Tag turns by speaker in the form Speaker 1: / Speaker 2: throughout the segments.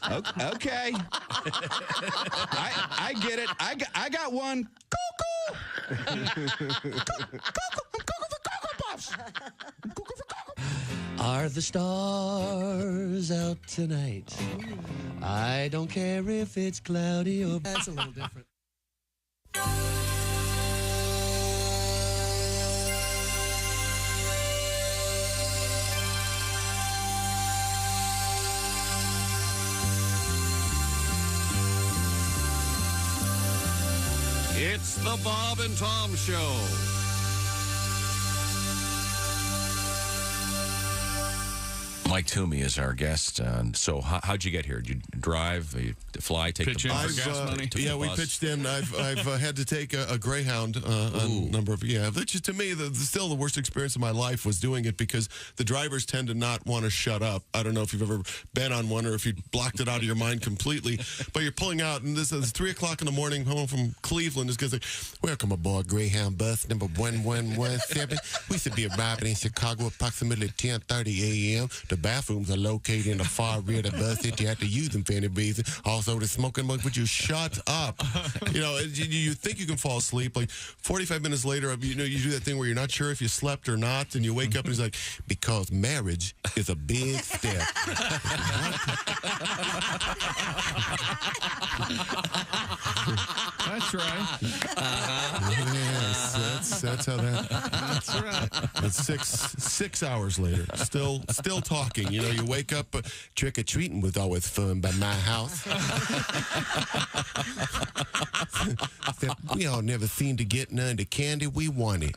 Speaker 1: Okay. I get it. I got one. Cuckoo. Cuckoo for Cocoa Puffs. Cuckoo for Cocoa.
Speaker 2: Are the stars out tonight? I don't care if it's cloudy or... That's a little different.
Speaker 3: It's the Bob and Tom Show. Mike Toomey is our guest. So how'd you get here? Did you drive, fly, take
Speaker 4: Pitch
Speaker 3: the
Speaker 4: in
Speaker 3: bus?
Speaker 4: for gas money?
Speaker 5: Yeah, we pitched in. I've had to take a Greyhound a number of which is, to me, still the worst experience of my life was doing it because the drivers tend to not want to shut up. I don't know if you've ever been on one or if you blocked it out of your mind completely, but you're pulling out, and this is 3 o'clock in the morning, home from Cleveland. This guy's like, "Welcome aboard Greyhound bus number 1117. We should be arriving in Chicago approximately 10:30 a.m. The bathrooms are located in the far rear of the bus if you have to use them for any reason. Also, the smoking mug, would you shut up?" You know, you think you can fall asleep. Like 45 minutes later, you do that thing where you're not sure if you slept or not, and you wake up and he's like, "Because marriage is a big step."
Speaker 4: That's right.
Speaker 5: Yes, that's how that.
Speaker 4: That's right.
Speaker 5: It's 6 hours later, still talking. You know, you wake up. Trick or treating was always fun by my house. We all never seemed to get none of the candy we wanted.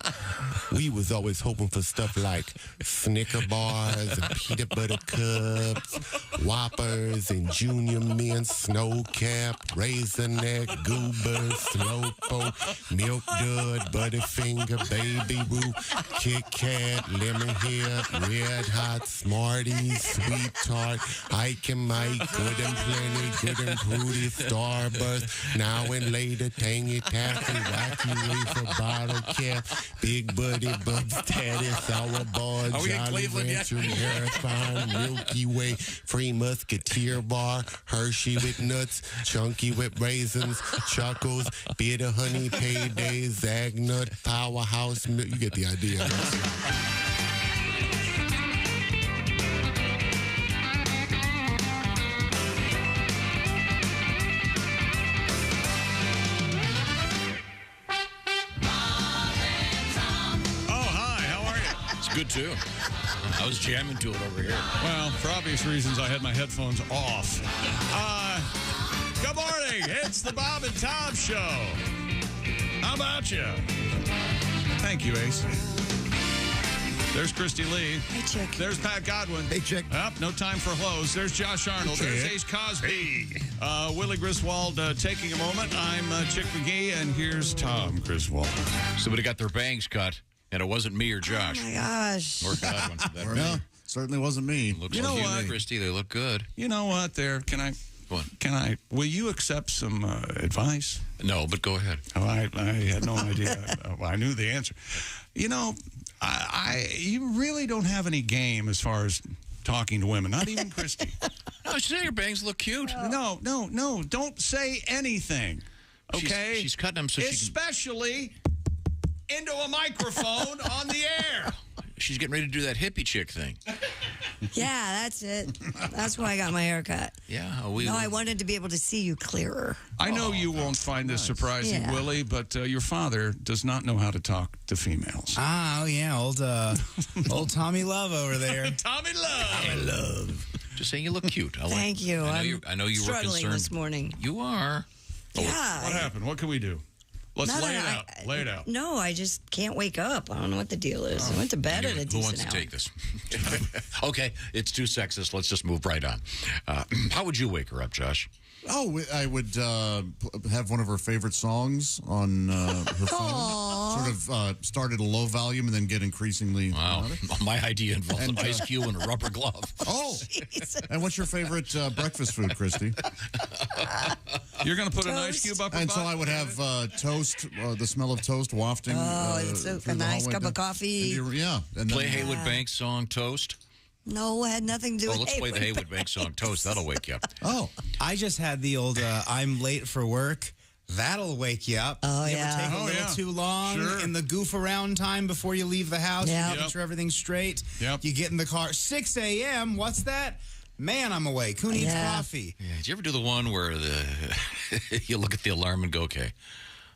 Speaker 5: We was always hoping for stuff like Snicker bars and peanut butter cups, Whoppers and Junior Mint, Snow Cap, Raisinette, Goober, Slowpoke, Milk Dud, Butterfinger, Baby Ruth, Kit Kat, Lemon Hip, Red Hot, Smarties, Sweet Tart, Ike and Mike, Good and Plenty, Good and Fruity, Starburst, Now and Later, Tangy Taffy, Wacky Wafer, Bottle Cap, Big Buddy, Bubs Daddy, Sour Bar, Jolly Rancher, Marathon, Milky Way, Free Musketeer Bar, Hershey with nuts, Chunky with raisins, Chuckles, Bitter Honey, Payday, Zagnut, Powerhouse. You get the idea.
Speaker 3: Good too. I was jamming to it over here.
Speaker 4: Well, for obvious reasons, I had my headphones off. Good morning. It's the Bob and Tom Show. How about you? Thank you, Ace. There's Christy Lee.
Speaker 6: Hey, Chick.
Speaker 4: There's Pat Godwin.
Speaker 5: Hey, Chick.
Speaker 4: No time for hellos. There's Josh Arnold. There's Ace Cosby. Willie Griswold taking a moment. I'm Chick McGee, and here's Tom Griswold.
Speaker 3: Somebody got their bangs cut. And it wasn't me or Josh.
Speaker 6: Oh, my gosh.
Speaker 3: Or Godwin.
Speaker 7: No, certainly wasn't me.
Speaker 3: Looks
Speaker 4: You
Speaker 3: like
Speaker 4: know
Speaker 3: you
Speaker 4: what?
Speaker 3: and Christy, they look good.
Speaker 4: You know what? Will you accept some advice?
Speaker 3: No, but go ahead.
Speaker 4: Oh, I had no idea. I knew the answer. You know, you really don't have any game as far as talking to women, not even Christy.
Speaker 3: No, she said your bangs look cute.
Speaker 4: No. Don't say anything. Okay?
Speaker 3: She's cutting them so
Speaker 4: especially into a microphone on the air.
Speaker 3: she's getting ready to do that hippie chick thing.
Speaker 6: Yeah, that's it. That's why I got my hair cut.
Speaker 3: Yeah.
Speaker 6: I wanted to be able to see you clearer.
Speaker 4: I know you won't find this surprising,
Speaker 6: Yeah.
Speaker 4: Willie, but your father does not know how to talk to females.
Speaker 7: Oh, yeah, old Tommy Love over there.
Speaker 4: Tommy Love.
Speaker 7: Tommy Love.
Speaker 3: Just saying you look cute.
Speaker 6: Thank you.
Speaker 3: I know you were
Speaker 6: struggling
Speaker 3: concerned
Speaker 6: this morning.
Speaker 3: You are.
Speaker 6: Yeah.
Speaker 4: What happened? What can we do? Let's lay it out. Lay it out.
Speaker 6: No, I just can't wake up. I don't know what the deal is. I went to bed at a decent
Speaker 3: Who wants to
Speaker 6: hour.
Speaker 3: take this? Okay, it's too sexist. Let's just move right on. How would you wake her up, Josh?
Speaker 7: Oh, I would have one of her favorite songs on her phone. Sort of start at a low volume and then get increasingly louder.
Speaker 3: My idea involves an ice cube and a rubber glove.
Speaker 7: Oh, and what's your favorite breakfast food, Christy?
Speaker 4: You're going to put an ice cube up her
Speaker 7: And
Speaker 4: butt?
Speaker 7: so I would have toast, the smell of toast wafting.
Speaker 6: Oh, it's
Speaker 7: through
Speaker 6: a
Speaker 7: the
Speaker 6: nice
Speaker 7: hallway
Speaker 6: cup of coffee.
Speaker 7: Yeah. And
Speaker 3: Play
Speaker 7: then,
Speaker 3: Haywood Banks' song, Toast.
Speaker 6: No, it had nothing to do
Speaker 3: Oh,
Speaker 6: with
Speaker 3: let's play the
Speaker 6: Haywood.
Speaker 3: Haywood Bank song, Toast. That'll wake you up.
Speaker 1: Oh, I just had the old I'm late for work. That'll wake you up.
Speaker 6: Oh,
Speaker 1: you
Speaker 6: yeah.
Speaker 1: ever take a
Speaker 4: Oh,
Speaker 1: little
Speaker 4: yeah.
Speaker 1: too long
Speaker 4: Sure.
Speaker 1: in the goof around time before you leave the house?
Speaker 6: Yeah.
Speaker 1: You make
Speaker 4: Yep.
Speaker 1: sure everything's straight.
Speaker 4: Yep.
Speaker 1: You get in the car. 6 a.m. What's that? Man, I'm awake. Who needs
Speaker 6: Yeah.
Speaker 1: coffee?
Speaker 3: Yeah, did you ever do the one where you look at the alarm and go, okay,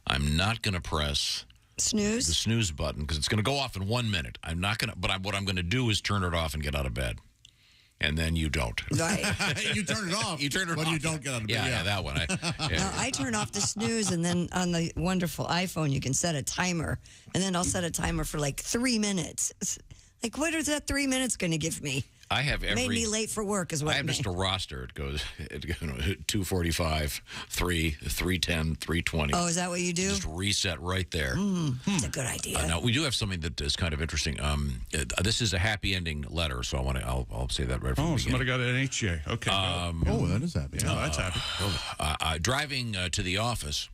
Speaker 3: I'm not going to press the
Speaker 6: Snooze.
Speaker 3: snooze button because it's going to go off in 1 minute. I'm not going to, but what I'm going to do is turn it off and get out of bed. And then you don't.
Speaker 6: Right.
Speaker 7: You turn it off.
Speaker 3: You turn it
Speaker 7: but
Speaker 3: off.
Speaker 7: you don't get out of bed.
Speaker 3: Yeah, that one.
Speaker 6: No, I turn off the snooze, and then on the wonderful iPhone, you can set a timer, and then I'll set a timer for like 3 minutes. Like, what is that 3 minutes going to give me?
Speaker 3: I have every.
Speaker 6: Made me late for work is what
Speaker 3: I have
Speaker 6: it
Speaker 3: just a
Speaker 6: made.
Speaker 3: roster. It goes 2:45, 3, 3:10, 3:20.
Speaker 6: Oh, is that what you do?
Speaker 3: Just reset right there.
Speaker 6: It's a good idea.
Speaker 3: Now we do have something that is kind of interesting. This is a happy ending letter, so I'll say that right from
Speaker 4: Oh,
Speaker 3: the
Speaker 4: somebody
Speaker 3: beginning.
Speaker 4: got an HJ. Okay.
Speaker 7: Oh, that is happy.
Speaker 4: no, that's happy.
Speaker 3: Driving to the office,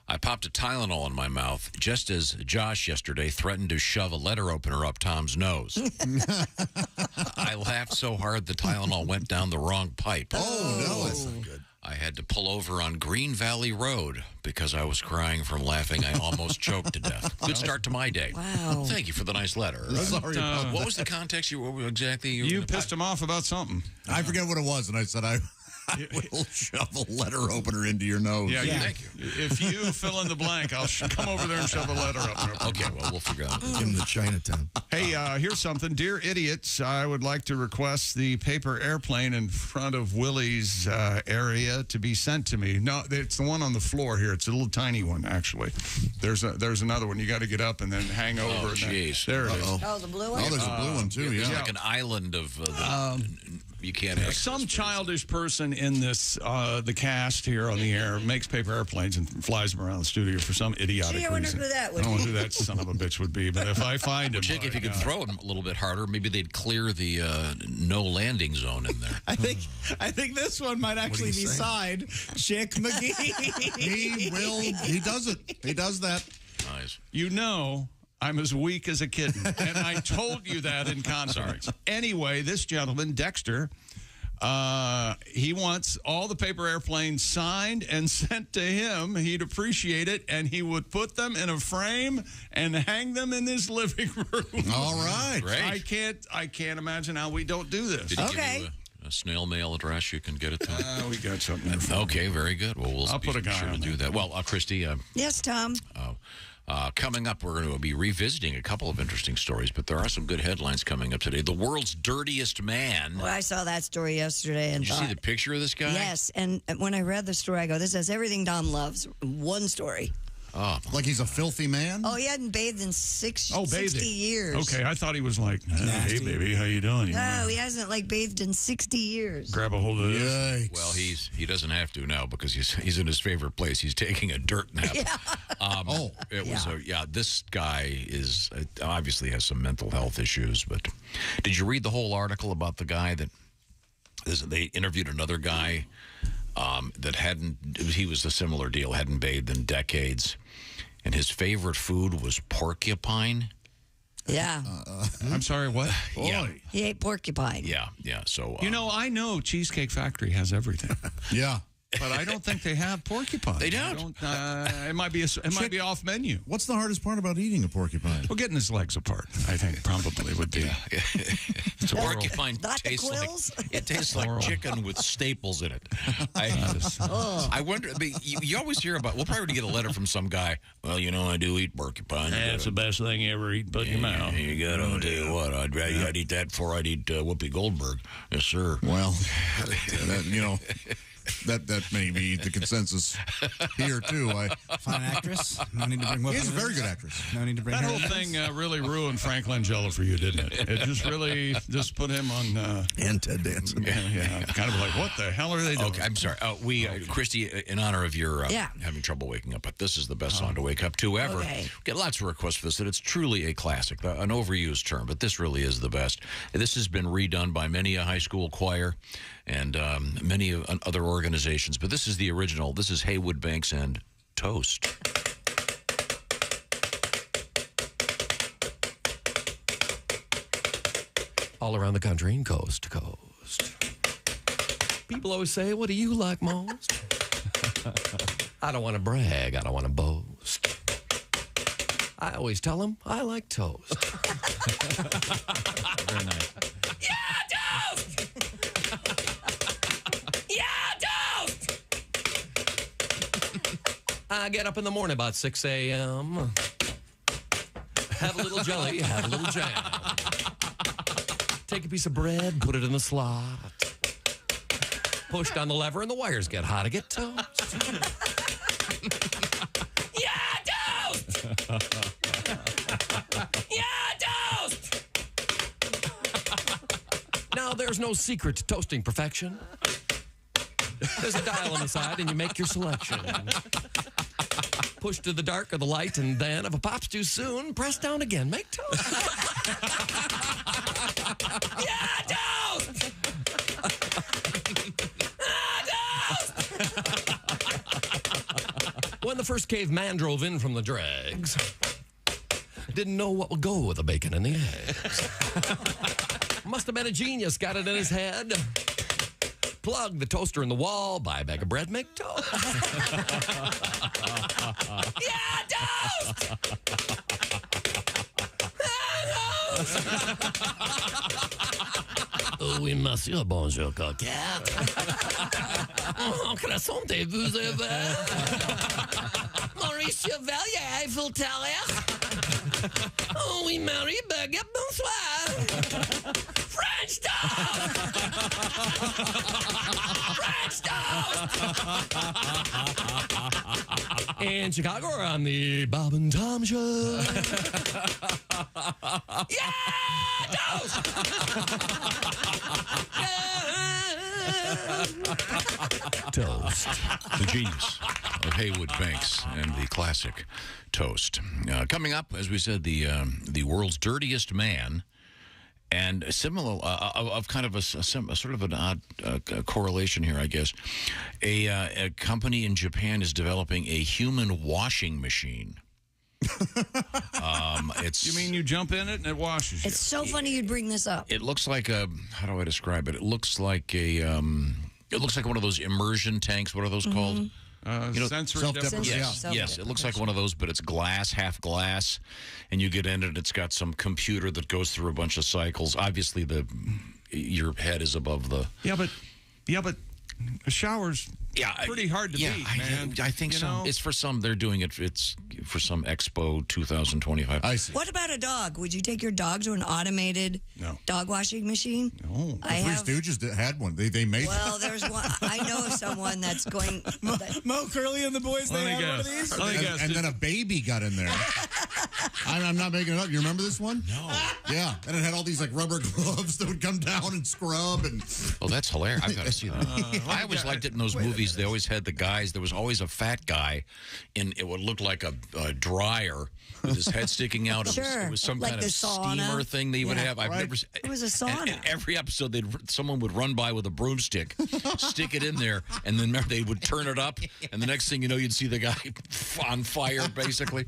Speaker 3: I popped a Tylenol in my mouth just as Josh yesterday threatened to shove a letter opener up Tom's nose. I laughed so hard the Tylenol went down the wrong pipe.
Speaker 7: Oh, no, that's not good.
Speaker 3: I had to pull over on Green Valley Road because I was crying from laughing. I almost choked to death. Good start to my day.
Speaker 6: Wow.
Speaker 3: Thank you for the nice letter.
Speaker 7: Sorry about
Speaker 3: What was the context? What were exactly?
Speaker 4: You pissed him off about something.
Speaker 7: I forget what it was, and I said I will shove a letter opener into your nose.
Speaker 4: Yeah,
Speaker 3: Thank you.
Speaker 4: If you fill in the blank, I'll come over there and shove a letter up.
Speaker 3: Okay, well, we'll figure out.
Speaker 1: Give him the Chinatown.
Speaker 4: Hey, here's something. Dear idiots, I would like to request the paper airplane in front of Willie's area to be sent to me. No, it's the one on the floor here. It's a little tiny one, actually. There's another one. You got to get up and then hang over.
Speaker 3: Oh,
Speaker 4: and then-
Speaker 3: jeez.
Speaker 4: There it is.
Speaker 6: Oh, the blue one?
Speaker 7: Oh, there's a blue one, too,
Speaker 3: It's
Speaker 7: yeah.
Speaker 3: like an island of you can't access.
Speaker 4: Some childish person in this, the cast here on the air, makes paper airplanes and flies them around the studio for some idiotic
Speaker 6: Gee, I wonder
Speaker 4: reason.
Speaker 6: who that would
Speaker 4: I don't know
Speaker 6: be.
Speaker 4: who that son of a bitch would be, but if I find him,
Speaker 3: Jake, if you
Speaker 4: my
Speaker 3: could
Speaker 4: God.
Speaker 3: throw them a little bit harder, maybe they'd clear the no landing zone in there.
Speaker 1: I think this one might actually be
Speaker 7: saying?
Speaker 1: signed Chick McGee.
Speaker 7: He will. He does it. He does that.
Speaker 3: Nice.
Speaker 4: You know, I'm as weak as a kitten, and I told you that in confidence. Anyway, this gentleman, Dexter, he wants all the paper airplanes signed and sent to him. He'd appreciate it, and he would put them in a frame and hang them in his living room.
Speaker 7: All right.
Speaker 3: Great.
Speaker 4: I can't imagine how we don't do this.
Speaker 3: Did he
Speaker 6: Okay.
Speaker 3: give you a snail mail address you can get it to?
Speaker 4: We got something. There for
Speaker 3: Okay, very good. Well, we'll
Speaker 4: I'll
Speaker 3: be
Speaker 4: put a guy
Speaker 3: sure to
Speaker 4: on
Speaker 3: do that. Well, Christy,
Speaker 6: Yes, Tom.
Speaker 3: coming up, we're going to be revisiting a couple of interesting stories, but there are some good headlines coming up today. The world's dirtiest man.
Speaker 6: Well, I saw that story yesterday and
Speaker 3: Did you see
Speaker 6: thought,
Speaker 3: the picture of this guy?
Speaker 6: yes. And when I read the story, I go, this has everything Tom loves. One story.
Speaker 3: Oh,
Speaker 7: Like he's a filthy man?
Speaker 6: Oh, he hadn't bathed in 60
Speaker 4: bathing.
Speaker 6: years.
Speaker 4: Okay, I thought he was like, hey,
Speaker 1: Nasty.
Speaker 4: baby, how you doing? You
Speaker 6: No, he hasn't bathed in 60 years.
Speaker 4: grab a hold of this.
Speaker 7: Yikes.
Speaker 3: well, he doesn't have to now because he's in his favorite place. He's taking a dirt nap. It was this guy is obviously has some mental health issues. But did you read the whole article about the guy that they interviewed another guy that he was a similar deal, hadn't bathed in decades, and his favorite food was porcupine.
Speaker 6: Yeah.
Speaker 4: I'm sorry, what?
Speaker 3: Yeah.
Speaker 6: He ate porcupine.
Speaker 3: Yeah. So
Speaker 4: You know, I know Cheesecake Factory has everything,
Speaker 7: Yeah.
Speaker 4: but I don't think they have porcupine.
Speaker 3: They don't?
Speaker 4: It might be off menu.
Speaker 7: What's the hardest part about eating a porcupine?
Speaker 4: Well, getting his legs apart, I think, probably would be. It's a
Speaker 3: porcupine
Speaker 6: Not the
Speaker 3: tastes like
Speaker 6: quills?
Speaker 3: like chicken with staples in it. I wonder. I mean, you always hear about. We'll probably get a letter from some guy. Well, I do eat porcupine.
Speaker 4: That's the best thing you ever eat. Put in your mouth.
Speaker 3: You got. I'll tell you what. I'd eat that before I'd eat Whoopi Goldberg. Yes, sir.
Speaker 7: Well, that may be the consensus here, too.
Speaker 1: Fine actress. No need to bring
Speaker 7: She's a very good actress.
Speaker 1: No need to bring
Speaker 4: That
Speaker 1: her
Speaker 4: whole
Speaker 1: in.
Speaker 4: thing really ruined Frank Langella for you, didn't it? It just really put him on.
Speaker 5: And Ted Danson.
Speaker 4: Yeah, kind of like, what the hell are they doing?
Speaker 3: Okay, I'm sorry. Christy, in honor of your
Speaker 6: Yeah.
Speaker 3: having trouble waking up, but this is the best song to wake up to ever.
Speaker 6: Okay.
Speaker 3: Get lots of requests for this, and it's truly a classic, an overused term, but this really is the best. This has been redone by many a high school choir and many other organizations, but this is the original. This is Haywood Banks and Toast.
Speaker 2: all around the country and coast to coast. People always say, what do you like most? I don't want to brag. I don't want to boast. I always tell them I like toast.
Speaker 8: Very nice.
Speaker 2: Yeah, toast! Yeah, toast! I get up in the morning about 6 a.m. Have a little jelly, have a little jam. Take a piece of bread, put it in the slot. Push down the lever and the wires get hot. I get toast. Yeah, toast! Yeah, toast! Now, there's no secret to toasting perfection. There's a dial on the side, and you make your selection. Push to the dark or the light, and then, if it pops too soon, press down again. Make toast. Yeah, toast! When the first caveman drove in from the dregs, didn't know what would go with the bacon and the eggs. Must have been a genius, got it in his head. Plug the toaster in the wall, buy a bag of bread, make toast. Yeah, toast! Oui, monsieur, bonjour, coquette. Croissantez-vous avez? Maurice Chevalier, Eiffel Tower. Oh, oui, Marie, baguette, bonsoir. French toast! French toast! In Chicago, we're on the Bob and Tom Show. Yeah, toast!
Speaker 3: Toast. The genius of Haywood Banks and the classic toast. Coming up, as we said, the world's dirtiest man, and similar of kind of a sort of an odd correlation here, I guess. A company in Japan is developing a human washing machine.
Speaker 4: You mean you jump in it and it washes you?
Speaker 6: It's so funny you'd bring this up.
Speaker 3: It looks like a, how do I describe it? It looks like a, it looks like one of those immersion tanks. What are those called?
Speaker 4: Sensory
Speaker 7: self-deprecation.
Speaker 3: Yes, it looks like one of those, but it's glass, half glass, and you get in it. It's got some computer that goes through a bunch of cycles. Obviously, your head is above the.
Speaker 4: Yeah, but a shower's pretty hard to beat, man.
Speaker 3: I think so.
Speaker 4: Know?
Speaker 3: It's for some. They're doing it. It's for some Expo 2025.
Speaker 7: I see.
Speaker 6: What about a dog? Would you take your dog to an automated dog washing machine?
Speaker 4: No.
Speaker 7: The Three Stooges had one. They made.
Speaker 6: Well, there's one. I know of someone that's going.
Speaker 1: Mo Curly and the boys, they had one of these?
Speaker 7: And then a baby got in there. I'm not making it up. You remember this one?
Speaker 3: No.
Speaker 7: Yeah, and it had all these like rubber gloves that would come down and scrub and.
Speaker 3: Oh, that's hilarious! I've got to see that. I always liked it in those movies. They always had the guys. There was always a fat guy, in it would look like a dryer with his head sticking out. It was some
Speaker 6: like
Speaker 3: kind of
Speaker 6: sauna.
Speaker 3: steamer thing they would have. I've never.
Speaker 6: It was a sauna.
Speaker 3: And every episode, someone would run by with a broomstick, stick it in there, and then they would turn it up, and the next thing you know, you'd see the guy on fire, basically.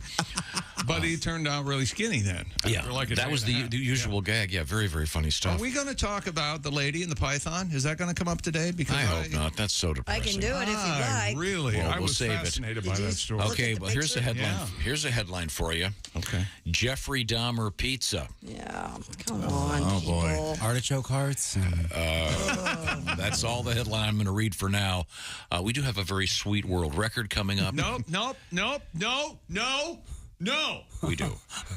Speaker 4: But he turned out really skinny then.
Speaker 3: Yeah,
Speaker 4: like
Speaker 3: that was the usual gag. Yeah, very, very funny stuff.
Speaker 4: Are we going to talk about the Lady and the Python? Is that going to come up today? Because
Speaker 3: I hope not. That's so depressing.
Speaker 6: I can do it if you'd like.
Speaker 4: Really?
Speaker 3: Well,
Speaker 4: I
Speaker 3: we'll
Speaker 4: was
Speaker 3: save it.
Speaker 4: fascinated by that story.
Speaker 3: Okay,
Speaker 6: the
Speaker 3: well, here's the
Speaker 6: picture?
Speaker 3: headline.
Speaker 4: Yeah.
Speaker 3: Here's a headline for you.
Speaker 4: Okay.
Speaker 3: Jeffrey Dahmer pizza.
Speaker 6: Yeah, come on,
Speaker 7: Oh, boy.
Speaker 6: people.
Speaker 1: Artichoke hearts.
Speaker 3: That's all the headline I'm going to read for now. We do have a very sweet world record coming up.
Speaker 4: No.
Speaker 3: We do.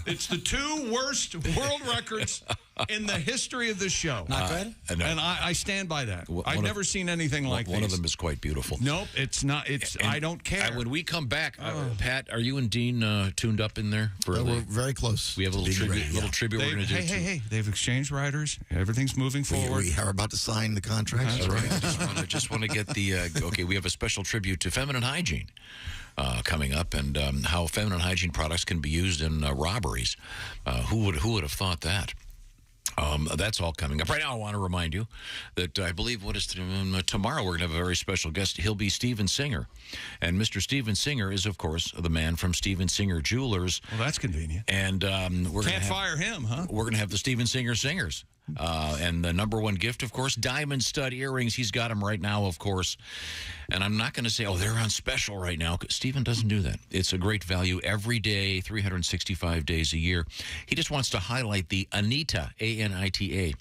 Speaker 4: It's the two worst world records in the history of this show.
Speaker 1: Not good?
Speaker 3: No.
Speaker 4: And I stand by that.
Speaker 3: One
Speaker 4: I've
Speaker 3: of-
Speaker 4: never seen anything like
Speaker 3: One
Speaker 4: these.
Speaker 3: of them is quite beautiful.
Speaker 4: Nope, it's not. I don't care.
Speaker 3: When we come back, Pat, are you and Dean tuned up in there?
Speaker 5: We're very close.
Speaker 3: We have a little tribute. We're going to do.
Speaker 4: Hey, they've exchanged riders. Everything's moving forward.
Speaker 5: We are about to sign the contract.
Speaker 3: That's right. I just want to get the. Okay, we have a special tribute to feminine hygiene coming up, and how feminine hygiene products can be used in robberies. Who would have thought that? That's all coming up. Right now, I want to remind you that I believe tomorrow we're going to have a very special guest. He'll be Steven Singer. And Mr. Steven Singer is, of course, the man from Steven Singer Jewelers.
Speaker 4: Well, that's convenient.
Speaker 3: And we're
Speaker 4: Can't fire him, huh?
Speaker 3: We're going to have the Steven Singer Singers. And the number one gift, of course, diamond stud earrings. He's got them right now, of course. And I'm not going to say, oh, they're on special right now. Stephen doesn't do that. It's a great value every day, 365 days a year. He just wants to highlight the Anita, A-N-I-T-A,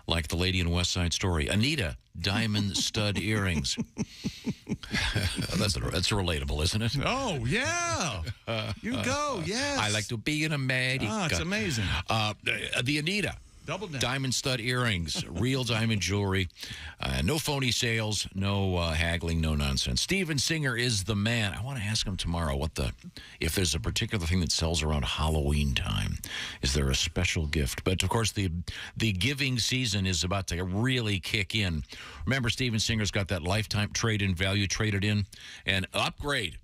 Speaker 3: like the lady in West Side Story. Anita, diamond stud earrings. That's relatable, isn't it?
Speaker 4: Oh, yeah. You go, yes.
Speaker 3: I like to be in America.
Speaker 4: Oh, it's amazing.
Speaker 3: The Anita.
Speaker 4: Double down.
Speaker 3: Diamond stud earrings, real diamond jewelry, no phony sales, no haggling, no nonsense. Steven Singer is the man. I want to ask him tomorrow if there's a particular thing that sells around Halloween time. Is there a special gift? But of course, the giving season is about to really kick in. Remember, Steven Singer's got that lifetime trade-in value, traded in and upgrade.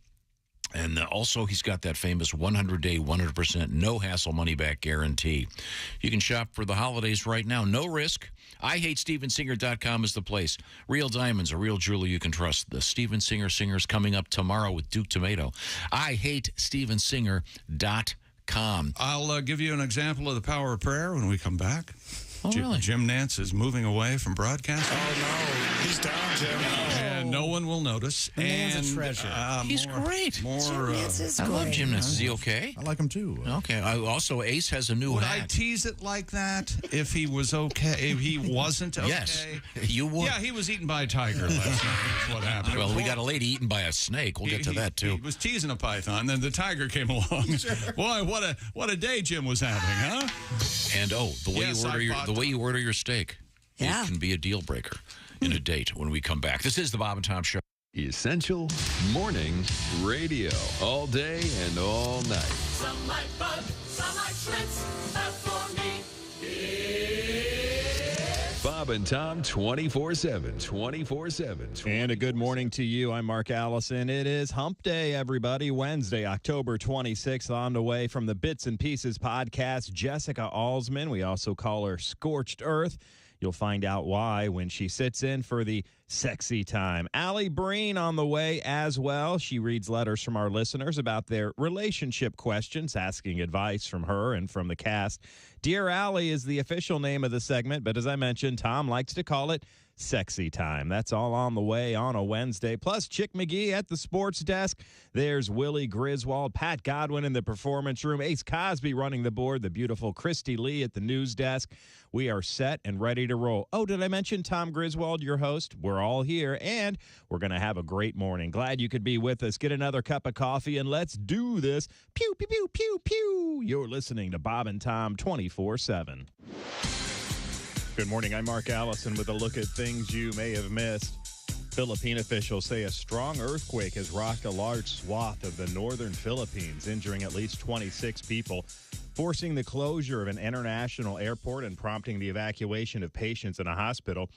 Speaker 3: And also, he's got that famous 100-day, 100% no-hassle money-back guarantee. You can shop for the holidays right now. No risk. IHateStevenSinger.com is the place. Real diamonds, a real jeweler you can trust. The Steven Singer Singer's coming up tomorrow with Duke Tomato. IHateStevenSinger.com.
Speaker 4: I'll give you an example of the power of prayer when we come back.
Speaker 3: Oh, really?
Speaker 4: Jim Nantz is moving away from broadcasting.
Speaker 1: Oh, no. He's down, Jim.
Speaker 4: And no one will notice.
Speaker 8: The man's a treasure.
Speaker 3: He's great.
Speaker 6: Jim Nantz is
Speaker 3: I love
Speaker 6: great.
Speaker 3: Jim Nantz. Is he okay?
Speaker 7: I like him too.
Speaker 3: Okay. Also, Ace has a new
Speaker 4: Would
Speaker 3: hat.
Speaker 4: I tease it like that if he was okay? If he wasn't okay?
Speaker 3: Yes, you would.
Speaker 4: Yeah, he was eaten by a tiger last night. That's what happened.
Speaker 3: Well, we got a lady eaten by a snake. We'll get to that, too.
Speaker 4: He was teasing a python, then the tiger came along. Boy, what a day Jim was having, huh?
Speaker 3: And, the way you order your steak,
Speaker 6: Yeah.
Speaker 3: it can be a deal breaker in a date when we come back. This is the Bob and Tom Show.
Speaker 9: Essential Morning Radio. All day and all night.
Speaker 10: Some like bug, some like Schmitz, but for me,
Speaker 9: Bob and Tom 24/7. 24/7.
Speaker 11: And a good morning to you. I'm Mark Allison. It is Hump Day, everybody. Wednesday, October 26th, on the way from the Bits and Pieces podcast, Jessica Alsman. We also call her Scorched Earth. You'll find out why when she sits in for the sexy time. Allie Breen on the way as well. She reads letters from our listeners about their relationship questions, asking advice from her and from the cast. Dear Allie is the official name of the segment, but as I mentioned, Tom likes to call it sexy time. That's all on the way on a Wednesday. Plus, Chick McGee at the sports desk. There's Willie Griswold, Pat Godwin in the performance room, Ace Cosby running the board, the beautiful Christy Lee at the news desk. We are set and ready to roll. Oh, did I mention Tom Griswold, your host? We're all here, and we're going to have a great morning. Glad you could be with us. Get another cup of coffee, and let's do this. Pew, pew, pew, pew, pew. You're listening to Bob and Tom 24/7. Good morning. I'm Mark Allison with a look at things you may have missed. Philippine officials say a strong earthquake has rocked a large swath of the northern Philippines, injuring at least 26 people, forcing the closure of an international airport and prompting the evacuation of patients in a hospital.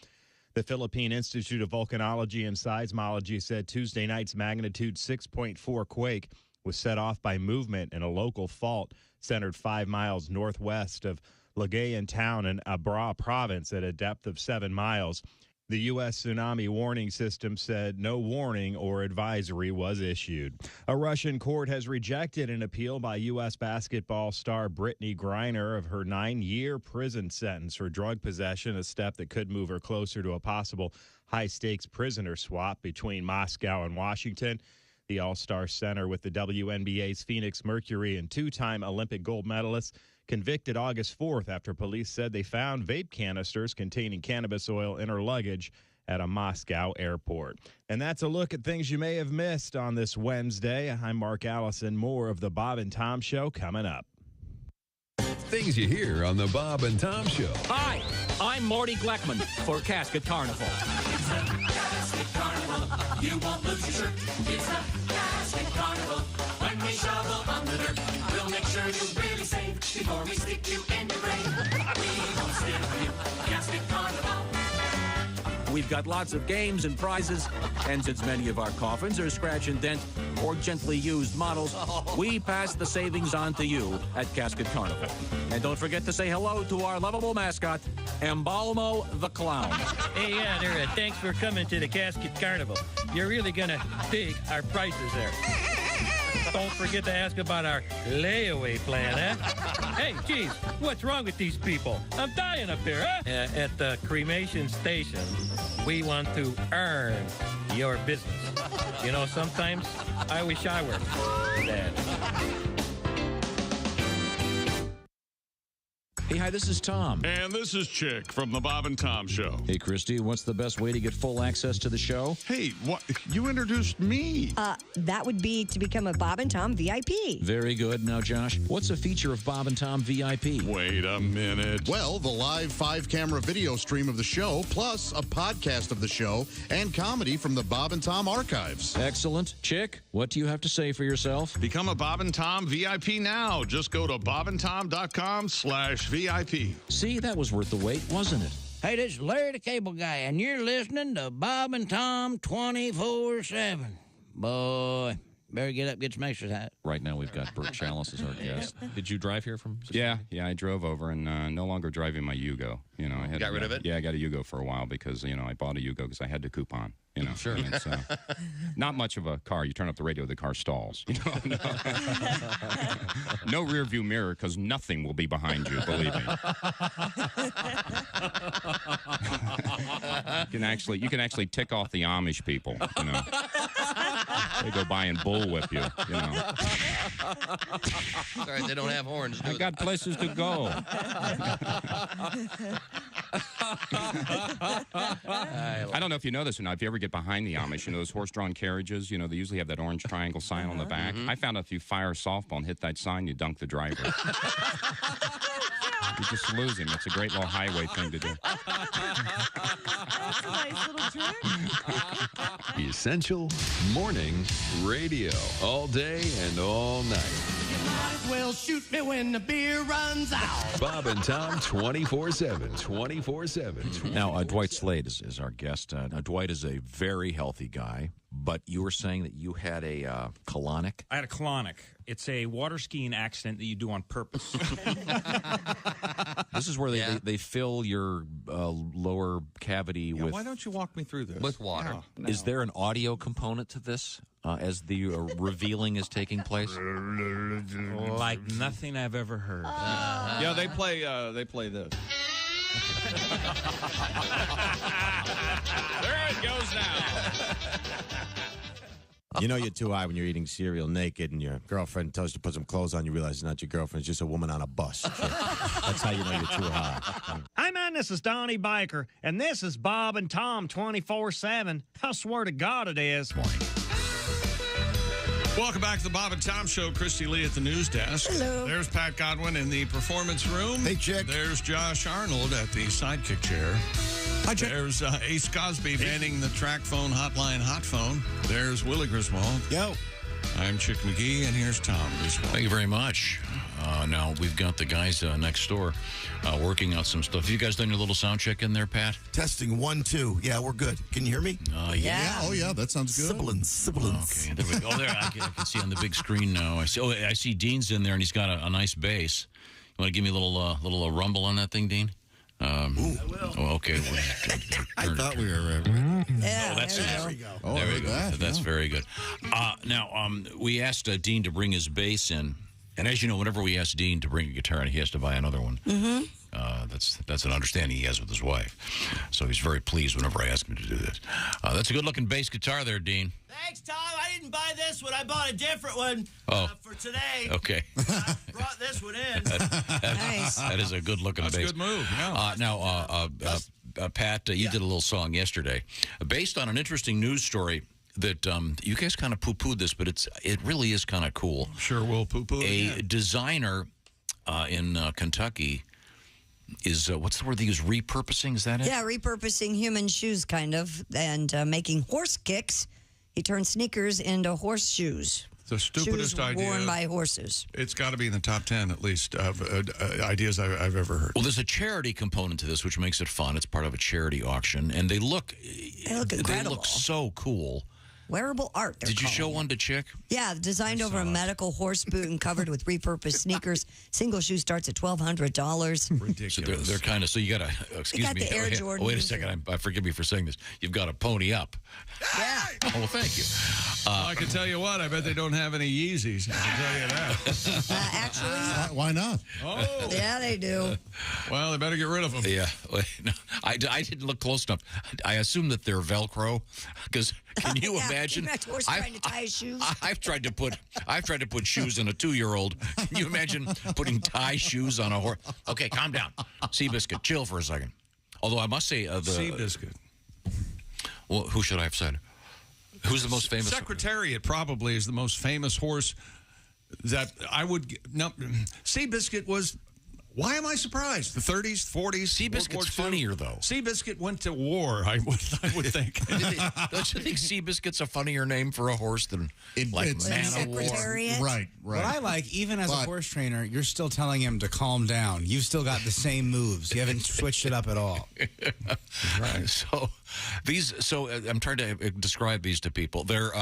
Speaker 11: The Philippine Institute of Volcanology and Seismology said Tuesday night's magnitude 6.4 quake was set off by movement in a local fault centered 5 miles northwest of Lagayan town in Abra province at a depth of 7 miles. The U.S. tsunami warning system said no warning or advisory was issued. A Russian court has rejected an appeal by U.S. basketball star Brittany Griner of her 9-year prison sentence for drug possession, a step that could move her closer to a possible high-stakes prisoner swap between Moscow and Washington. The All-Star center with the WNBA's Phoenix Mercury and 2-time Olympic gold medalist convicted August 4th after police said they found vape canisters containing cannabis oil in her luggage at a Moscow airport. And that's a look at things you may have missed on this Wednesday. I'm Mark Allison. More of the Bob and Tom Show coming up.
Speaker 9: Things you hear on the Bob and Tom Show.
Speaker 12: Hi, I'm Morty Gleckman for Casket Carnival.
Speaker 10: it's a casket carnival. You won't lose your shirt. It's a casket carnival. When we shovel on the dirt, we'll make sure you really save before we stick you in the grave. We won't steal from you. Casket carnival.
Speaker 12: We've got lots of games and prizes, and since many of our coffins are scratch and dent or gently used models, we pass the savings on to you at Casket Carnival. And don't forget to say hello to our lovable mascot, Embalmo the Clown.
Speaker 13: Hey, yeah, there. Thanks for coming to the Casket Carnival. You're really gonna dig our prices there. Don't forget to ask about our layaway plan, huh? Hey, geez, what's wrong with these people? I'm dying up here, huh? At the cremation station, we want to earn your business. You know, sometimes I wish I were dead.
Speaker 12: Hey, hi, this is Tom.
Speaker 4: And this is Chick from the Bob and Tom Show.
Speaker 12: Hey, Christy, what's the best way to get full access to the show?
Speaker 4: Hey, what? You introduced me.
Speaker 8: That would be to become a Bob and Tom VIP.
Speaker 12: Very good. Now, Josh, what's a feature of Bob and Tom VIP?
Speaker 4: Wait a minute.
Speaker 7: Well, the live 5-camera video stream of the show, plus a podcast of the show and comedy from the Bob and Tom archives.
Speaker 12: Excellent. Chick, what do you have to say for yourself?
Speaker 4: Become a Bob and Tom VIP now. Just go to bobandtom.com/VIP.
Speaker 12: See, that was worth the wait, wasn't it?
Speaker 14: Hey, this is Larry the Cable Guy, and you're listening to Bob and Tom 24/7. Boy, better get up, get some exercise.
Speaker 15: Right now, we've got Bert Chalice as our guest. Did you drive here from? Yeah, I drove over, and no longer driving my Yugo. You know, I had
Speaker 2: Got rid of it?
Speaker 15: Yeah, I got a Yugo for a while because I bought a Yugo because I had the coupon. You know, sure. And it's not much of a car. You turn up the radio, the car stalls. You know, no rear view mirror because nothing will be behind you. Believe me. You can actually tick off the Amish people. You know, they go by and bullwhip you. You know.
Speaker 2: Sorry, they don't have horns.
Speaker 15: I got places to go. I don't know if you know this or not. If you ever get behind the Amish, those horse-drawn carriages, they usually have that orange triangle sign on the back. I found out if you fire a softball and hit that sign, you dunk the driver. You just lose him. It's a great little highway thing to do.
Speaker 10: That's a nice little trick.
Speaker 9: Essential Morning Radio. All day and all night.
Speaker 10: You might as well shoot me when the beer runs out.
Speaker 9: Bob and Tom 24/7. 24/7.
Speaker 3: Now, Dwight Slade is our guest. Dwight is a very healthy guy, but you were saying that you had a colonic?
Speaker 16: I had a colonic. It's a water skiing accident that you do on purpose.
Speaker 3: This is where they fill your lower cavity with...
Speaker 4: Why don't you walk me through this?
Speaker 2: With water.
Speaker 4: Oh,
Speaker 3: no. Is there an audio component to this as the revealing is taking place?
Speaker 16: Like nothing I've ever heard.
Speaker 4: Yeah, they play this.
Speaker 16: There it goes now.
Speaker 17: You know you're too high when you're eating cereal naked and your girlfriend tells you to put some clothes on. You realize it's not your girlfriend. It's just a woman on a bus. That's how you know you're too high.
Speaker 18: Hey, man, this is Donnie Baker, and this is Bob and Tom 24/7. I swear to God it is.
Speaker 4: Welcome back to the Bob and Tom Show. Christy Lee at the news desk.
Speaker 6: Hello.
Speaker 4: There's Pat Godwin in the performance room.
Speaker 5: Hey, Chick.
Speaker 4: There's Josh Arnold at the sidekick chair.
Speaker 5: Hi, Chick.
Speaker 4: There's Ace Cosby manning the track phone hotline hot phone. There's Willie Griswold.
Speaker 5: Yo.
Speaker 4: I'm Chick McGee, and here's Tom Griswold.
Speaker 3: Thank you very much. Now, we've got the guys next door working out some stuff. Have you guys done your little sound check in there, Pat?
Speaker 5: Testing 1, 2. Yeah, we're good. Can you hear me?
Speaker 7: Yeah. Oh, yeah. That sounds good.
Speaker 5: Sibilance.
Speaker 3: Okay, there we go. Oh, there, I can see on the big screen now. I see Dean's in there, and he's got a nice bass. You want to give me a little rumble on that thing, Dean?
Speaker 5: I
Speaker 3: will. Oh, okay.
Speaker 7: I thought we were
Speaker 6: Yeah,
Speaker 3: there
Speaker 5: we go.
Speaker 7: Oh,
Speaker 3: there we
Speaker 7: look
Speaker 3: go.
Speaker 7: at that,
Speaker 3: That's
Speaker 7: yeah.
Speaker 3: very good. Now, we asked Dean to bring his bass in. And as you know, whenever we ask Dean to bring a guitar in, he has to buy another one.
Speaker 6: Mm-hmm.
Speaker 3: That's an understanding he has with his wife. So he's very pleased whenever I ask him to do that. That's a good-looking bass guitar there, Dean.
Speaker 10: Thanks, Tom. I didn't buy this one. I bought a different one for today.
Speaker 3: Okay.
Speaker 10: I brought this one in.
Speaker 6: Nice.
Speaker 3: That is a good-looking bass.
Speaker 4: That's a good move. Yeah.
Speaker 3: Now, Pat, you did a little song yesterday based on an interesting news story that you guys kind of poo-pooed this, but it really is kind of cool.
Speaker 4: Sure, we'll poo-poo it
Speaker 3: A designer in Kentucky is, what's the word they use, repurposing? Is that it?
Speaker 6: Yeah, repurposing human shoes, kind of, and making horse kicks. He turned sneakers into horseshoes.
Speaker 4: The stupidest
Speaker 6: Shoes
Speaker 4: idea.
Speaker 6: worn by horses.
Speaker 4: It's got to be in the top 10, at least, of ideas I've ever heard.
Speaker 3: Well, there's a charity component to this, which makes it fun. It's part of a charity auction, and they look
Speaker 6: incredible.
Speaker 3: They look so cool.
Speaker 6: Wearable art.
Speaker 3: Did you show one to Chick?
Speaker 6: Yeah, designed over a medical horse boot and covered with repurposed sneakers. Single shoe starts at $1,200.
Speaker 4: Ridiculous.
Speaker 3: So they're kind of, so you got to, excuse me.
Speaker 6: the Air Jordan.
Speaker 3: Wait a second. Forgive me for saying this. You've got to pony up.
Speaker 6: Yeah.
Speaker 3: Oh, well, thank you.
Speaker 4: I can tell you what, I bet they don't have any Yeezys. I can tell you that.
Speaker 6: Actually,
Speaker 7: why not?
Speaker 4: Oh,
Speaker 6: yeah, they do.
Speaker 4: Well, they better get rid of them.
Speaker 3: Yeah, wait, no, I didn't look close enough. I assume that they're Velcro, because can you
Speaker 6: Yeah,
Speaker 3: imagine?
Speaker 6: Can you imagine horse trying to tie his shoes?
Speaker 3: I've tried to put shoes on a 2-year-old. Can you imagine putting tie shoes on a horse? Okay, calm down, Seabiscuit. Chill for a second. Although I must say, the
Speaker 4: Seabiscuit.
Speaker 3: Well, who should I have said? Who's the most famous?
Speaker 4: Secretariat probably is the most famous horse that I would. No, Seabiscuit was. Why am I surprised? The 30s, 40s.
Speaker 3: Seabiscuit's funnier though.
Speaker 4: Seabiscuit went to war. I would think.
Speaker 3: Don't you think Seabiscuit's a funnier name for a horse than
Speaker 7: it's
Speaker 3: Man of War?
Speaker 7: Right.
Speaker 19: What I like, even as a horse trainer, you're still telling him to calm down. You've still got the same moves. You haven't switched it up at all.
Speaker 3: Right. So I'm trying to describe these to people. They're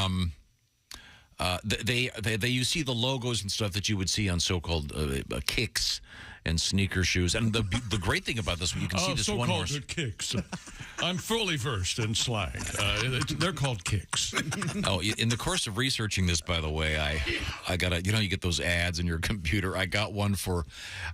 Speaker 3: you see the logos and stuff that you would see on so-called kicks and sneaker shoes. And the great thing about this one, you can see this one horse.
Speaker 4: So-called kicks. I'm fully versed in slang. They're called kicks.
Speaker 3: Oh, in the course of researching this, by the way, I got you get those ads in your computer. I got one for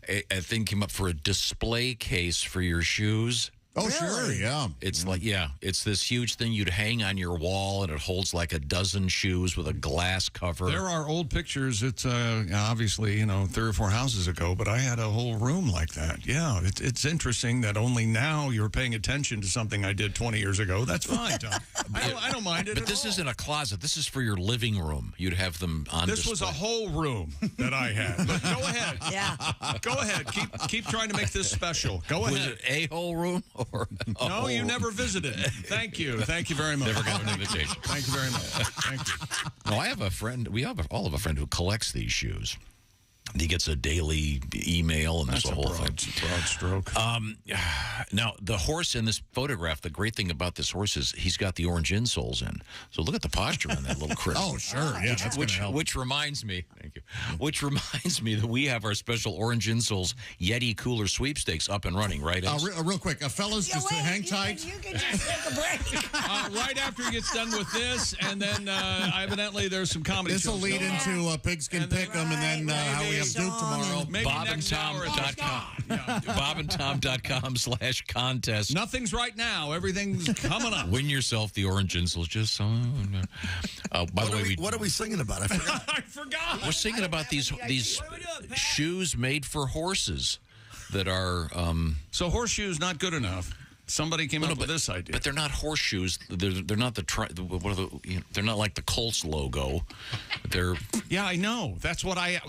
Speaker 3: a thing came up for a display case for your shoes.
Speaker 7: Oh, sure, yeah.
Speaker 3: It's like, it's this huge thing you'd hang on your wall, and it holds like a dozen shoes with a glass cover.
Speaker 4: There are old pictures. It's obviously, 3 or 4 houses ago, but I had a whole room like that. Yeah, it's interesting that only now you're paying attention to something I did 20 years ago. That's fine, Tom. I don't mind it.
Speaker 3: But this isn't a closet. This is for your living room. You'd have them on
Speaker 4: This
Speaker 3: display.
Speaker 4: was a whole room that I had. But go ahead.
Speaker 6: Yeah.
Speaker 4: Go ahead. Keep trying to make this special. Go ahead.
Speaker 3: Was it a whole room? Or
Speaker 4: no, you never visited. Thank you. Thank you very much.
Speaker 3: Never got an invitation.
Speaker 4: Thank you very much. Thank you.
Speaker 3: No, I have a friend. We all have a friend who collects these shoes. He gets a daily email, and there's a whole thing.
Speaker 4: Broad stroke.
Speaker 3: Now, the horse in this photograph, the great thing about this horse is he's got the orange insoles in. So look at the posture on that little critter.
Speaker 7: Oh, sure. Yeah, that's gonna help.
Speaker 3: Which reminds me, thank you. Which reminds me that we have our special orange insoles Yeti Cooler sweepstakes up and running, right?
Speaker 7: Real quick, fellas, just hang tight.
Speaker 6: You can just take a break.
Speaker 4: Right after he gets done with this, and then evidently there's some comedy.
Speaker 7: This will lead into Pigskin Pick'em, and then how we have Duke tomorrow.
Speaker 3: BobandTom.com. BobandTom.com/contest.
Speaker 4: Nothing's right now. Everything's coming up.
Speaker 3: Win yourself the orange insoles. Just so. By the way,
Speaker 1: what are we singing about? I forgot.
Speaker 4: I forgot.
Speaker 3: We're singing about these shoes made for horses that are.
Speaker 4: So horseshoes not good enough. Somebody came up with this idea,
Speaker 3: but they're not horseshoes. They're not they're not like the Colts logo. They're
Speaker 4: I know. That's why I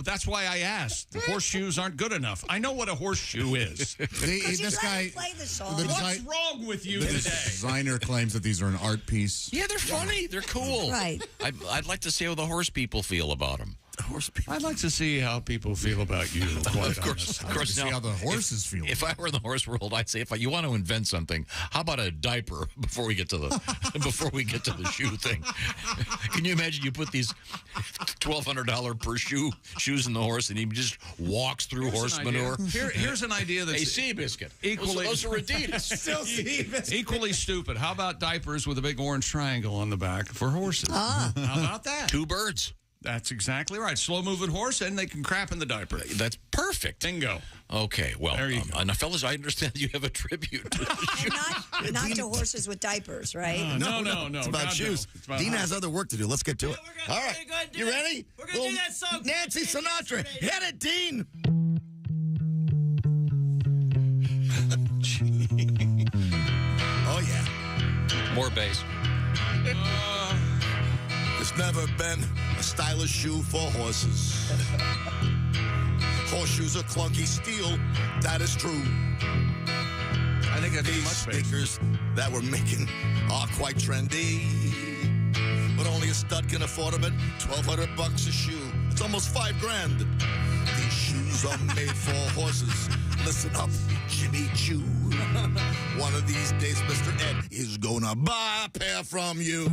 Speaker 4: asked. The horseshoes aren't good enough. I know what a horseshoe is.
Speaker 7: This guy.
Speaker 6: Play the song.
Speaker 4: What's wrong with you
Speaker 7: The
Speaker 4: today?
Speaker 7: designer claims that these are an art piece.
Speaker 3: Yeah, they're funny. They're cool.
Speaker 6: Right.
Speaker 3: I'd like to see how the horse people feel about them.
Speaker 4: I'd like to see how people feel about you. Quite
Speaker 3: Of course.
Speaker 7: See how the horses feel.
Speaker 3: If I were in the horse world, I'd say, if you want to invent something, how about a diaper before we get to the shoe thing? Can you imagine you put these $1,200 per shoes in the horse, and he just walks through horse manure?
Speaker 4: Here's an idea that's
Speaker 3: Seabiscuit.
Speaker 4: Equally,
Speaker 3: Those are Adidas.
Speaker 19: Still Seabiscuit.
Speaker 4: Equally stupid. How about diapers with a big orange triangle on the back for horses? How about that?
Speaker 3: 2 birds.
Speaker 4: That's exactly right. Slow-moving horse, and they can crap in the diaper.
Speaker 3: That's perfect.
Speaker 4: Bingo.
Speaker 3: Okay, well,
Speaker 4: there you go.
Speaker 3: Now, fellas, I understand you have a tribute to the shoes.
Speaker 6: Not to horses with diapers, right?
Speaker 4: No.
Speaker 1: It's about
Speaker 4: God,
Speaker 1: shoes.
Speaker 4: no. It's about
Speaker 1: Dean has other work to do. Let's get to it. All right. You ready?
Speaker 14: We're going to do that song.
Speaker 1: Nancy Sinatra. Hit it, Dean. Oh, yeah.
Speaker 3: More bass.
Speaker 1: It's never been a stylish shoe for horses. Horseshoes are clunky steel, that is true.
Speaker 4: I think that's too
Speaker 1: These
Speaker 4: much bass.
Speaker 1: sneakers that we're making are quite trendy. But only a stud can afford them at $1,200 a shoe. It's almost $5,000. These shoes are made for horses. Listen up, Jimmy Choo. One of these days, Mr. Ed is gonna buy a pair from you.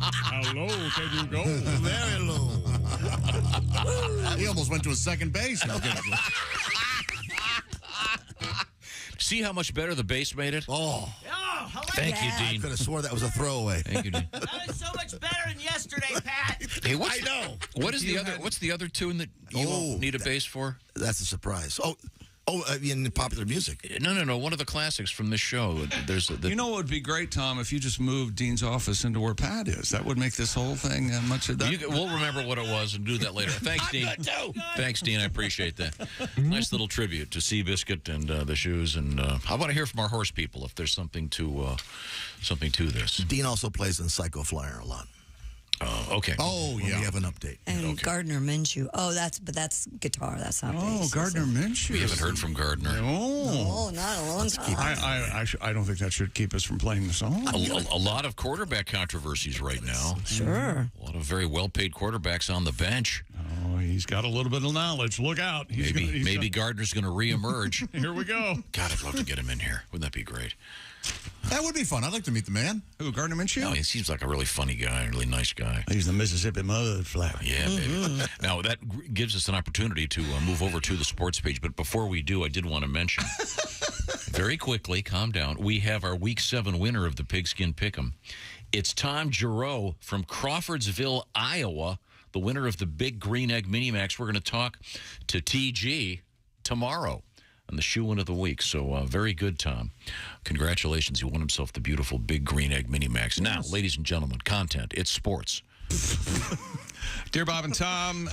Speaker 4: How low can you go?
Speaker 1: Very low.
Speaker 7: He almost went to a second base.
Speaker 3: see how much better the bass made it?
Speaker 1: Oh.
Speaker 3: Thank you,
Speaker 1: I
Speaker 3: Dean.
Speaker 1: could have swore that was a throwaway.
Speaker 3: Thank you, Dean.
Speaker 14: That was so much better than yesterday, Pat.
Speaker 3: Hey,
Speaker 1: I know.
Speaker 3: What is the other? What's the other tune that you won't need a bass for?
Speaker 1: That's a surprise. In popular music.
Speaker 3: No. One of the classics from this show. There's
Speaker 4: You know what would be great, Tom, if you just moved Dean's office into where Pat is. That would make this whole thing much of that.
Speaker 3: We'll remember what it was and do that later. Thanks, Dean. Thanks, Dean. I appreciate that. Nice little tribute to Seabiscuit and the shoes. And I want to hear from our horse people if there's something to this.
Speaker 1: Dean also plays in Psycho Flyer a lot.
Speaker 3: Okay.
Speaker 1: Oh, yeah. We have an update.
Speaker 6: And Gardner Minshew. Oh, that's guitar. That's not bass.
Speaker 4: Gardner Minshew.
Speaker 3: We haven't heard from Gardner.
Speaker 6: Oh, not a long time.
Speaker 4: I don't think that should keep us from playing the song.
Speaker 3: A lot of quarterback controversies right now.
Speaker 6: Sure.
Speaker 3: A lot of very well-paid quarterbacks on the bench.
Speaker 4: Oh, he's got a little bit of knowledge. Look out.
Speaker 3: Maybe Gardner's going to reemerge.
Speaker 4: Here we go.
Speaker 3: God, I'd love to get him in here. Wouldn't that be great?
Speaker 7: That would be fun. I'd like to meet the man.
Speaker 4: Who, Gardner Minshew?
Speaker 3: No, he seems like a really funny guy, a really nice guy.
Speaker 4: He's the Mississippi Mudflap.
Speaker 3: Yeah, baby. Now, that gives us an opportunity to move over to the sports page. But before we do, I did want to mention, very quickly, calm down, we have our Week 7 winner of the Pigskin Pick'em. It's Tom Giroux from Crawfordsville, Iowa, the winner of the Big Green Egg Minimax. We're going to talk to TG tomorrow on the shoe-in of the week. So very good, Tom. Congratulations. He won himself the beautiful Big Green Egg Minimax. Now, ladies and gentlemen, content. It's sports.
Speaker 4: Dear Bob and Tom,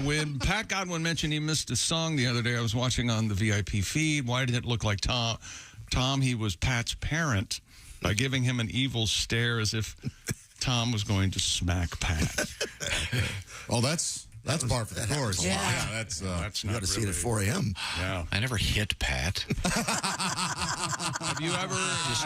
Speaker 4: when Pat Godwin mentioned he missed a song the other day, I was watching on the VIP feed. Why did it look like Tom? Tom, he was Pat's parent by giving him an evil stare as if Tom was going to smack Pat.
Speaker 7: Oh, that's par for the course.
Speaker 6: Yeah.
Speaker 7: That's
Speaker 1: You got to see it at 4 a.m.
Speaker 4: Yeah.
Speaker 3: I never hit Pat.
Speaker 4: Have you ever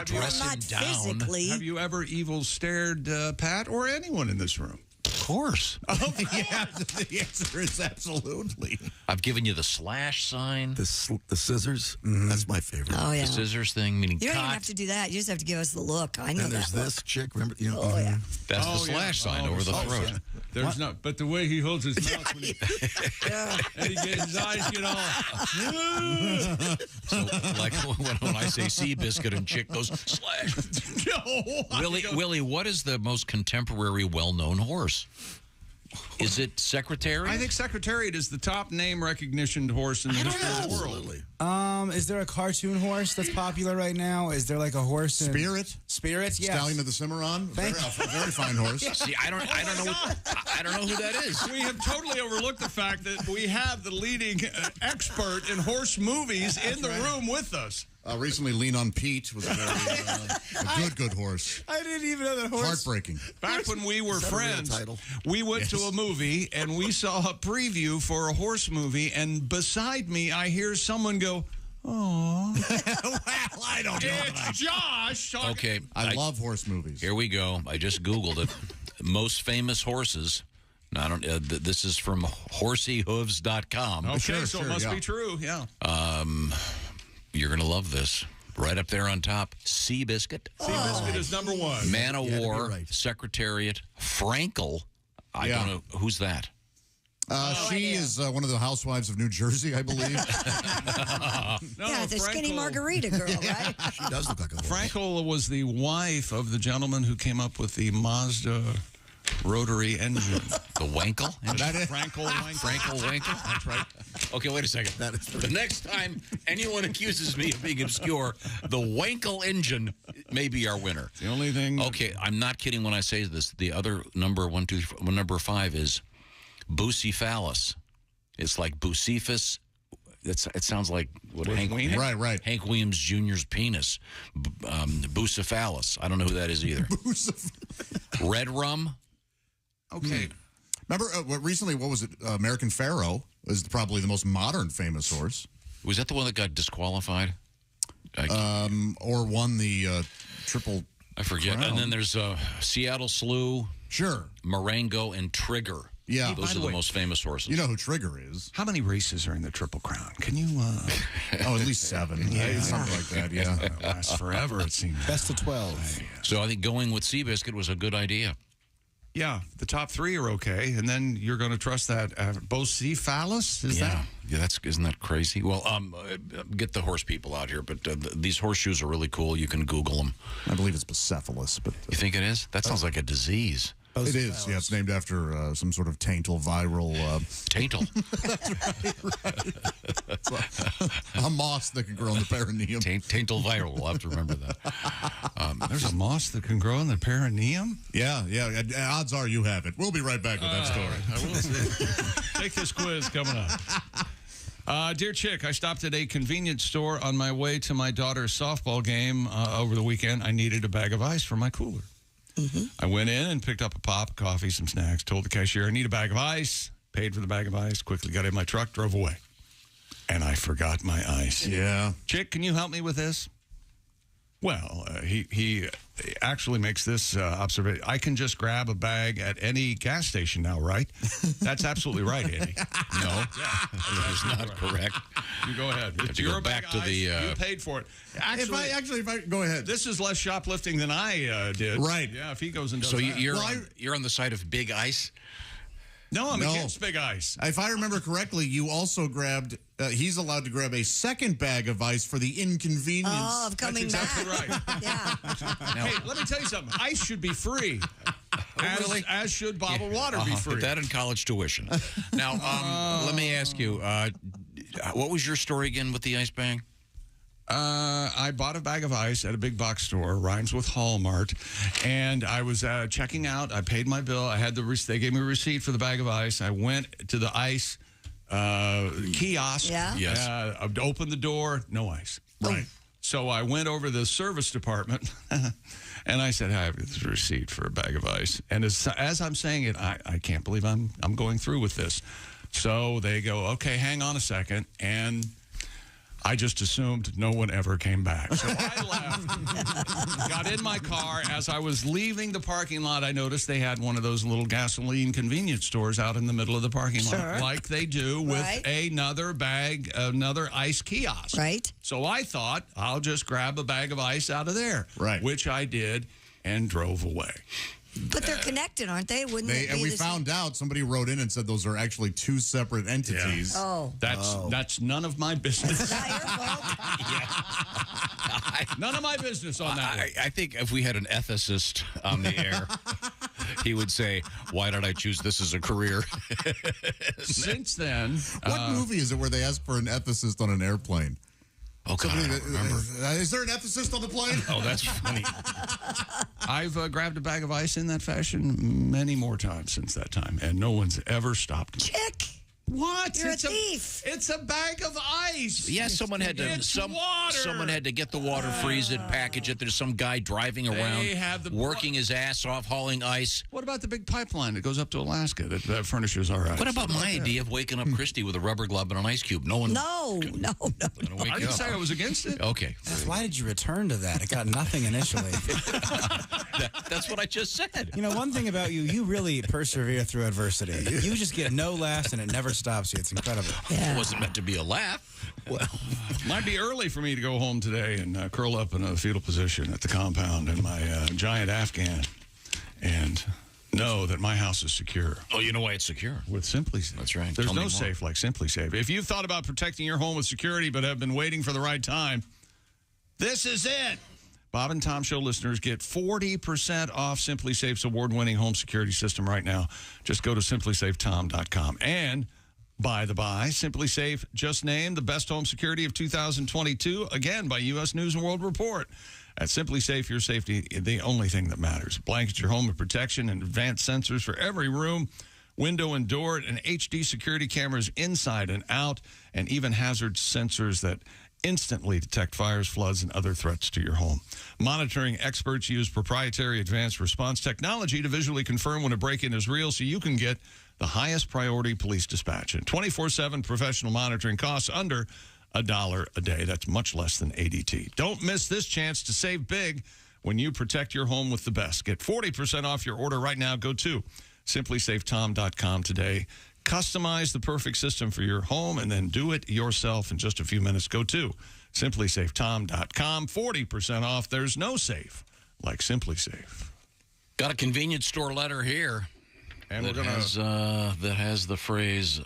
Speaker 3: Dress him
Speaker 6: Not
Speaker 3: down.
Speaker 6: physically.
Speaker 4: Have you ever evil stared Pat or anyone in this room?
Speaker 3: Of course.
Speaker 7: Yeah, the answer is absolutely.
Speaker 3: I've given you the slash sign.
Speaker 1: The scissors. That's my favorite.
Speaker 6: Oh, yeah.
Speaker 3: The scissors thing, meaning
Speaker 6: You don't even
Speaker 3: cock.
Speaker 6: have to do that. You just have to give us the look. I know
Speaker 1: And there's
Speaker 6: that
Speaker 1: this
Speaker 6: look.
Speaker 1: chick. Remember? You know,
Speaker 6: Oh, yeah.
Speaker 3: That's the slash sign over the throat.
Speaker 4: Yeah. There's not, but the way he holds his mouth when he, and he gets his eyes get all.
Speaker 3: So, like when I say Seabiscuit and chick goes slash. Willie, what is the most contemporary, well-known horse? Is it Secretariat?
Speaker 4: I think Secretariat is the top name recognition horse in the history of the world.
Speaker 19: Is there a cartoon horse that's popular right now? Is there like a horse in
Speaker 7: Spirit?
Speaker 19: Spirit? Yes.
Speaker 7: Stallion of the Cimarron. Very fine horse.
Speaker 3: See, I don't know who that is.
Speaker 4: We have totally overlooked the fact that we have the leading expert in horse movies in the room with us.
Speaker 7: Recently, Lean on Pete was a very good horse.
Speaker 19: I didn't even know that horse.
Speaker 7: Heartbreaking.
Speaker 4: Back when we were
Speaker 1: Is that a real
Speaker 4: friends,
Speaker 1: title?
Speaker 4: we went to a movie and we saw a preview for a horse movie, and beside me, I hear someone go, "Oh."
Speaker 7: Well, I don't know.
Speaker 4: It's Josh.
Speaker 3: Okay.
Speaker 7: I love horse movies.
Speaker 3: Here we go. I just Googled it. Most famous horses. Now, I don't. This is from horseyhooves.com.
Speaker 4: Okay, so it must be true. Yeah.
Speaker 3: You're going to love this. Right up there on top, Seabiscuit.
Speaker 4: Seabiscuit is number one.
Speaker 3: Man of War, Secretariat, Frankel. I don't know. Who's that?
Speaker 7: She is one of the housewives of New Jersey, I believe.
Speaker 6: Yeah, the skinny margarita girl, right?
Speaker 1: She does look like a horse.
Speaker 4: Frankel was the wife of the gentleman who came up with the Mazda rotary engine.
Speaker 3: The Wankel?
Speaker 4: Frankel Wankel.
Speaker 3: Frankel Wankel?
Speaker 4: That's right.
Speaker 3: Okay, wait a second. The next time anyone accuses me of being obscure, the Wankel engine may be our winner.
Speaker 4: The only thing.
Speaker 3: Okay, I'm not kidding when I say this. The other number number 5 is Bucephalus. It's like Bucephus. It sounds like what Hank Williams Jr.'s penis. Bucephalus. I don't know who that is either. Red Rum.
Speaker 7: Okay. Remember recently, what was it? American Pharaoh is probably the most modern famous horse.
Speaker 3: Was that the one that got disqualified?
Speaker 7: Or won the triple.
Speaker 3: I forget.
Speaker 7: crown.
Speaker 3: And then there's Seattle Slew.
Speaker 7: Sure.
Speaker 3: Marengo and Trigger.
Speaker 7: Yeah.
Speaker 3: Those are the most famous horses.
Speaker 7: You know who Trigger is.
Speaker 4: How many races are in the Triple Crown? Can you...
Speaker 7: at least 7.
Speaker 4: Yeah.
Speaker 7: Something like that, yeah.
Speaker 4: It lasts forever, it seems.
Speaker 19: Best of 12.
Speaker 3: So I think going with Seabiscuit was a good idea.
Speaker 4: Yeah, the top 3 are okay, and then you're going to trust that Bocephallus?
Speaker 3: Isn't that crazy? Well, get the horse people out here, but these horseshoes are really cool. You can Google them.
Speaker 7: I believe it's Bucephalus, but
Speaker 3: you think it is? That sounds like a disease.
Speaker 7: It is. Yeah, it's named after some sort of taintal viral.
Speaker 3: Taintal.
Speaker 7: That's right. A moss that can grow in the perineum.
Speaker 3: Taintal viral. We'll have to remember that.
Speaker 4: There's a moss that can grow in the perineum?
Speaker 7: Yeah. Odds are you have it. We'll be right back with that story.
Speaker 4: I will see. Take this quiz coming up. Dear Chick, I stopped at a convenience store on my way to my daughter's softball game over the weekend. I needed a bag of ice for my cooler. I went in and picked up a pop, coffee, some snacks, told the cashier I need a bag of ice, paid for the bag of ice, quickly got in my truck, drove away. And I forgot my ice.
Speaker 7: Yeah.
Speaker 4: Chick, can you help me with this? Well, he actually makes this observation. I can just grab a bag at any gas station now, right? That's absolutely right, Andy.
Speaker 3: No, that is not correct.
Speaker 4: You go ahead.
Speaker 3: Have to go back to the.
Speaker 4: You paid for it. Actually,
Speaker 7: if I go ahead.
Speaker 4: This is less shoplifting than I did.
Speaker 7: Right.
Speaker 4: Yeah. If he goes and does
Speaker 3: so
Speaker 4: that.
Speaker 3: you're on the side of big ice.
Speaker 4: No, I'm against big ice.
Speaker 7: If I remember correctly, you also grabbed. He's allowed to grab a second bag of ice for the inconvenience.
Speaker 6: Oh, of coming
Speaker 4: That's exactly
Speaker 6: back.
Speaker 4: right.
Speaker 6: Yeah.
Speaker 4: Hey, let me tell you something. Ice should be free. As should bottled water be free.
Speaker 3: Put that in college tuition. Now, let me ask you, what was your story again with the ice bag?
Speaker 4: I bought a bag of ice at a big box store, rhymes with Hallmart, and I was checking out. I paid my bill. I had they gave me a receipt for the bag of ice. I went to the ice kiosk.
Speaker 6: Yeah.
Speaker 3: Yes.
Speaker 4: I opened the door, no ice. Right. So I went over to the service department, and I said, I have this receipt for a bag of ice. And as I'm saying it, I can't believe I'm going through with this. So they go, okay, hang on a second, and I just assumed no one ever came back. So I left, got in my car. As I was leaving the parking lot, I noticed they had one of those little gasoline convenience stores out in the middle of the parking lot, like they do with another ice kiosk.
Speaker 6: Right.
Speaker 4: So I thought, I'll just grab a bag of ice out of there, which I did and drove away.
Speaker 6: But they're connected, aren't they? Wouldn't they?
Speaker 7: And we found out, somebody wrote in and said those are actually 2 separate entities.
Speaker 4: Yeah.
Speaker 6: Oh.
Speaker 4: That's none of my business.
Speaker 6: It's not your fault.
Speaker 4: None of my business on that.
Speaker 3: I think if we had an ethicist on the air, he would say, why did I choose this as a career?
Speaker 4: Since then.
Speaker 7: What movie is it where they ask for an ethicist on an airplane?
Speaker 3: Oh, God, I don't remember.
Speaker 7: Is there an ethicist on the plane?
Speaker 3: Oh, that's funny.
Speaker 4: I've grabbed a bag of ice in that fashion many more times since that time, and no one's ever stopped me.
Speaker 6: Chick.
Speaker 4: What?
Speaker 6: You're a thief.
Speaker 4: It's a bag of ice.
Speaker 3: Yeah, someone had to someone had to get the water, freeze it, package it. There's some guy driving around, working his ass off, hauling ice.
Speaker 4: What about the big pipeline that goes up to Alaska that furnishes our ice?
Speaker 3: What about my idea of waking up Christy with a rubber glove and an ice cube? No one.
Speaker 6: No.
Speaker 4: I didn't say I was against it.
Speaker 3: Okay.
Speaker 19: Why did you return to that? It got nothing initially.
Speaker 3: That's what I just said.
Speaker 19: You know, one thing about you, you really persevere through adversity. You just get no laughs, and it never stops you. It's incredible.
Speaker 3: It wasn't meant to be a laugh.
Speaker 4: Well, might be early for me to go home today and curl up in a fetal position at the compound in my giant Afghan and know that my house is secure.
Speaker 3: Oh, you know why it's secure?
Speaker 4: With SimpliSafe.
Speaker 3: That's right.
Speaker 4: There's no safe like SimpliSafe. If you've thought about protecting your home with security but have been waiting for the right time, this is it. Bob and Tom Show listeners get 40% off SimpliSafe's award-winning home security system right now. Just go to simplysafetom.com. And by the by, SimpliSafe just named the best home security of 2022, again, by U.S. News & World Report. At SimpliSafe, your safety is the only thing that matters. Blankets your home with protection and advanced sensors for every room, window, and door, and HD security cameras inside and out, and even hazard sensors that instantly detect fires, floods, and other threats to your home. Monitoring experts use proprietary advanced response technology to visually confirm when a break-in is real so you can get the highest priority police dispatch. And 24/7 professional monitoring costs under $1 a day. That's much less than ADT. Don't miss this chance to save big when you protect your home with the best. Get 40% off your order right now. Go to simplysafetom.com today. Customize the perfect system for your home and then do it yourself in just a few minutes. Go to simplysafetom.com. 40% off. There's no safe like SimpliSafe.
Speaker 3: Got a convenience store letter here.
Speaker 4: And
Speaker 3: that
Speaker 4: we're going
Speaker 3: to that has the phrase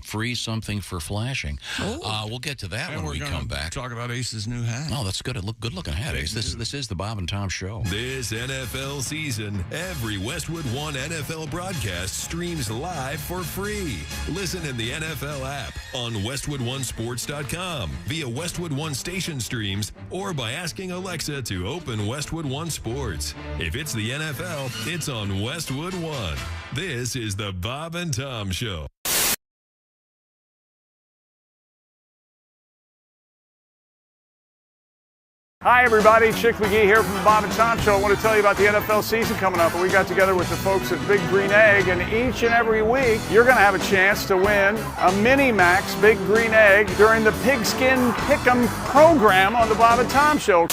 Speaker 3: "free something for flashing." We'll get to that when we come back.
Speaker 4: Talk about Ace's new hat.
Speaker 3: Oh, that's good. Good looking hat, Ace. This is the Bob and Tom Show.
Speaker 20: This NFL season, every Westwood One NFL broadcast streams live for free. Listen in the NFL app, on WestwoodOneSports.com, via Westwood One station streams, or by asking Alexa to open Westwood One Sports. If it's the NFL, it's on Westwood One. This is the Bob and Tom Show.
Speaker 21: Hi, everybody. Chick McGee here from the Bob and Tom Show. I want to tell you about the NFL season coming up. We got together with the folks at Big Green Egg, and each and every week, you're going to have a chance to win a Mini Max Big Green Egg during the Pigskin Pick'em program on the Bob and Tom Show.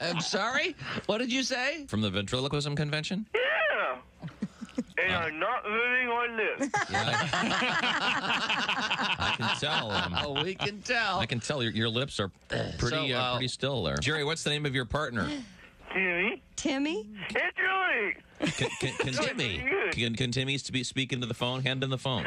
Speaker 2: I'm sorry? What did you say?
Speaker 22: From the ventriloquism convention?
Speaker 23: Yeah. And I'm not moving on this.
Speaker 22: I can tell.
Speaker 2: We can tell.
Speaker 22: I can tell your lips are pretty pretty still there. Jerry, what's the name of your partner?
Speaker 23: Timmy.
Speaker 8: Timmy?
Speaker 23: It's Julie.
Speaker 22: Can Timmy? Can Timmy speak into the phone? Hand him the phone.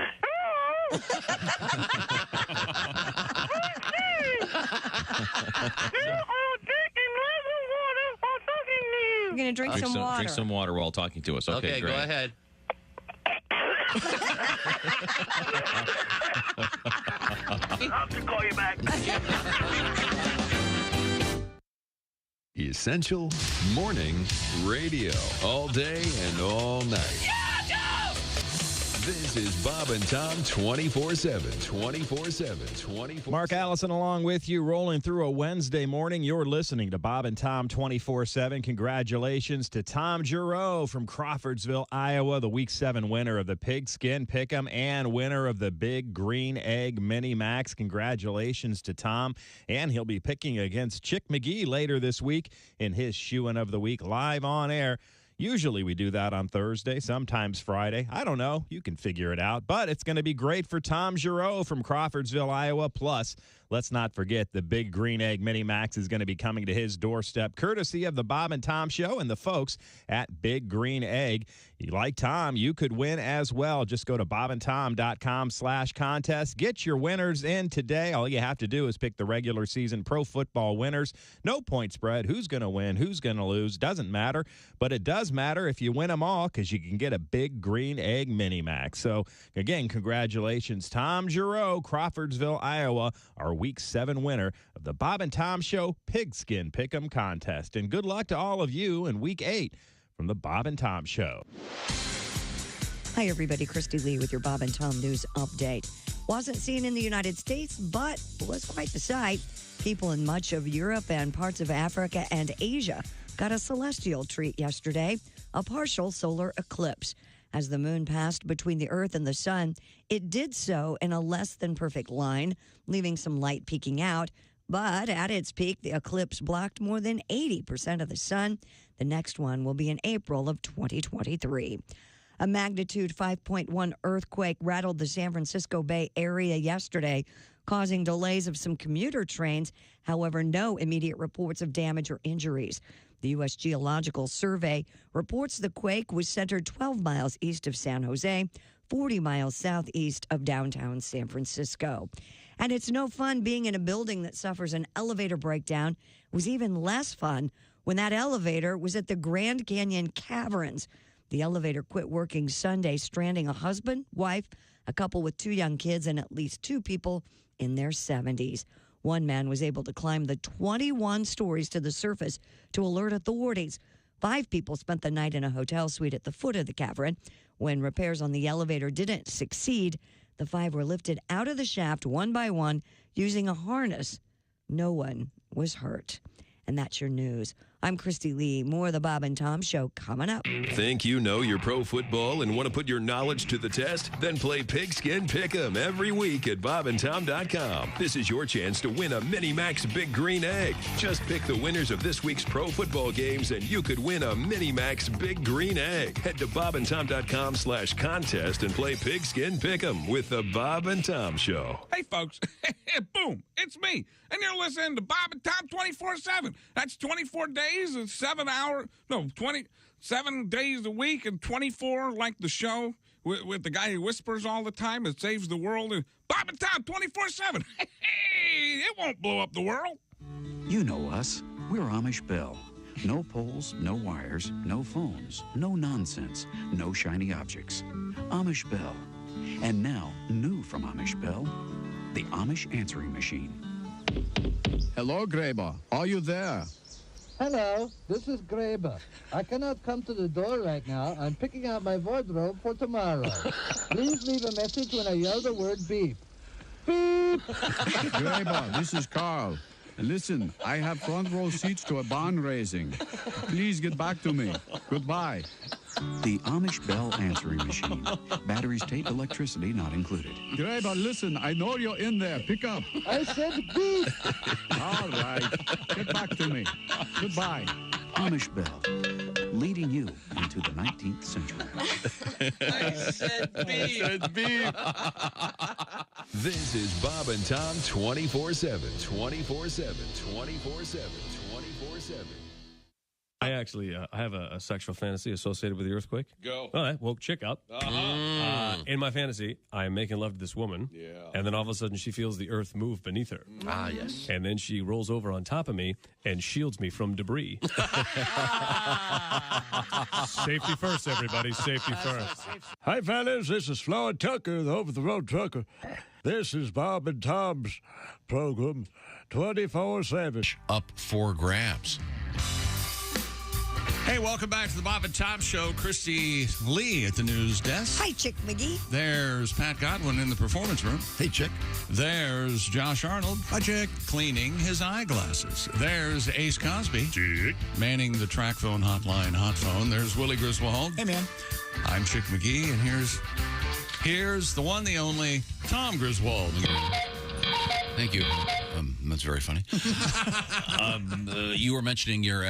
Speaker 8: You're going to drink some water.
Speaker 22: Drink some water while talking to us. Okay, great.
Speaker 2: Go ahead.
Speaker 23: I'll have to call you back.
Speaker 20: Essential Morning Radio. All day and all night. This is Bob and Tom 24/7. 24/7. 24.
Speaker 11: Mark Allison along with you, rolling through a Wednesday morning. You're listening to Bob and Tom 24/7. Congratulations to Tom Giroux from Crawfordsville, Iowa, the Week 7 winner of the Pigskin Pick'em and winner of the Big Green Egg Mini Max. Congratulations to Tom. And he'll be picking against Chick McGee later this week in his Shoein' of the Week live on air. Usually we do that on Thursday, sometimes Friday. I don't know. You can figure it out. But it's going to be great for Tom Giroux from Crawfordsville, Iowa. Plus, let's not forget the Big Green Egg Mini Max is going to be coming to his doorstep, courtesy of the Bob and Tom Show and the folks at Big Green Egg. You like Tom, you could win as well. Just go to bobandtom.com/contest. Get your winners in today. All you have to do is pick the regular season pro football winners. No point spread. Who's going to win? Who's going to lose? Doesn't matter. But it does matter if you win them all because you can get a Big Green Egg Mini Max. So, again, congratulations, Tom Giroux, Crawfordsville, Iowa, our Week 7 winner of the Bob and Tom Show Pigskin Pick'em contest. And good luck to all of you in Week 8 from the Bob and Tom Show.
Speaker 6: Hi, everybody. Christy Lee with your Bob and Tom News Update. Wasn't seen in the United States, but was quite the sight. People in much of Europe and parts of Africa and Asia got a celestial treat yesterday, a partial solar eclipse. As the moon passed between the Earth and the sun, it did so in a less than perfect line, leaving some light peeking out. But at its peak, the eclipse blocked more than 80% of the sun. The next one will be in April of 2023. A magnitude 5.1 earthquake rattled the San Francisco Bay Area yesterday, causing delays of some commuter trains. However, no immediate reports of damage or injuries. The U.S. Geological Survey reports the quake was centered 12 miles east of San Jose, 40 miles southeast of downtown San Francisco. And it's no fun being in a building that suffers an elevator breakdown. It was even less fun when that elevator was at the Grand Canyon Caverns. The elevator quit working Sunday, stranding a husband, wife, a couple with 2 young kids, and at least 2 people in their 70s. One man was able to climb the 21 stories to the surface to alert authorities. 5 people spent the night in a hotel suite at the foot of the cavern. When repairs on the elevator didn't succeed, the 5 were lifted out of the shaft one by one using a harness. No one was hurt. And that's your news. I'm Christy Lee. More of the Bob and Tom Show coming up.
Speaker 20: Think you know your pro football and want to put your knowledge to the test? Then play Pigskin Pick'em every week at bobandtom.com. This is your chance to win a Mini Max Big Green Egg. Just pick the winners of this week's pro football games and you could win a Mini Max Big Green Egg. Head to bobandtom.com/contest and play Pigskin Pick'em with the Bob and Tom Show.
Speaker 12: Hey, folks. Boom. It's me. And you're listening to Bob and Tom 24/7. That's 24 days and 27 days a week and 24 like the show with the guy who whispers all the time and saves the world. And Bob and Tom 24/7. Hey, it won't blow up the world.
Speaker 13: You know us. We're Amish Bell. No poles, no wires, no phones, no nonsense, no shiny objects. Amish Bell. And now, new from Amish Bell, the Amish answering machine.
Speaker 15: Hello, Graber. Are you there?
Speaker 24: Hello, this is Graber. I cannot come to the door right now. I'm picking out my wardrobe for tomorrow. Please leave a message when I yell the word beep. Beep!
Speaker 15: Graber, this is Carl. Listen, I have front row seats to a barn raising. Please get back to me. Goodbye.
Speaker 13: The Amish Bell answering machine. Batteries, tape, electricity not included.
Speaker 15: Graber, listen, I know you're in there. Pick up.
Speaker 24: I said beep.
Speaker 15: All right. Get back to me. Goodbye.
Speaker 13: Amish Bell, leading you into the 19th century.
Speaker 10: I said beep.
Speaker 20: This is Bob and Tom 24/7. 24/7. 24/7. 24/7.
Speaker 25: I actually I have a sexual fantasy associated with the earthquake.
Speaker 3: Go.
Speaker 25: All right, woke chick up. In my fantasy, I am making love to this woman.
Speaker 3: Yeah.
Speaker 25: And then all of a sudden, she feels the earth move beneath her.
Speaker 2: Yes.
Speaker 25: And then she rolls over on top of me and shields me from debris. Safety first, everybody. Safety first.
Speaker 26: Hi, fellas. This is Floyd Tucker, the over-the-road trucker. This is Bob and Tom's program, 24/7.
Speaker 3: Up for grabs.
Speaker 4: Hey, welcome back to the Bob and Tom Show. Christy Lee at the news desk.
Speaker 6: Hi, Chick McGee.
Speaker 4: There's Pat Godwin in the performance room.
Speaker 5: Hey, Chick.
Speaker 4: There's Josh Arnold. Hi, Chick. Cleaning his eyeglasses. There's Ace Cosby. Chick. Manning the track phone hotline, hot phone. There's Willie Griswold.
Speaker 19: Hey, man.
Speaker 4: I'm Chick McGee, and here's the one, the only Tom Griswold.
Speaker 3: Thank you. That's very funny. You were mentioning your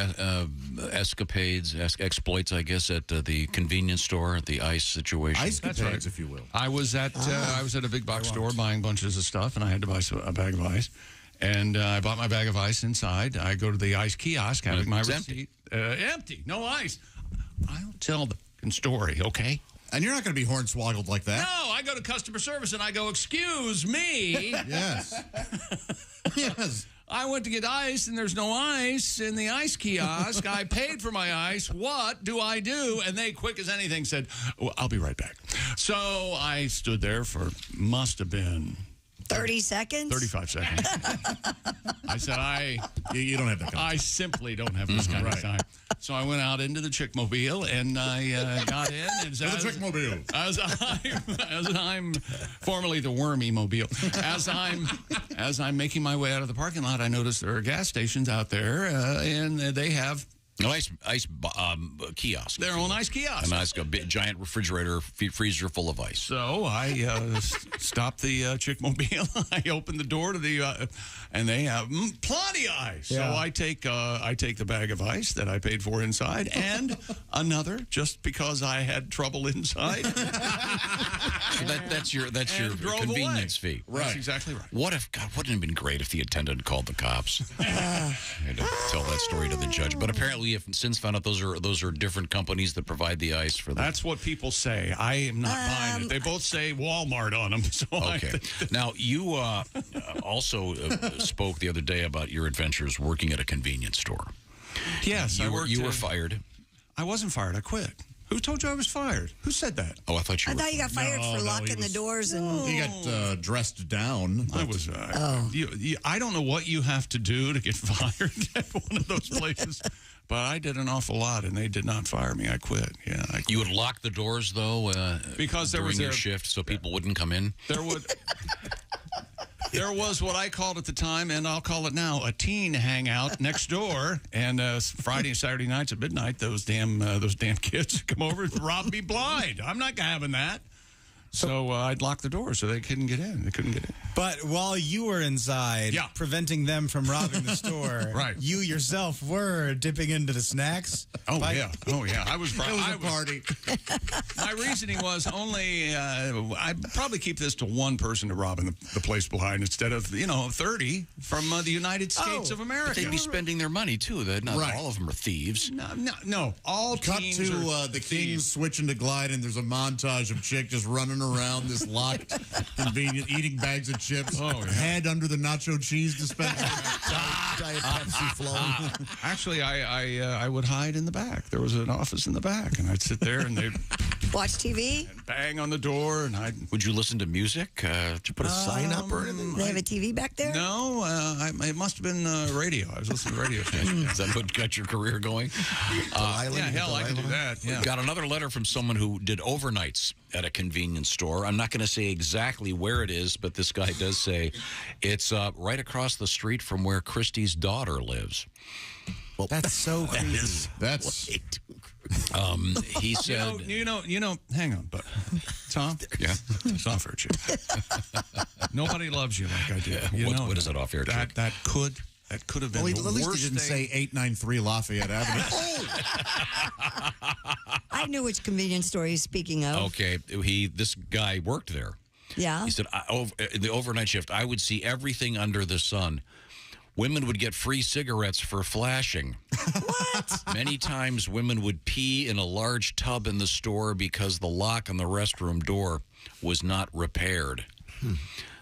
Speaker 3: escapades, exploits, I guess, at the convenience store, at the ice situation.
Speaker 7: Ice-capades, if you will.
Speaker 4: I was at a big box store buying bunches of stuff, and I had to buy a bag of ice. And I bought my bag of ice inside. I go to the ice kiosk, having my receipt. Empty. No ice. I'll tell the story, okay?
Speaker 7: And you're not going to be hornswoggled like that.
Speaker 4: No, I go to customer service and I go, excuse me.
Speaker 7: Yes. Yes.
Speaker 4: I went to get ice and there's no ice in the ice kiosk. I paid for my ice. What do I do? And they, quick as anything, said, well, I'll be right back. So I stood there for, must have been
Speaker 6: 30 seconds?
Speaker 4: 35 seconds. I said, you don't have that kind of time. I simply don't have this kind of time. So I went out into the Chickmobile and I got in.
Speaker 7: The Chickmobile.
Speaker 4: As I'm formerly the Wormy Mobile. As I'm making my way out of the parking lot, I noticed there are gas stations out there, and they have
Speaker 3: ice kiosk.
Speaker 4: Their own ice kiosk.
Speaker 3: A nice giant refrigerator, freezer full of ice.
Speaker 4: So I stopped the Chickmobile. I opened the door to the, and they have plenty of ice.
Speaker 19: Yeah.
Speaker 4: So I take the bag of ice that I paid for inside, and another just because I had trouble inside.
Speaker 3: So that's your convenience fee.
Speaker 4: Right. That's exactly right.
Speaker 3: Wouldn't it have been great if the attendant called the cops? I had to tell that story to the judge, but apparently. Have since found out those are different companies that provide the ice for them.
Speaker 4: That's what people say. I am not buying it. They both say Walmart on them. So
Speaker 3: okay. Now, you also spoke the other day about your adventures working at a convenience store.
Speaker 4: Yes,
Speaker 3: you were fired.
Speaker 4: I wasn't fired. I quit. Who told you I was fired? Who said that?
Speaker 3: Oh, I thought
Speaker 6: I thought you got fired for locking the doors and.
Speaker 7: He got dressed down.
Speaker 4: I was. I don't know what you have to do to get fired at one of those places, but I did an awful lot, and they did not fire me. I quit. Yeah, I quit.
Speaker 3: You would lock the doors though,
Speaker 4: because there
Speaker 3: during
Speaker 4: was
Speaker 3: your shift, so people wouldn't come in.
Speaker 4: There would. There was what I called at the time, and I'll call it now, a teen hangout next door. And Friday and Saturday nights at midnight, those damn kids come over and rob me blind. I'm not having that. So I'd lock the door so they couldn't get in. They couldn't get in.
Speaker 19: But while you were inside, preventing them from robbing the store,
Speaker 4: right.
Speaker 19: You yourself were dipping into the snacks.
Speaker 4: Oh, yeah. I was
Speaker 7: It was a party.
Speaker 4: My reasoning was only, I'd probably keep this to one person to rob in the place behind instead of, 30 from the United States of America.
Speaker 3: But they'd be spending their money, too. Not all of them are thieves.
Speaker 4: No. All
Speaker 7: Cut
Speaker 4: teens
Speaker 7: to
Speaker 4: are
Speaker 7: the Kings switching to Glide, and there's a montage of chick just running around this locked convenient, eating bags of chips, head under the nacho cheese dispenser.
Speaker 5: Giant Pepsi flowing.
Speaker 4: Actually, I would hide in the back. There was an office in the back, and I'd sit there and they'd
Speaker 6: watch TV,
Speaker 4: and bang on the door, and
Speaker 3: Would you listen to music? Did you put a sign up or anything?
Speaker 6: They have a TV back there?
Speaker 4: No, it must have been radio. I was listening to radio stations.
Speaker 3: Is that what got your career going?
Speaker 4: I could do that. Yeah.
Speaker 3: Got another letter from someone who did overnights at a convenience store. I'm not going to say exactly where it is, but this guy does say it's right across the street from where Christy's daughter lives.
Speaker 19: Well, that's so creepy.
Speaker 7: That's
Speaker 3: way too creepy. He said,
Speaker 4: you know. Hang on, but Tom.
Speaker 3: Yeah,
Speaker 4: it's off air chick. Nobody loves you like I do.
Speaker 3: What is it off air chick?
Speaker 4: That could have been.
Speaker 7: Well,
Speaker 4: the
Speaker 7: at least
Speaker 4: worst
Speaker 7: he didn't say 893 Lafayette Avenue.
Speaker 6: I knew which convenience store he's speaking of.
Speaker 3: Okay, this guy worked there.
Speaker 6: Yeah.
Speaker 3: He said, in the overnight shift, I would see everything under the sun. Women would get free cigarettes for flashing.
Speaker 6: What?
Speaker 3: Many times women would pee in a large tub in the store because the lock on the restroom door was not repaired.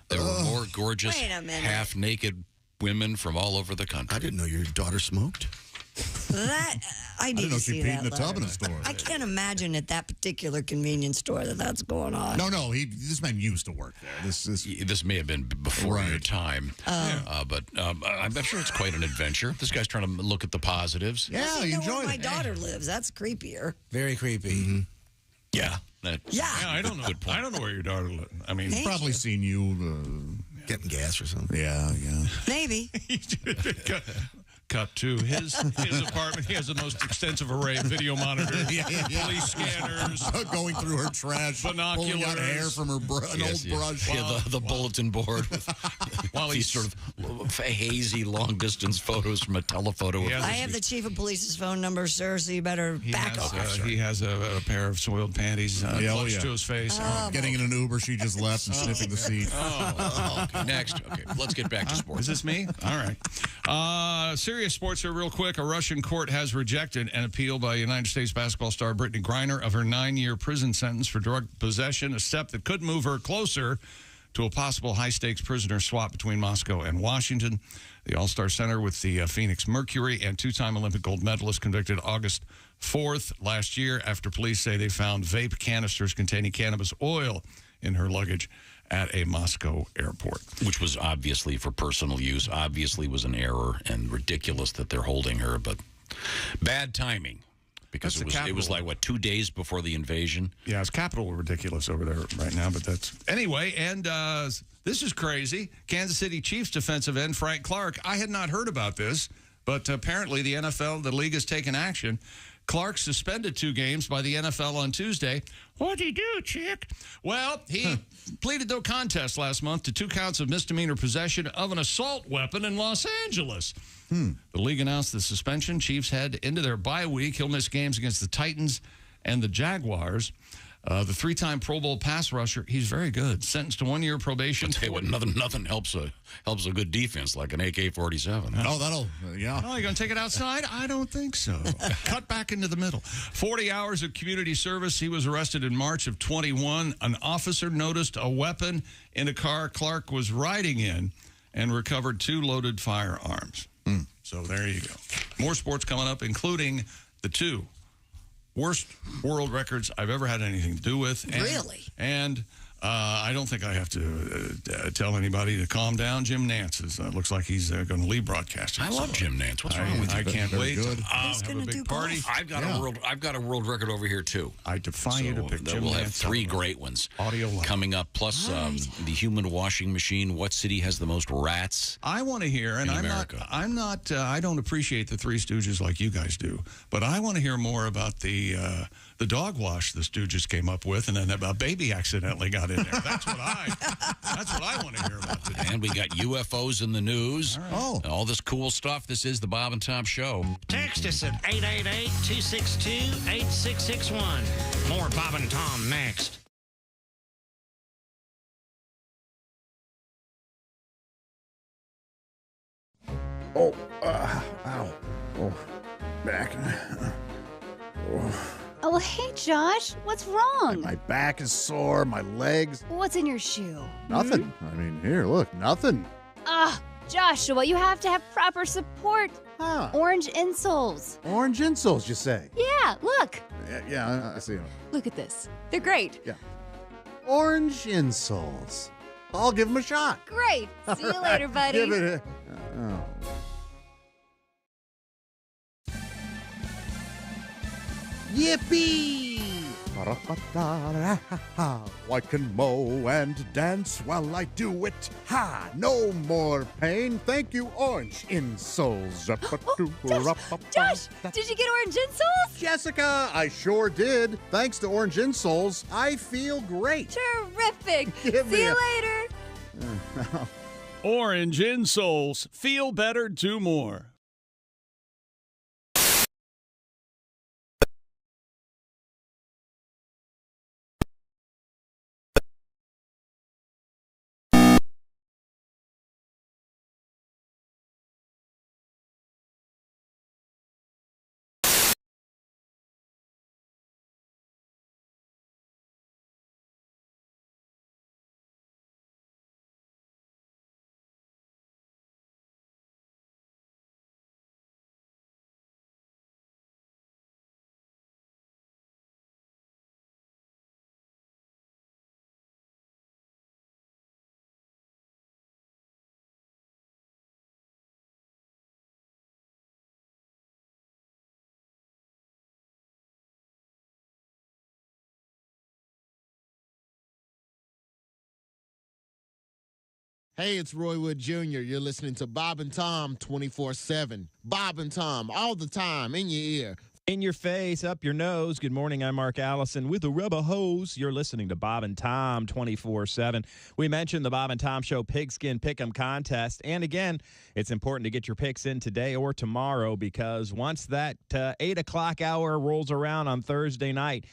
Speaker 3: There were more gorgeous, half-naked women from all over the country.
Speaker 5: I didn't know your daughter smoked.
Speaker 6: I
Speaker 7: didn't know she
Speaker 6: see
Speaker 7: peed
Speaker 6: that
Speaker 7: in the tub in a
Speaker 6: letter.
Speaker 7: store.
Speaker 6: I can't imagine at that particular convenience store that's going on.
Speaker 7: No, this man used to work there.
Speaker 3: This may have been before your time, but I'm sure it's quite an adventure. This guy's trying to look at the positives.
Speaker 6: Yeah, you enjoy where my daughter lives. That's creepier.
Speaker 19: Very creepy.
Speaker 3: Mm-hmm. Yeah.
Speaker 4: I don't know.
Speaker 3: Good point.
Speaker 4: I don't know where your daughter lives. I mean,
Speaker 7: he's probably seen you
Speaker 5: getting gas or something.
Speaker 7: Yeah.
Speaker 6: Maybe.
Speaker 4: Cut to his apartment. He has the most extensive array of video monitors, police scanners,
Speaker 7: going through her trash,
Speaker 4: binoculars,
Speaker 7: pulling out hair from her old brush.
Speaker 3: Yeah, the bulletin board with
Speaker 4: while
Speaker 3: these sort of hazy long-distance photos from a telephoto.
Speaker 6: I have the chief of police's phone number, sir, so you better back off.
Speaker 4: He has a pair of soiled panties clutched to his face.
Speaker 7: Getting in an Uber, she just left and sniffing the seat.
Speaker 3: Okay, next. Okay, let's get back to sports.
Speaker 4: Is this me? All right. Serious sports here real quick. A Russian court has rejected an appeal by United States basketball star Brittany Griner of her 9-year prison sentence for drug possession, a step that could move her closer to a possible high-stakes prisoner swap between Moscow and Washington. The All-Star Center with the Phoenix Mercury and two-time Olympic gold medalist convicted August 4th last year after police say they found vape canisters containing cannabis oil in her luggage at a Moscow airport.
Speaker 3: Which was obviously for personal use, obviously was an error and ridiculous that they're holding her, but bad timing. Because it was like, 2 days before the invasion?
Speaker 4: Yeah, it's capital ridiculous over there right now, but that's... Anyway, and this is crazy. Kansas City Chiefs defensive end Frank Clark. I had not heard about this, but apparently the NFL, the league has taken action. Clark suspended 2 games by the NFL on Tuesday. What'd he do, chick? Well, he pleaded no contest last month to 2 counts of misdemeanor possession of an assault weapon in Los Angeles. The league announced the suspension. Chiefs head into their bye week. He'll miss games against the Titans and the Jaguars. The 3-time Pro Bowl pass rusher, he's very good. Sentenced to 1-year probation.
Speaker 3: I'll tell you what, nothing helps a good defense like an AK-47.
Speaker 7: Oh, yeah.
Speaker 4: Oh, you going to take it outside? I don't think so. Cut back into the middle. 40 hours of community service. He was arrested in March of 21. An officer noticed a weapon in a car Clark was riding in and recovered 2 loaded firearms. So there you go. More sports coming up, including the 2 worst world records I've ever had anything to do with. And,
Speaker 6: Really?
Speaker 4: And I don't think I have to tell anybody to calm down. Jim Nance looks like he's going to leave broadcasting.
Speaker 3: I love Jim Nance. What's wrong with you?
Speaker 4: I can't
Speaker 7: Very
Speaker 4: wait.
Speaker 7: good.
Speaker 6: He's
Speaker 4: Have
Speaker 6: gonna
Speaker 4: a big
Speaker 6: do
Speaker 4: party.
Speaker 6: golf.
Speaker 3: I've got a world record over here too.
Speaker 4: I defy you to pick Jim
Speaker 3: We'll have
Speaker 4: Nance.
Speaker 3: 3 great ones
Speaker 4: Audio line.
Speaker 3: coming up. Plus the human washing machine. What city has the most rats?
Speaker 4: I want to hear, and
Speaker 3: in
Speaker 4: I'm
Speaker 3: America.
Speaker 4: not. I don't appreciate the Three Stooges like you guys do, but I want to hear more about the dog wash the Stooges came up with, and then a baby accidentally got in there. That's what I want to hear about today.
Speaker 3: And we got UFOs in the news. All this cool stuff. This is the Bob and Tom Show.
Speaker 1: Text us at 888-262-8661. More Bob and Tom next.
Speaker 9: Oh, ow. Oh, back.
Speaker 14: Oh, hey, Josh. What's wrong?
Speaker 9: My back is sore, my legs.
Speaker 14: What's in your shoe?
Speaker 9: Nothing. I mean, here, look, nothing.
Speaker 14: Ah, Joshua, you have to have proper support. Orange insoles.
Speaker 9: Orange insoles, you say?
Speaker 14: Yeah, look.
Speaker 9: Yeah, I see them.
Speaker 14: Look at this. They're great.
Speaker 9: Yeah. Orange insoles. I'll give them a shot.
Speaker 14: Great. See you later, buddy.
Speaker 9: Give it a... Oh. Yippee! I can mow and dance while I do it. Ha! No more pain. Thank you, orange insoles.
Speaker 14: Josh, did you get orange insoles?
Speaker 9: Jessica, I sure did. Thanks to orange insoles, I feel great.
Speaker 14: Terrific. See you later.
Speaker 21: Orange insoles. Feel better, do more.
Speaker 5: Hey, it's Roy Wood Jr. You're listening to Bob and Tom 24/7. Bob and Tom, all the time, in your ear.
Speaker 11: In your face, up your nose. Good morning, I'm Mark Allison with a rubber hose. You're listening to Bob and Tom 24/7. We mentioned the Bob and Tom Show Pigskin Pick'em contest. And again, it's important to get your picks in today or tomorrow because once that 8 o'clock hour rolls around on Thursday night,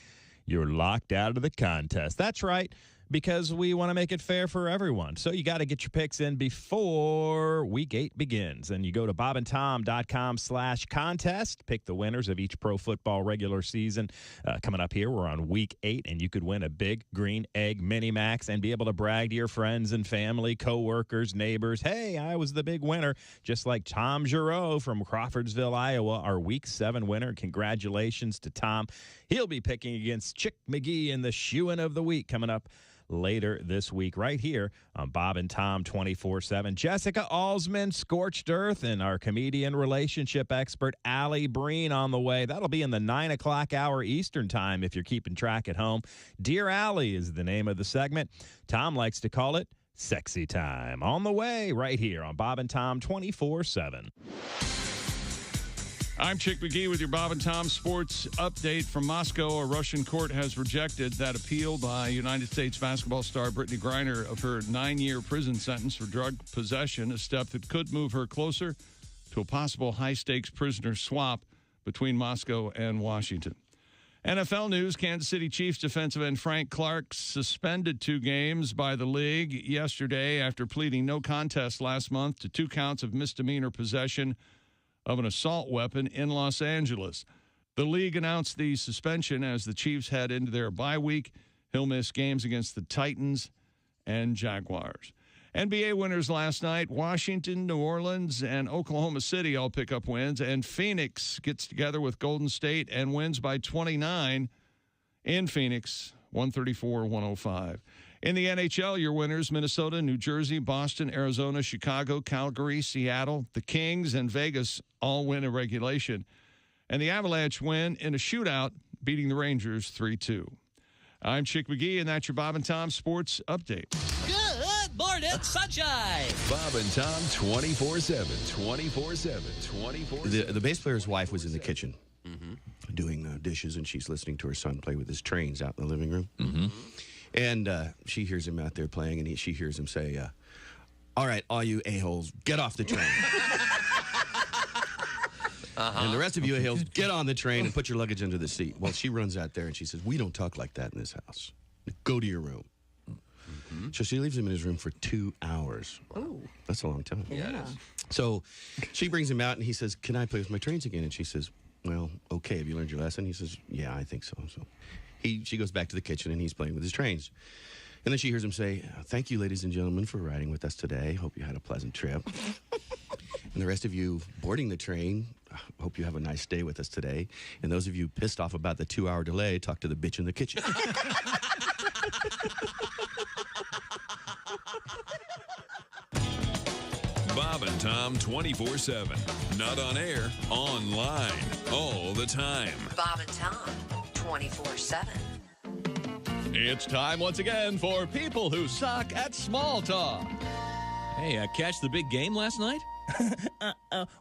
Speaker 11: you're locked out of the contest. That's right, because we want to make it fair for everyone. So you got to get your picks in before Week 8 begins. And you go to bobandtom.com/contest. Pick the winners of each pro football regular season. Coming up here, we're on Week 8, and you could win a big green egg mini max and be able to brag to your friends and family, coworkers, neighbors. Hey, I was the big winner, just like Tom Giroux from Crawfordsville, Iowa, our Week 7 winner. Congratulations to Tom. He'll be picking against Chick McGee in the Shoein' of the Week coming up later this week right here on Bob and Tom 24/7. Jessica Alsman, Scorched Earth, and our comedian relationship expert Allie Breen on the way. That'll be in the 9 o'clock hour Eastern time if you're keeping track at home. Dear Allie is the name of the segment. Tom likes to call it Sexy Time. On the way right here on Bob and Tom 24/7.
Speaker 21: I'm Chick McGee with your Bob and Tom Sports Update from Moscow. A Russian court has rejected that appeal by United States basketball star Brittany Griner of her 9-year prison sentence for drug possession, a step that could move her closer to a possible high-stakes prisoner swap between Moscow and Washington. NFL news, Kansas City Chiefs defensive end Frank Clark suspended 2 games by the league yesterday after pleading no contest last month to 2 counts of misdemeanor possession of an assault weapon in Los Angeles. The league announced the suspension as the Chiefs head into their bye week. He'll miss games against the Titans and Jaguars. NBA winners last night, Washington, New Orleans, and Oklahoma City all pick up wins. And Phoenix gets together with Golden State and wins by 29 in Phoenix, 134-105. In the NHL, your winners, Minnesota, New Jersey, Boston, Arizona, Chicago, Calgary, Seattle, the Kings, and Vegas all win in regulation. And the Avalanche win in a shootout, beating the Rangers 3-2. I'm Chick McGee, and that's your Bob and Tom Sports Update.
Speaker 8: Good morning, sunshine.
Speaker 20: Bob and Tom 24/7, 24/7, 24/7.
Speaker 16: The bass player's wife was in the kitchen doing dishes, and she's listening to her son play with his trains out in the living room. And she hears him out there playing, and she hears him say, all right, all you a-holes, get off the train. And the rest of you a-holes, get on the train and put your luggage under the seat. Well, she runs out there, and she says, we don't talk like that in this house. Go to your room. So she leaves him in his room for 2 hours.
Speaker 6: Oh.
Speaker 16: That's a long time.
Speaker 6: Yeah, it is.
Speaker 16: So she brings him out, and he says, can I play with my trains again? And she says, well, okay, have you learned your lesson? He says, yeah, I think so. So she goes back to the kitchen, and he's playing with his trains. And then she hears him say, thank you, ladies and gentlemen, for riding with us today. Hope you had a pleasant trip. And the rest of you boarding the train, hope you have a nice day with us today. And those of you pissed off about the 2-hour delay, talk to the bitch in the kitchen.
Speaker 20: Bob and Tom 24/7. Not on air, online, all the time.
Speaker 17: Bob and Tom, 24/7.
Speaker 11: It's time once again for people who suck at small talk.
Speaker 18: Hey, catch the big game last night?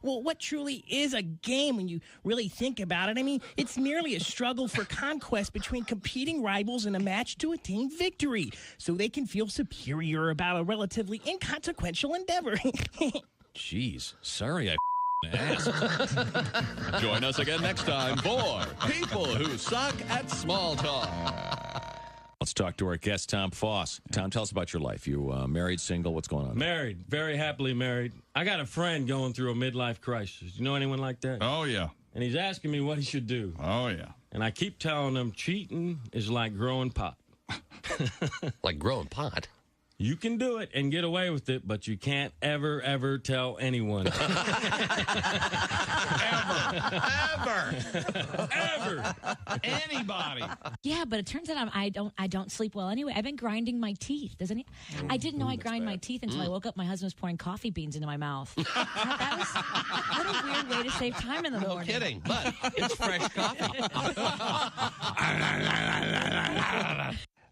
Speaker 22: Well, what truly is a game when you really think about it? I mean, it's merely a struggle for conquest between competing rivals in a match to attain victory, so they can feel superior about a relatively inconsequential endeavor.
Speaker 18: Jeez, sorry I asked.
Speaker 11: Join us again next time for people who suck at small talk.
Speaker 18: Let's talk to our guest, Tom Foss. Tom, tell us about your life. You married, single, what's going on?
Speaker 25: Married, very happily married. I got a friend going through a midlife crisis. You know anyone like that?
Speaker 4: Oh, yeah.
Speaker 25: And he's asking me what he should do.
Speaker 4: Oh, yeah.
Speaker 25: And I keep telling him cheating is like growing pot.
Speaker 2: Like growing pot?
Speaker 25: You can do it and get away with it, but you can't ever, ever tell anyone.
Speaker 4: Ever. Anybody.
Speaker 23: Yeah, but it turns out I don't sleep well anyway. I've been grinding my teeth. I didn't know I grind my teeth until I woke up. My husband was pouring coffee beans into my mouth. What a weird way to save time in the morning.
Speaker 2: No kidding, but it's fresh coffee.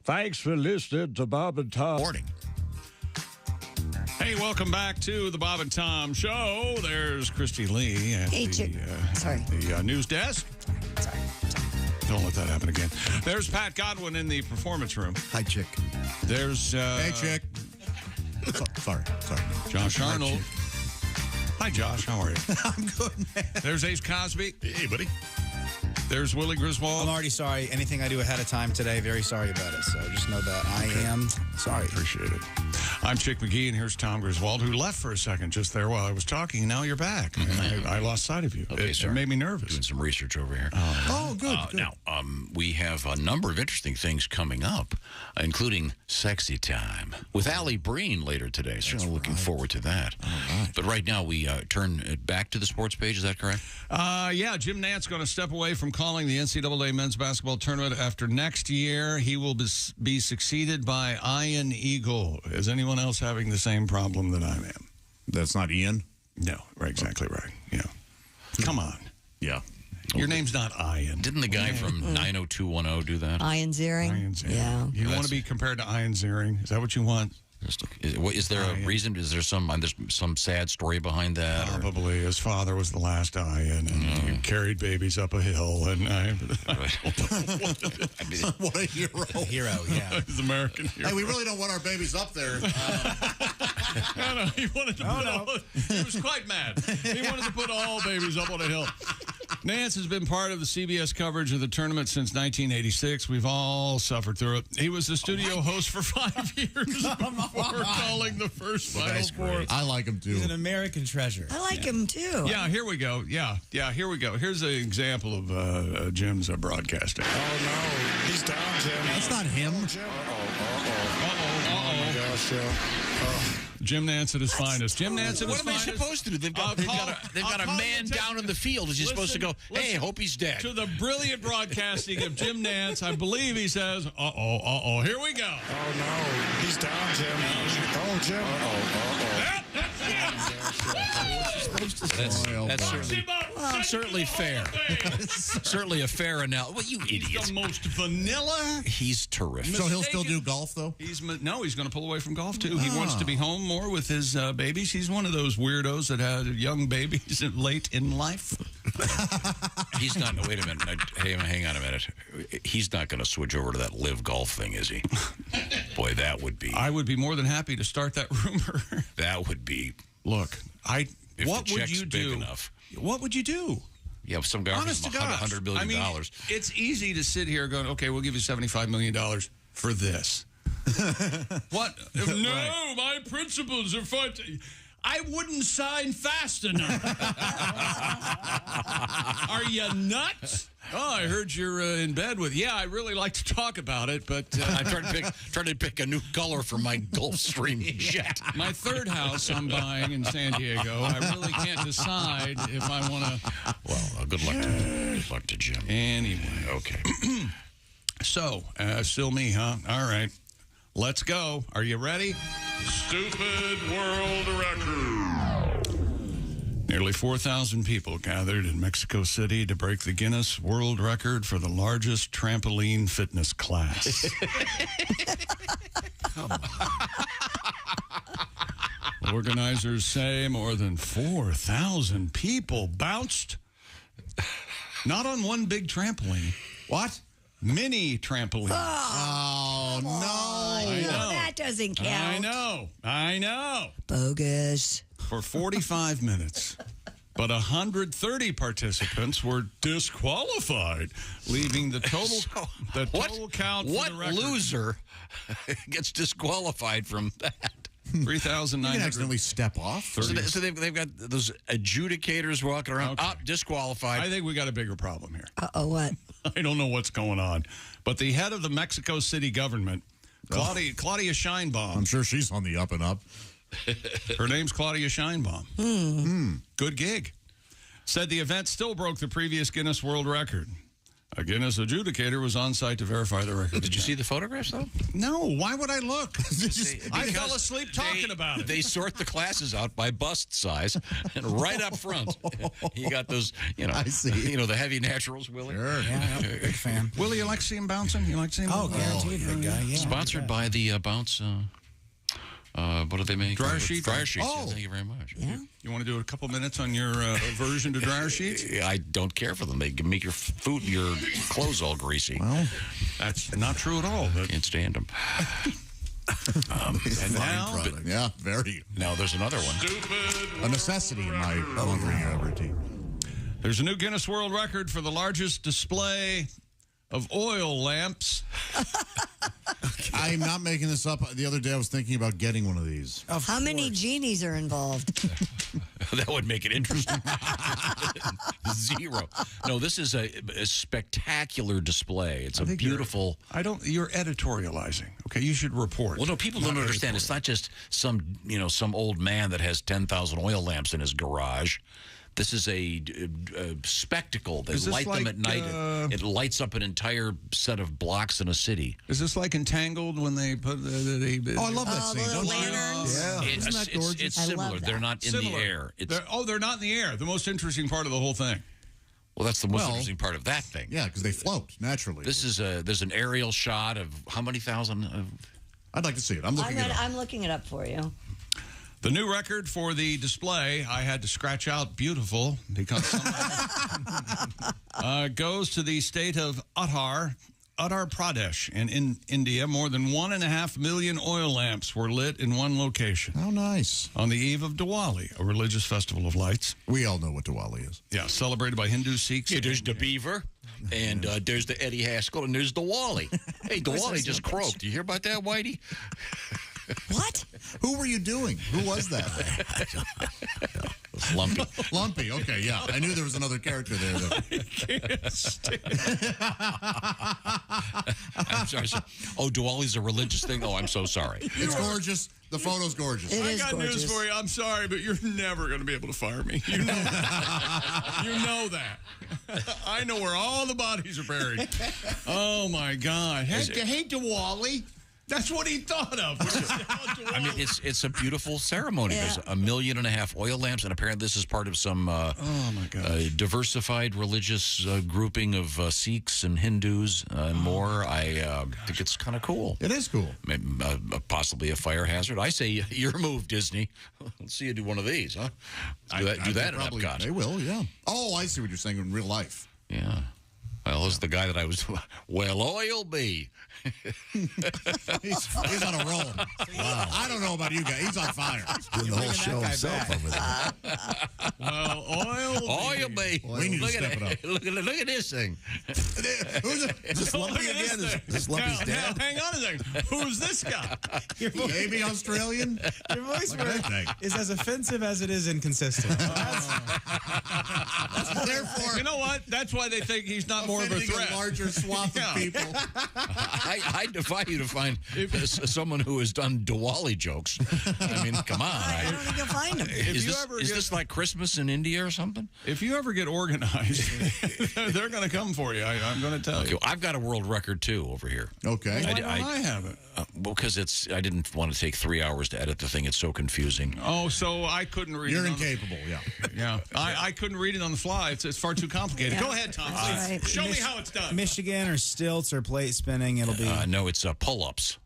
Speaker 26: Thanks for listening to Bob and Tom.
Speaker 3: Morning.
Speaker 4: Hey, welcome back to the Bob and Tom Show. There's Christy Lee at the news desk.
Speaker 6: Sorry.
Speaker 4: Don't let that happen again. There's Pat Godwin in the performance room.
Speaker 7: Hi, Chick.
Speaker 4: There's...
Speaker 7: hey, Chick. Sorry.
Speaker 4: Josh Arnold. Hi, Josh. How are you?
Speaker 19: I'm good, man.
Speaker 4: There's Ace Cosby.
Speaker 3: Hey, buddy.
Speaker 4: There's Willie Griswold.
Speaker 19: I'm already sorry. Anything I do ahead of time today, very sorry about it. So just know that I am sorry.
Speaker 4: Appreciate it. I'm Chick McGee, and here's Tom Griswold, who left for a second just there while I was talking. Now you're back. And I lost sight of you.
Speaker 3: Okay,
Speaker 4: it made me nervous.
Speaker 3: Doing some research over here.
Speaker 4: Oh, good.
Speaker 3: Now, we have a number of interesting things coming up, including Sexy Time with Allie Breen later today. So looking forward to that. But right now, we turn it back to the sports page. Is that correct?
Speaker 4: Yeah, Jim Nantz going to step away from calling the NCAA men's basketball tournament after next year. He will be succeeded by Ian Eagle. Is anyone else having the same problem that I am?
Speaker 7: That's not Ian?
Speaker 4: No, exactly right. Yeah. Come on.
Speaker 7: Yeah.
Speaker 4: Your name's not Ian.
Speaker 3: Didn't the guy from 90210 do that?
Speaker 6: Ian Ziering. Yeah.
Speaker 4: You want to be compared to Ian Ziering? Is that what you want?
Speaker 3: Is there a reason? Is there some sad story behind that?
Speaker 4: Probably. His father was the last Ian, and he carried babies up a hill. And
Speaker 7: what a hero.
Speaker 19: Hero, yeah.
Speaker 4: He's American hero.
Speaker 7: Hey, we really don't want our babies up there.
Speaker 4: No, he wanted to put all, he was quite mad. He wanted to put all babies up on a hill. Nance has been part of the CBS coverage of the tournament since 1986. We've all suffered through it. He was the studio host for 5 years before calling the first Final Four.
Speaker 7: I like him, too.
Speaker 19: He's an American treasure.
Speaker 6: I like him, too.
Speaker 4: Yeah, here we go. Yeah, here we go. Here's an example of Jim's broadcasting.
Speaker 27: Oh, no. He's down, Jim.
Speaker 7: That's not him.
Speaker 27: Oh, my gosh, yeah.
Speaker 4: Jim Nance at his finest. Jim Nance at his
Speaker 3: finest. What are they supposed to do? They've got a man down in the field. Is he supposed to go, hey, hope he's dead?
Speaker 4: To the brilliant broadcasting of Jim Nance, I believe he says, uh-oh, here we go.
Speaker 1: Oh, no, he's down, Jim. Oh, Jim.
Speaker 3: That's certainly fair. Certainly a fair analogy. Well, you idiot.
Speaker 4: He's the most vanilla.
Speaker 3: He's terrific.
Speaker 7: So he'll still do golf, though?
Speaker 4: He's going to pull away from golf, too. He wants to be home more with his babies. He's one of those weirdos that had young babies late in life.
Speaker 3: He's not. No, wait a minute. Hang on a minute. He's not going to switch over to that live golf thing, is he? Boy, that would be.
Speaker 4: I would be more than happy to start that rumor.
Speaker 3: That would be.
Speaker 4: Look,
Speaker 3: if
Speaker 4: what
Speaker 3: the
Speaker 4: would
Speaker 3: check's
Speaker 4: you
Speaker 3: big
Speaker 4: do?
Speaker 3: enough.
Speaker 4: What would you do?
Speaker 3: Yeah, some guy offers him $100 billion.
Speaker 4: I mean, it's easy to sit here going, okay, we'll give you $75 million for this. What? No, my principles are fine. I wouldn't sign fast enough. Are you nuts? Oh, I heard you're in bed with. Yeah, I really like to talk about it, but
Speaker 3: I'm trying to pick a new color for my Gulfstream jet.
Speaker 4: My third house I'm buying in San Diego. I really can't decide if I want to.
Speaker 3: Well, good luck to Jim.
Speaker 4: Anyway,
Speaker 3: okay.
Speaker 4: So, still me, huh? All right. Let's go. Are you ready? Stupid world record. Nearly 4,000 people gathered in Mexico City to break the Guinness World Record for the largest trampoline fitness class. Organizers say more than 4,000 people bounced. Not on one big trampoline.
Speaker 7: What?
Speaker 4: Mini trampoline.
Speaker 6: Oh,
Speaker 7: no.
Speaker 4: I know.
Speaker 6: That doesn't count.
Speaker 4: I know.
Speaker 6: Bogus.
Speaker 4: For 45 minutes. But 130 participants were disqualified, leaving the total count for the record.
Speaker 3: What loser gets disqualified from that?
Speaker 4: 3,900.
Speaker 7: You can accidentally step off.
Speaker 3: So they've got those adjudicators walking around.
Speaker 4: Okay.
Speaker 3: Disqualified.
Speaker 4: I think we got a bigger problem here.
Speaker 6: Uh-oh, what?
Speaker 4: I don't know what's going on. But the head of the Mexico City government, Claudia Sheinbaum.
Speaker 7: I'm sure she's on the up and up.
Speaker 4: Her name's Claudia Sheinbaum. Good gig. Said the event still broke the previous Guinness World Record. A Guinness adjudicator was on site to verify the record.
Speaker 3: Did you see the photographs, though?
Speaker 4: No. Why would I look? I fell asleep talking about it.
Speaker 3: They sort the classes out by bust size, and right up front, you got those,
Speaker 7: I see.
Speaker 3: The heavy naturals, Willie.
Speaker 7: Sure.
Speaker 19: Yeah, big fan.
Speaker 4: Willie, you like to see him bouncing? You like to see him?
Speaker 19: Oh, guaranteed, big guy. Yeah.
Speaker 3: Sponsored by the Bounce. What do they make?
Speaker 4: Dryer sheets.
Speaker 3: Dryer sheets.
Speaker 7: Oh.
Speaker 3: Yeah, thank you very much.
Speaker 6: Yeah.
Speaker 4: You want to do a couple minutes on your aversion to dryer sheets?
Speaker 3: I don't care for them. They can make your food, your clothes all greasy.
Speaker 7: Well,
Speaker 4: that's not true at all. But
Speaker 3: can't stand them.
Speaker 4: And now,
Speaker 7: yeah, very.
Speaker 3: Now there's another one.
Speaker 7: A necessity in my laundry routine.
Speaker 4: There's a new Guinness World Record for the largest display of oil lamps.
Speaker 7: I'm not making this up. The other day I was thinking about getting one of these.
Speaker 6: How many genies are involved?
Speaker 3: That would make it interesting. 0. No, this is a spectacular display. It's a beautiful.
Speaker 4: You're editorializing. Okay, you should report.
Speaker 3: Well, no, people don't understand. It's not just some old man that has 10,000 oil lamps in his garage. This is a spectacle. They light them at night. It lights up an entire set of blocks in a city.
Speaker 4: Is this like Entangled when they put
Speaker 7: I love that scene.
Speaker 6: The lanterns.
Speaker 7: Yeah.
Speaker 3: Isn't that gorgeous? It's similar. They're not in the air.
Speaker 4: They're not in the air. The most interesting part of the whole thing.
Speaker 3: Well, that's the most interesting part of that thing.
Speaker 7: Yeah, because they float naturally.
Speaker 3: This is there's an aerial shot of how many thousand?
Speaker 7: I'd like to see it. I'm
Speaker 6: looking it up for you.
Speaker 4: The new record for the display, I had to scratch out beautiful because goes to the state of Uttar Pradesh. And in India, more than 1.5 million oil lamps were lit in one location.
Speaker 7: How nice.
Speaker 4: On the eve of Diwali, a religious festival of lights.
Speaker 7: We all know what Diwali is.
Speaker 4: Yeah, celebrated by Hindus, Sikhs.
Speaker 3: Yeah, there's the beaver, and there's the Eddie Haskell, and there's Diwali. Hey, Diwali just croaked. Do you hear about that, Whitey?
Speaker 6: What?
Speaker 7: Who were you doing? Who was that?
Speaker 3: Lumpy.
Speaker 7: Lumpy, okay, yeah. I knew there was another character there.
Speaker 3: I'm sorry. Oh, Diwali's a religious thing? Oh, I'm so sorry.
Speaker 7: It's gorgeous. The photo's gorgeous.
Speaker 4: I got news for you. I'm sorry, but you're never going to be able to fire me. You know that. You know that. I know where all the bodies are buried. Oh, my God. Hey, Diwali. That's what he thought of.
Speaker 3: I mean, it's a beautiful ceremony.
Speaker 6: Yeah.
Speaker 3: There's 1.5 million oil lamps, and apparently this is part of some diversified religious grouping of Sikhs and Hindus and more. I think it's kind of cool.
Speaker 7: It is cool.
Speaker 3: Maybe, possibly a fire hazard. I say your move, Disney. Let's see you do one of these, huh? Do that at Epcot.
Speaker 7: They will, yeah. Oh, I see what you're saying in real life.
Speaker 3: Yeah. Well, this is the guy that I was. Well, oil be.
Speaker 7: He's on a roll. Wow. I don't know about you guys. He's on fire.
Speaker 5: Doing the whole show himself over there.
Speaker 4: Well,
Speaker 3: oil be.
Speaker 7: We need to step it up.
Speaker 3: Look at this thing.
Speaker 7: Who's it?
Speaker 5: Is this Lumpy again? Is this Lumpy's dad?
Speaker 4: Hang on a second. Who's this guy?
Speaker 7: Maybe Australian?
Speaker 19: Your voice
Speaker 7: Look at that thing.
Speaker 19: is as offensive as it is inconsistent.
Speaker 7: Therefore,
Speaker 4: you know what? That's why they think he's not more of a
Speaker 7: offending
Speaker 4: threat.
Speaker 7: a larger swath of people.
Speaker 3: I defy you to find someone who has done Diwali jokes. I mean, come on.
Speaker 6: I don't think you'll find them.
Speaker 3: Is this like Christmas in India or something?
Speaker 4: If you ever get organized, they're going to come for you. I'm going to tell you.
Speaker 3: I've got a world record, too, over here.
Speaker 7: Okay.
Speaker 4: Why don't I have it?
Speaker 3: Because I didn't want to take 3 hours to edit the thing. It's so confusing.
Speaker 4: Oh, so I couldn't read
Speaker 7: You're
Speaker 4: it.
Speaker 7: incapable, yeah.
Speaker 4: Yeah. I couldn't read it on the fly. It's far too complicated.
Speaker 6: Yeah.
Speaker 4: Go ahead, Tom.
Speaker 6: All
Speaker 4: Please.
Speaker 6: right.
Speaker 4: Show me how it's done.
Speaker 19: Michigan or stilts or plate spinning, it'll be.
Speaker 3: No, it's pull-ups.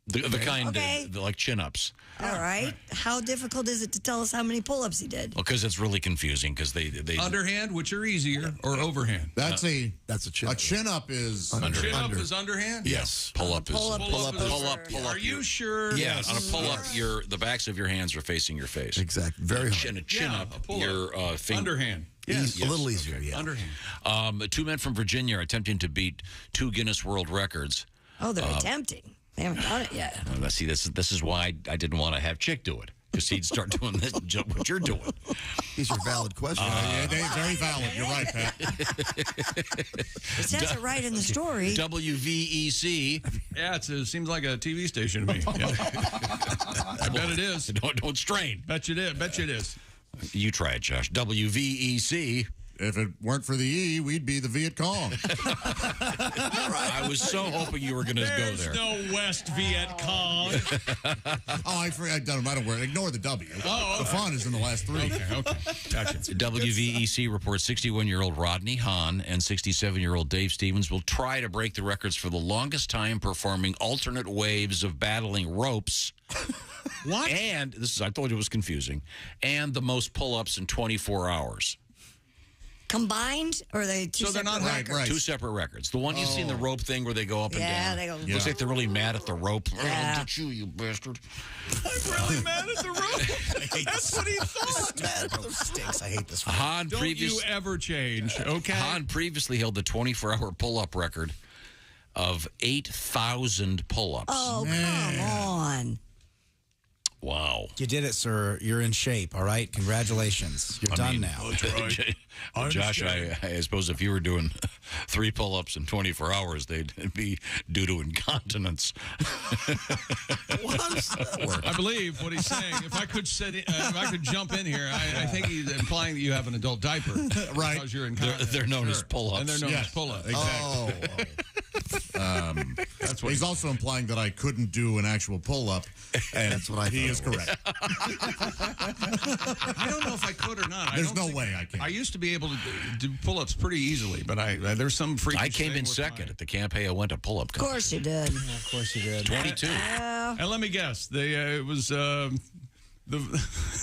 Speaker 3: The kind
Speaker 6: Okay.
Speaker 3: like chin-ups.
Speaker 6: All right. How difficult is it to tell us how many pull-ups he did?
Speaker 3: Well, because it's really confusing. Because they
Speaker 4: Underhand, which are easier, or overhand?
Speaker 7: That's a
Speaker 5: chin.
Speaker 7: A chin-up is
Speaker 4: Chin-up is underhand?
Speaker 3: Yes. Pull-up is
Speaker 4: Pull-up. Are you sure?
Speaker 3: Yes. On a pull-up, the backs of your hands are facing your face.
Speaker 5: Exactly. Very hard.
Speaker 3: Chin-up, your
Speaker 4: underhand.
Speaker 5: Yes. A little easier, yeah.
Speaker 4: Underhand.
Speaker 3: 2 men from Virginia are attempting to beat 2 Guinness World Records.
Speaker 6: Oh, they're attempting. They haven't done it yet.
Speaker 3: See, this is why I didn't want to have Chick do it. Because he'd start doing this, what you're doing.
Speaker 5: These are valid questions.
Speaker 7: very valid. You're right, Pat.
Speaker 6: It says it right in the story.
Speaker 3: WVEC.
Speaker 4: Yeah, it seems like a TV station to me. Yeah. I bet it is.
Speaker 3: Don't strain.
Speaker 4: Bet you it is.
Speaker 3: You try it, Josh. WVEC.
Speaker 7: If it weren't for the E, we'd be the Viet Cong.
Speaker 3: I was so hoping you were going to go there.
Speaker 4: There's no West Viet Cong.
Speaker 7: I forgot. I don't worry. Ignore the W.
Speaker 4: Oh, okay.
Speaker 7: The fun is in the last 3.
Speaker 4: Okay. Gotcha.
Speaker 3: WVEC reports 61-year-old Rodney Hahn and 67-year-old Dave Stevens will try to break the records for the longest time performing alternate waves of battling ropes.
Speaker 4: What?
Speaker 3: And I told you it was confusing. And the most pull-ups in 24 hours.
Speaker 6: Combined, or are they two
Speaker 3: So they're
Speaker 6: separate
Speaker 3: not
Speaker 6: records?
Speaker 3: Two separate records. The one you've seen, the rope thing where they go up and down.
Speaker 6: they go.
Speaker 3: Looks like they're really mad at the rope.
Speaker 6: Yeah.
Speaker 3: Look at you bastard.
Speaker 4: I'm really mad at the rope. That's what he thought.
Speaker 5: Those stinks. I hate this.
Speaker 3: Hahn
Speaker 4: Don't you ever change, okay?
Speaker 3: Hahn previously held the 24-hour pull-up record of 8,000 pull-ups.
Speaker 6: Oh, come on.
Speaker 3: Wow.
Speaker 19: You did it, sir. You're in shape, all right? Congratulations. You're done now.
Speaker 3: Josh, I suppose if you were doing 3 pull-ups in 24 hours, they'd be due to incontinence.
Speaker 4: I believe what he's saying. If I could jump in here, I think he's implying that you have an adult diaper.
Speaker 7: Right.
Speaker 4: Because you're in
Speaker 3: They're known as pull-ups.
Speaker 4: And they're known as pull-ups.
Speaker 7: Exactly.
Speaker 4: That's what
Speaker 7: he's also implying that I couldn't do an actual pull-up, and
Speaker 5: that's what I
Speaker 7: he
Speaker 5: thought
Speaker 7: is
Speaker 5: it was.
Speaker 7: correct.
Speaker 4: I don't know if I could or not.
Speaker 7: There's no way I can.
Speaker 4: I used to be able to do pull-ups pretty easily, but there's some freaky.
Speaker 3: I came in second at the Camp Hey, I went to pull-up.
Speaker 6: Of course you did.
Speaker 19: Of course you did.
Speaker 3: 22.
Speaker 4: And let me guess, it was the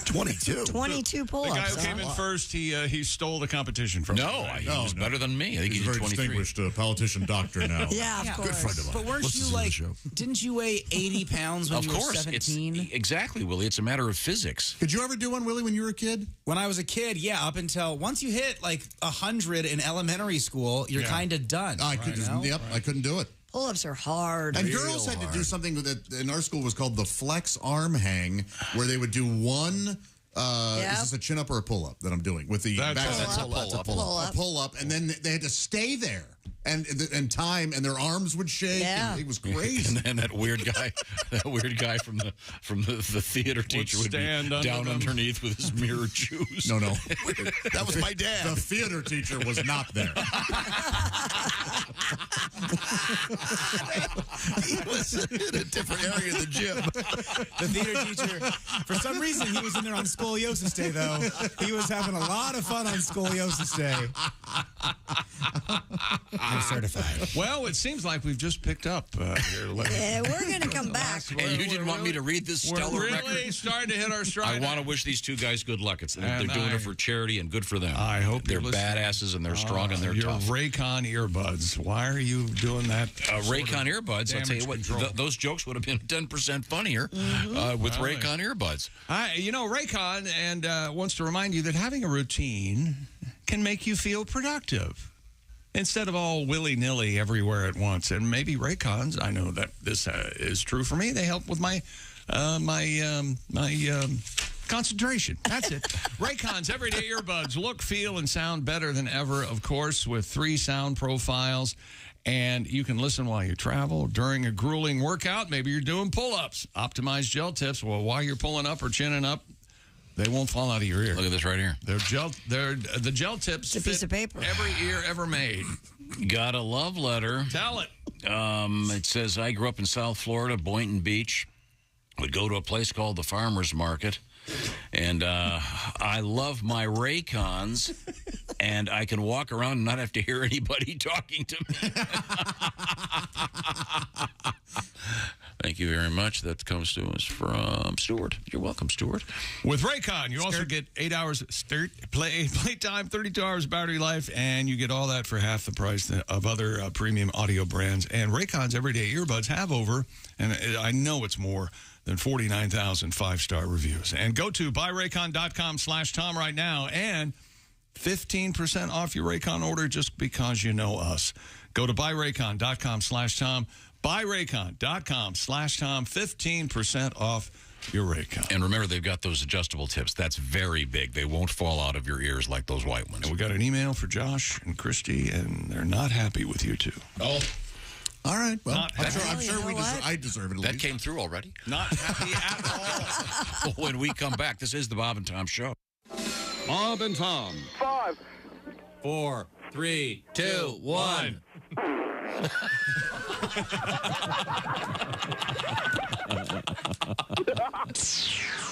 Speaker 5: 22.
Speaker 6: 22 pull-ups.
Speaker 4: The guy who came in first, he stole the competition from me.
Speaker 3: He was better than me. I think
Speaker 7: He's
Speaker 3: he
Speaker 7: a
Speaker 3: did
Speaker 7: very
Speaker 3: 23.
Speaker 7: distinguished politician doctor now.
Speaker 6: Yeah, of course.
Speaker 5: Good friend of mine.
Speaker 19: But weren't
Speaker 5: Listens
Speaker 19: you
Speaker 5: to the
Speaker 19: like,
Speaker 5: show.
Speaker 19: didn't you weigh 80 pounds when
Speaker 3: Of
Speaker 19: you were
Speaker 3: course.
Speaker 19: 17?
Speaker 3: Exactly, Willie. It's a matter of physics.
Speaker 7: Could you ever do one, Willie, when you were a kid?
Speaker 19: When I was a kid, yeah, up until once you hit like 100 in elementary school, you're kind of done.
Speaker 7: I couldn't do it.
Speaker 6: Pull-ups are hard.
Speaker 7: And girls had to do something that in our school was called the flex arm hang, where they would do one Is this a chin up or a pull up that I'm doing with the back?
Speaker 3: That's a pull up.
Speaker 7: A pull up, and then they had to stay there and time, and their arms would shake.
Speaker 6: Yeah.
Speaker 7: And it was crazy.
Speaker 3: And then that weird guy from the theater teacher would be down underneath with his mirrored shoes.
Speaker 7: No.
Speaker 3: That was my dad.
Speaker 7: The theater teacher was not there.
Speaker 3: He was in a different area of the gym.
Speaker 19: The theater teacher, for some reason, he was in there on Scoliosis Day, though. He was having a lot of fun on Scoliosis Day. I'm certified.
Speaker 4: Well, it seems like we've just picked up here.
Speaker 6: Yeah, we're going to come back.
Speaker 3: And you didn't want me to read this stellar
Speaker 4: We're
Speaker 3: record?
Speaker 4: really starting to hit our stride.
Speaker 3: I want to wish these two guys good luck. They're doing it for charity, and good for them.
Speaker 4: I hope
Speaker 3: they're
Speaker 4: you're listening.
Speaker 3: badasses, and they're strong, and they're
Speaker 4: your
Speaker 3: tough.
Speaker 4: Raycon earbuds. Why are you doing that?
Speaker 3: Raycon earbuds. I'll tell you what. Those jokes would have been 10% funnier with Raycon earbuds.
Speaker 4: Raycon wants to remind you that having a routine can make you feel productive instead of all willy-nilly everywhere at once. And maybe Raycons, I know that this is true for me, they help with my concentration. That's it. Raycon's everyday earbuds look, feel, and sound better than ever, of course, with 3 sound profiles. And you can listen while you travel, during a grueling workout. Maybe you're doing pull-ups. Optimized gel tips. Well, while you're pulling up or chinning up, they won't fall out of your ear.
Speaker 3: Look at this right here.
Speaker 4: The gel tips.
Speaker 6: It's a piece of paper.
Speaker 4: Every ear ever made.
Speaker 3: Got a love letter.
Speaker 4: Tell it.
Speaker 3: It says, I grew up in South Florida, Boynton Beach. Would go to a place called the Farmer's Market. And I love my Raycons, and I can walk around and not have to hear anybody talking to me. Thank you very much. That comes to us from Stuart. You're welcome, Stuart.
Speaker 4: With Raycon, you also get 8 hours play time, 32 hours battery life, and you get all that for half the price of other premium audio brands. And Raycon's everyday earbuds have over, and I know it's more than 49,000 5-star reviews. And go to buyraycon.com/Tom right now, and 15% off your Raycon order just because you know us. Go to buyraycon.com/Tom. Buyraycon.com/Tom. 15% off your Raycon.
Speaker 3: And remember, they've got those adjustable tips. That's very big. They won't fall out of your ears like those white ones.
Speaker 4: And we got an email for Josh and Christy, and they're not happy with you two.
Speaker 3: Oh.
Speaker 7: All right. Well, I'm sure
Speaker 3: I
Speaker 7: deserve it.
Speaker 3: That came through already.
Speaker 4: Not happy at all.
Speaker 3: When we come back, this is the Bob and Tom Show.
Speaker 26: Bob and Tom.
Speaker 9: 5,
Speaker 18: 4, 3, 2, 1.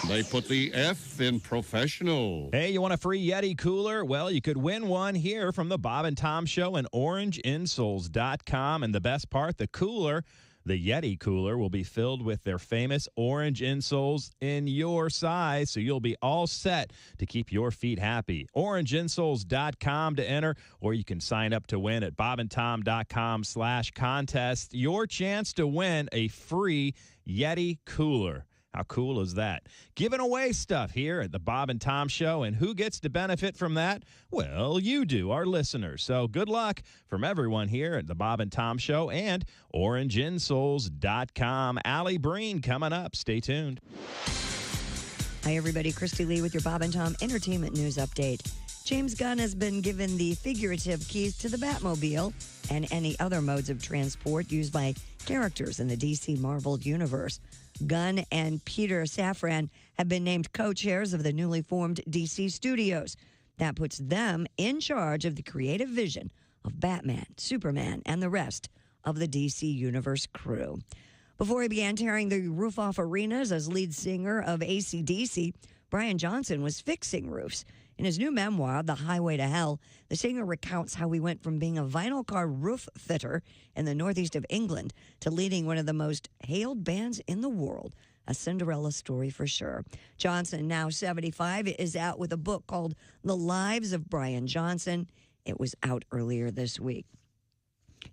Speaker 26: They put the F in professional.
Speaker 11: Hey, you want a free Yeti cooler? Well, you could win one here from the Bob and Tom Show and orangeinsoles.com. And the best part, the cooler, the Yeti cooler, will be filled with their famous orange insoles in your size, so you'll be all set to keep your feet happy. Orangeinsoles.com to enter, or you can sign up to win at bobandtom.com/contest. Your chance to win a free Yeti cooler. How cool is that? Giving away stuff here at the Bob and Tom Show, and who gets to benefit from that? Well, you do, our listeners. So good luck from everyone here at the Bob and Tom Show and orangeinsoles.com. Allie Breen coming up. Stay tuned.
Speaker 6: Hi, everybody. Christy Lee with your Bob and Tom Entertainment News Update. James Gunn has been given the figurative keys to the Batmobile and any other modes of transport used by characters in the DC Marvel Universe. Gunn and Peter Safran have been named co-chairs of the newly formed DC Studios. That puts them in charge of the creative vision of Batman, Superman, and the rest of the DC Universe crew. Before he began tearing the roof off arenas as lead singer of AC/DC, Brian Johnson was fixing roofs. In his new memoir, The Highway to Hell, the singer recounts how he went from being a vinyl car roof fitter in the northeast of England to leading one of the most hailed bands in the world. A Cinderella story for sure. Johnson, now 75, is out with a book called The Lives of Brian Johnson. It was out earlier this week.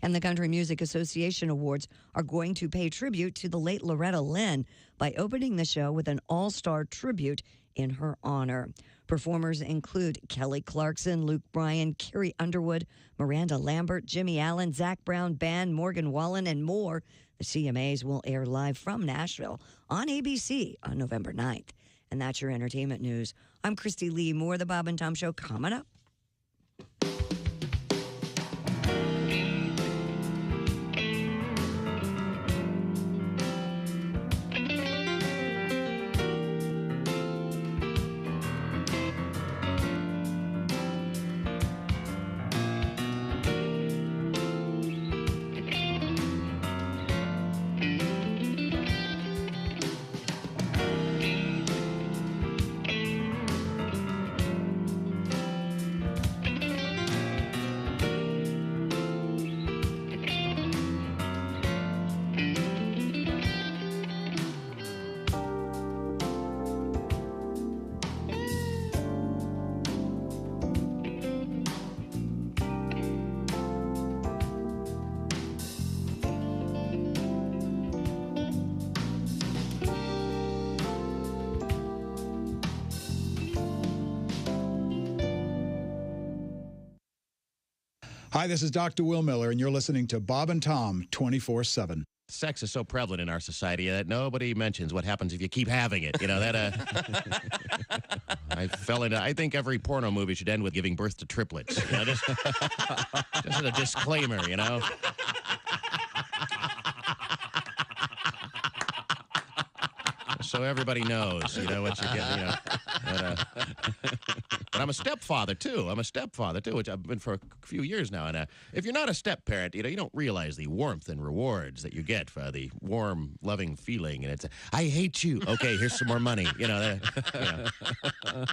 Speaker 6: And the Country Music Association Awards are going to pay tribute to the late Loretta Lynn by opening the show with an all-star tribute in her honor. Performers include Kelly Clarkson, Luke Bryan, Carrie Underwood, Miranda Lambert, Jimmy Allen, Zach Brown Band, Morgan Wallen, and more. The CMAs will air live from Nashville on ABC on November 9th. And that's your entertainment news. I'm Christy Lee. More of the Bob and Tom Show coming up.
Speaker 9: Hi, this is Dr. Will Miller, and you're listening to Bob and Tom 24/7.
Speaker 10: Sex is so prevalent in our society that nobody mentions what happens if you keep having it. You know, that, I think every porno movie should end with giving birth to triplets. You know, just as a disclaimer, you know. So everybody knows, you know, what you're getting, you know. But I'm a stepfather, too. Which I've been for a few years now. And if you're not a step-parent, you know, you don't realize the warmth and rewards that you get for the warm, loving feeling. And it's, I hate you. Okay, here's some more money. You know,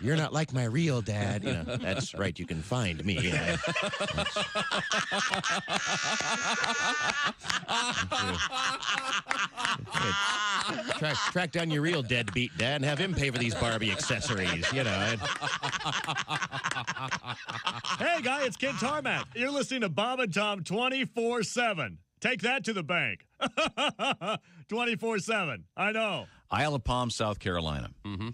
Speaker 10: you're not like my real dad. You know, that's right. You can find me. You know, track down your real deadbeat dad and have him pay for these Barbie accessories, you know.
Speaker 26: Hey, guy, it's Kid Tarmac. You're listening to Bob and Tom 24/7. Take that to the bank. 24/7. I know.
Speaker 18: Isle of Palm, South Carolina.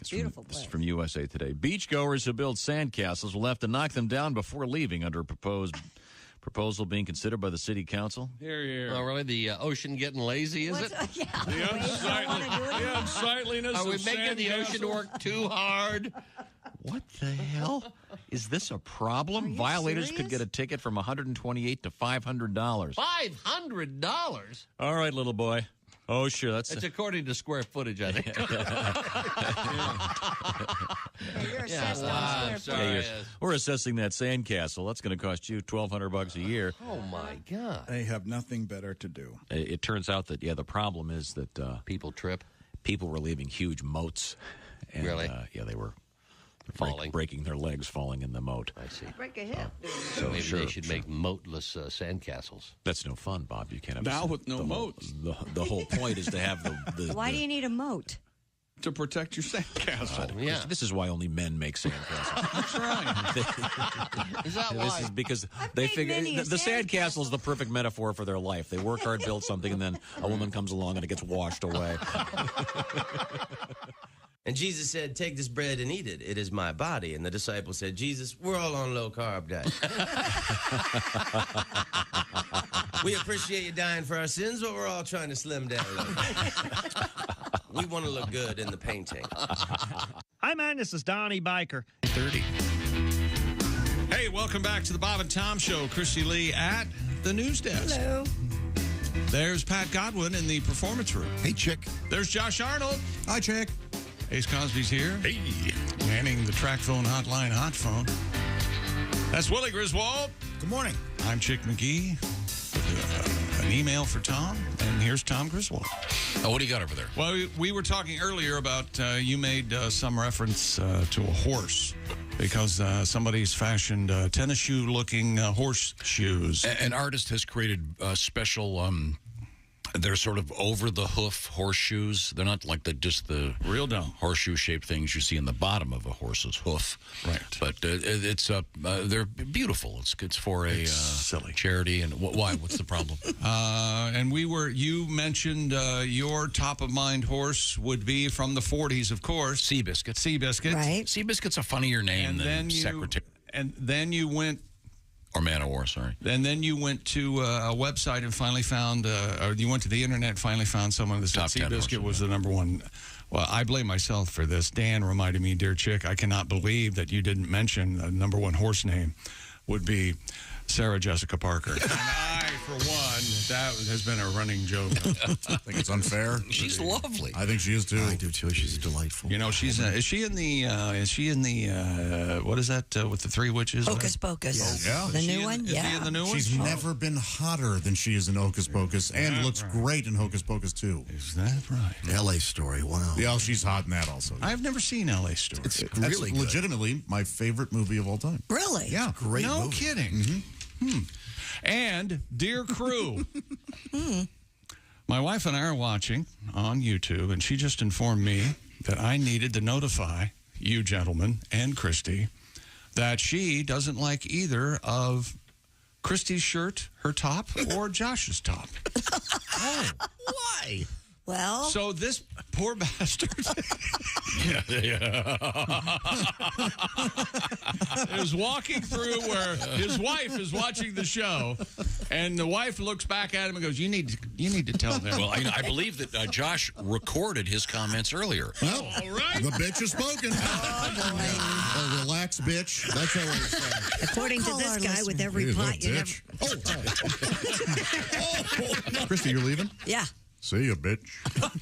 Speaker 6: Beautiful
Speaker 18: This is from USA Today. Beachgoers who build sandcastles will have to knock them down before leaving under a proposal being considered by the city council.
Speaker 25: Here.
Speaker 2: Oh, really? The ocean getting lazy, is it?
Speaker 25: The unsightliness
Speaker 2: Are we
Speaker 25: of
Speaker 2: making the ocean work too hard?
Speaker 18: What the hell? Is this a problem? Violators could get a ticket from $128 to $500.
Speaker 2: $500?
Speaker 18: All right, little boy. Oh, sure.
Speaker 2: It's according to square footage, I think.
Speaker 6: You're assessed on square footage.
Speaker 18: We're assessing that sandcastle. That's going to cost you $1,200 a year.
Speaker 2: Oh, my God.
Speaker 9: They have nothing better to do.
Speaker 18: It turns out that, the problem is that
Speaker 2: people trip.
Speaker 18: People were leaving huge moats. And,
Speaker 2: really?
Speaker 18: They were
Speaker 2: falling,
Speaker 18: breaking their legs, falling in the moat.
Speaker 2: I see.
Speaker 6: Break a hip.
Speaker 2: So maybe they should make moatless sandcastles.
Speaker 18: That's no fun, Bob. You can't have
Speaker 4: now with no moats.
Speaker 18: The whole point is to have the
Speaker 6: Why do you need a moat?
Speaker 4: To protect your sandcastle.
Speaker 2: Yeah.
Speaker 18: This is why only men make sandcastles.
Speaker 4: That's right.
Speaker 2: Is that why?
Speaker 18: This is because they figure the sandcastle is the perfect metaphor for their life. They work hard, build something, and then a woman comes along and it gets washed away.
Speaker 12: And Jesus said, take this bread and eat it. It is my body. And the disciples said, Jesus, we're all on low-carb diet. We appreciate you dying for our sins, but we're all trying to slim down a little. We want to look good in the painting.
Speaker 22: Hi, man. This is Donnie Biker.
Speaker 18: 30.
Speaker 4: Hey, welcome back to the Bob and Tom Show. Christy Lee at the news desk.
Speaker 6: Hello.
Speaker 4: There's Pat Godwin in the performance room.
Speaker 5: Hey, Chick.
Speaker 4: There's Josh Arnold.
Speaker 7: Hi, Chick.
Speaker 4: Ace Cosby's here.
Speaker 5: Hey.
Speaker 4: Manning the track phone hotline hot phone. That's Willie Griswold.
Speaker 7: Good morning.
Speaker 4: I'm Chick McGee. An email for Tom, and here's Tom Griswold.
Speaker 3: Oh, what do you got over there?
Speaker 4: Well, we were talking earlier about you made some reference to a horse because somebody's fashioned tennis shoe-looking horseshoes.
Speaker 3: An artist has created special. They're sort of over-the-hoof horseshoes. They're not like just the
Speaker 4: real dumb
Speaker 3: horseshoe-shaped things you see in the bottom of a horse's hoof.
Speaker 4: Right.
Speaker 3: But they're beautiful. It's for a
Speaker 4: silly
Speaker 3: charity. And why? What's the problem?
Speaker 4: And you mentioned your top-of-mind horse would be from the 40s, of course.
Speaker 3: Seabiscuit.
Speaker 4: Seabiscuit.
Speaker 6: Right.
Speaker 3: Seabiscuit's a funnier name than Secretary.
Speaker 4: And then you went
Speaker 3: Or Man of War, sorry.
Speaker 4: And then you went to a website and finally found, or you went to the internet and finally found someone that said Seabiscuit was the number one. Well, I blame myself for this. Dan reminded me, dear chick, I cannot believe that you didn't mention the number one horse name would be Sarah Jessica Parker. And I, for one, that has been a running joke.
Speaker 7: I think it's unfair.
Speaker 3: She's lovely.
Speaker 7: I think she is too.
Speaker 5: I do too. She's delightful.
Speaker 4: You know, she's is she in the what is that with the three witches?
Speaker 6: Hocus Pocus.
Speaker 7: Yeah.
Speaker 6: The new one?
Speaker 4: Is he in the new one?
Speaker 7: She's never been hotter than she is in Hocus Pocus, and looks great in Hocus Pocus 2.
Speaker 4: Is that right?
Speaker 5: L.A. Story. Wow.
Speaker 7: Yeah, she's hot in that also.
Speaker 4: I've never seen L.A. Story.
Speaker 5: It's
Speaker 7: That's
Speaker 5: really good.
Speaker 7: legitimately my favorite movie of all time.
Speaker 6: Really?
Speaker 7: Yeah.
Speaker 5: Great
Speaker 4: No
Speaker 5: movie.
Speaker 4: kidding. And, dear crew, my wife and I are watching on YouTube, and she just informed me that I needed to notify you gentlemen and Christy that she doesn't like either of Christy's shirt, her top, or Josh's top.
Speaker 5: Oh, why?
Speaker 6: Well,
Speaker 4: so this poor bastard is walking through where his wife is watching the show, and the wife looks back at him and goes, "You need to tell them."
Speaker 3: Well, I believe that Josh recorded his comments earlier.
Speaker 7: Well, all right. The bitch has spoken. Or relax, bitch. That's how it is.
Speaker 6: according to this guy, with every pot you never...
Speaker 7: Christy, you're leaving?
Speaker 6: Yeah.
Speaker 7: See ya, bitch.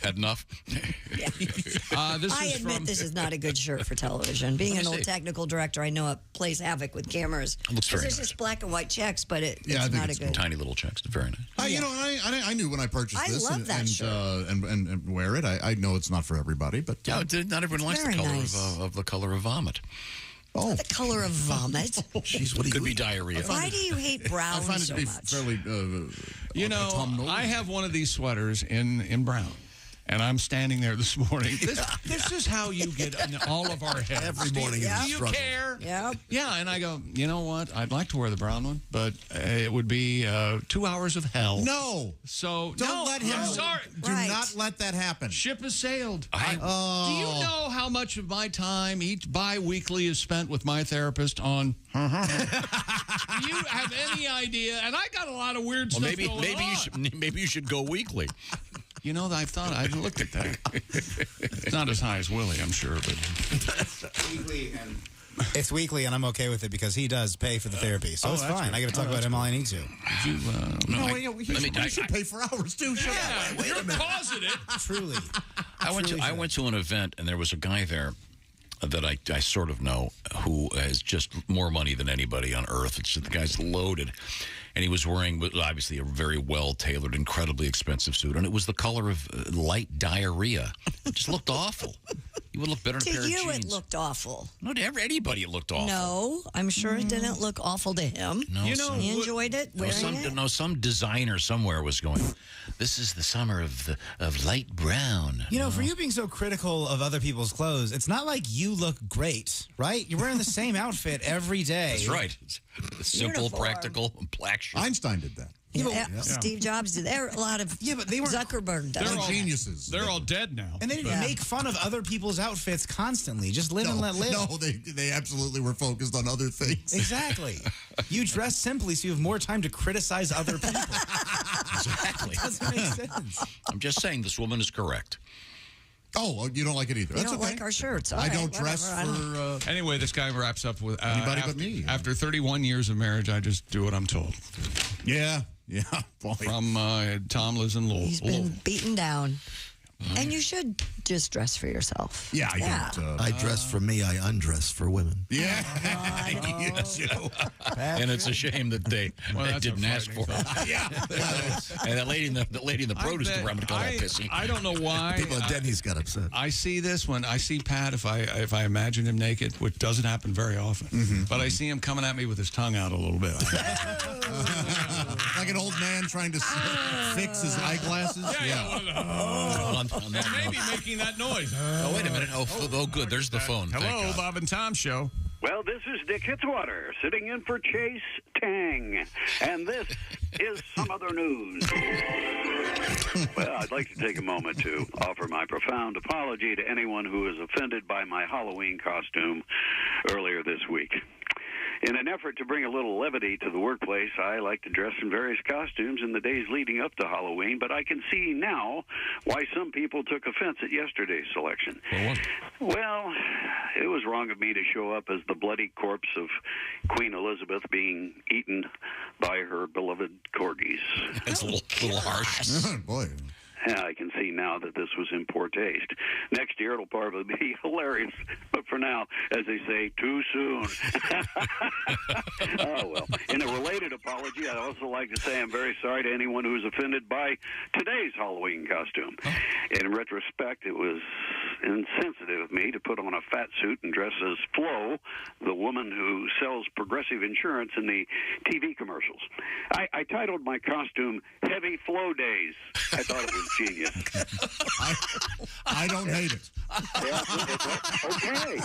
Speaker 3: Had enough?
Speaker 6: I admit this is not a good shirt for television. Being an old technical director, I know it plays havoc with cameras.
Speaker 3: It looks very
Speaker 6: There's
Speaker 3: nice.
Speaker 6: just black and white checks, but it's
Speaker 7: I think
Speaker 6: not
Speaker 7: it's
Speaker 6: a good...
Speaker 3: Tiny little checks. Very nice.
Speaker 7: You know, I knew when I purchased
Speaker 6: I
Speaker 7: this
Speaker 6: love that shirt.
Speaker 7: and wear it. I know it's not for everybody, but
Speaker 3: Yeah, not everyone likes the
Speaker 6: very
Speaker 3: color
Speaker 6: nice.
Speaker 3: of the color of vomit.
Speaker 7: Oh,
Speaker 6: The color of vomit.
Speaker 5: Jeez, what
Speaker 3: Could be diarrhea.
Speaker 6: Why do you hate brown
Speaker 7: I find it
Speaker 6: so
Speaker 7: to be
Speaker 6: much?
Speaker 7: fairly.
Speaker 4: You know, I have one of these sweaters in brown. And I'm standing there this morning. This is how you get in all of our heads.
Speaker 5: Every morning is a
Speaker 4: Do you
Speaker 5: struggle.
Speaker 4: care?
Speaker 6: Yeah.
Speaker 4: Yeah, and I go, you know what? I'd like to wear the brown one, but it would be 2 hours of hell.
Speaker 7: No.
Speaker 4: So
Speaker 7: Don't let him.
Speaker 4: I'm sorry.
Speaker 7: Do not let that happen.
Speaker 4: Ship has sailed.
Speaker 3: I-
Speaker 4: Do you know how much of my time each bi-weekly is spent with my therapist on? Do you have any idea? And I got a lot of weird
Speaker 3: Well,
Speaker 4: stuff going on.
Speaker 3: maybe you should go weekly.
Speaker 4: You know, I looked at that. It's not as high as Willie, I'm sure, but
Speaker 19: It's weekly, and I'm okay with it because he does pay for the therapy, so it's
Speaker 4: that's
Speaker 19: fine.
Speaker 4: good.
Speaker 19: I got to talk about him all I need to.
Speaker 7: You should pay for hours too. Shut up.
Speaker 4: you're causing it.
Speaker 19: Truly.
Speaker 3: I went to an event, and there was a guy there that I sort of know who has just more money than anybody on earth. It's just, the guy's loaded. And he was wearing, obviously, a very well-tailored, incredibly expensive suit. And it was the color of light diarrhea. It just looked awful. He would look better in a
Speaker 6: To
Speaker 3: pair of
Speaker 6: you,
Speaker 3: jeans.
Speaker 6: it looked awful.
Speaker 3: No, to anybody it looked awful.
Speaker 6: No, I'm sure it didn't look awful to him.
Speaker 3: No,
Speaker 6: He enjoyed it, wearing it.
Speaker 3: Some designer somewhere was going, this is the summer of light brown.
Speaker 19: You know, for you being so critical of other people's clothes, it's not like you look great, right? You're wearing the same outfit every day.
Speaker 3: That's right. It's simple,
Speaker 6: Uniform.
Speaker 3: practical, black shirt.
Speaker 7: Einstein did that.
Speaker 6: Yeah, Steve Jobs did. There are a lot of.
Speaker 19: Yeah, but they were
Speaker 6: Zuckerberg does.
Speaker 7: They're all geniuses.
Speaker 4: They're all dead now.
Speaker 19: And they didn't make fun of other people's outfits constantly. Just live and let live.
Speaker 7: No, they absolutely were focused on other things.
Speaker 19: Exactly. You dress simply so you have more time to criticize other people.
Speaker 3: Exactly.
Speaker 19: Doesn't make sense.
Speaker 3: I'm just saying this woman is correct.
Speaker 7: Oh, well, you don't like it either.
Speaker 6: You
Speaker 7: That's
Speaker 6: don't
Speaker 7: okay.
Speaker 6: like our shirts.
Speaker 7: I
Speaker 6: All right,
Speaker 7: don't dress
Speaker 6: whatever,
Speaker 7: for.
Speaker 4: Anyway, this guy wraps up with
Speaker 7: Anybody
Speaker 4: after,
Speaker 7: but me.
Speaker 4: After 31 years of marriage, I just do what I'm told.
Speaker 7: Yeah, boy.
Speaker 4: From Tom lives in Louisville.
Speaker 6: He's been beaten down. And you should just dress for yourself.
Speaker 7: Yeah, I don't.
Speaker 5: I dress for me, I undress for women.
Speaker 7: Yeah. Yes, you know.
Speaker 3: And it's a shame that they didn't ask for it.
Speaker 7: Yeah.
Speaker 3: And that lady in the produce department called that pissy.
Speaker 4: I don't know why.
Speaker 5: People at Denny's got upset.
Speaker 4: I see this when I see Pat, if I imagine him naked, which doesn't happen very often, but I see him coming at me with his tongue out a little bit.
Speaker 7: Like an old man trying to fix his eyeglasses.
Speaker 4: And maybe making that noise.
Speaker 3: Oh, wait a minute. Oh, good. There's the phone. Thank
Speaker 4: Hello,
Speaker 3: God.
Speaker 4: Bob and Tom Show.
Speaker 8: Well, this is Dick Hitzwater sitting in for Chase Tang, and this is some other news. Well, I'd like to take a moment to offer my profound apology to anyone who was offended by my Halloween costume earlier this week. In an effort to bring a little levity to the workplace, I like to dress in various costumes in the days leading up to Halloween, but I can see now why some people took offense at yesterday's selection. Well, it was wrong of me to show up as the bloody corpse of Queen Elizabeth being eaten by her beloved corgis.
Speaker 3: It's a little harsh.
Speaker 7: Boy.
Speaker 8: Yeah, I can see now that this was in poor taste. Next year, it'll probably be hilarious. But for now, as they say, too soon. Oh, well. In a related apology, I'd also like to say I'm very sorry to anyone who was offended by today's Halloween costume. In retrospect, it was insensitive of me to put on a fat suit and dress as Flo, the woman who sells Progressive Insurance in the TV commercials. I titled my costume Heavy Flo Days. I thought it was genius.
Speaker 7: I don't hate it.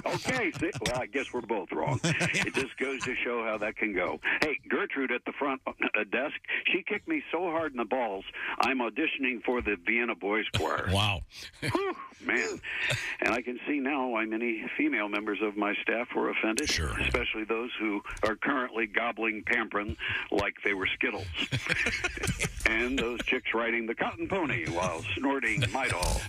Speaker 8: Okay. See, well, I guess we're both wrong. It just goes to show how that can go. Hey, Gertrude at the front desk, she kicked me so hard in the balls, I'm auditioning for the Vienna Boys Choir.
Speaker 3: Wow.
Speaker 8: Whew, man. And I can see now why many female members of my staff were offended, especially those who are currently gobbling Pamprin like they were Skittles. And those chicks riding the cotton pony while snorting Midol.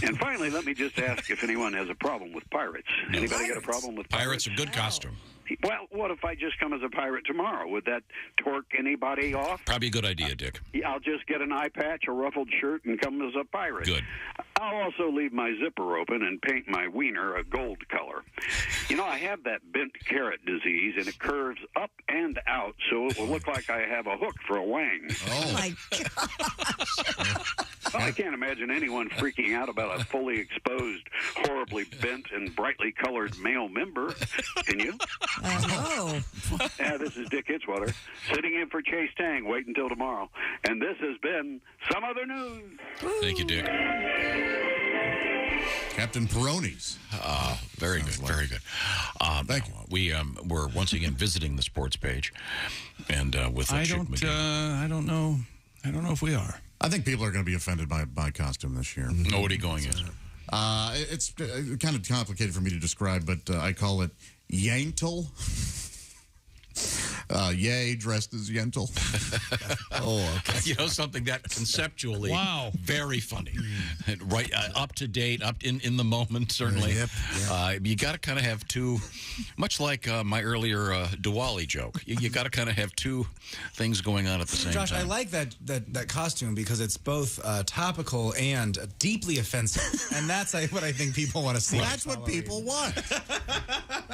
Speaker 8: And finally, let me just ask if anyone has a problem with pirates. Anybody got a problem with pirates?
Speaker 3: Pirate's a good costume.
Speaker 8: Well, what if I just come as a pirate tomorrow? Would that torque anybody off?
Speaker 3: Probably a good idea, Dick.
Speaker 8: Yeah, I'll just get an eye patch, a ruffled shirt, and come as a pirate.
Speaker 3: Good.
Speaker 8: I'll also leave my zipper open and paint my wiener a gold color. You know, I have that bent carrot disease, and it curves up and out, so it will look like I have a hook for a wang.
Speaker 6: Oh, my gosh.
Speaker 8: Well, I can't imagine anyone freaking out about a fully exposed, horribly bent, and brightly colored male member. Can you?
Speaker 6: Oh.
Speaker 8: Yeah, this is Dick Hitzwater, sitting in for Chase Tang. Wait until tomorrow. And this has been Some Other News.
Speaker 3: Thank you, Dick.
Speaker 7: Captain Peroni's.
Speaker 3: Very good, very good. Thank you. We're once again visiting the sports page, and with
Speaker 4: I don't know. I don't know if we are.
Speaker 7: I think people are going to be offended by my costume this year.
Speaker 3: Nobody going is.
Speaker 7: It's kind of complicated for me to describe, but I call it Yantel. Yay, dressed as Yentl.
Speaker 3: Oh, okay. You know something that conceptually, very funny, right? Up to date, up in the moment. Certainly, you got to kind of have two, much like my earlier Diwali joke. You got to kind of have two things going on at the same
Speaker 19: Josh,
Speaker 3: time.
Speaker 19: I like that costume because it's both topical and deeply offensive, and that's what I think people want to see.
Speaker 7: That's what people want.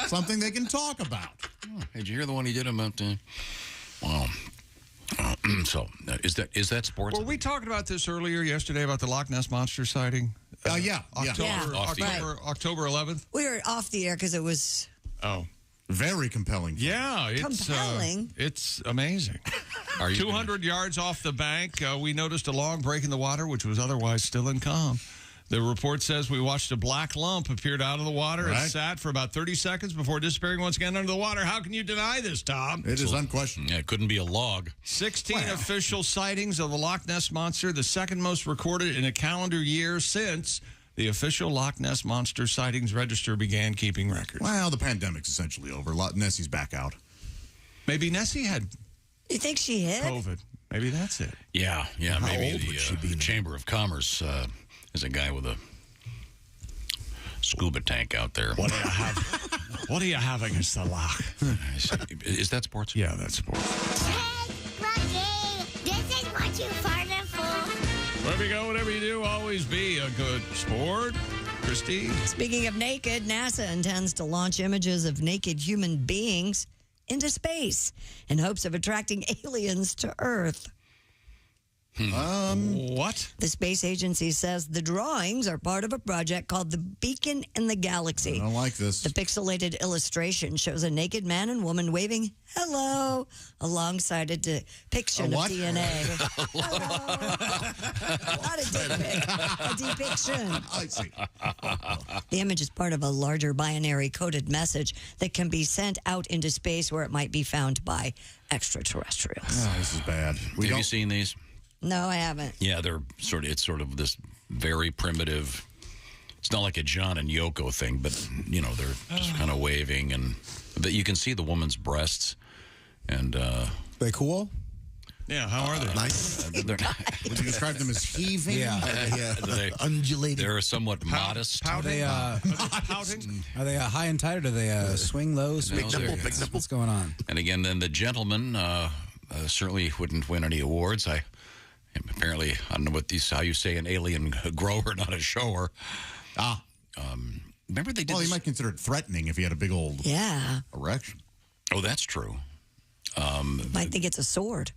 Speaker 7: Something they can talk about.
Speaker 3: Oh, did you hear the one he did about? Wow. So is that sports?
Speaker 4: Were we talking about this earlier yesterday about the Loch Ness Monster sighting?
Speaker 7: Yeah.
Speaker 4: October 11th?
Speaker 6: We were off the air because it was...
Speaker 4: Oh.
Speaker 7: Very compelling.
Speaker 4: Yeah.
Speaker 6: Compelling?
Speaker 4: It's amazing. 200 yards off the bank, we noticed a long break in the water, which was otherwise still in calm. The report says we watched a black lump appeared out of the water. Right. It sat for about 30 seconds before disappearing once again under the water. How can you deny this, Tom?
Speaker 7: It is unquestioned.
Speaker 3: Yeah, it couldn't be a log.
Speaker 4: 16 official sightings of the Loch Ness Monster, the second most recorded in a calendar year since the official Loch Ness Monster Sightings Register began keeping records.
Speaker 7: Well, the pandemic's essentially over. Nessie's back out.
Speaker 4: Maybe Nessie had...
Speaker 6: You think she hit?
Speaker 4: COVID. Maybe that's it.
Speaker 3: Yeah. Maybe the Chamber of Commerce... There's a guy with a scuba tank out there.
Speaker 4: What do you have? What do you have against the loch?
Speaker 3: Is that sports?
Speaker 4: Yeah, that's sports.
Speaker 13: Hey, Rocky, this is what you farted for.
Speaker 4: Wherever you go, whatever you do, always be a good sport. Christine?
Speaker 6: Speaking of naked, NASA intends to launch images of naked human beings into space in hopes of attracting aliens to Earth.
Speaker 4: What?
Speaker 6: The space agency says the drawings are part of a project called the Beacon in the Galaxy.
Speaker 7: I don't like this.
Speaker 6: The pixelated illustration shows a naked man and woman waving hello alongside a depiction of DNA. Not a dick pic, a depiction.
Speaker 7: I see.
Speaker 6: The image is part of a larger binary coded message that can be sent out into space where it might be found by extraterrestrials.
Speaker 7: Oh, this is bad.
Speaker 3: Have you seen these?
Speaker 6: No, I haven't.
Speaker 3: Yeah, it's sort of this very primitive It's not like a John and Yoko thing, but, they're just kind of waving. But you can see the woman's breasts. And
Speaker 19: they cool?
Speaker 4: Yeah, how are they?
Speaker 7: Nice. Would you describe them as heaving?
Speaker 19: Yeah.
Speaker 3: Undulating. They're somewhat modest.
Speaker 19: Are they
Speaker 4: pouting?
Speaker 19: Are they high and tight, or do they swing low?
Speaker 3: Big nipple.
Speaker 19: What's going on?
Speaker 3: And again, then the gentleman certainly wouldn't win any awards. Apparently, I don't know how you say an alien grower, not a shower. Remember they did.
Speaker 7: Well, you might consider it threatening if he had a big old erection.
Speaker 3: Oh, that's true.
Speaker 6: Might think it's a sword.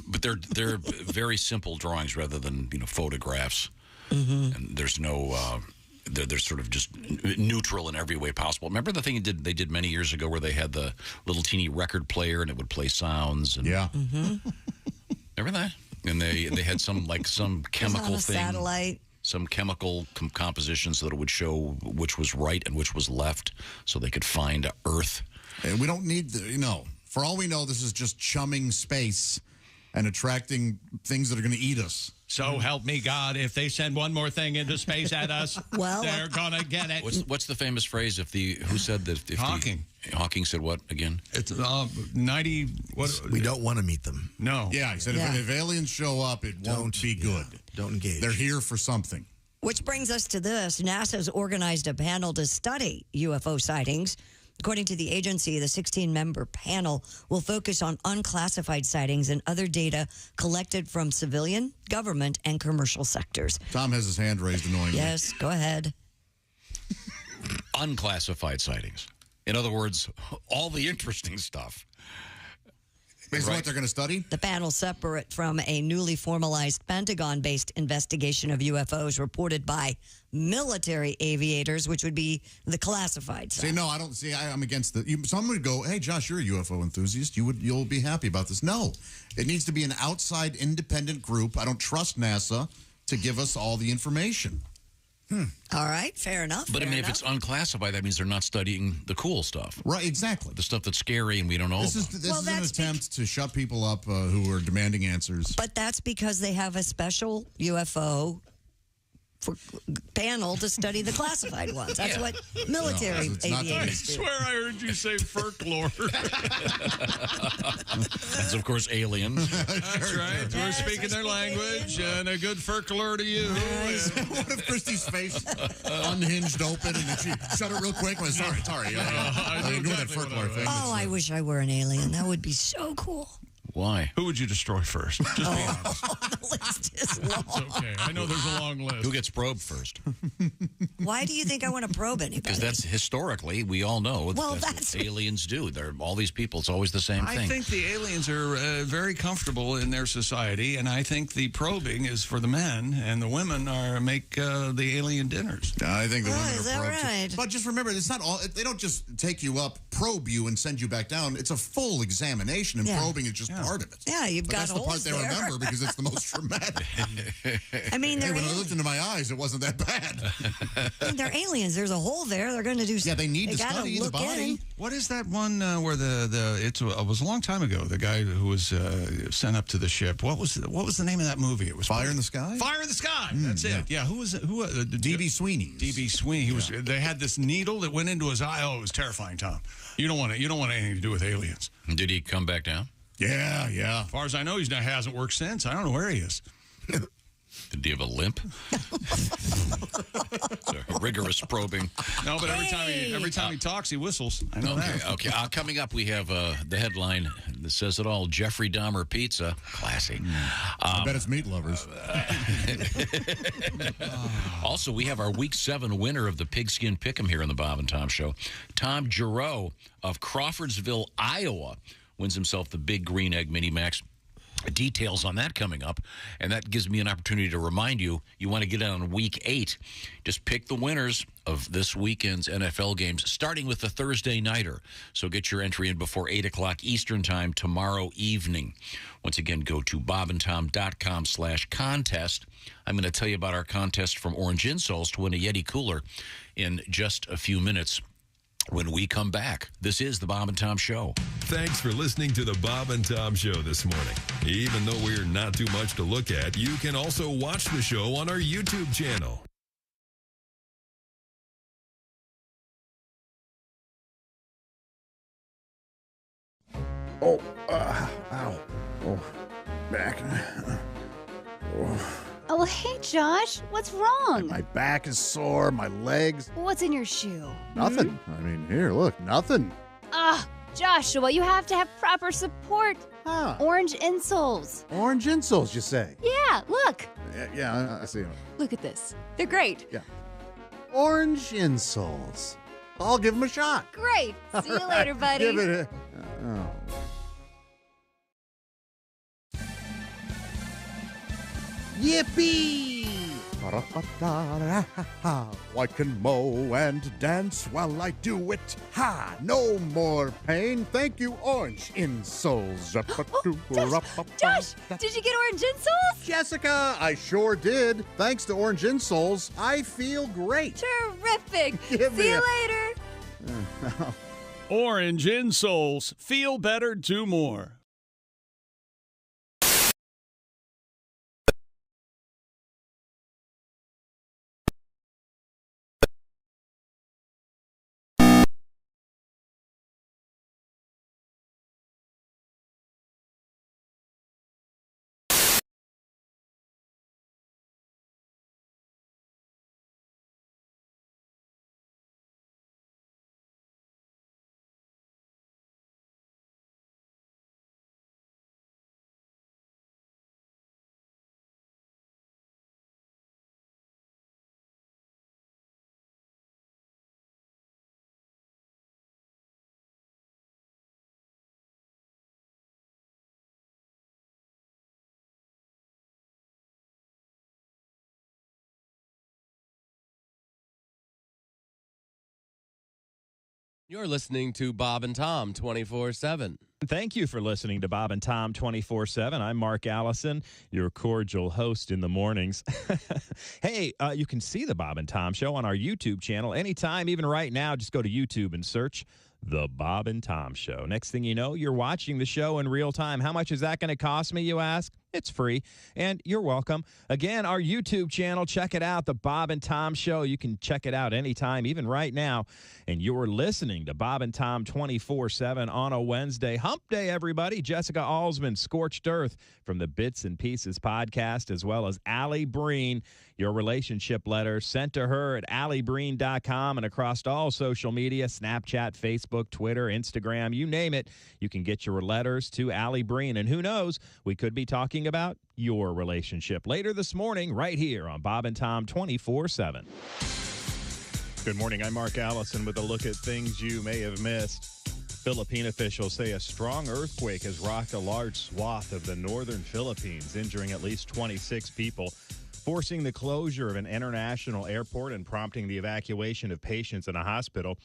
Speaker 3: But they're very simple drawings rather than photographs. And there's no. They're sort of just neutral in every way possible. Remember the thing they did many years ago where they had the little teeny record player and it would play sounds. And, remember that? And they had some chemical thing.
Speaker 6: Satellite.
Speaker 3: Some chemical composition so that it would show which was right and which was left, so they could find Earth.
Speaker 7: And we don't need for all we know, this is just chumming space and attracting things that are going to eat us.
Speaker 4: So help me God, if they send one more thing into space at us, they're going to get it.
Speaker 3: What's the famous phrase? Who said that?
Speaker 4: Hawking.
Speaker 3: Hawking said what again?
Speaker 4: It's 90. What?
Speaker 14: We don't want to meet them.
Speaker 4: No.
Speaker 7: Yeah, he said if aliens show up, it won't be good.
Speaker 14: Don't engage.
Speaker 7: They're here for something.
Speaker 6: Which brings us to this. NASA's organized a panel to study UFO sightings. According to the agency, the 16-member panel will focus on unclassified sightings and other data collected from civilian, government, and commercial sectors.
Speaker 7: Tom has his hand raised annoyingly.
Speaker 6: Yes, go ahead.
Speaker 3: Unclassified sightings. In other words, all the interesting stuff.
Speaker 7: Basically what they're going to study?
Speaker 6: The panel, separate from a newly formalized Pentagon-based investigation of UFOs reported by military aviators, which would be the classified side.
Speaker 7: See, no, I don't see. I'm against the. Someone would go, "Hey, Josh, you're a UFO enthusiast. You'll be happy about this." No, it needs to be an outside, independent group. I don't trust NASA to give us all the information.
Speaker 6: All right, fair enough.
Speaker 3: But if it's unclassified, that means they're not studying the cool stuff.
Speaker 7: Right, exactly.
Speaker 3: The stuff that's scary and we don't know
Speaker 7: This
Speaker 3: about.
Speaker 7: is an attempt to shut people up who are demanding answers.
Speaker 6: But that's because they have a special UFO panel to study the classified ones. That's what military aviators do.
Speaker 4: I swear I heard you say folklore.
Speaker 3: That's, of course, aliens.
Speaker 4: That's right. We're speaking their language, and a good folklore to you.
Speaker 7: What if Christy's face unhinged open and then she shut it real quick? Well, sorry. I ignore that folklore thing.
Speaker 6: Oh, I wish I were an alien. That would be so cool.
Speaker 3: Why?
Speaker 4: Who would you destroy first? Just be honest.
Speaker 6: The list is long.
Speaker 4: It's okay. I know there's a long list.
Speaker 3: Who gets probed first?
Speaker 6: Why do you think I want to probe anybody?
Speaker 3: Because that's historically, we all know
Speaker 6: Well,
Speaker 3: that's what aliens do. They're all these people. It's always the same thing.
Speaker 4: I think the aliens are very comfortable in their society, and I think the probing is for the men, and the women make the alien dinners.
Speaker 7: I think the women
Speaker 6: is
Speaker 7: are
Speaker 6: that
Speaker 7: probed.
Speaker 6: right?
Speaker 7: But just remember, it's not all. They don't just take you up, probe you, and send you back down. It's a full examination, and probing is just part of it.
Speaker 6: Yeah, you've
Speaker 7: But
Speaker 6: got
Speaker 7: that's the part
Speaker 6: holes
Speaker 7: they
Speaker 6: there.
Speaker 7: remember because it's the most traumatic.
Speaker 6: I mean,
Speaker 7: Hey,
Speaker 6: they're
Speaker 7: when I looked into my eyes, it wasn't that bad.
Speaker 6: they're aliens. There's a hole there. They're going to do.
Speaker 7: Yeah, they need to
Speaker 6: gotta
Speaker 7: study the
Speaker 6: look
Speaker 7: body.
Speaker 6: in.
Speaker 4: What is that one where it was a long time ago? The guy who was sent up to the ship. What was the name of that movie? It was
Speaker 7: Fire in the Sky.
Speaker 4: Fire in the Sky. That's it. Yeah. Who was it?
Speaker 7: D.B. Sweeney.
Speaker 4: D.B. Sweeney. He was. They had this needle that went into his eye. Oh, it was terrifying, Tom. You don't want anything to do with aliens.
Speaker 3: Did he come back down?
Speaker 7: Yeah.
Speaker 4: As far as I know, he hasn't worked since. I don't know where he is.
Speaker 3: Did he have a limp? A rigorous probing.
Speaker 4: No, but every time he talks, he whistles. I know that.
Speaker 3: Okay. Coming up, we have the headline that says it all: Jeffrey Dahmer pizza, classy.
Speaker 7: I bet it's meat lovers.
Speaker 3: Also, we have our Week 7 winner of the Pigskin Pick'em here on the Bob and Tom Show. Tom Giroux of Crawfordsville, Iowa, wins himself the Big Green Egg Mini Max. Details on that coming up, and that gives me an opportunity to remind you want to get in on Week 8. Just pick the winners of this weekend's NFL games, starting with the Thursday nighter. So get your entry in before 8 o'clock Eastern time tomorrow evening. Once again, go to bobandtom.com/contest. I'm going to tell you about our contest from Orange Insoles to win a Yeti cooler in just a few minutes. When we come back, this is the Bob and Tom Show.
Speaker 15: Thanks for listening to the Bob and Tom Show this morning. Even though we're not too much to look at, you can also watch the show on our YouTube channel.
Speaker 14: Oh, ow. Oh, back.
Speaker 16: Oh, hey, Josh. What's wrong?
Speaker 7: My back is sore, my legs.
Speaker 16: What's in your shoe?
Speaker 7: Nothing. I mean, here, look, nothing.
Speaker 16: Joshua, you have to have proper support. Orange insoles.
Speaker 7: Orange insoles, you say?
Speaker 16: Yeah, look.
Speaker 7: Yeah, I see them.
Speaker 16: Look at this. They're great.
Speaker 7: Yeah. Orange insoles. I'll give them a shot.
Speaker 16: Great. See you later, buddy.
Speaker 7: Give it a... Oh. Yippee! I can mow and dance while I do it. Ha! No more pain. Thank you, orange insoles.
Speaker 16: Josh, did you get orange insoles?
Speaker 7: Jessica, I sure did. Thanks to orange insoles, I feel great.
Speaker 16: Terrific.
Speaker 7: Give me
Speaker 16: See you
Speaker 7: a-
Speaker 16: later.
Speaker 4: Orange insoles. Feel better, do more.
Speaker 2: You're listening to Bob and Tom 24/7.
Speaker 11: Thank you for listening to Bob and Tom 24/7. I'm Mark Allison, your cordial host in the mornings. Hey, you can see the Bob and Tom Show on our YouTube channel anytime, even right now. Just go to YouTube and search The Bob and Tom Show. Next thing you know, you're watching the show in real time. How much is that going to cost me, you ask? It's free, and you're welcome. Again, our YouTube channel, check it out, The Bob and Tom Show. You can check it out anytime, even right now. And you're listening to Bob and Tom 24/7 on a Wednesday. Hump Day, everybody. Jessica Alsman, Scorched Earth from the Bits and Pieces podcast, as well as Allie Breen. Your relationship letter sent to her at alliebreen.com and across all social media, Snapchat, Facebook, Twitter, Instagram, you name it. You can get your letters to Allie Breen. And who knows, we could be talking about your relationship later this morning right here on Bob and Tom 24/7. Good morning. I'm Mark Allison with a look at things you may have missed. Philippine officials say a strong earthquake has rocked a large swath of the northern Philippines, injuring at least 26 people, forcing the closure of an international airport and prompting the evacuation of patients in a hospital.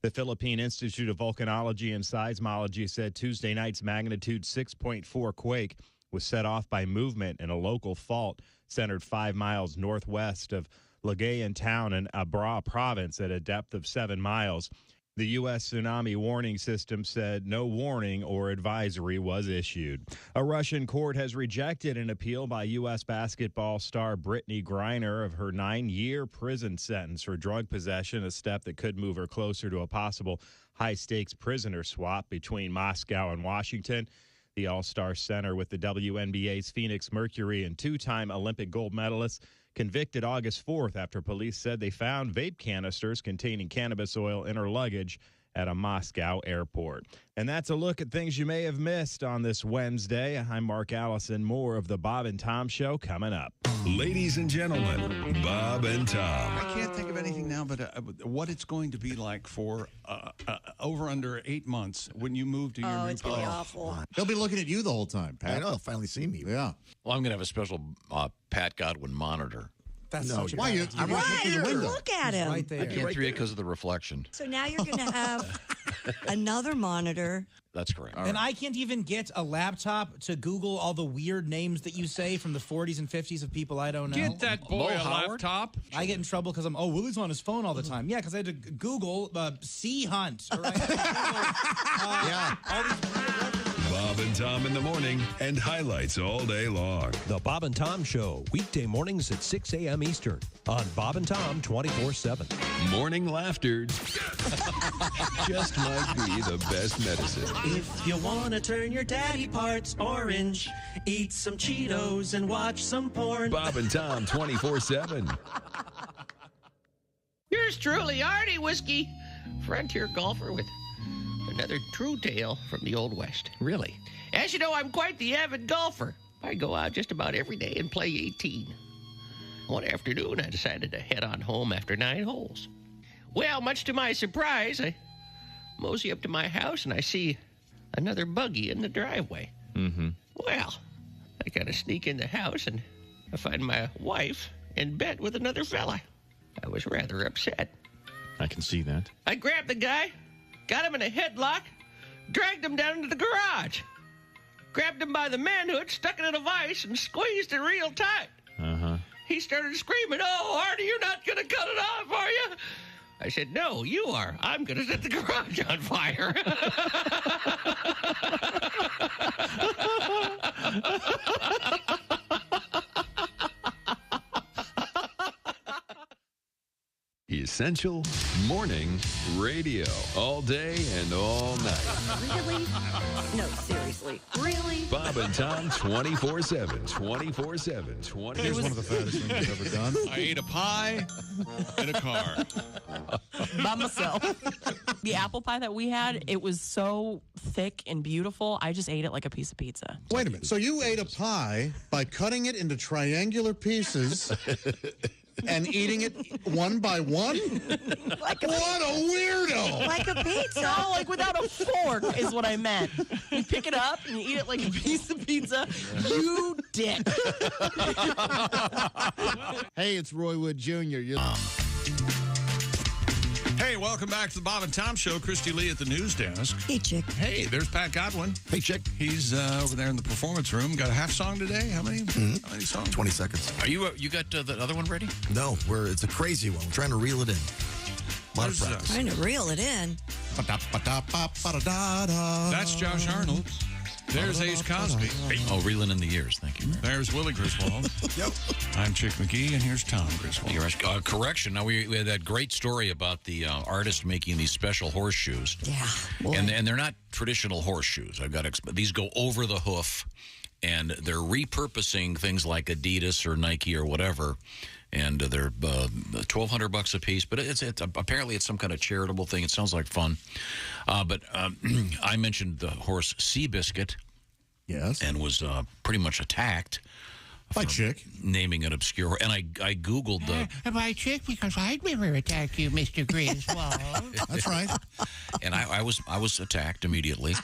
Speaker 11: The Philippine Institute of Volcanology and Seismology said Tuesday night's magnitude 6.4 quake was set off by movement in a local fault centered 5 miles northwest of Lagayan town in Abra province at a depth of 7 miles. The U.S. tsunami warning system said no warning or advisory was issued. A Russian court has rejected an appeal by U.S. basketball star Brittany Griner of her 9-year prison sentence for drug possession, a step that could move her closer to a possible high-stakes prisoner swap between Moscow and Washington. The All-Star center with the WNBA's Phoenix Mercury and two-time Olympic gold medalist convicted August 4th after police said they found vape canisters containing cannabis oil in her luggage at a Moscow airport. And that's a look at things you may have missed on this Wednesday. I'm Mark Allison. More of the Bob and Tom Show coming up.
Speaker 15: Ladies and gentlemen, Bob and Tom.
Speaker 4: I can't think of anything now but what it's going to be like for over under 8 months when you move to your new
Speaker 6: it's gonna be
Speaker 4: place.
Speaker 6: awful.
Speaker 7: They'll be looking at you the whole time, Pat.
Speaker 3: I know,
Speaker 7: they'll finally see me. Yeah.
Speaker 3: Well, I'm going to have a special Pat Godwin monitor.
Speaker 19: That's
Speaker 7: No,
Speaker 19: such a
Speaker 7: why
Speaker 19: bad
Speaker 7: you-
Speaker 19: idea.
Speaker 7: I'm right
Speaker 6: Right,
Speaker 7: through the window.
Speaker 6: look at him.
Speaker 19: Right there.
Speaker 3: I can't read it because of the reflection.
Speaker 6: So now you're going to have another monitor.
Speaker 3: That's correct.
Speaker 19: And I can't even get a laptop to Google all the weird names that you say from the 40s and 50s of people I don't know.
Speaker 4: Get that boy
Speaker 3: Mo
Speaker 4: a
Speaker 3: Howard?
Speaker 4: laptop.
Speaker 19: I get in trouble because Willie's on his phone all the time. Yeah, because I had to Google sea hunt. Or I had to Google, all these weird references.
Speaker 15: Bob and Tom in the morning and highlights all day long.
Speaker 1: The Bob and Tom Show, weekday mornings at 6 a.m. Eastern on Bob and Tom 24/7.
Speaker 15: Morning laughter just might be the best medicine.
Speaker 17: If you want to turn your daddy parts orange, eat some Cheetos and watch some porn.
Speaker 15: Bob and Tom 24/7.
Speaker 20: Yours truly, Artie Whiskey, frontier golfer with another true tale from the Old West. Really. As you know, I'm quite the avid golfer. I go out just about every day and play 18. One afternoon, I decided to head on home after 9 holes. Well, much to my surprise, I mosey up to my house and I see another buggy in the driveway.
Speaker 18: Mm-hmm.
Speaker 20: Well, I kind of sneak in the house and I find my wife in bed with another fella. I was rather upset.
Speaker 18: I can see that.
Speaker 20: I grabbed the guy, got him in a headlock, dragged him down into the garage, grabbed him by the manhood, stuck it in a vise, and squeezed it real tight.
Speaker 18: Uh-huh.
Speaker 20: He started screaming, "Oh, Artie, you're not going to cut it off, are you?" I said, "No, you are. I'm going to set the garage on fire."
Speaker 15: Essential Morning Radio. All day and all night.
Speaker 6: Really? No, seriously. Really?
Speaker 15: Bob and Tom 24/7. 24/7. 20.
Speaker 7: Here's one of the fattest things I've ever done.
Speaker 4: I ate a pie in a car.
Speaker 21: By myself. The apple pie that we had, it was so thick and beautiful. I just ate it like a piece of pizza.
Speaker 7: Wait a minute. So you ate a pie by cutting it into triangular pieces and eating it one by one?
Speaker 6: Like
Speaker 7: what a weirdo!
Speaker 6: Like a pizza.
Speaker 21: No, like without a fork is what I meant. You pick it up and you eat it like a piece of pizza. You dick.
Speaker 23: Hey, it's Roy Wood Jr.
Speaker 4: Hey, welcome back to the Bob and Tom Show. Christy Lee at the news desk.
Speaker 6: Hey, Chick.
Speaker 4: Hey, there's Pat Godwin.
Speaker 23: Hey, Chick.
Speaker 4: He's over there in the performance room. Got a half song today? How many? How many songs?
Speaker 24: 20 seconds.
Speaker 3: Are you got the other one ready?
Speaker 24: No, it's a crazy one. We're trying to reel it in. A lot of practice.
Speaker 6: Trying to reel it in.
Speaker 4: That's Josh Arnold. There's Ace Cosby.
Speaker 3: Oh, reeling in the years. Thank you.
Speaker 4: There's Willie Griswold.
Speaker 24: Yep.
Speaker 4: I'm Chick McGee, and here's Tom Griswold.
Speaker 3: Correction. Now, we had that great story about the artist making these special horseshoes.
Speaker 6: Yeah.
Speaker 3: And they're not traditional horseshoes. These go over the hoof, and they're repurposing things like Adidas or Nike or whatever. And they're $1,200 a piece, but it's apparently it's some kind of charitable thing. It sounds like fun. But I mentioned the horse Seabiscuit.
Speaker 7: Yes.
Speaker 3: And was pretty much attacked.
Speaker 7: By Chick.
Speaker 3: Naming an obscure. And I Googled the.
Speaker 17: By Chick, because I'd never attack you, Mr. Griswold.
Speaker 7: That's right.
Speaker 3: And I was attacked immediately.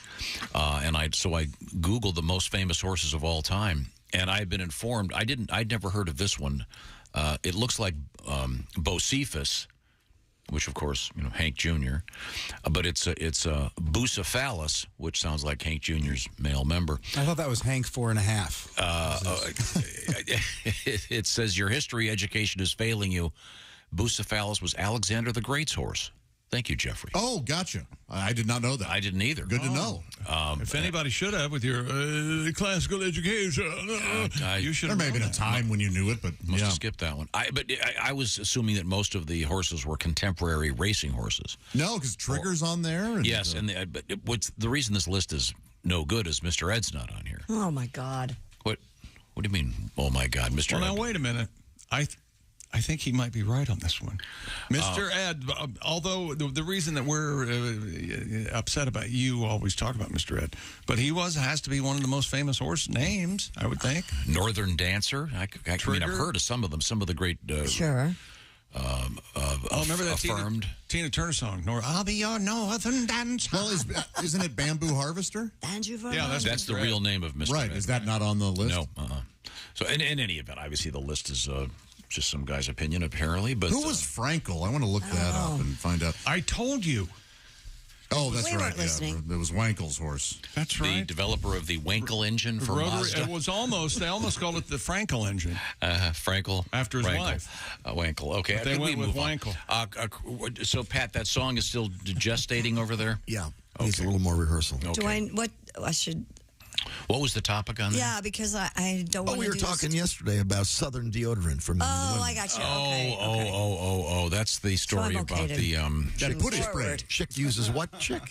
Speaker 3: And I Googled the most famous horses of all time. And I had been informed. I'd never heard of this one. It looks like Bocephus, which of course Hank Jr. But it's Bucephalus, which sounds like Hank Jr.'s male member.
Speaker 19: I thought that was Hank 4.5.
Speaker 3: It says your history education is failing you. Bucephalus was Alexander the Great's horse. Thank you, Jeffrey.
Speaker 7: Oh, gotcha. I did not know that.
Speaker 3: I didn't either.
Speaker 7: Good to know.
Speaker 4: If anybody should have with your classical education, you should have.
Speaker 7: There may have been a time when you knew it, but
Speaker 3: must have skipped that one. I was assuming that most of the horses were contemporary racing horses.
Speaker 7: No, because Trigger's on there.
Speaker 3: Yes, but what's the reason this list is no good is Mr. Ed's not on here.
Speaker 6: Oh, my God.
Speaker 3: What do you mean, oh, my God, Mr. Ed?
Speaker 4: Well, now, wait a minute. I think he might be right on this one. Mr. Ed, although the reason that we're upset about you always talk about Mr. Ed, but he has to be one of the most famous horse names, I would think.
Speaker 3: Northern Dancer. I mean, I've heard of some of them, some of the great...
Speaker 6: sure.
Speaker 4: Remember that Tina Turner song, I'll be your Northern Dancer.
Speaker 7: Well, isn't it Bamboo Harvester?
Speaker 3: Yeah, that's the real name of Mr.
Speaker 7: Right,
Speaker 3: Ed.
Speaker 7: is that not on the list?
Speaker 3: No. So in any event, obviously the list is... just some guy's opinion, apparently. But
Speaker 7: who was Frankel? I want to look that up and find out.
Speaker 4: I told you.
Speaker 7: Oh, that's right. Yeah, it was Wankel's horse.
Speaker 4: That's right.
Speaker 3: The developer of the Wankel engine for Mazda.
Speaker 4: It was they almost called it the Frankel engine.
Speaker 3: Frankel.
Speaker 4: After his wife.
Speaker 3: Wankel. Okay.
Speaker 4: But they went with Wankel.
Speaker 3: So, Pat, that song is still gestating over there?
Speaker 24: Yeah. Needs a little more rehearsal.
Speaker 3: Okay.
Speaker 6: I should
Speaker 3: What was the topic on that?
Speaker 6: Yeah, because I don't want to
Speaker 24: we were talking yesterday about Southern deodorant for men and women.
Speaker 6: I got you.
Speaker 3: Oh, that's the story about the
Speaker 24: Chick uses what chick?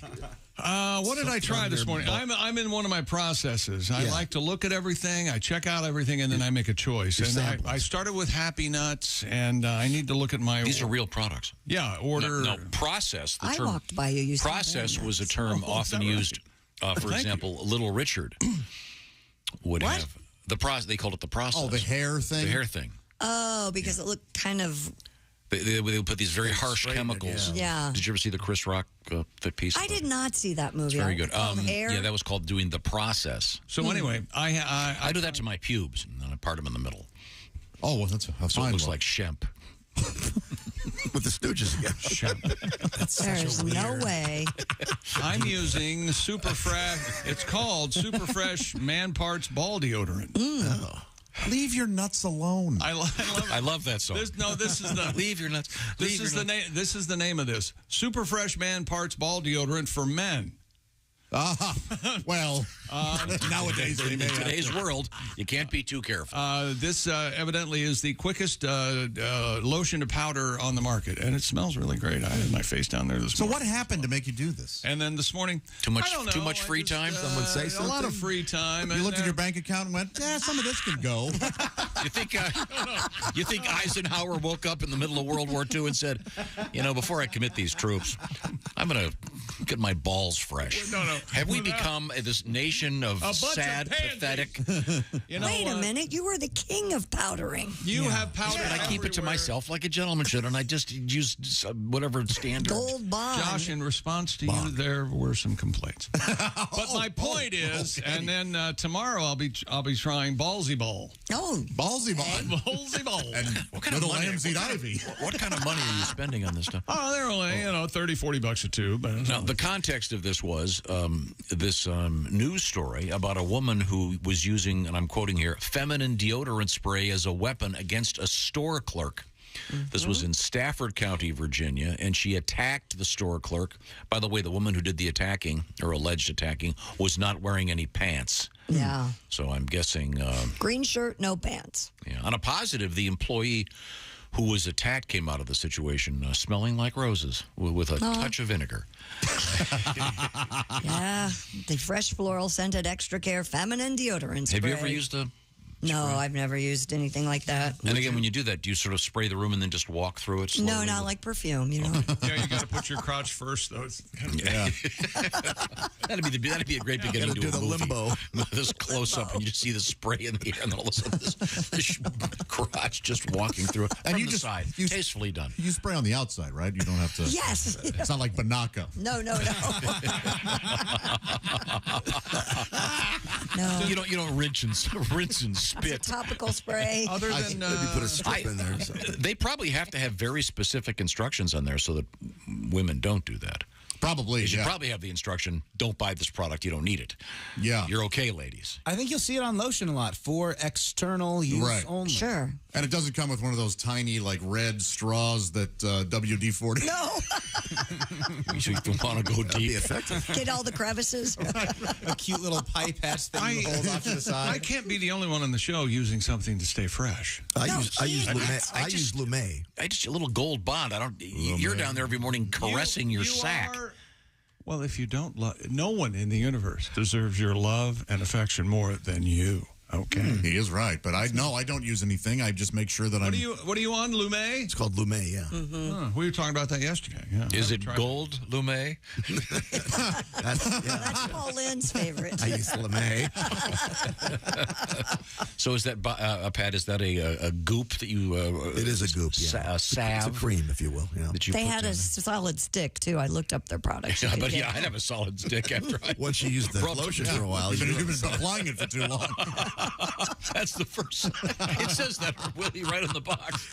Speaker 4: What did I try this morning? I'm in one of my processes. I like to look at everything. I check out everything, and then I make a choice. And I started with Happy Nuts, and I need to look at my...
Speaker 3: These are real products.
Speaker 4: Yeah, order...
Speaker 3: No, process. The
Speaker 6: I
Speaker 3: term
Speaker 6: walked by you using
Speaker 3: process was a term often used, for example, Little Richard would have... They called it the process.
Speaker 7: Oh, the hair thing?
Speaker 3: The hair thing.
Speaker 6: Oh, because it looked kind of...
Speaker 3: They would put these very harsh chemicals.
Speaker 6: Yeah.
Speaker 3: Did you ever see the Chris Rock piece?
Speaker 6: I did not see that movie.
Speaker 3: It's very good.
Speaker 6: Hair?
Speaker 3: Yeah, that was called doing the process.
Speaker 4: So anyway, I
Speaker 3: do that to my pubes, and then I part them in the middle.
Speaker 7: Oh, well, that's a fine
Speaker 3: so it looks
Speaker 7: look.
Speaker 3: like Shemp.
Speaker 24: With the Stooges again.
Speaker 6: There's no way.
Speaker 4: I'm using Super Fresh. It's called Super Fresh Man Parts Ball Deodorant.
Speaker 6: Oh.
Speaker 7: Leave your nuts alone.
Speaker 4: I love it.
Speaker 3: I love that song.
Speaker 4: This is the
Speaker 3: Leave your nuts.
Speaker 4: This is the name. This is the name of this Super Fresh Man Parts Ball Deodorant for men.
Speaker 7: Well, nowadays
Speaker 3: in today's world, you can't be too careful.
Speaker 4: This evidently is the quickest lotion to powder on the market, and it smells really great. I had my face down there this morning.
Speaker 7: So what happened to make you do this?
Speaker 4: And then this morning,
Speaker 3: too much
Speaker 4: I
Speaker 3: free
Speaker 4: just,
Speaker 3: time.
Speaker 4: Someone say something. A lot of free time.
Speaker 7: You looked at your bank account and went, "Yeah, some of this could go."
Speaker 3: You think Eisenhower woke up in the middle of World War II and said, before I commit these troops, I'm going to get my balls fresh.
Speaker 4: No.
Speaker 3: Have we become this nation of sad, pathetic?
Speaker 6: Wait a minute. You were the king of powdering.
Speaker 4: You have powder.
Speaker 3: But I keep it to myself like a gentleman should, and I just use whatever standard.
Speaker 6: Gold Bond.
Speaker 4: Josh, in response to you, there were some complaints. But my point is, okay. And then tomorrow I'll be trying Ballsy Ball.
Speaker 6: Oh,
Speaker 7: Ballsy Ball.
Speaker 4: Ballsy Ball.
Speaker 7: And
Speaker 3: what kind of money?
Speaker 7: Ivy.
Speaker 3: What kind of money are you spending on this stuff?
Speaker 4: Oh, they're only $30-$40 a tube.
Speaker 3: Now, the context of this was this news story about a woman who was using, and I'm quoting here, feminine deodorant spray as a weapon against a store clerk. This was in Stafford County, Virginia, and she attacked the store clerk. By the way, the woman who did the attacking, or alleged attacking, was not wearing any pants.
Speaker 6: Yeah.
Speaker 3: So I'm guessing...
Speaker 6: green shirt, no pants.
Speaker 3: Yeah. On a positive, the employee who was attacked came out of the situation smelling like roses with a touch of vinegar.
Speaker 6: Yeah, the fresh floral scented extra care feminine deodorant spray.
Speaker 3: Have you ever used a...
Speaker 6: No, I've never used anything like that.
Speaker 3: And again, when you do that, do you sort of spray the room and then just walk through it slowly?
Speaker 6: No, not like perfume,
Speaker 4: Yeah, you got to put your crotch first, though. It's
Speaker 3: that'd be a great beginning to
Speaker 24: do the
Speaker 3: movie.
Speaker 24: limbo.
Speaker 3: This close up, and you just see the spray in the air, and then all of a sudden this crotch just walking through it from the side. Tastefully done.
Speaker 7: You spray on the outside, right? You don't have to.
Speaker 6: Yes.
Speaker 7: It's not like Banaka.
Speaker 6: No. No.
Speaker 3: You don't rinse and spit.
Speaker 6: It's a topical spray.
Speaker 4: Other than
Speaker 24: maybe put a strip in there. So.
Speaker 3: They probably have to have very specific instructions on there so that women don't do that.
Speaker 7: Probably.
Speaker 3: You should probably have the instruction: don't buy this product. You don't need it.
Speaker 7: Yeah.
Speaker 3: You're okay, ladies.
Speaker 19: I think you'll see it on lotion a lot for external use only.
Speaker 6: Sure.
Speaker 7: And it doesn't come with one of those tiny, red straws that WD-40.
Speaker 6: No.
Speaker 3: You want to go deep.
Speaker 24: Effective.
Speaker 6: Get all the crevices.
Speaker 19: A cute little pipette thing you hold off to the side.
Speaker 4: I can't be the only one on the show using something to stay fresh.
Speaker 24: I use Lumet.
Speaker 3: I just a little Gold Bond. You're down there every morning caressing your sack.
Speaker 4: Well, if you don't love, no one in the universe deserves your love and affection more than you. Okay,
Speaker 7: he is right, but I don't use anything. I just make sure that
Speaker 4: What are you on, Lumet?
Speaker 24: It's called Lumet, yeah.
Speaker 4: Oh, we were talking about that yesterday. Yeah,
Speaker 3: is it gold, Lumet?
Speaker 6: That's Paul Lynn's favorite.
Speaker 24: I use Lumet.
Speaker 3: So is that Pat? Is that a goop that you?
Speaker 24: It is a goop. Yeah,
Speaker 3: a salve.
Speaker 24: It's a cream, if you will. Yeah.
Speaker 6: They had a solid stick too. I looked up their products.
Speaker 3: Yeah, but I'd have a solid stick after I.
Speaker 24: Once you use the lotion for a while,
Speaker 7: you've been applying it for too long.
Speaker 3: That's the first. It says that, Willie, right on the box.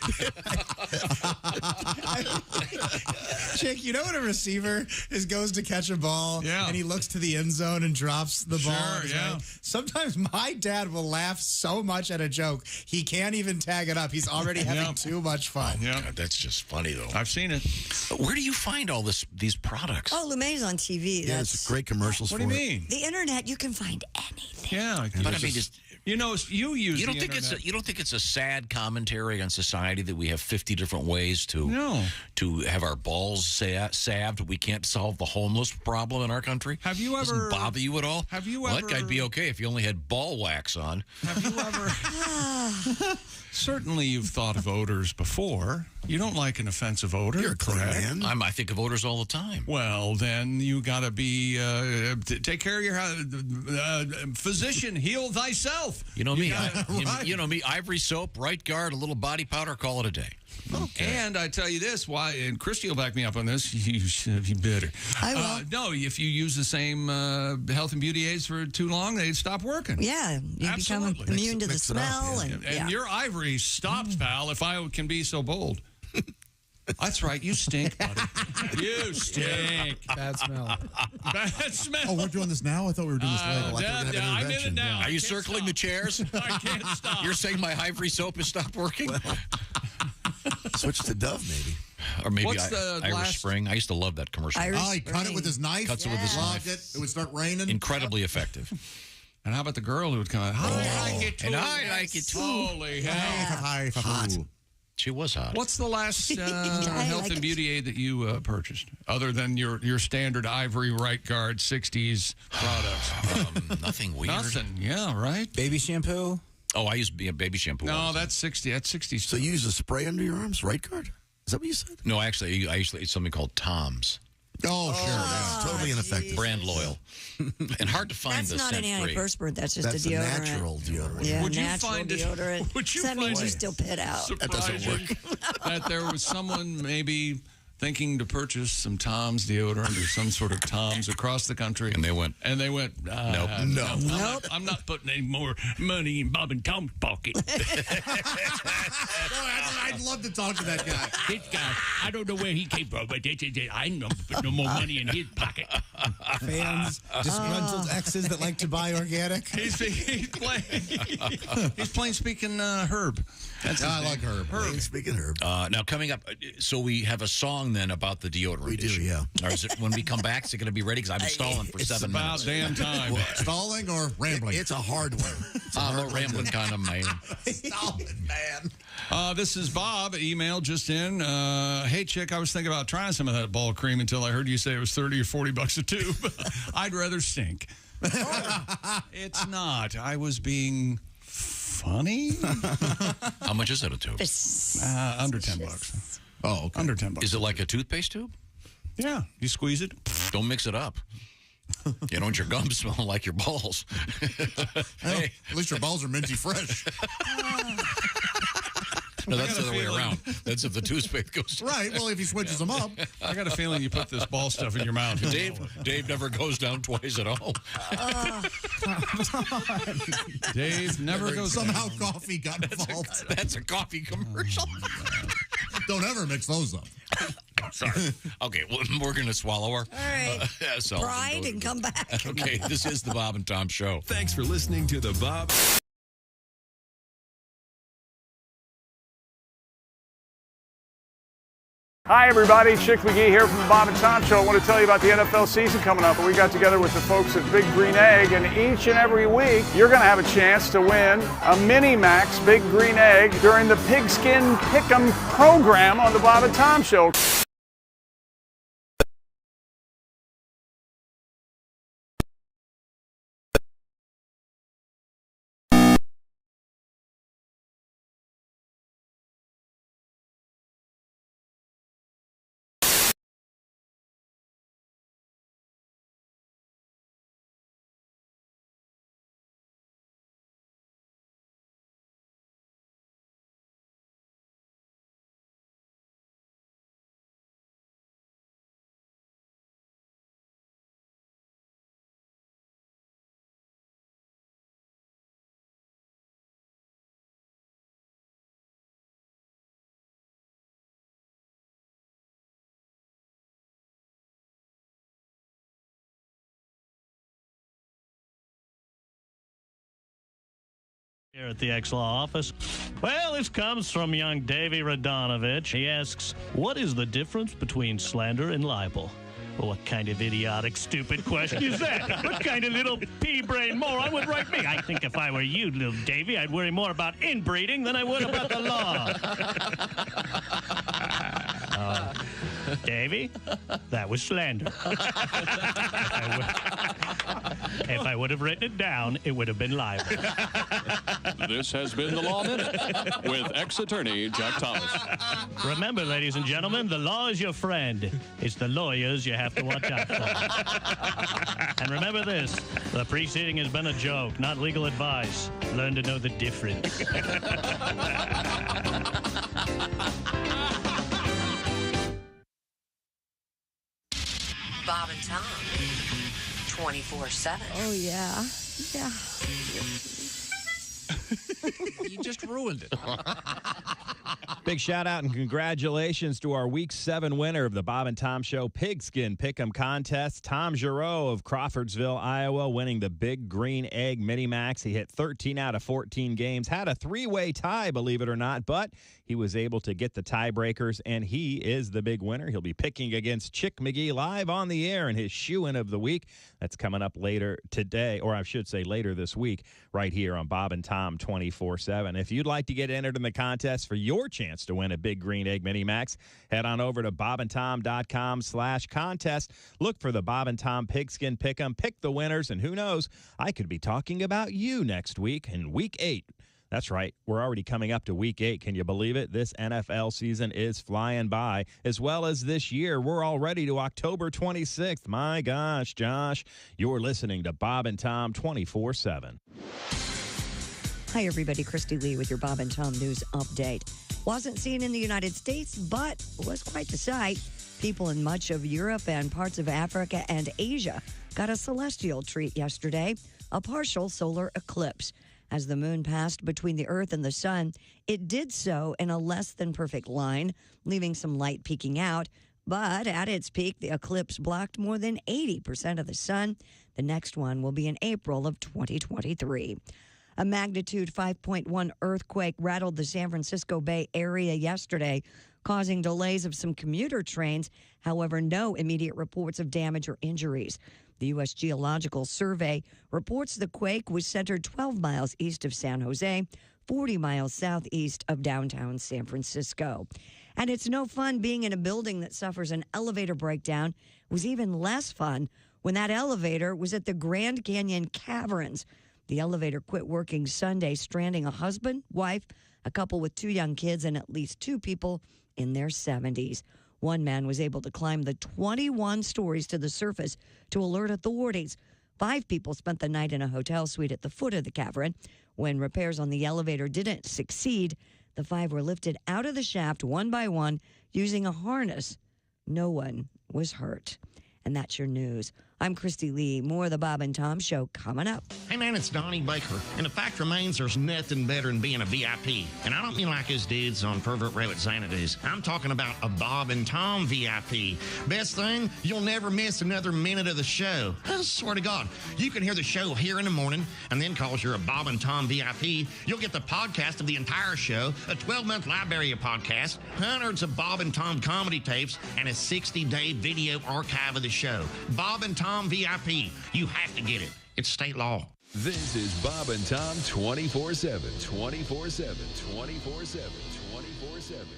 Speaker 19: Chick, you know when a receiver goes to catch a ball and he looks to the end zone and drops the ball?
Speaker 4: Yeah.
Speaker 19: Sometimes my dad will laugh so much at a joke, he can't even tag it up. He's already having too much fun.
Speaker 3: Yeah, God, that's just funny, though.
Speaker 4: I've seen it.
Speaker 3: Where do you find all these products?
Speaker 6: Oh, LeMay's on TV.
Speaker 24: Yeah,
Speaker 6: That's
Speaker 24: it's great commercials
Speaker 4: What
Speaker 24: for
Speaker 4: do you
Speaker 24: it.
Speaker 4: mean?
Speaker 6: the internet. You can find anything.
Speaker 4: Yeah.
Speaker 3: But I mean,
Speaker 4: you know, you use
Speaker 3: you don't
Speaker 4: the
Speaker 3: think
Speaker 4: internet.
Speaker 3: you don't think it's a sad commentary on society that we have 50 different ways to have our balls salved? We can't solve the homeless problem in our country.
Speaker 4: Have you ever
Speaker 3: Doesn't bother you at all?
Speaker 4: Have you
Speaker 3: well,
Speaker 4: ever?
Speaker 3: That guy'd be okay if you only had ball wax on.
Speaker 4: Have you ever? Certainly, you've thought of odors before. You don't like an offensive odor.
Speaker 24: You're a clean man.
Speaker 3: I think of odors all the time.
Speaker 4: Well, then you got to be take care of your physician. Heal thyself.
Speaker 3: You know me. You know me. Ivory soap, right guard, a little body powder. Call it a day.
Speaker 4: Okay. And I tell you this, and Christy will back me up on this. You better.
Speaker 6: I will.
Speaker 4: No, if you use the same health and beauty aids for too long, they stop working.
Speaker 6: Yeah, you become immune to the smell,
Speaker 4: and your ivory stops, pal. If I can be so bold. That's right. You stink, buddy. You stink.
Speaker 19: Bad smell.
Speaker 4: Bad smell.
Speaker 7: Oh, we're doing this now? I thought we were doing this later.
Speaker 4: I'm in it now.
Speaker 3: Are you circling the chairs?
Speaker 4: I can't stop.
Speaker 3: You're saying my ivory soap has stopped working?
Speaker 24: Switch to Dove, maybe.
Speaker 3: Or maybe
Speaker 4: What's the
Speaker 3: Irish
Speaker 4: last-
Speaker 3: Spring. I used to love that commercial.
Speaker 7: He cut it with his knife.
Speaker 3: Cuts it with his
Speaker 7: Logged
Speaker 3: knife.
Speaker 7: it. It would start raining.
Speaker 3: Incredibly effective.
Speaker 4: And how about the girl who would come out? I like it too.
Speaker 3: And I like it too.
Speaker 4: Holy hell.
Speaker 7: Hot.
Speaker 3: She was hot.
Speaker 4: What's the last health and beauty aid that you purchased, other than your standard Ivory Right Guard 60s products?
Speaker 3: Nothing weird.
Speaker 4: Nothing. Yeah, right.
Speaker 19: Baby shampoo?
Speaker 3: Oh, I use baby shampoo.
Speaker 4: No, that's 60. That's 60.
Speaker 24: So you use a spray under your arms, right guard? Is that what you said?
Speaker 3: No, actually, I used to eat something called Tom's.
Speaker 7: Oh, sure.
Speaker 24: Yeah, totally ineffective.
Speaker 3: Brand loyal. And hard to find
Speaker 6: That's
Speaker 3: the
Speaker 6: not an
Speaker 3: scent-free.
Speaker 6: antiperspirant. That's just
Speaker 24: That's
Speaker 6: a
Speaker 24: a
Speaker 6: deodorant.
Speaker 24: natural deodorant.
Speaker 6: Yeah,
Speaker 4: Would you
Speaker 6: natural
Speaker 4: find it-
Speaker 6: deodorant.
Speaker 4: would you
Speaker 6: so that means
Speaker 4: find
Speaker 6: you still pit out.
Speaker 24: That doesn't work.
Speaker 4: That there was someone maybe thinking to purchase some Tom's deodorant or some sort of Tom's across the country.
Speaker 3: And they went,
Speaker 4: nope. I'm not putting any more money in Bob and Tom's pocket.
Speaker 7: I'd love to talk to that guy.
Speaker 9: This guy, I don't know where he came from, but I ain't gonna put no more money in his pocket.
Speaker 19: Fans, disgruntled exes that like to buy organic.
Speaker 4: He's plain speaking Herb. That's his
Speaker 7: I
Speaker 4: name.
Speaker 7: like Herb.
Speaker 24: Plain speaking Herb.
Speaker 3: now, coming up, so we have a song then about the deodorant
Speaker 24: We do,
Speaker 3: issue.
Speaker 24: yeah.
Speaker 3: Or is it when we come back, is it going to be ready? Because I've been stalling for
Speaker 24: It's
Speaker 3: 7
Speaker 4: About
Speaker 3: minutes.
Speaker 4: damn time.
Speaker 7: Stalling or rambling?
Speaker 24: It's a hard one. It's a
Speaker 3: I'm
Speaker 24: hard
Speaker 3: a
Speaker 24: one.
Speaker 3: rambling kind of man.
Speaker 7: Stalling, man.
Speaker 4: This is Bob. Email just in. Hey, chick, I was thinking about trying some of that ball cream until I heard you say it was $30 or $40 a tube. I'd rather stink. It's not. I was being funny.
Speaker 3: How much is it a tube?
Speaker 4: Under $10.
Speaker 7: Oh, okay.
Speaker 4: Under $10.
Speaker 3: Is it like a toothpaste tube?
Speaker 4: Yeah. You squeeze it.
Speaker 3: Don't mix it up. You don't want your gums smelling like your balls.
Speaker 7: Hey, at least your balls are minty fresh.
Speaker 3: No, that's the other way around. That's if the toothpaste goes.
Speaker 7: Right. Well, if he switches them up.
Speaker 4: I got a feeling you put this ball stuff in your mouth.
Speaker 3: Dave never goes down twice at all.
Speaker 4: Dave never goes
Speaker 7: Somehow
Speaker 4: down.
Speaker 7: coffee got involved.
Speaker 3: That's a coffee commercial.
Speaker 7: Don't ever mix those up.
Speaker 3: Sorry. Okay, well, we're going to swallow our
Speaker 6: right. Pride and come back.
Speaker 3: Okay, this is the Bob and Tom Show.
Speaker 15: Thanks for listening to the Bob.
Speaker 10: Hi, everybody. It's Chick McGee here from the Bob and Tom Show. I want to tell you about the NFL season coming up. We got together with the folks at Big Green Egg, and each and every week, you're going to have a chance to win a Mini Max Big Green Egg during the Pigskin Pick'em program on the Bob and Tom Show.
Speaker 5: Here at the X-Law office. Well, this comes from young Davy Radonovich. He asks, what is the difference between slander and libel? Well, what kind of idiotic, stupid question is that? What kind of little pea-brain moron would write me? I think if I were you, little Davy, I'd worry more about inbreeding than I would about the law. Davy, that was slander. If I would have written it down, it would have been libel.
Speaker 8: This has been the Law Minute with ex-attorney Jack Thomas.
Speaker 5: Remember, ladies and gentlemen, the law is your friend. It's the lawyers you have to watch out for. And remember this, the preceding has been a joke, not legal advice. Learn to know the difference.
Speaker 12: Bob and Tom, 24/7.
Speaker 6: Oh, yeah. Yeah.
Speaker 3: You just ruined it.
Speaker 11: Big shout out and congratulations to our Week 7 winner of the Bob and Tom Show Pigskin Pick'em Contest, Tom Giroux of Crawfordsville, Iowa, winning the Big Green Egg Mini Max. He hit 13 out of 14 games, had a three-way tie, believe it or not, but he was able to get the tiebreakers, and he is the big winner. He'll be picking against Chick McGee live on the air in his shoe-in of the week. That's coming up later today, or I should say later this week, right here on Bob and Tom 24/7. If you'd like to get entered in the contest for your chance to win a Big Green Egg Mini Max, head on over to bobandtom.com/contest. Look for the Bob and Tom Pigskin Pick'em, pick the winners, and who knows, I could be talking about you next week in Week 8. That's right. We're already coming up to Week 8. Can you believe it? This NFL season is flying by, as well as this year. We're already to October 26th. My gosh, Josh, you're listening to Bob and Tom 24/7.
Speaker 6: Hi, everybody. Christy Lee with your Bob and Tom News Update. Wasn't seen in the United States, but was quite the sight. People in much of Europe and parts of Africa and Asia got a celestial treat yesterday, a partial solar eclipse. As the moon passed between the Earth and the sun, it did so in a less than perfect line, leaving some light peeking out. But at its peak, the eclipse blocked more than 80% of the sun. The next one will be in April of 2023. A magnitude 5.1 earthquake rattled the San Francisco Bay Area yesterday, causing delays of some commuter trains. However, no immediate reports of damage or injuries. The U.S. Geological Survey reports the quake was centered 12 miles east of San Jose, 40 miles southeast of downtown San Francisco. And it's no fun being in a building that suffers an elevator breakdown. It was even less fun when that elevator was at the Grand Canyon Caverns. The elevator quit working Sunday, stranding a husband, wife, a couple with 2 young kids, and at least 2 people in their 70s. One man was able to climb the 21 stories to the surface to alert authorities. 5 people spent the night in a hotel suite at the foot of the cavern. When repairs on the elevator didn't succeed, the 5 were lifted out of the shaft one by one using a harness. No one was hurt. And that's your news. I'm Christy Lee. More of the Bob and Tom Show coming up.
Speaker 22: Hey, man, it's Donnie Baker. And the fact remains there's nothing better than being a VIP. And I don't mean like his dudes on Pervert Rabbit Xanadu's. I'm talking about a Bob and Tom VIP. Best thing, you'll never miss another minute of the show. I swear to God. You can hear the show here in the morning, and then because you're a Bob and Tom VIP, you'll get the podcast of the entire show, a 12-month library of podcasts, hundreds of Bob and Tom comedy tapes, and a 60-day video archive of the show. Bob and Tom VIP. You have to get it. It's state law.
Speaker 15: This is Bob and Tom 24/7. 24/7. 24/7. 24/7.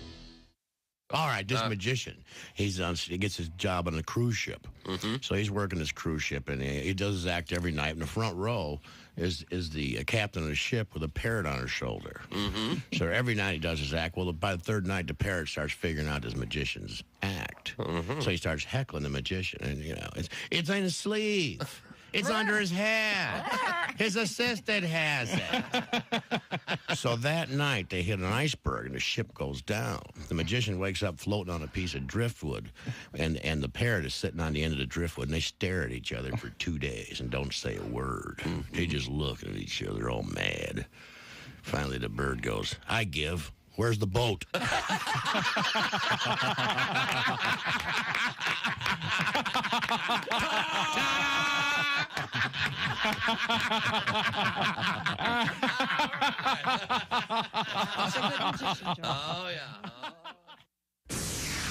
Speaker 25: All right, this magician, he gets his job on a cruise ship. So he's working this cruise ship, and he does his act every night. In the front row is the captain of the ship with a parrot on her shoulder. So every night he does his act. Well, by the third night, the parrot starts figuring out his magician's act. So he starts heckling the magician, and it's in his sleeve. It's under his hat. His assistant has it. So that night, they hit an iceberg, and the ship goes down. The magician wakes up floating on a piece of driftwood, and the parrot is sitting on the end of the driftwood, and they stare at each other for 2 days and don't say a word. They just look at each other all mad. Finally, the bird goes, I give. Where's the boat?
Speaker 20: Oh, yeah.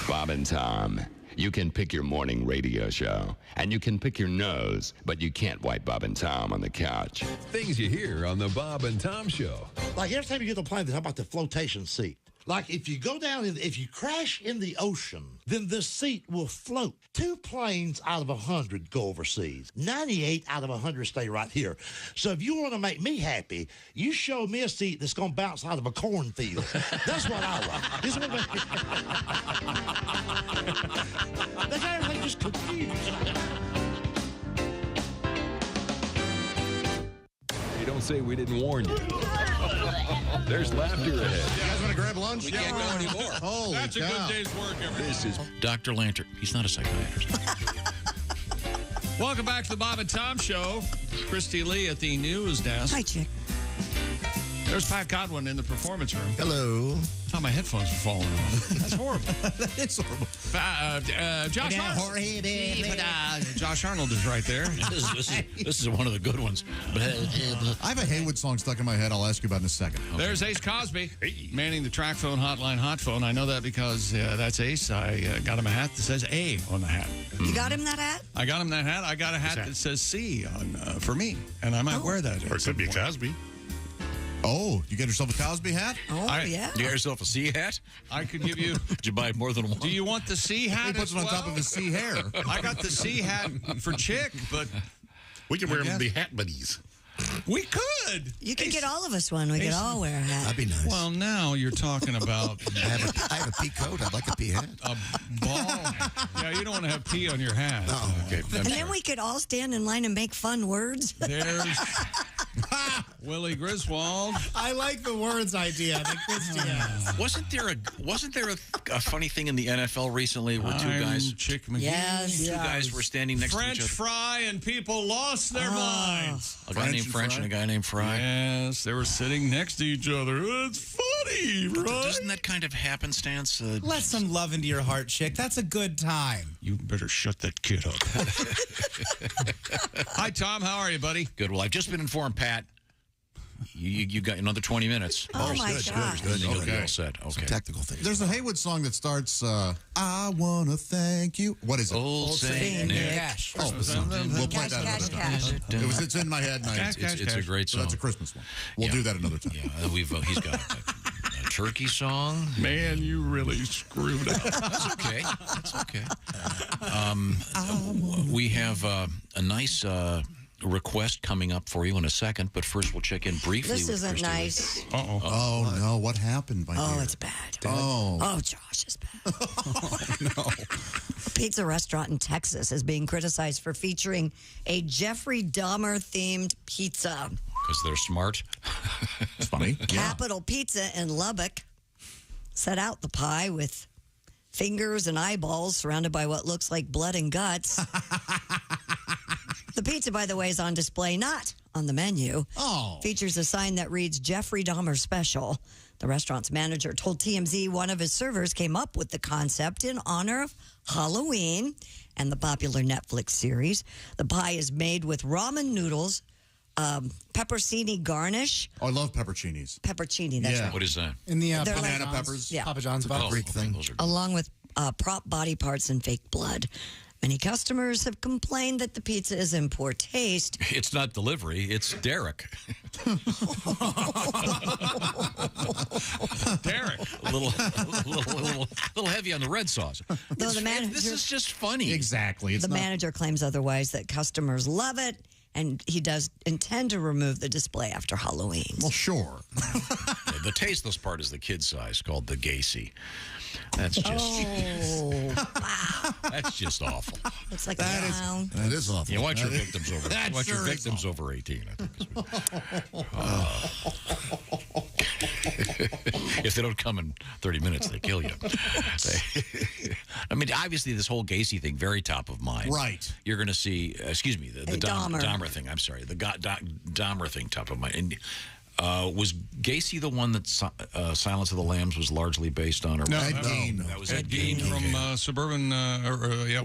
Speaker 2: Bob and Tom. You can pick your morning radio show, and you can pick your nose, but you can't wipe Bob and Tom on the couch.
Speaker 15: Things you hear on the Bob and Tom Show.
Speaker 12: Like every time you get on a plane, they talk about the flotation seat. Like if you go down, if you crash in the ocean, then this seat will float. 2 planes out of 100 go overseas. 98 out of 100 stay right here. So if you want to make me happy, you show me a seat that's going to bounce out of a cornfield. That's what I like. This one, they got everything just confused.
Speaker 15: Hey, don't say we didn't warn you. There's laughter ahead.
Speaker 7: You guys want to grab lunch?
Speaker 3: We can't go anymore.
Speaker 7: Holy
Speaker 4: That's
Speaker 7: cow.
Speaker 4: a good day's work, everybody.
Speaker 3: This is Dr. Lantern. He's not a psychiatrist.
Speaker 4: Welcome back to the Bob and Tom Show. Christy Lee at the news desk.
Speaker 6: Hi, Chick.
Speaker 4: There's Pat Godwin in the performance room.
Speaker 23: Hello.
Speaker 4: Oh, my headphones are falling off. That's horrible.
Speaker 7: That is horrible.
Speaker 4: Josh Arnold. Josh Arnold is right there.
Speaker 3: This is one of the good ones.
Speaker 7: I have a Haywood song stuck in my head I'll ask you about in a second.
Speaker 4: There's Ace Cosby manning the track phone hotline hot phone. I know that because that's Ace. I got him a hat that says A on the hat.
Speaker 6: You got him that hat?
Speaker 4: I got him that hat. I got a hat that says C on for me, and I might wear that.
Speaker 13: Or it could be Cosby.
Speaker 7: Oh, you get yourself a Cosby hat?
Speaker 6: Oh, yeah.
Speaker 3: You got yourself a C hat?
Speaker 4: I could give you.
Speaker 3: Did you buy more than one?
Speaker 4: Do you want the C hat?
Speaker 7: He puts
Speaker 4: as
Speaker 7: it on
Speaker 4: well?
Speaker 7: top of his C hair.
Speaker 4: I got the C hat for Chick, but
Speaker 13: We could wear them to be hat buddies.
Speaker 4: we could.
Speaker 6: You could get all of us one. We could all wear a hat.
Speaker 23: That'd be nice.
Speaker 4: Well, now you're talking about
Speaker 23: I have a pea coat. I'd like a pea hat.
Speaker 4: a ball. Yeah, you don't want to have pee on your hat.
Speaker 3: Okay,
Speaker 6: And then we could all stand in line and make fun words.
Speaker 4: There's Willie Griswold.
Speaker 19: I like the words idea that Christy has.
Speaker 3: Wasn't there a funny thing in the NFL recently where two guys,
Speaker 4: Chick McGee.
Speaker 6: Yes.
Speaker 3: two guys were standing next
Speaker 4: French
Speaker 3: to each other?
Speaker 4: fry and people lost their minds.
Speaker 3: A guy named French and a guy named Fry.
Speaker 4: Yes, they were sitting next to each other. It's funny, right?
Speaker 3: Doesn't that kind of happenstance?
Speaker 19: Let some love into your heart, Chick. That's a good time.
Speaker 4: You better shut that kid up. Hi, Tom. How are you, buddy?
Speaker 3: Good. Well, I've just been informed, Pat. You got another 20 minutes.
Speaker 6: Oh, my gosh.
Speaker 3: Good. You'll be all set. Okay.
Speaker 23: Some technical things.
Speaker 7: There's a Haywood song that starts, I want to thank you. What is it?
Speaker 3: Old Saint Nick.
Speaker 19: Cash.
Speaker 7: Oh, we'll play that another time. It's in my head. And
Speaker 3: It's a great
Speaker 7: so
Speaker 3: song.
Speaker 7: that's a Christmas one. We'll do that another time.
Speaker 3: Yeah, he's got a turkey song.
Speaker 4: Man, you really screwed up.
Speaker 3: That's okay. That's okay. We have a nice request coming up for you in a second, but first we'll check in briefly.
Speaker 6: This
Speaker 3: with
Speaker 6: isn't
Speaker 3: Christy.
Speaker 6: nice.
Speaker 4: Uh-oh.
Speaker 7: Oh, no. What happened, my dear?
Speaker 6: Oh, it's bad.
Speaker 7: Oh.
Speaker 6: Oh, Josh is bad. A pizza restaurant in Texas is being criticized for featuring a Jeffrey Dahmer-themed pizza.
Speaker 3: Because they're smart.
Speaker 7: It's funny.
Speaker 6: Capital Pizza in Lubbock set out the pie with fingers and eyeballs surrounded by what looks like blood and guts. The pizza, by the way, is on display, not on the menu.
Speaker 7: Oh.
Speaker 6: Features a sign that reads Jeffrey Dahmer Special. The restaurant's manager told TMZ one of his servers came up with the concept in honor of Halloween and the popular Netflix series. The pie is made with ramen noodles, peppercini garnish.
Speaker 7: Oh, I love pepperoncinis.
Speaker 6: Peppercini, that's right.
Speaker 3: What is that?
Speaker 19: In the
Speaker 6: They're
Speaker 7: banana
Speaker 6: like-
Speaker 7: peppers.
Speaker 6: Yeah.
Speaker 19: Papa John's about
Speaker 23: Greek thing.
Speaker 3: Those are
Speaker 6: Along with prop body parts and fake blood. Many customers have complained that the pizza is in poor taste.
Speaker 3: It's not delivery, it's Derek.
Speaker 4: Derek.
Speaker 3: A little heavy on the red sauce.
Speaker 6: Though the manager,
Speaker 3: This is just funny.
Speaker 7: Exactly. It's
Speaker 6: the
Speaker 7: not,
Speaker 6: manager claims otherwise, that customers love it, and he does intend to remove the display after Halloween.
Speaker 7: well, sure.
Speaker 3: The tasteless part is the kid size, called the Gacy. That's just that's just awful.
Speaker 6: Looks like a clown.
Speaker 7: That is awful.
Speaker 3: You watch your
Speaker 7: That is-
Speaker 3: victims over.
Speaker 7: that
Speaker 3: Watch your
Speaker 7: sure is
Speaker 3: victims over 18. I think. If they don't come in 30 minutes, they kill you. I mean, obviously, this whole Gacy thing, very top of mind.
Speaker 7: Right.
Speaker 3: You're going to see, excuse me, the
Speaker 6: Dahmer.
Speaker 3: Dahmer thing. I'm sorry, the Dahmer thing, top of mind. And was Gacy the one that Silence of the Lambs was largely based on? Or
Speaker 4: No,
Speaker 7: Ed Gein.
Speaker 3: That was
Speaker 4: Ed Gein from suburban,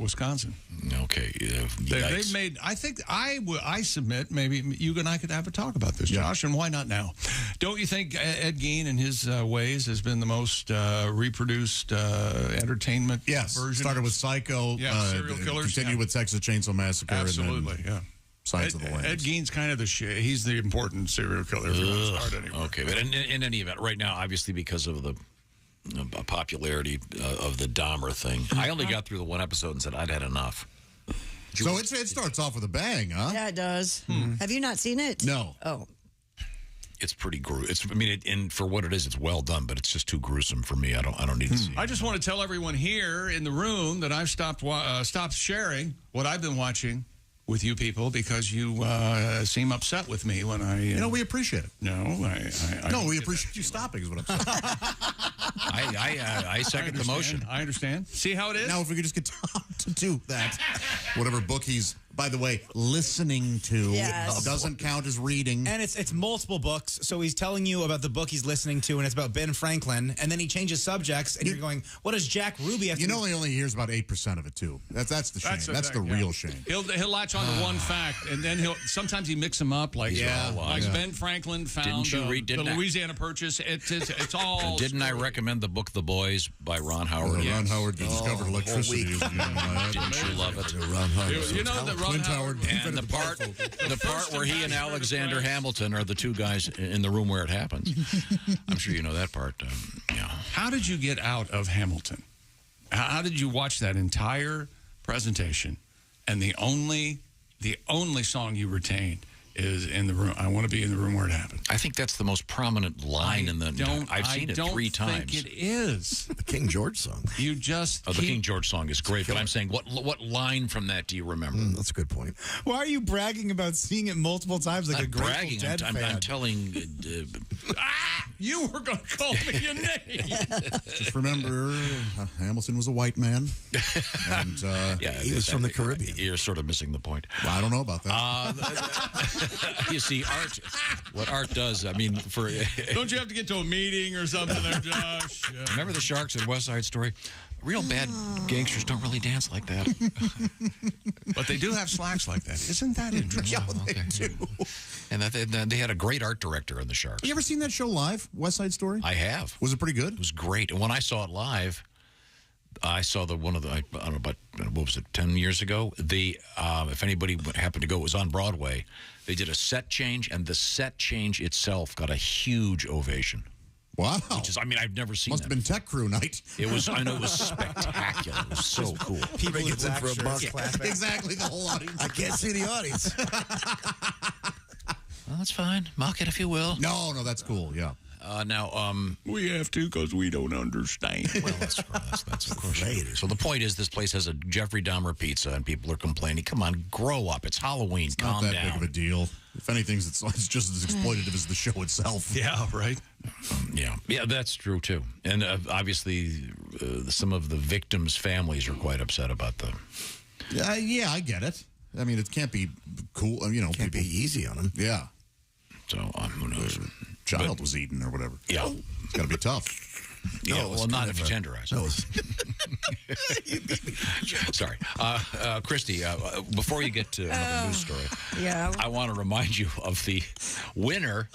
Speaker 4: Wisconsin.
Speaker 3: Okay.
Speaker 4: They've made. I think I submit. Maybe you and I could have a talk about this, Josh. And why not now? Don't you think Ed Gein and his ways has been the most reproduced entertainment? version?
Speaker 7: Started with Psycho.
Speaker 4: Serial killers.
Speaker 7: Continued with Texas Chainsaw Massacre.
Speaker 4: Absolutely.
Speaker 7: And then Signs of the Lambs.
Speaker 4: Ed Gein's kind of he's the important serial killer.
Speaker 3: Okay, but in any event, right now, obviously because of the popularity of the Dahmer thing, I only got through the one episode and said I'd had enough.
Speaker 7: So it starts off with a bang, huh?
Speaker 6: Yeah, it does. Have you not seen it?
Speaker 7: No.
Speaker 6: Oh.
Speaker 3: It's pretty gruesome. I mean, and for what it is, it's well done, but it's just too gruesome for me. I don't need to see.
Speaker 4: I just want to tell everyone here in the room that I've stopped sharing what I've been watching with you people because you seem upset with me when I...
Speaker 7: we appreciate it.
Speaker 4: No,
Speaker 7: we appreciate you stopping is what I'm saying.
Speaker 3: I second the motion.
Speaker 4: I understand. See how it is?
Speaker 7: Now, if we could just get Tom to do that. Whatever book he's, by the way, listening to doesn't count as reading.
Speaker 19: And it's multiple books, so he's telling you about the book he's listening to, and it's about Ben Franklin, and then he changes subjects, and you're going, what does Jack Ruby have to do?
Speaker 7: He only hears about 8% of it, too. That's the shame. That's the real shame.
Speaker 4: He'll latch on to one fact, and then sometimes he mix them up, like Ben Franklin found the Louisiana Purchase. It's all...
Speaker 3: Didn't I recommend the book The Boys by Ron Howard?
Speaker 7: Ron Howard discovered electricity.
Speaker 3: Didn't you love it?
Speaker 7: Ron Howard.
Speaker 4: You know that Ron Howard...
Speaker 3: And the part where he and Alexander Hamilton are the two guys in the room where it happens. I'm sure you know that part.
Speaker 4: How did you get out of Hamilton? How did you watch that entire presentation, and the only song you retained is in the room? I want to be in the room where it happened.
Speaker 3: I think that's the most prominent line in the. I've seen it 3 times.
Speaker 4: I don't think it is
Speaker 23: the King George song.
Speaker 4: You just
Speaker 3: the King George song is great, but I'm saying what line from that do you remember?
Speaker 23: That's a good point.
Speaker 19: Why are you bragging about seeing it multiple times like a Grateful Dead fan?
Speaker 3: I'm telling.
Speaker 4: You were going to call me a name.
Speaker 7: Just remember, Hamilton was a white man, and
Speaker 23: he was from the Caribbean.
Speaker 3: You're sort of missing the point.
Speaker 7: Well, I don't know about that.
Speaker 3: You see, what art does, I mean,
Speaker 4: don't you have to get to a meeting or something there, Josh? Yeah.
Speaker 3: Remember the Sharks in West Side Story? Real bad gangsters don't really dance like that.
Speaker 4: But they do have slacks like that. Isn't that interesting?
Speaker 7: Yeah, they do.
Speaker 3: And they had a great art director in the Sharks.
Speaker 7: You ever seen that show live, West Side Story?
Speaker 3: I have.
Speaker 7: Was it pretty good?
Speaker 3: It was great. And when I saw it live, I saw I don't know, about, what was it, 10 years ago? If anybody happened to go, it was on Broadway. They did a set change, and the set change itself got a huge ovation.
Speaker 7: Wow.
Speaker 3: I've never seen
Speaker 7: Must have been Tech Crew night.
Speaker 3: I know it was spectacular. It was so cool.
Speaker 23: People gets in for a bus clap.
Speaker 7: Exactly, the whole audience.
Speaker 23: I can't see the audience.
Speaker 3: Well, that's fine. Mock it if you will.
Speaker 7: No, that's cool, yeah.
Speaker 3: Now,
Speaker 4: we have to because we don't understand.
Speaker 3: Well, that's of course. So the point is, this place has a Jeffrey Dahmer pizza, and people are complaining. Come on, grow up. It's Halloween. Calm down.
Speaker 7: Not that big of a deal. If anything, it's just as exploitative as the show itself.
Speaker 4: Yeah, right.
Speaker 3: Yeah, that's true too. And obviously, some of the victims' families are quite upset about the.
Speaker 7: Yeah, I get it. I mean, it can't be cool.
Speaker 23: Can't be easy on them.
Speaker 7: Yeah.
Speaker 3: So who knows?
Speaker 7: Child was eaten or whatever.
Speaker 3: Yeah,
Speaker 7: it's got to be tough.
Speaker 3: Yeah, well, not if you tenderize.
Speaker 23: No.
Speaker 3: Sorry. Christy, before you get to another news story, I want to remind you of the winner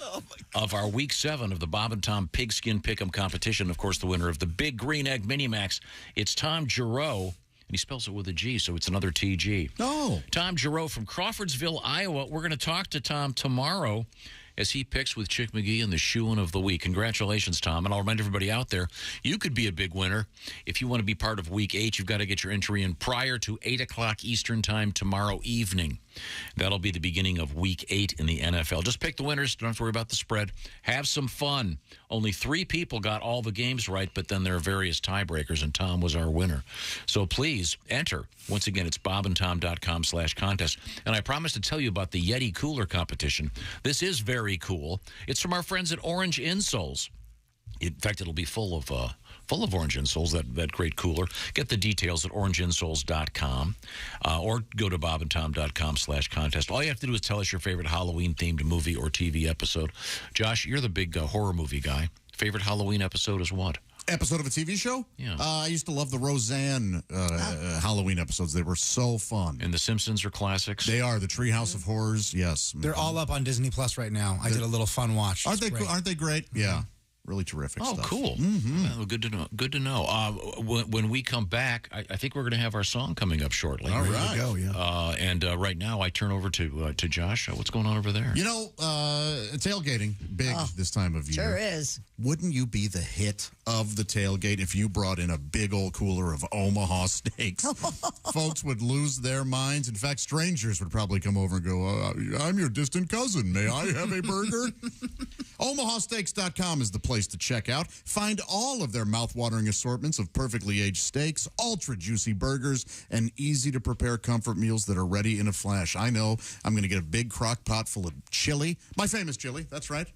Speaker 3: of our Week 7 of the Bob and Tom Pigskin Pick'em competition. Of course, the winner of the Big Green Egg Mini-Max. It's Tom Giroux, and he spells it with a G, so it's another TG.
Speaker 7: Oh.
Speaker 3: Tom Giroux from Crawfordsville, Iowa. We're going to talk to Tom tomorrow as he picks with Chick McGee in the Shoe-In of the Week. Congratulations, Tom. And I'll remind everybody out there, you could be a big winner. If you want to be part of Week 8, you've got to get your entry in prior to 8 o'clock Eastern Time tomorrow evening. That'll be the beginning of Week 8 in the NFL. Just pick the winners. Don't have to worry about the spread. Have some fun. Only 3 people got all the games right, but then there are various tiebreakers, and Tom was our winner. So please enter. Once again, it's bobandtom.com/contest. And I promised to tell you about the Yeti Cooler competition. This is very cool. It's from our friends at Orange Insoles. In fact, it'll be full of Orange Insoles, that great cooler. Get the details at orangeinsoles.com or go to bobandtom.com/contest. All you have to do is tell us your favorite Halloween-themed movie or TV episode. Josh, you're the big horror movie guy. Favorite Halloween episode is what?
Speaker 7: Episode of a TV show?
Speaker 3: Yeah.
Speaker 7: I used to love the Roseanne Halloween episodes. They were so fun.
Speaker 3: And The Simpsons are classics.
Speaker 7: They are. The Treehouse of Horrors, yes.
Speaker 19: They're all up on Disney Plus right now. I did a little fun watch.
Speaker 7: Aren't they great? Yeah. Really terrific stuff.
Speaker 3: Cool. Well, good to know. Good to know. When we come back, I think we're going to have our song coming up shortly.
Speaker 7: All right.
Speaker 23: Go, yeah.
Speaker 3: And right now, I turn over to Josh. What's going on over there?
Speaker 7: You know, tailgating, big this time of year.
Speaker 6: Sure is.
Speaker 7: Wouldn't you be the hit of the tailgate if you brought in a big old cooler of Omaha steaks? Folks would lose their minds. In fact, strangers would probably come over and go, I'm your distant cousin. May I have a burger? OmahaSteaks.com is the place to check out. Find all of their mouth-watering assortments of perfectly aged steaks, ultra-juicy burgers, and easy-to-prepare comfort meals that are ready in a flash. I know I'm going to get a big crock pot full of chili, my famous chili, that's right,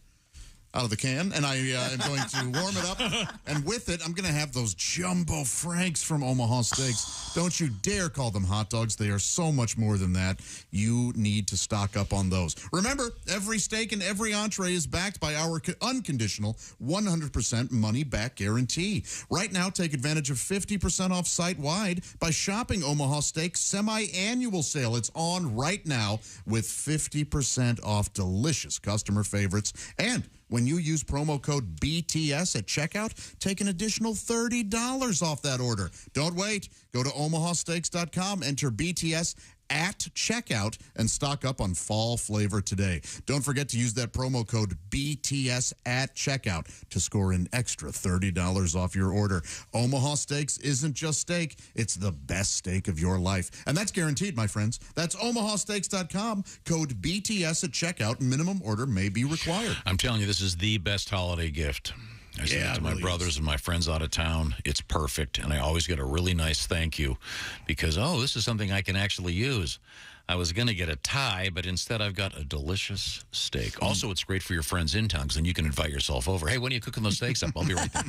Speaker 7: out of the can, and I am going to warm it up, and with it, I'm going to have those jumbo franks from Omaha Steaks. Don't you dare call them hot dogs. They are so much more than that. You need to stock up on those. Remember, every steak and every entree is backed by our unconditional 100% money-back guarantee. Right now, take advantage of 50% off site-wide by shopping Omaha Steaks semi-annual sale. It's on right now with 50% off delicious customer favorites. And when you use promo code BTS at checkout, take an additional $30 off that order. Don't wait. Go to omahasteaks.com, enter BTS at checkout, and stock up on fall flavor today. Don't forget to use that promo code BTS at checkout to score an extra $30 off your order. Omaha Steaks isn't just steak, it's the best steak of your life. And that's guaranteed, my friends. That's omahasteaks.com, code BTS at checkout. Minimum order may be required.
Speaker 3: I'm telling you, this is the best holiday gift. I send it to my brothers and my friends out of town. It's perfect, and I always get a really nice thank you because, this is something I can actually use. I was going to get a tie, but instead I've got a delicious steak. Also, it's great for your friends in town because then you can invite yourself over. Hey, when are you cooking those steaks up? I'll be right there.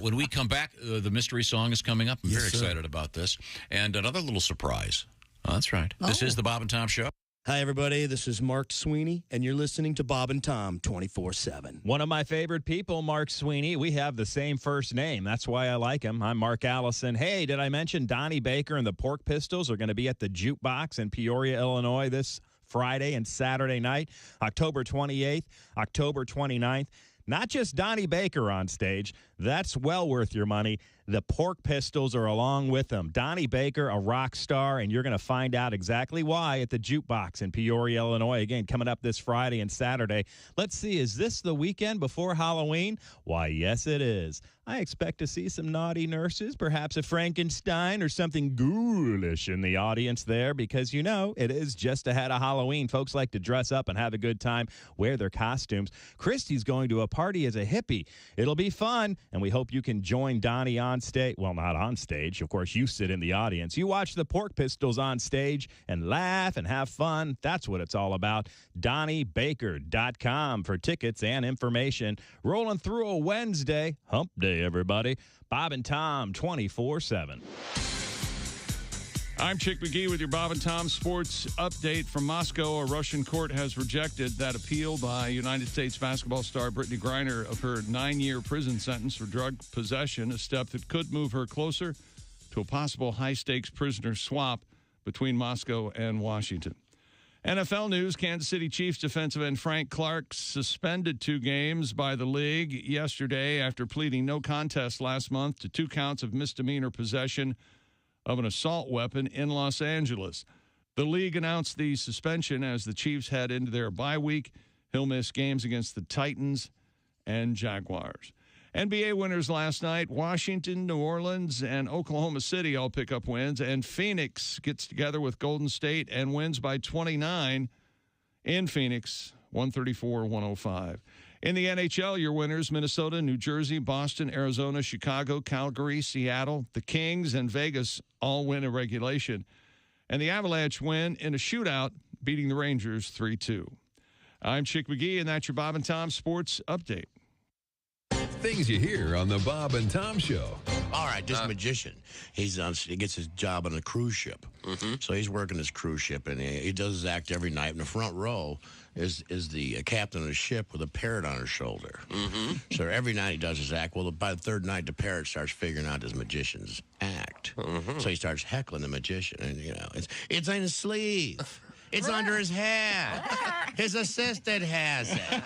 Speaker 3: When we come back, the mystery song is coming up. I'm very excited about this. And another little surprise. That's right. This is the Bob and Tom Show.
Speaker 1: Hi, everybody. This is Mark Sweeney, and you're listening to Bob and Tom 24/7.
Speaker 11: One of my favorite people, Mark Sweeney. We have the same first name. That's why I like him. I'm Mark Allison. Hey, did I mention Donnie Baker and the Pork Pistols are going to be at the Jukebox in Peoria, Illinois this Friday and Saturday night, October 28th, October 29th. Not just Donnie Baker on stage. That's well worth your money. The Pork Pistols are along with them. Donnie Baker, a rock star, and you're going to find out exactly why at the Jukebox in Peoria, Illinois. Again, coming up this Friday and Saturday. Let's see, is this the weekend before Halloween? Why, yes, it is. I expect to see some naughty nurses, perhaps a Frankenstein or something ghoulish in the audience there because, it is just ahead of Halloween. Folks like to dress up and have a good time, wear their costumes. Christy's going to a party as a hippie. It'll be fun, and we hope you can join Donnie on stage. Well, not on stage. Of course, you sit in the audience. You watch the Pork Pistols on stage and laugh and have fun. That's what it's all about. DonnieBaker.com for tickets and information. Rolling through a Wednesday, hump day, everybody. Bob and Tom 24/7.
Speaker 4: I'm Chick McGee with your Bob and Tom Sports Update from Moscow. A Russian court has rejected that appeal by United States basketball star Brittany Griner of her 9-year prison sentence for drug possession, a step that could move her closer to a possible high-stakes prisoner swap between Moscow and Washington. NFL news, Kansas City Chiefs defensive end Frank Clark suspended 2 games by the league yesterday after pleading no contest last month to 2 counts of misdemeanor possession of an assault weapon in Los Angeles. The league announced the suspension as the Chiefs head into their bye week. He'll miss games against the Titans and Jaguars. NBA winners last night, Washington, New Orleans, and Oklahoma City all pick up wins, and Phoenix gets together with Golden State and wins by 29 in Phoenix, 134-105. In the NHL, your winners, Minnesota, New Jersey, Boston, Arizona, Chicago, Calgary, Seattle, the Kings, and Vegas all win in regulation. And the Avalanche win in a shootout, beating the Rangers 3-2. I'm Chick McGee, and that's your Bob and Tom Sports Update.
Speaker 15: Things you hear on the Bob and Tom Show.
Speaker 25: All right, this magician, he gets his job on a cruise ship. So he's working this cruise ship, and he does his act every night. In the front row is the captain of the ship with a parrot on her shoulder. So every night he does his act. Well, by the third night, the parrot starts figuring out this magician's act. So he starts heckling the magician, and it's in his sleeve. It's under his hat. His assistant has it.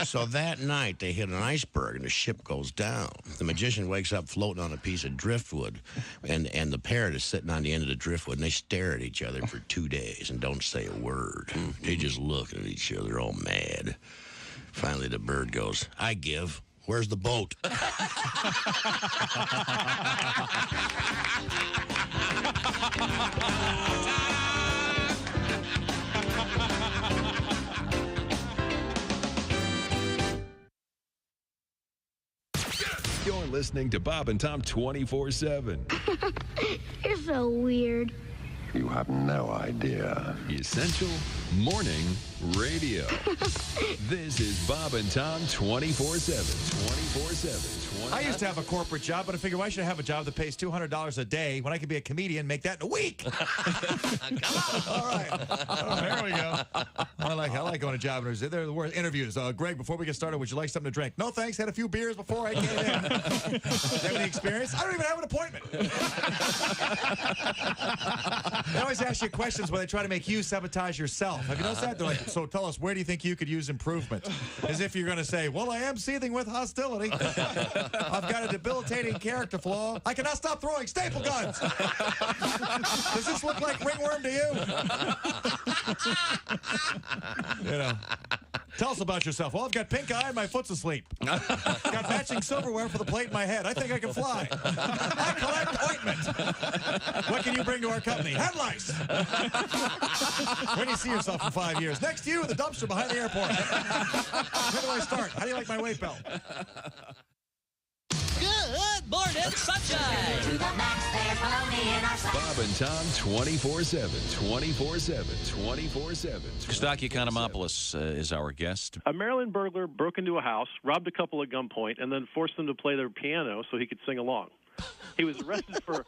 Speaker 25: So that night, they hit an iceberg, and the ship goes down. The magician wakes up floating on a piece of driftwood, and the parrot is sitting on the end of the driftwood, and they stare at each other for 2 days and don't say a word. They just look at each other all mad. Finally, the bird goes, I give. Where's the boat?
Speaker 15: You're listening to Bob and Tom 24/7.
Speaker 14: You're so weird.
Speaker 15: You have no idea. Essential Morning Radio. This is Bob and Tom 24/7. 24/7.
Speaker 16: I used to have a corporate job, but I figured why should I have a job that pays $200 a day when I could be a comedian and make that in a week? All right. Oh, there we go. I like going to job interviews. They're the worst interviews. Greg, before we get started, would you like something to drink? No, thanks. Had a few beers before I came in. Have any experience? I don't even have an appointment. They always ask you questions where they try to make you sabotage yourself. Have you noticed that? They're like, so tell us, where do you think you could use improvement? As if you're going to say, well, I am seething with hostility. I've got a debilitating character flaw. I cannot stop throwing staple guns. Does this look like ringworm to you? Tell us about yourself. Well, I've got pink eye and my foot's asleep. Got matching silverware for the plate in my head. I think I can fly. I collect ointment. What can you bring to our company? Head lice. Where do you see yourself in 5 years? Next to you, the dumpster behind the airport. Where do I start? How do you like my weight belt?
Speaker 17: Good morning, sunshine. To the max, there's baloney in our sight.
Speaker 15: Bob and Tom 24/7. 24/7. 24/7.
Speaker 3: Kostaki Economopoulos is our guest.
Speaker 18: A Maryland burglar broke into a house, robbed a couple at gunpoint, and then forced them to play their piano so he could sing along. He was arrested for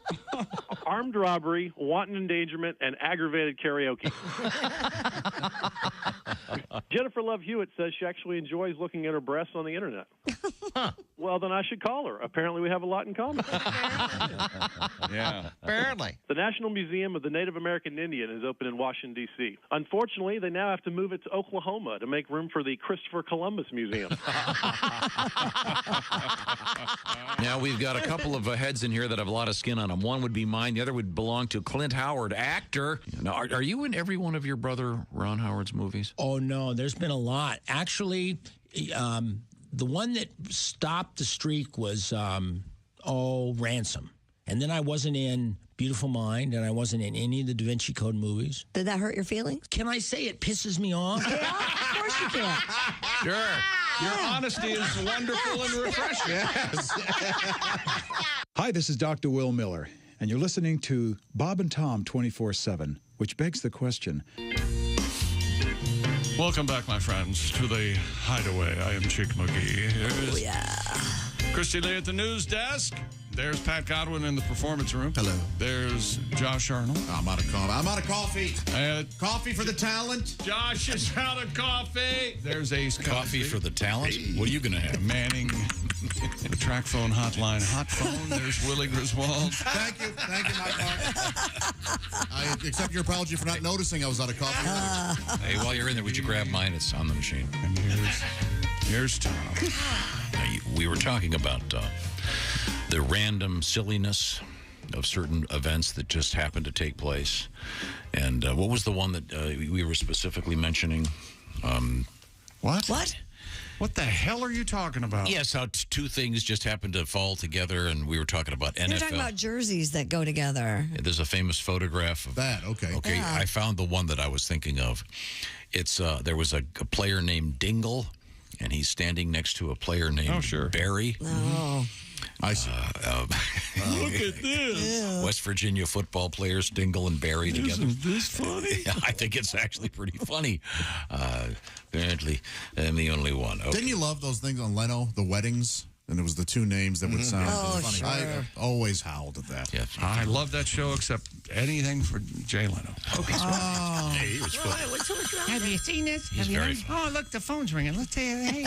Speaker 18: armed robbery, wanton endangerment, and aggravated karaoke. Jennifer Love Hewitt says she actually enjoys looking at her breasts on the internet. Well, then I should call her. Apparently, we have a lot in common.
Speaker 3: Yeah.
Speaker 17: Apparently.
Speaker 18: The National Museum of the Native American Indian is open in Washington, D.C. Unfortunately, they now have to move it to Oklahoma to make room for the Christopher Columbus Museum.
Speaker 3: Now, we've got a couple of heads in here that have a lot of skin on them. One would be mine. The other would belong to Clint Howard, actor. Now, are you in every one of your brother Ron Howard's movies?
Speaker 9: Oh, no, there's been a lot. Actually, the one that stopped the streak was, Ransom. And then I wasn't in Beautiful Mind, and I wasn't in any of the Da Vinci Code movies.
Speaker 6: Did that hurt your feelings?
Speaker 9: Can I say it pisses me off?
Speaker 6: Yeah, of course you can.
Speaker 3: Sure.
Speaker 4: Your honesty is wonderful and refreshing. Yes. Hi, this is Dr. Will Miller, and you're listening to Bob and Tom 24/7, which begs the question. Welcome back, my friends, to the Hideaway. I am Chick McGee.
Speaker 6: Yeah.
Speaker 4: Christy Lee at the news desk. There's Pat Godwin in the performance room.
Speaker 7: Hello.
Speaker 4: There's Josh Arnold.
Speaker 7: I'm out of coffee. I'm out of coffee. Coffee for the talent.
Speaker 4: Josh is out of coffee. There's Ace
Speaker 3: Coffee for the talent? What are you going to have?
Speaker 4: Manning, the track phone hotline. Hot phone. There's Willie Griswold.
Speaker 7: Thank you, Mike Mark. I accept your apology for not noticing I was out of coffee.
Speaker 3: Hey, while you're in there, would you grab mine? It's on the machine.
Speaker 4: And here's Tom.
Speaker 3: Now, we were talking about the random silliness of certain events that just happened to take place. And what was the one that we were specifically mentioning?
Speaker 4: What?
Speaker 6: What?
Speaker 4: What the hell are you talking about?
Speaker 3: Yes, how two things just happened to fall together, and we were talking about NFL.
Speaker 6: You're talking about jerseys that go together.
Speaker 3: There's a famous photograph of
Speaker 7: that. Okay.
Speaker 3: Okay,
Speaker 6: Yeah.
Speaker 3: I found the one that I was thinking of. It's there was a player named Dingle and he's standing next to a player named Barry.
Speaker 6: Oh.
Speaker 7: I see.
Speaker 4: Look at this.
Speaker 3: West Virginia football players, Dingle and Barry together.
Speaker 4: Isn't this funny?
Speaker 3: Yeah, I think it's actually pretty funny. Apparently, I'm the only one. Okay.
Speaker 7: Didn't you love those things on Leno, the weddings? And it was the two names that would sound funny.
Speaker 6: Sure.
Speaker 7: I always howled at that.
Speaker 3: Yes.
Speaker 4: I love that show except anything for Jay Leno.
Speaker 3: Okay. Hey, he was funny.
Speaker 5: Have you seen this?
Speaker 3: He's very funny.
Speaker 5: Oh, look, the phone's ringing. Let's tell you. Hey.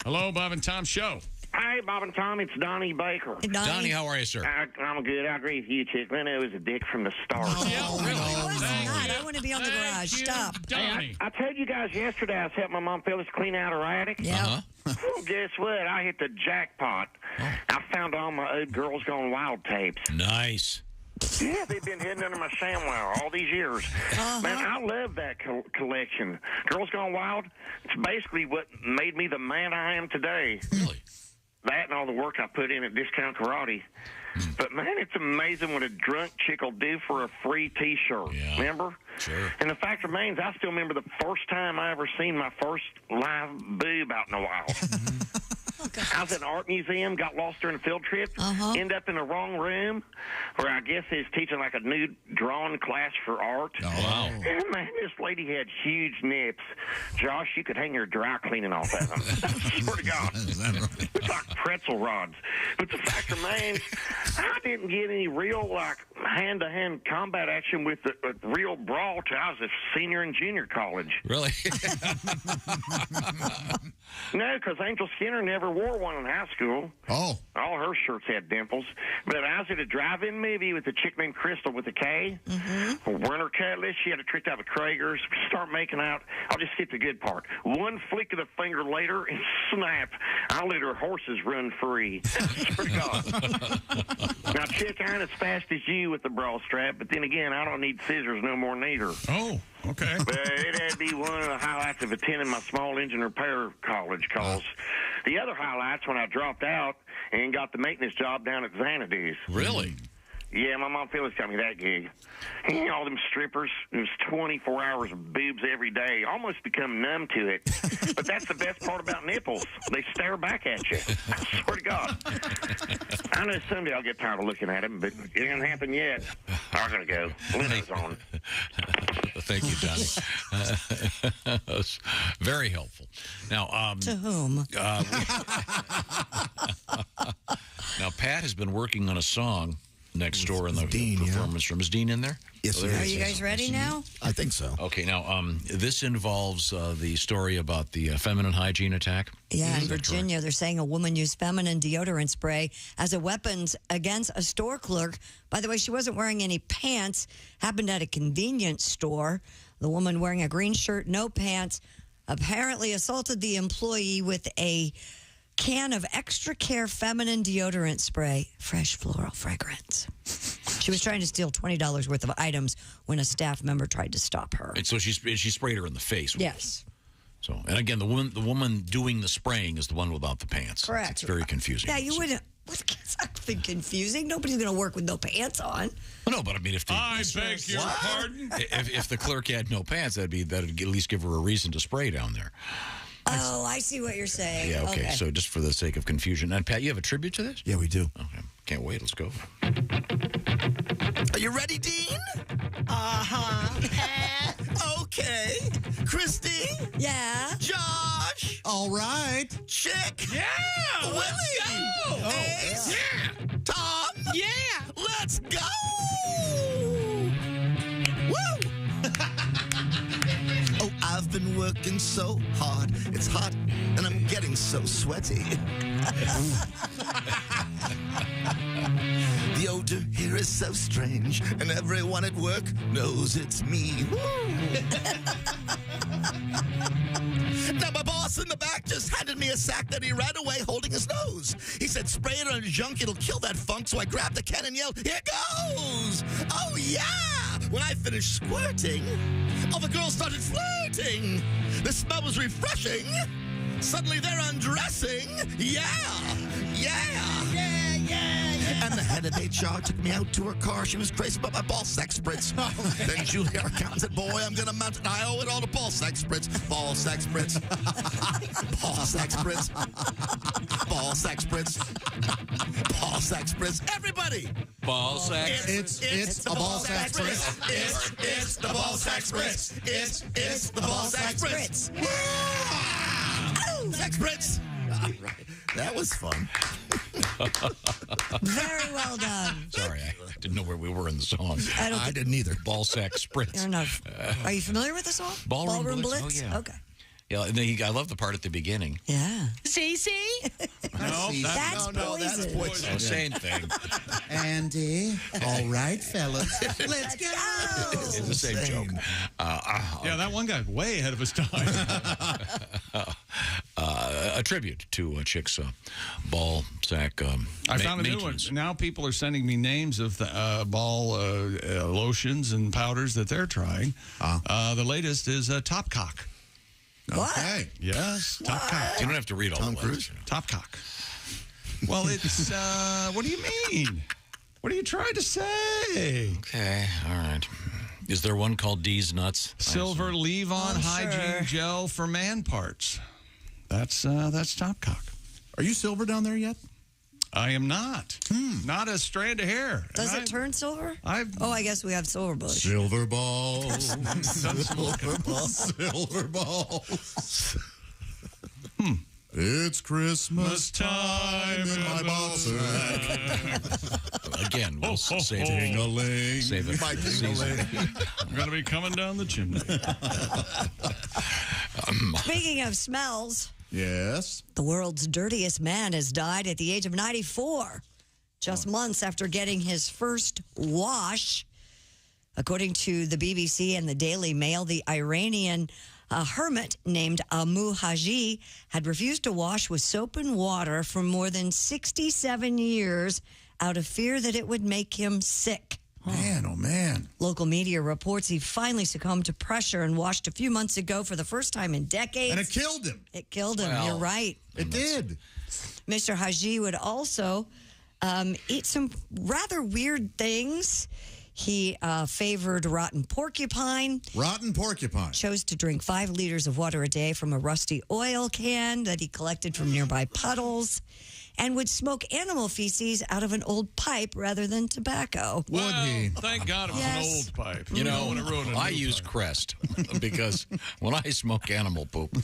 Speaker 4: Hello, Bob and Tom Show.
Speaker 8: Hey, Bob and Tom, it's Donnie Baker.
Speaker 6: Hey,
Speaker 3: Donnie, how are you, sir?
Speaker 8: I'm good. I agree with you, Chick. Leno was a dick from the start.
Speaker 6: Oh, really? God, I want to be on the garage. Stop.
Speaker 8: Hey, I told you guys yesterday I was helping my mom Phyllis clean out her attic.
Speaker 6: Yeah.
Speaker 8: Well, guess what? I hit the jackpot. I found all my old Girls Gone Wild tapes.
Speaker 3: Nice.
Speaker 8: Yeah, they've been hidden under my ShamWow all these years. Man, I love that collection. Girls Gone Wild, it's basically what made me the man I am today.
Speaker 3: Really?
Speaker 8: That and all the work I put in at Discount Karate. But, man, it's amazing what a drunk chick will do for a free T-shirt.
Speaker 3: Yeah.
Speaker 8: Remember?
Speaker 3: Sure.
Speaker 8: And the fact remains, I still remember the first time I ever seen my first live boob out in a while. I was at an art museum, got lost during a field trip, ended up in the wrong room where I guess he was teaching like a new drawing class for art.
Speaker 3: Oh, wow.
Speaker 8: And, man, this lady had huge nips. Josh, you could hang your dry cleaning off of them. I swear to God. It's like pretzel rods. But the fact remains, I didn't get any real, like, hand-to-hand combat action with a real brawl till I was a senior in junior college.
Speaker 3: Really?
Speaker 8: No, because Angel Skinner never wore one in high school.
Speaker 7: Oh.
Speaker 8: All her shirts had dimples. But I was at a drive-in movie with a chick named Crystal with a K. Werner Cutlass. She had a tricked out with Kragers. We start making out. I'll just skip the good part. One flick of the finger later, and snap, I let her horses run free. Swear to God. Now, chick, I ain't as fast as you with the bra strap, but then again, I don't need scissors no more neither.
Speaker 4: Oh, okay.
Speaker 8: But it had to be one of the highlights of attending my small engine repair college calls. The other highlights when I dropped out and got the maintenance job down at Xanadu's.
Speaker 3: Really?
Speaker 8: Yeah, my mom Phyllis got me that gig. And all them strippers, it was 24 hours of boobs every day. Almost become numb to it. But that's the best part about nipples. They stare back at you. I swear to God. I know someday I'll get tired of looking at them, but it ain't happened yet. I gotta go. Leno's on.
Speaker 3: Thank you, Johnny. That's very helpful. Now,
Speaker 6: to whom?
Speaker 3: Now, Pat has been working on a song next door in the performance room. Is Dean in there?
Speaker 23: Yes,
Speaker 6: Are you guys ready now?
Speaker 23: I think so.
Speaker 3: Okay, now, this involves the story about the feminine hygiene attack.
Speaker 6: Yeah, in Virginia, they're saying a woman used feminine deodorant spray as a weapon against a store clerk. By the way, she wasn't wearing any pants. Happened at a convenience store. The woman wearing a green shirt, no pants, apparently assaulted the employee with a can of Extra Care feminine deodorant spray, fresh floral fragrance. She was trying to steal $20 worth of items when a staff member tried to stop her.
Speaker 3: And so she sprayed her in the face.
Speaker 6: Yes.
Speaker 3: So, and again, the woman doing the spraying is the one without the pants.
Speaker 6: Correct.
Speaker 3: It's very confusing.
Speaker 6: Yeah, you wouldn't. It's not confusing. Nobody's going to work with no pants on.
Speaker 3: Well, no, but I mean, if the,
Speaker 4: I beg your pardon?
Speaker 3: If the clerk had no pants, that'd at least give her a reason to spray down there.
Speaker 6: Oh, I see what you're saying.
Speaker 3: Yeah, okay. So just for the sake of confusion. And Pat, you have a tribute to this?
Speaker 23: Yeah, we do.
Speaker 3: Okay. Can't wait. Let's go.
Speaker 23: Are you ready, Dean? Pat? Okay. Christy?
Speaker 6: Yeah.
Speaker 23: Josh?
Speaker 7: All right.
Speaker 23: Chick?
Speaker 4: Yeah.
Speaker 23: Willie?
Speaker 4: Let's go.
Speaker 23: Ace?
Speaker 4: Yeah.
Speaker 23: Tom?
Speaker 5: Yeah.
Speaker 23: Let's go! Woo! Oh, I've been working so hard. It's hot, and I'm getting so sweaty. The odor here is so strange, and everyone at work knows it's me. Now, my boss in the back just handed me a sack that he ran away holding his nose. He said, spray it on his junk, it'll kill that funk. So I grabbed the can and yelled, here goes! Oh, yeah! When I finished squirting, all the girls started flirting. The smell was refreshing. Suddenly they're undressing. Yeah! And the head a date. Shaw took me out to her car. She was crazy about my ball sack spritz. Then Julia, our accountant, said, boy, I'm going to mount it. I owe it all to ball sack spritz. Ball sack spritz. Ball sack spritz. Ball sack spritz. Ball sack spritz. Everybody!
Speaker 3: Ball sack.
Speaker 23: It's a ball sack spritz. It's the ball sack spritz. It's the ball sack spritz. Sack spritz. All right. That was fun.
Speaker 6: Very well done.
Speaker 3: Sorry, I didn't know where we were in the song.
Speaker 23: I didn't either.
Speaker 3: Ball sack spritz.
Speaker 6: Fair enough. Are you familiar with the song?
Speaker 3: Ballroom Blitz?
Speaker 6: Blitz?
Speaker 3: Oh, yeah.
Speaker 6: Okay.
Speaker 3: Yeah, and then I love the part at the beginning.
Speaker 6: Yeah.
Speaker 17: See?
Speaker 4: No,
Speaker 6: That's poison.
Speaker 3: Oh, same thing.
Speaker 7: Andy. All right, fellas.
Speaker 6: Let's go.
Speaker 3: It's the same joke.
Speaker 4: Yeah, that one guy way ahead of his time.
Speaker 3: A tribute to Chick's ball sack.
Speaker 4: I found a new one. Now people are sending me names of the ball lotions and powders that they're trying. The latest is Top Cock.
Speaker 7: Okay.
Speaker 4: Yes, Top Cock.
Speaker 3: You don't have to read all the letters.
Speaker 4: Top Cock. Well, it's, what do you mean? What are you trying to say?
Speaker 3: Okay, all right. Is there one called D's Nuts?
Speaker 4: Silver leave-on hygiene gel for man parts. That's Top Cock.
Speaker 7: Are you silver down there yet?
Speaker 4: I am not. Not a strand of hair.
Speaker 6: Does it turn silver? I guess we have silver bush.
Speaker 7: Silver balls. Silver balls. Silver balls. It's Christmas time in my ball sack.
Speaker 3: Again, we'll save it.
Speaker 7: Ding-a-ling.
Speaker 3: Save it.
Speaker 4: I'm going to be coming down the chimney.
Speaker 6: Speaking of smells.
Speaker 7: Yes.
Speaker 6: The world's dirtiest man has died at the age of 94, just months after getting his first wash. According to the BBC and the Daily Mail, the Iranian hermit named Amu Haji had refused to wash with soap and water for more than 67 years out of fear that it would make him sick.
Speaker 7: Man, oh man.
Speaker 6: Local media reports he finally succumbed to pressure and washed a few months ago for the first time in decades.
Speaker 7: And it killed him.
Speaker 6: It killed him.
Speaker 3: Well,
Speaker 6: you're right.
Speaker 7: It did.
Speaker 6: Mr. Haji would also eat some rather weird things. He favored rotten porcupine.
Speaker 7: Rotten porcupine.
Speaker 6: Chose to drink 5 liters of water a day from a rusty oil can that he collected from nearby puddles. And would smoke animal feces out of an old pipe rather than tobacco.
Speaker 7: Would he?
Speaker 4: Thank God it was an old pipe.
Speaker 3: You
Speaker 4: don't want to ruin
Speaker 3: I use Crest because when I smoke animal poop.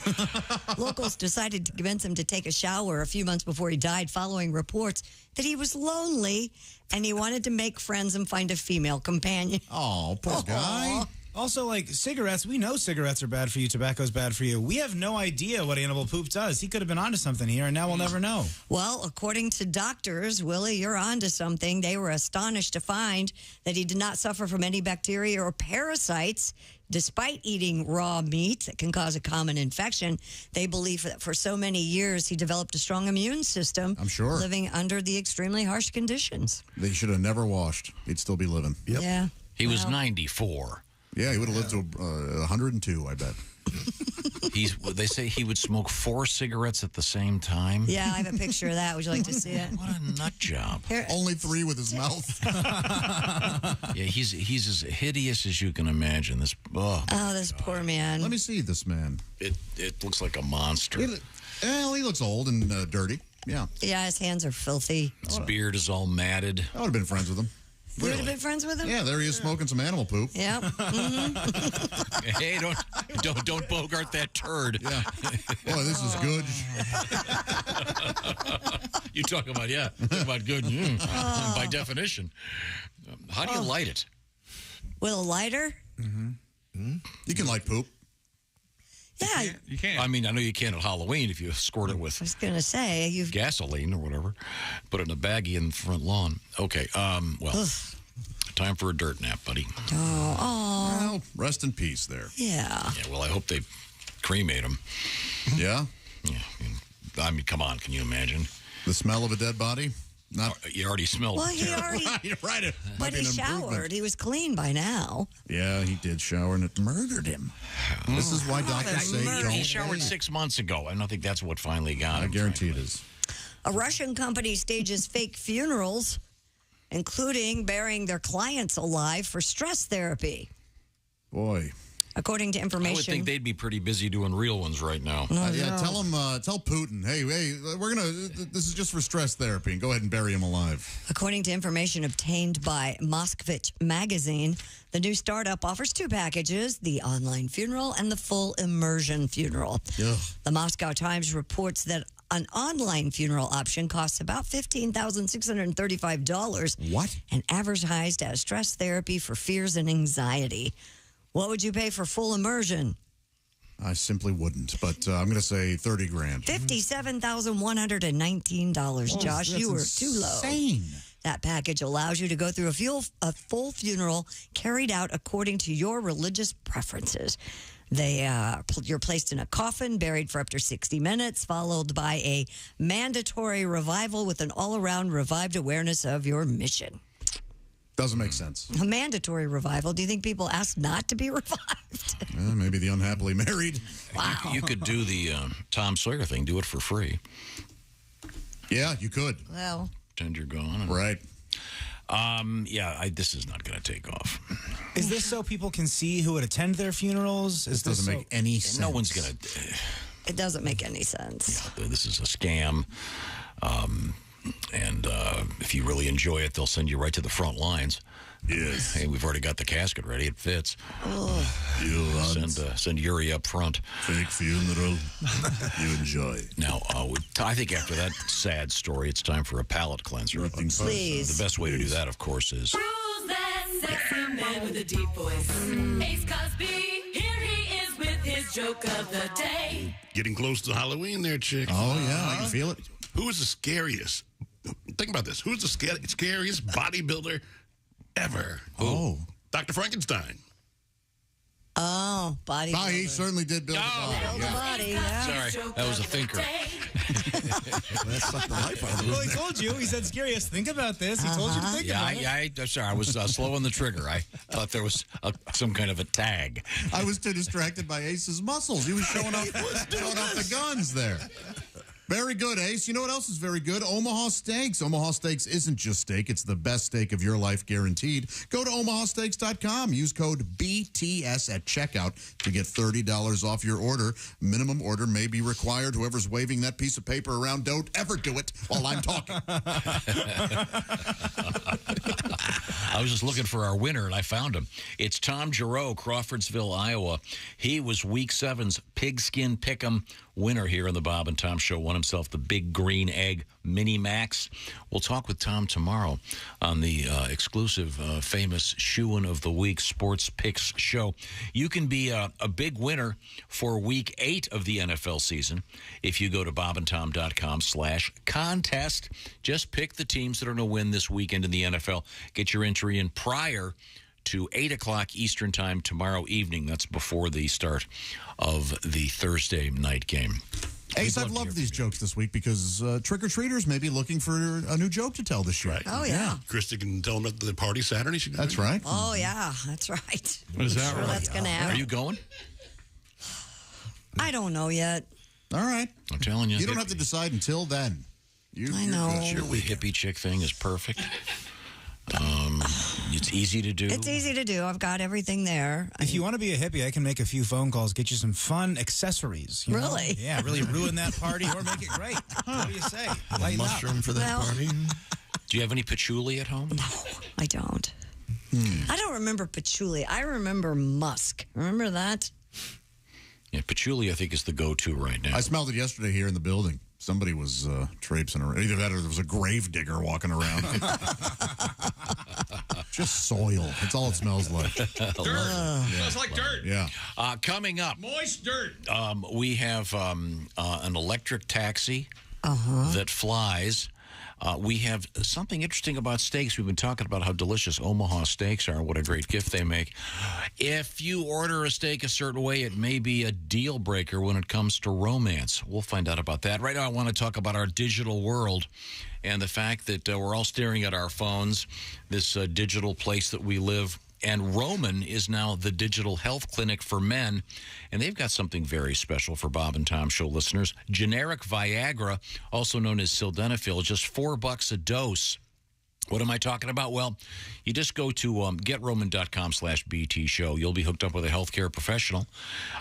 Speaker 6: Locals decided to convince him to take a shower a few months before he died following reports that he was lonely and he wanted to make friends and find a female companion.
Speaker 7: Oh, poor guy.
Speaker 19: Also, like cigarettes, we know cigarettes are bad for you. Tobacco's bad for you. We have no idea what animal poop does. He could have been onto something here, and now we'll never know.
Speaker 6: Well, according to doctors, Willie, you're onto something. They were astonished to find that he did not suffer from any bacteria or parasites. Despite eating raw meat that can cause a common infection, they believe that for so many years he developed a strong immune system.
Speaker 7: I'm sure.
Speaker 6: Living under the extremely harsh conditions.
Speaker 7: They should have never washed. He'd still be living.
Speaker 6: Yep. Yeah.
Speaker 3: He was 94.
Speaker 7: Yeah, he would have lived to 102, I bet.
Speaker 3: They say he would smoke 4 cigarettes at the same time.
Speaker 6: Yeah, I have a picture of that. Would you like to see it?
Speaker 3: What a nut job.
Speaker 7: Only 3 with his mouth.
Speaker 3: Yeah, he's as hideous as you can imagine. This
Speaker 6: this poor man.
Speaker 7: Let me see this man.
Speaker 3: It looks like a monster.
Speaker 7: He looks old and dirty. Yeah.
Speaker 6: Yeah, his hands are filthy.
Speaker 3: His beard is all matted.
Speaker 7: I would have been friends with him.
Speaker 6: You would have been friends with him?
Speaker 7: Yeah, there he is smoking some animal poop.
Speaker 6: Yeah.
Speaker 3: Hey, don't bogart that turd.
Speaker 7: Yeah. Boy, this is good.
Speaker 3: You talk about good. By definition. How do you light it?
Speaker 6: With a lighter?
Speaker 7: Mm-hmm. You can light poop.
Speaker 6: Yeah.
Speaker 4: You can't.
Speaker 3: I mean, I know you can at Halloween if you squirt it with
Speaker 6: I was going to say,
Speaker 3: gasoline or whatever. Put it in a baggie in the front lawn. Okay, well, time for a dirt nap, buddy.
Speaker 6: Oh.
Speaker 7: Well, rest in peace there.
Speaker 6: Yeah.
Speaker 3: Yeah, well, I hope they cremate him.
Speaker 7: Yeah?
Speaker 3: Yeah. I mean, come on, can you imagine?
Speaker 7: The smell of a dead body?
Speaker 3: You already smelled
Speaker 6: Well, he already...
Speaker 7: right.
Speaker 6: But he showered. He was clean by now.
Speaker 7: Yeah, he did shower, and it murdered him. This is why doctors say don't.
Speaker 3: He showered 6 months ago. I don't think that's what finally got him.
Speaker 7: I guarantee it is.
Speaker 6: A Russian company stages fake funerals including burying their clients alive for stress therapy.
Speaker 7: Boy.
Speaker 6: According to information,
Speaker 3: I would think they'd be pretty busy doing real ones right now.
Speaker 7: Yeah, tell Putin, hey, this is just for stress therapy, and go ahead and bury him alive.
Speaker 6: according to information obtained by Moskvich magazine, the new startup offers 2 packages, the online funeral and the full immersion funeral.
Speaker 7: Ugh.
Speaker 6: The Moscow Times reports that an online funeral option costs about $15,635.
Speaker 7: What?
Speaker 6: And advertised as stress therapy for fears and anxiety. What would you pay for full immersion?
Speaker 7: I simply wouldn't, but I'm going to say $30,000.
Speaker 6: $57,119, Josh.
Speaker 7: That's
Speaker 6: You were too low.
Speaker 7: insane.
Speaker 6: That package allows you to go through a full funeral carried out according to your religious preferences. You're placed in a coffin, buried for up to 60 minutes, followed by a mandatory revival with an all-around revived awareness of your mission.
Speaker 7: Doesn't make sense.
Speaker 6: A mandatory revival? Do you think people ask not to be revived?
Speaker 7: Maybe the unhappily married.
Speaker 6: Wow.
Speaker 3: You could do the Tom Sawyer thing. Do it for free.
Speaker 7: Yeah, you could.
Speaker 6: Well.
Speaker 3: Pretend you're gone.
Speaker 7: Right.
Speaker 3: This is not going to take off.
Speaker 19: Is this so people can see who would attend their funerals?
Speaker 7: This doesn't make any sense.
Speaker 3: No one's going to...
Speaker 6: It doesn't make any sense.
Speaker 3: Yeah, this is a scam. And if you really enjoy it, they'll send you right to the front lines.
Speaker 7: Yes.
Speaker 3: Hey, we've already got the casket ready. It fits.
Speaker 7: You
Speaker 3: Send Yuri up front.
Speaker 7: Fake funeral. You enjoy.
Speaker 3: Now, I think after that sad story, it's time for a palate cleanser.
Speaker 6: Please.
Speaker 3: The best way to do that, of course, is...
Speaker 17: Who's that sexy man with a deep voice? Ace Cosby, here he is with his joke of the day.
Speaker 13: Getting close to Halloween there, chick.
Speaker 7: Oh, yeah, I can feel it.
Speaker 13: Who is the scariest? Think about this. Who's the scariest bodybuilder ever?
Speaker 7: Oh.
Speaker 13: Dr. Frankenstein.
Speaker 6: Oh, body.
Speaker 7: He certainly did build a body.
Speaker 6: Build a body, yeah.
Speaker 3: Sorry, that was a thinker.
Speaker 7: That sucked the life out of
Speaker 19: Well, he told you. He said, scariest. Think about this. He told you to think about it.
Speaker 3: I'm sorry. I was slow on the trigger. I thought there was some kind of a tag.
Speaker 7: I was too distracted by Ace's muscles. He was showing off the guns there. Very good, Ace. You know what else is very good? Omaha Steaks. Omaha Steaks isn't just steak. It's the best steak of your life, guaranteed. Go to omahasteaks.com. Use code BTS at checkout to get $30 off your order. Minimum order may be required. Whoever's waving that piece of paper around, don't ever do it while I'm talking.
Speaker 3: I was just looking for our winner, and I found him. It's Tom Giroux, Crawfordsville, Iowa. He was Week 7's Pigskin Pick'em winner here on the Bob and Tom Show. Won himself the Big Green Egg Mini Max. We'll talk with Tom tomorrow on the exclusive famous Shoein' of the Week Sports Picks show. You can be a big winner for Week 8 of the NFL season if you go to bobandtom.com/contest. Just pick the teams that are going to win this weekend in the NFL. Get your entry in prior to 8 o'clock Eastern Time tomorrow evening. That's before the start of the Thursday night game.
Speaker 7: Ace, I've loved these jokes this week because trick-or-treaters may be looking for a new joke to tell this year.
Speaker 13: Right.
Speaker 6: Oh, yeah.
Speaker 13: Krista can tell them at the party Saturday.
Speaker 7: That's right.
Speaker 6: Oh, yeah. That's right.
Speaker 4: Is that right?
Speaker 6: That's going to happen.
Speaker 3: Are you going?
Speaker 6: I don't know yet.
Speaker 7: All right.
Speaker 3: I'm telling you.
Speaker 7: You don't have to decide until then.
Speaker 6: I know.
Speaker 3: Your hippie chick thing is perfect. It's easy to do.
Speaker 6: It's easy to do. I've got everything there.
Speaker 19: If you want to be a hippie, I can make a few phone calls, get you some fun accessories. You know?
Speaker 6: Really?
Speaker 19: Yeah, really ruin that party or make it great. What do you say? Lighten up.
Speaker 13: Mushroom for that party.
Speaker 3: Do you have any patchouli at home?
Speaker 6: No, I don't. I don't remember patchouli. I remember musk. Remember that?
Speaker 3: Yeah, patchouli, I think, is the go-to right now.
Speaker 7: I smelled it yesterday here in the building. Somebody was traipsing around. Either that or there was a grave digger walking around. Just soil. That's all it smells like.
Speaker 4: Dirt. Smells like dirt.
Speaker 7: Yeah.
Speaker 3: Coming up.
Speaker 4: Moist dirt.
Speaker 3: We have an electric taxi that flies. We have something interesting about steaks. We've been talking about how delicious Omaha steaks are, what a great gift they make. If you order a steak a certain way, it may be a deal breaker when it comes to romance. We'll find out about that. Right now, I want to talk about our digital world and the fact that we're all staring at our phones, this digital place that we live. And Roman is now the digital health clinic for men. And they've got something very special for Bob and Tom Show listeners. Generic Viagra, also known as sildenafil, just $4 a dose. What am I talking about? Well, you just go to GetRoman.com/BT show. You'll be hooked up with a healthcare professional,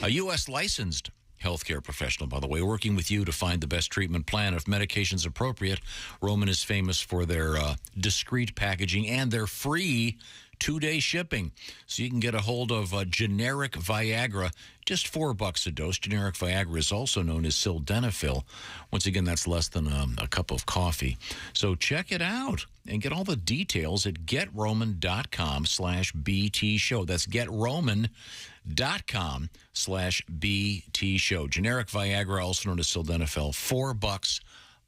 Speaker 3: a U.S. licensed healthcare professional, by the way, working with you to find the best treatment plan. If medication's appropriate, Roman is famous for their discreet packaging and their free 2-day shipping. So you can get a hold of generic Viagra, just $4 a dose. Generic Viagra is also known as sildenafil. Once again, that's less than a cup of coffee. So check it out and get all the details at GetRoman.com/BT show. That's GetRoman.com/BT show. Generic Viagra, also known as sildenafil, $4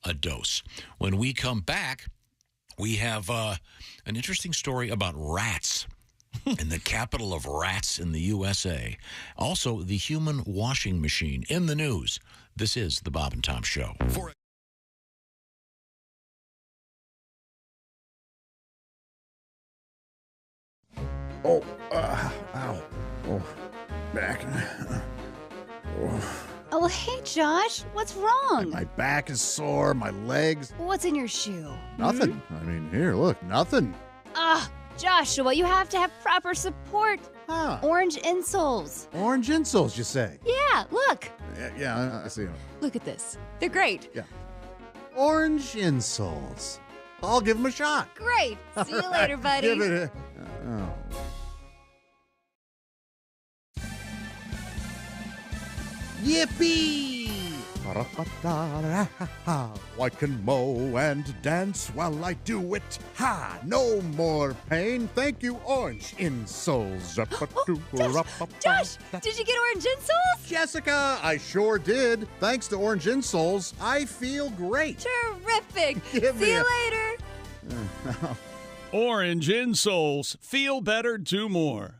Speaker 3: a dose. When we come back, we have an interesting story about rats in the capital of rats in the USA. Also, the human washing machine in the news. This is the Bob and Tom Show.
Speaker 7: Ow. Oh, back.
Speaker 10: Oh, hey, Josh. What's wrong?
Speaker 7: My back is sore, my legs.
Speaker 10: What's in your shoe?
Speaker 7: Nothing. I mean, here, look, nothing.
Speaker 10: Joshua, you have to have proper support. Orange insoles.
Speaker 7: Orange insoles, you say?
Speaker 10: Yeah, look.
Speaker 7: Yeah, I see them.
Speaker 10: Look at this. They're great.
Speaker 7: Yeah. Orange insoles. I'll give them a shot.
Speaker 10: Great. See you later, buddy.
Speaker 7: Give it a... Yippee! I can mow and dance while I do it. Ha! No more pain. Thank you, orange insoles.
Speaker 10: Josh, did you get orange insoles?
Speaker 7: Jessica, I sure did. Thanks to orange insoles, I feel great.
Speaker 10: Terrific. See you later.
Speaker 4: Orange insoles. Feel better, do more.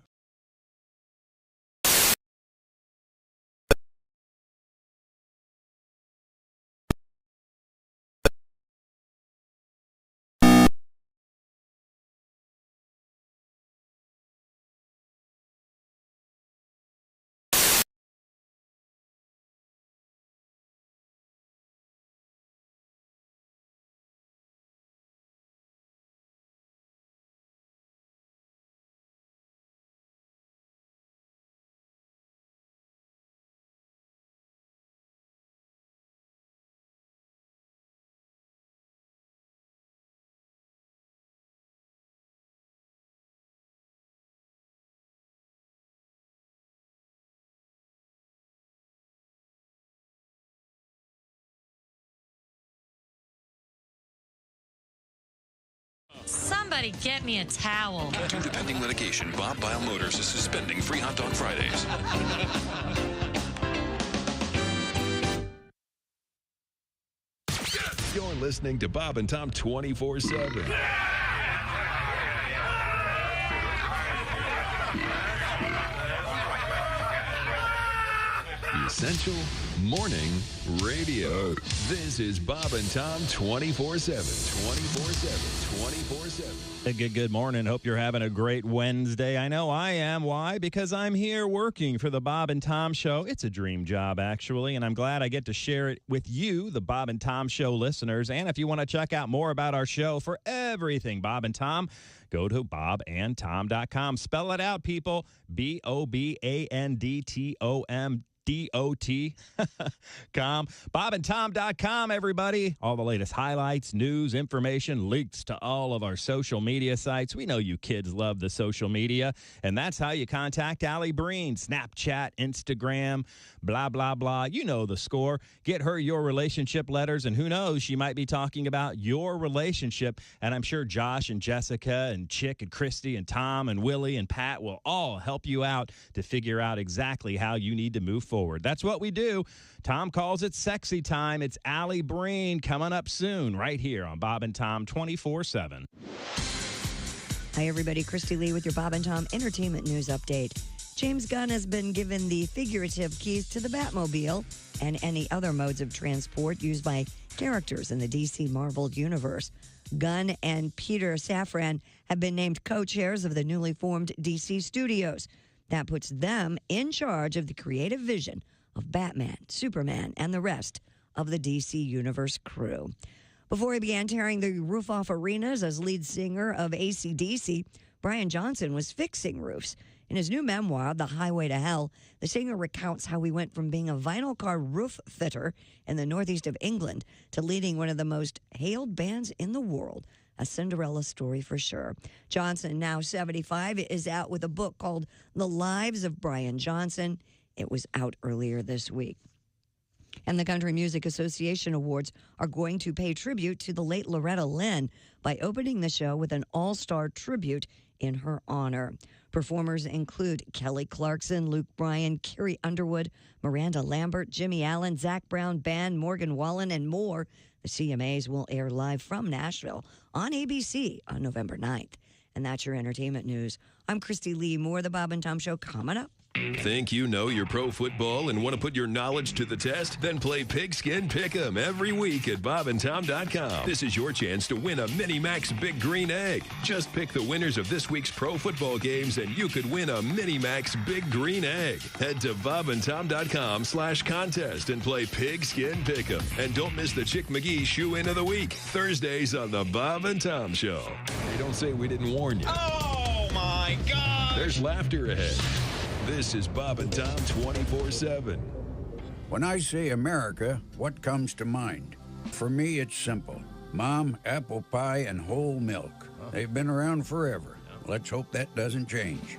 Speaker 20: Somebody get me a towel.
Speaker 21: Due to pending litigation, Bob Bile Motors is suspending free hot dog Fridays.
Speaker 15: You're listening to Bob and Tom 24/7. Essential Morning Radio. This is Bob and Tom 24/7. 24/7.
Speaker 11: Good morning. Hope you're having a great Wednesday. I know I am. Why? Because I'm here working for the Bob and Tom Show. It's a dream job, actually, and I'm glad I get to share it with you, the Bob and Tom Show listeners. And if you want to check out more about our show for everything Bob and Tom, go to bobandtom.com. Spell it out, people. BOBANDTOM. DOT.com. bobandtom.com, everybody. All the latest highlights, news, information, links to all of our social media sites. We know you kids love the social media, and that's how you contact Allie Breen. Snapchat, Instagram, blah, blah, blah. You know the score. Get her your relationship letters, and who knows, she might be talking about your relationship, and I'm sure Josh and Jessica and Chick and Christy and Tom and Willie and Pat will all help you out to figure out exactly how you need to move forward. That's what we do. Tom calls it sexy time. It's Allie Breen coming up soon right here on Bob and Tom 24/7.
Speaker 6: Hi, everybody. Christy Lee with your Bob and Tom Entertainment News Update. James Gunn has been given the figurative keys to the Batmobile and any other modes of transport used by characters in the DC Marvel Universe. Gunn and Peter Safran have been named co-chairs of the newly formed DC Studios. That puts them in charge of the creative vision of Batman, Superman, and the rest of the DC Universe crew. Before he began tearing the roof off arenas as lead singer of AC/DC, Brian Johnson was fixing roofs. In his new memoir, The Highway to Hell, the singer recounts how he went from being a vinyl car roof fitter in the northeast of England to leading one of the most hailed bands in the world. A Cinderella story for sure. Johnson, now 75, is out with a book called The Lives of Brian Johnson. It was out earlier this week. And the Country Music Association Awards are going to pay tribute to the late Loretta Lynn by opening the show with an all-star tribute in her honor. Performers include Kelly Clarkson, Luke Bryan, Carrie Underwood, Miranda Lambert, Jimmy Allen, Zach Brown Band, Morgan Wallen, and more. The CMAs will air live from Nashville on ABC on November 9th. And that's your entertainment news. I'm Christy Lee. More of the Bob and Tom Show coming up.
Speaker 15: Think you know your pro football and want to put your knowledge to the test? Then play Pigskin Pick'em every week at bobandtom.com. This is your chance to win a Mini Max Big Green Egg. Just pick the winners of this week's pro football games and you could win a Mini Max Big Green Egg. Head to bobandtom.com/contest and play Pigskin Pick'em. And don't miss the Chick McGee Shoe In of the Week, Thursdays on the Bob and Tom Show. Hey, don't say we didn't warn you.
Speaker 1: Oh, my God.
Speaker 15: There's laughter ahead. This is Bob and Tom 24/7.
Speaker 2: When I say America, what comes to mind? For me, it's simple. Mom, apple pie, and whole milk. They've been around forever. Let's hope that doesn't change.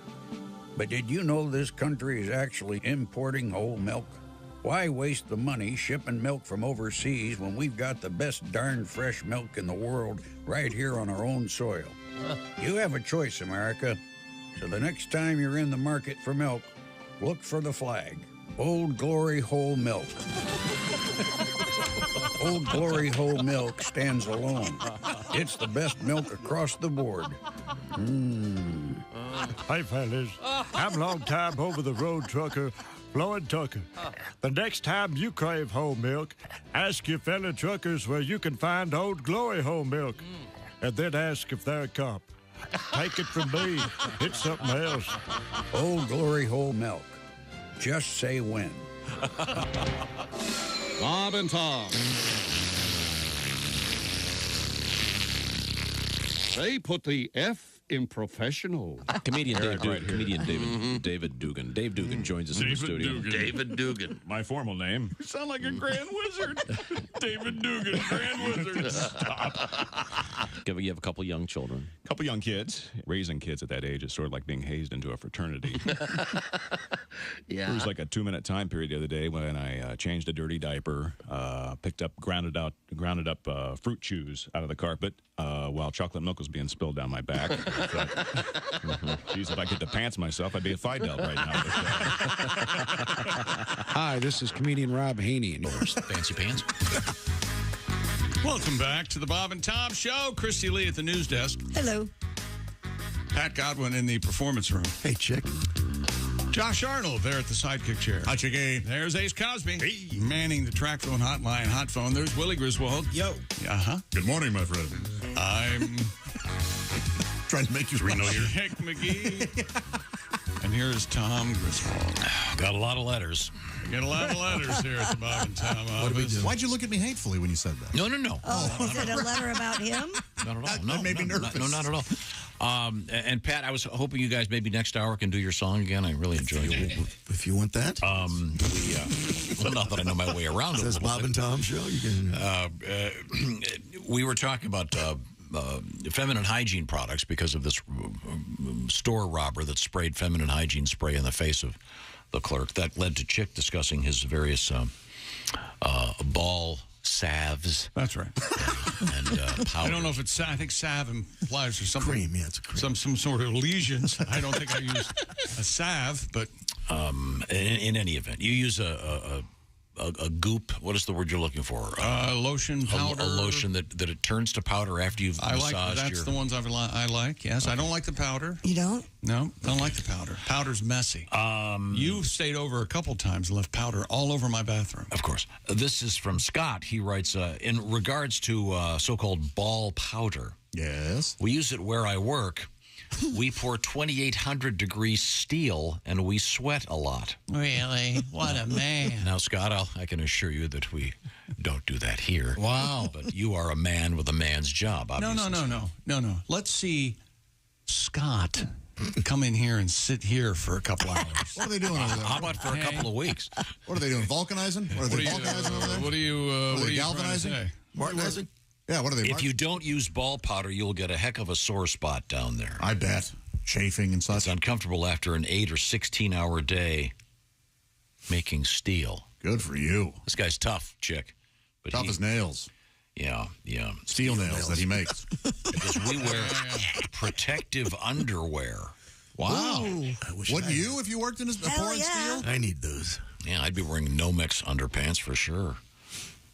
Speaker 2: But did you know this country is actually importing whole milk? Why waste the money shipping milk from overseas when we've got the best darn fresh milk in the world right here on our own soil? You have a choice, America. So the next time you're in the market for milk, look for the flag. Old Glory Whole Milk. Old Glory Whole Milk stands alone. It's the best milk across the board.
Speaker 12: Hey, fellas. I'm long-time over-the-road trucker, Floyd Tucker. The next time you crave whole milk, ask your fellow truckers where you can find Old Glory Whole Milk. And then ask if they're a cop. Take it from me. It's something else.
Speaker 2: Old Glory Whole Milk. Just say when.
Speaker 4: Bob and Tom. They put the F in professional.
Speaker 3: Comedian David Dugan. Dave Dugan joins us in the studio.
Speaker 13: David Dugan.
Speaker 4: My formal name. You sound like a Grand Wizard. David Dugan, Grand Wizard. Stop.
Speaker 3: You have a couple young children.
Speaker 11: A couple young kids. Raising kids at that age is sort of like being hazed into a fraternity.
Speaker 13: Yeah.
Speaker 11: There was like a 2-minute time period the other day when I changed a dirty diaper, picked up grounded up fruit chews out of the carpet while chocolate milk was being spilled down my back. Geez, if I get to pants myself, I'd be a Fidel right now.
Speaker 22: Hi, this is comedian Rob Haney.
Speaker 3: Fancy pants.
Speaker 4: Welcome back to the Bob and Tom Show. Christy Lee at the news desk.
Speaker 6: Hello.
Speaker 4: Pat Godwin in the performance room.
Speaker 23: Hey, Chick.
Speaker 4: Josh Arnold there at the sidekick chair.
Speaker 23: Hi, Chicky.
Speaker 4: There's Ace Cosby. Hey. Manning the track phone hotline, hot phone. There's Willie Griswold.
Speaker 19: Yo.
Speaker 4: Uh-huh.
Speaker 13: Good morning, my friend.
Speaker 4: I'm
Speaker 23: Trying to make you
Speaker 13: Reno here.
Speaker 4: Chick McGee. And here's Tom Griswold.
Speaker 3: Got a lot of letters.
Speaker 4: We get a lot of letters here at the Bob and Tom office.
Speaker 7: Why'd you look at me hatefully when you said that?
Speaker 3: No.
Speaker 6: Oh, is it a letter about him?
Speaker 3: Not at all.
Speaker 7: That made me nervous.
Speaker 3: No, not at all. And Pat, I was hoping you guys maybe next hour can do your song again. I really enjoyed it.
Speaker 23: If you want that.
Speaker 3: Well, not that I know my way around it.
Speaker 23: Says Bob and Tom Show. You can.
Speaker 3: We were talking about feminine hygiene products because of this store robber that sprayed feminine hygiene spray in the face of the clerk. That led to Chick discussing his various ball salves.
Speaker 4: That's right.
Speaker 3: And powder.
Speaker 4: I don't know if it's, I think salve implies or something.
Speaker 23: Cream, yeah, it's a cream.
Speaker 4: Some sort of lesions. I don't think I use a salve, but.
Speaker 3: In any event, you use a goop. What is the word you're looking for?
Speaker 4: Lotion, powder.
Speaker 3: A lotion that it turns to powder after you've massaged
Speaker 4: that's the ones I like, yes. Okay. I don't like the powder.
Speaker 6: You don't?
Speaker 4: No, don't like the powder. Powder's messy. You've stayed over a couple times and left powder all over my bathroom.
Speaker 3: Of course. This is from Scott. He writes, in regards to so-called ball powder.
Speaker 7: Yes.
Speaker 3: We use it where I work We pour 2,800 degree steel, and we sweat a lot.
Speaker 5: Really? What a man.
Speaker 3: Now, Scott, I can assure you that we don't do that here.
Speaker 4: Wow.
Speaker 3: But you are a man with a man's job, obviously.
Speaker 4: No. Let's see Scott come in here and sit here for a couple hours.
Speaker 7: What are they doing over there?
Speaker 3: How about for a couple of weeks?
Speaker 7: What are they doing? Vulcanizing? What are they vulcanizing over there?
Speaker 4: What are you
Speaker 7: galvanizing?
Speaker 4: Martinizing?
Speaker 7: Yeah, what are they?
Speaker 3: If you don't use ball powder, you'll get a heck of a sore spot down there.
Speaker 7: I bet. Chafing and such.
Speaker 3: It's uncomfortable after an 8 or 16-hour day making steel.
Speaker 7: Good for you.
Speaker 3: This guy's tough, chick. But
Speaker 7: Tough as nails.
Speaker 3: Yeah.
Speaker 7: Steel nails that he makes.
Speaker 3: Because we wear protective underwear.
Speaker 7: Wow. Wouldn't you if you worked in pouring steel?
Speaker 13: I need those.
Speaker 3: Yeah, I'd be wearing Nomex underpants for sure.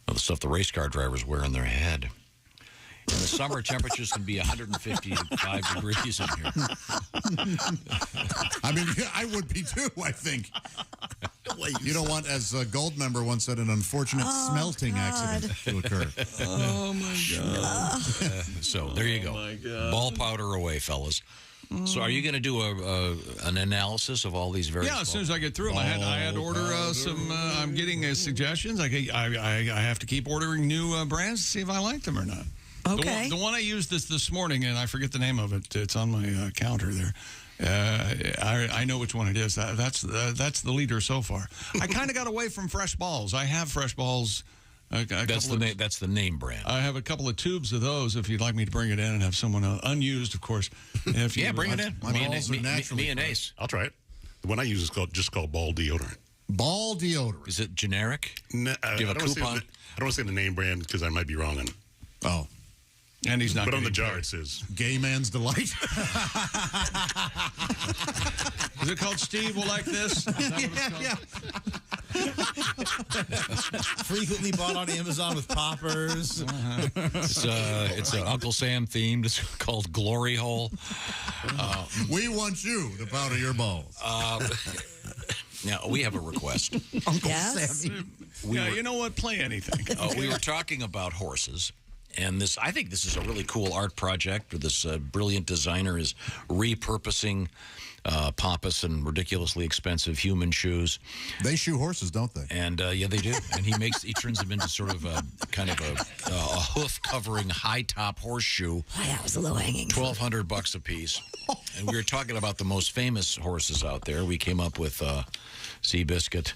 Speaker 3: Well, the stuff the race car drivers wear on their head. In the summer, temperatures can be 155 degrees in here.
Speaker 7: I mean, I would be too, I think. You don't want, as Goldmember once said, an unfortunate smelting accident to occur.
Speaker 4: Oh, my God.
Speaker 3: So there you go.
Speaker 4: My God.
Speaker 3: Ball powder away, fellas. So are you going to do an analysis of all these various...
Speaker 4: Yeah, as soon as I get through them. I had to order some... I'm getting suggestions. I have to keep ordering new brands to see if I like them or not.
Speaker 6: Okay.
Speaker 4: The one I used this morning, and I forget the name of it. It's on my counter there. I know which one it is. That's the leader so far. I kind of got away from Fresh Balls. I have Fresh Balls.
Speaker 3: That's the name brand.
Speaker 4: I have a couple of tubes of those. If you'd like me to bring it in and have someone unused, of course.
Speaker 3: Yeah, bring it in.
Speaker 7: Me
Speaker 3: and Ace.
Speaker 13: I'll try it. The one I use is called Ball Deodorant.
Speaker 7: Ball Deodorant.
Speaker 3: Is it generic?
Speaker 13: No,
Speaker 3: Do you have a coupon?
Speaker 13: I don't want to say the name brand because I might be wrong on it.
Speaker 7: Oh.
Speaker 4: And he's not.
Speaker 13: But on the jar it says
Speaker 7: Gay Man's Delight.
Speaker 4: Is it called Steve Will Like This?
Speaker 19: Yeah. Frequently bought on Amazon with poppers.
Speaker 3: It's Uncle Sam themed. It's called Glory Hole.
Speaker 7: We want you to powder your balls.
Speaker 3: Now, we have a request.
Speaker 7: Uncle Sam.
Speaker 4: You know what? Play anything.
Speaker 3: We were talking about horses. And I think this is a really cool art project where this brilliant designer is repurposing pompous and ridiculously expensive human shoes.
Speaker 7: They shoe horses, don't they?
Speaker 3: And yeah, they do. And he turns them into sort of a hoof-covering high-top horseshoe.
Speaker 6: Oh, that was a low-hanging.
Speaker 3: $1,200 a piece. And we were talking about the most famous horses out there. We came up with Seabiscuit,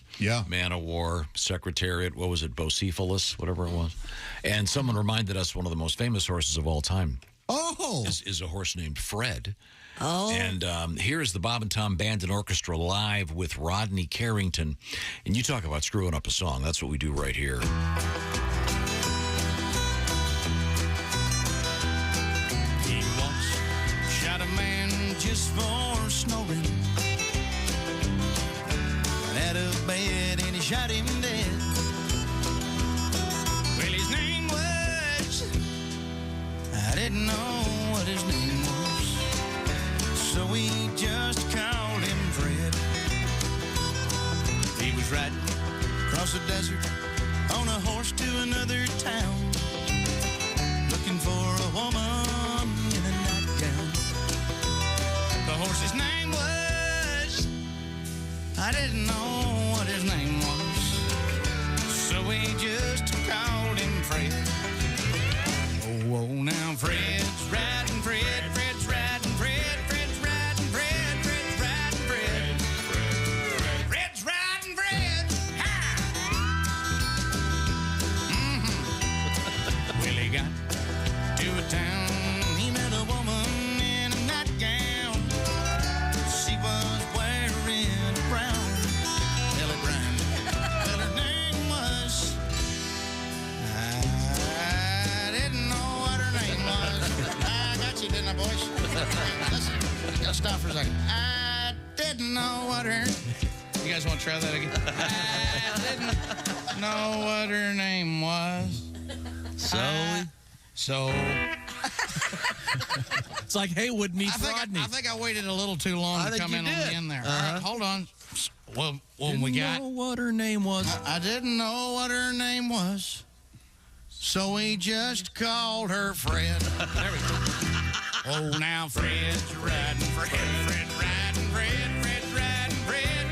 Speaker 3: Man of War, Secretariat, what was it, Bocephalus, whatever it was. And someone reminded us one of the most famous horses of all time is a horse named Fred.
Speaker 6: Oh.
Speaker 3: And here is the Bob and Tom Band and Orchestra live with Rodney Carrington. And you talk about screwing up a song. That's what we do right here.
Speaker 5: He once shot a man just for snoring. Out of bed and he shot him dead. Well, his name was... I didn't know what his name was, so we just called him Fred. He was riding across the desert on a horse to another town, looking for a woman in a nightgown. The horse's name was... I didn't know what his name was, so we just called him Fred. Oh, now Fred's riding Fred, Fred's riding Fred, Fred's riding Fred, Fred's riding Fred, Fred's riding Fred. Ha! Well, he got to a town, he met a woman in a nightgown. She was wearing a brown belly brand. Well, her name was... I didn't know what her name was. I got you, didn't I, boys? Listen, gotta stop for a second. I didn't know what her... You guys want to try that again? I didn't know what her name was. So...
Speaker 19: It's like Haywood meets Rodney.
Speaker 5: I think I waited a little too long to come in on the end there. All right, hold on. Well, when we got...
Speaker 19: Know what her name was.
Speaker 5: I didn't know what her name was, so we just called her Fred. There we go.
Speaker 23: Oh, now Fred's riding, Fred riding, Fred's riding, Fred's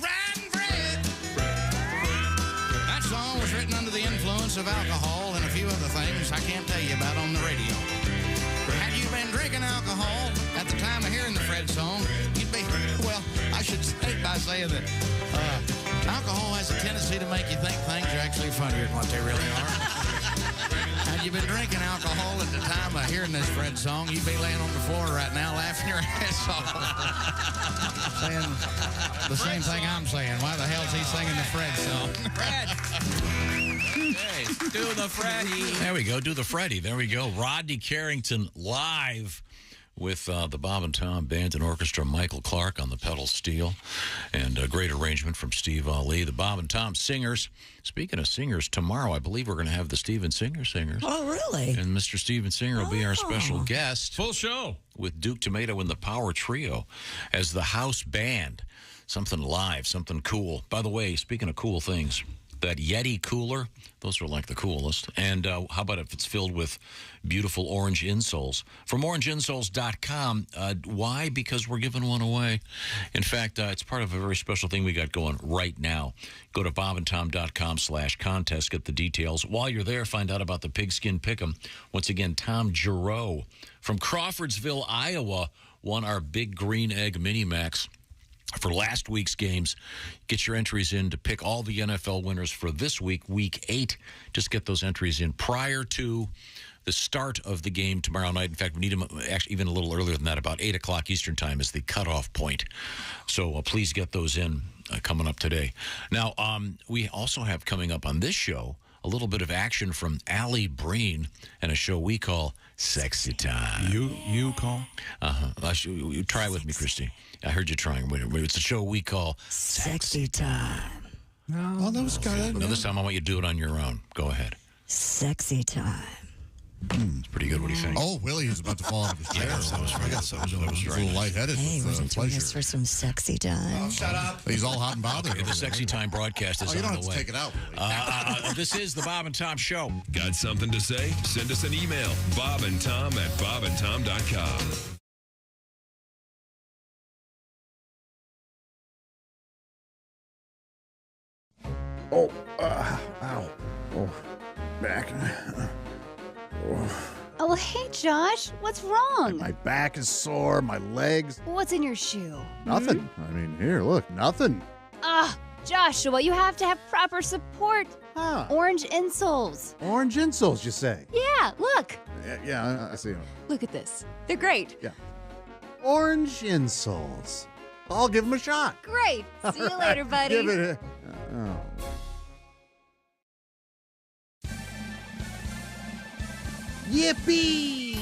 Speaker 23: riding, Fred. That song was written under the influence of alcohol and a few other things I can't tell you about on the radio. Had you been drinking alcohol at the time of hearing the Fred song, you'd be, well, I should start by saying that alcohol has a tendency to make you think things are actually funnier than what they really are. Had you been drinking alcohol at the time of hearing this Fred song, you'd be laying on the floor right now laughing your ass off. Saying the same thing I'm saying. Why the hell's he singing the Fred song? Fred!
Speaker 3: Hey, do the Freddie. There we go. Do the Freddie. There we go. Rodney Carrington live with the Bob and Tom Band and Orchestra. Michael Clark on the pedal steel. And a great arrangement from Steve Ali. The Bob and Tom Singers. Speaking of singers, tomorrow I believe we're going to have the Steven Singer Singers.
Speaker 6: Oh, really?
Speaker 3: And Mr. Steven Singer will be our special guest.
Speaker 4: Full show.
Speaker 3: With Duke Tomato and the Power Trio as the house band. Something live, something cool. By the way, speaking of cool things, that Yeti cooler, those are like the coolest. And how about if it's filled with beautiful orange insoles? From orangeinsoles.com. Why? Because we're giving one away. In fact, it's part of a very special thing we got going right now. Go to bobandtom.com/contest, get the details. While you're there, find out about the Pigskin Pick'em. Once again, Tom Giroux from Crawfordsville, Iowa, won our Big Green Egg Mini-Max for last week's games. Get your entries in to pick all the NFL winners for this week, Week 8. Just get those entries in prior to the start of the game tomorrow night. In fact, we need them actually even a little earlier than that. About 8 o'clock Eastern time is the cutoff point. So please get those in coming up today. Now, we also have coming up on this show a little bit of action from Allie Breen and a show we call Sexy Time.
Speaker 4: You call?
Speaker 3: You try with me, Christy. I heard you trying. Wait, it's a show we call
Speaker 6: Sexy Time.
Speaker 7: Oh, that was good.
Speaker 3: Now, this time I want you to do it on your own. Go ahead.
Speaker 6: Sexy Time.
Speaker 3: It's pretty good. What do you think?
Speaker 7: Oh, Willie is about to fall out of his chair.
Speaker 3: Yes, that was right. That was
Speaker 7: a little lightheaded
Speaker 6: Hey,
Speaker 7: with
Speaker 6: wasn't doing
Speaker 7: pleasure.
Speaker 6: this for some sexy time?
Speaker 23: Oh, shut up.
Speaker 7: He's all hot and bothered.
Speaker 3: Okay, the Sexy Time broadcast is
Speaker 7: you don't
Speaker 3: on
Speaker 7: have
Speaker 3: the
Speaker 7: to
Speaker 3: way.
Speaker 7: take it out, Willie.
Speaker 3: This is the Bob and Tom Show.
Speaker 15: Got something to say? Send us an email, bobandtom@bobandtom.com.
Speaker 22: Oh, ow. Oh, back.
Speaker 10: Oh, hey, Josh. What's wrong?
Speaker 22: My back is sore, my legs.
Speaker 10: What's in your shoe?
Speaker 22: Nothing. I mean, here, look, nothing.
Speaker 10: Joshua, you have to have proper support. Orange insoles.
Speaker 22: Orange insoles, you say?
Speaker 10: Yeah, look.
Speaker 22: Yeah, I see them.
Speaker 10: Look at this. They're great.
Speaker 22: Yeah. Orange insoles. I'll give them a shot.
Speaker 10: Great. See you later, buddy.
Speaker 22: Give it a... Oh. Yippee!